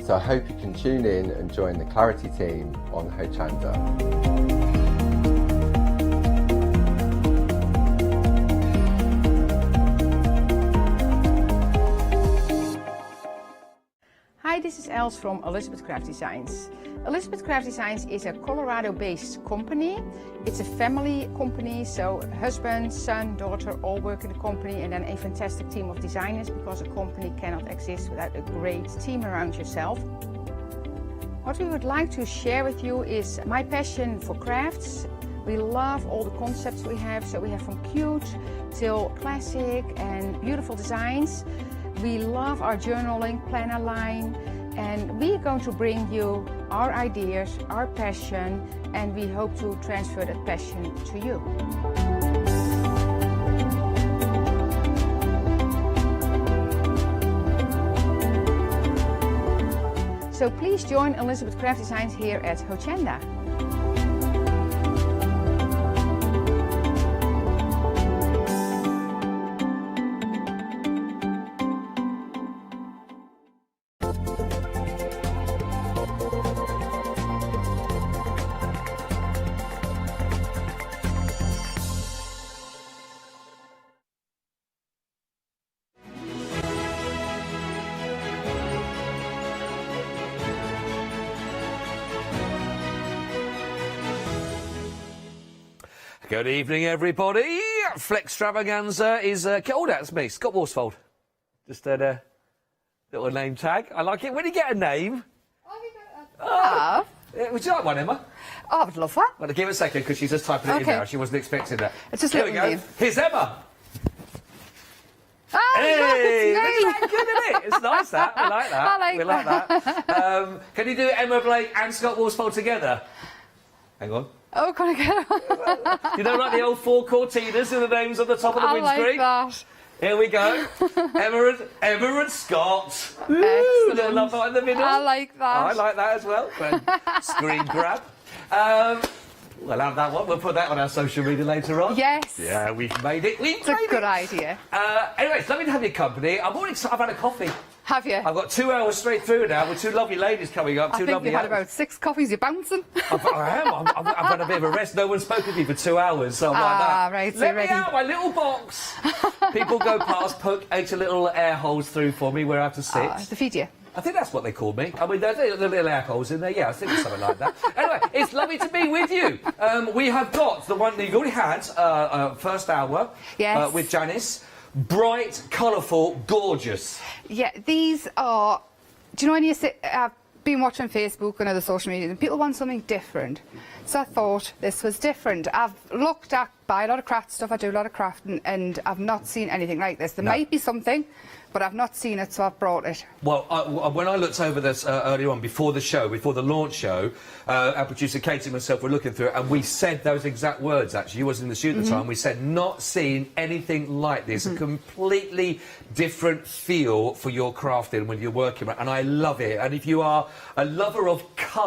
So I hope you can tune in and join the Clarity team on Hochanda. Hi Hi, this is Els from Elizabeth Craft Designs. Elizabeth Craft Designs is a Colorado-based company. It's a family company, so husband, son, daughter all work in the company, and then a fantastic team of designers, because a company cannot exist without a great team around yourself. What we would like to share with you is my passion for crafts. We love all the concepts we have, so we have from cute till classic and beautiful designs. We love our journaling planner line, and we are going to bring you our ideas, our passion, and we hope to transfer that passion to you. So please join Elizabeth Craft Designs here at Hochanda. Good evening, everybody. Flextravaganza is... oh, that's me, Scott Worsfold. Just a little name tag. I like it. When you get a name... Oh, would you like one, Emma? Oh, I would love that. Well, give it a second, because she's just typing it in now. She wasn't expecting that. It's just Here we little go. name. Here's Emma. Oh, Hey, look, it's me. look at that, good, isn't it? It's nice, that. We like that. I like we like that. Can you do Emma Blake and Scott Worsfold together? Hang on. Oh, can I get it? You know, like the old four Cortinas with the names on the top of the windscreen? I like that. Here we go. Emma and Scott. Ooh, a little love in the middle. I like that. I like that as well. Screen grab. We'll have that one. We'll put that on our social media later on. Yes. Yeah, we've made it. It's a good idea. Anyway, it's lovely to have your company. I'm all excited. I've had a coffee. Have you? I've got 2 hours straight through now with two lovely ladies coming up. I think lovely you had hours. about 6 coffees. You're bouncing. I am. I've had a bit of a rest. No one's spoken to me for 2 hours, so I'm like that. Right, so Let ready. me out, my little box. People go past, poke 8 little air holes through for me where I have to sit. To feed you. I think that's what they called me. I mean, there's the little air holes in there. Yeah, I think it's something like that. Anyway, it's lovely to be with you. We have got the one that you've already had, first hour, Yes. with Janice. Bright, colourful, gorgeous. Yeah, these are... Do you know when you sit... I've been watching Facebook and other social media, and people want something different. So I thought this was different. I've looked at, buy a lot of craft stuff, I do a lot of crafting, and I've not seen anything like this. There might be something, but I've not seen it, so I've brought it. Well, when I looked over this earlier on, before the show, before the launch show, our producer Katie and myself were looking through it, and we said those exact words, actually. You wasn't in the studio at the time. We said, not seeing anything like this. A completely different feel for your crafting when you're working. And I love it. And if you are a lover of colour,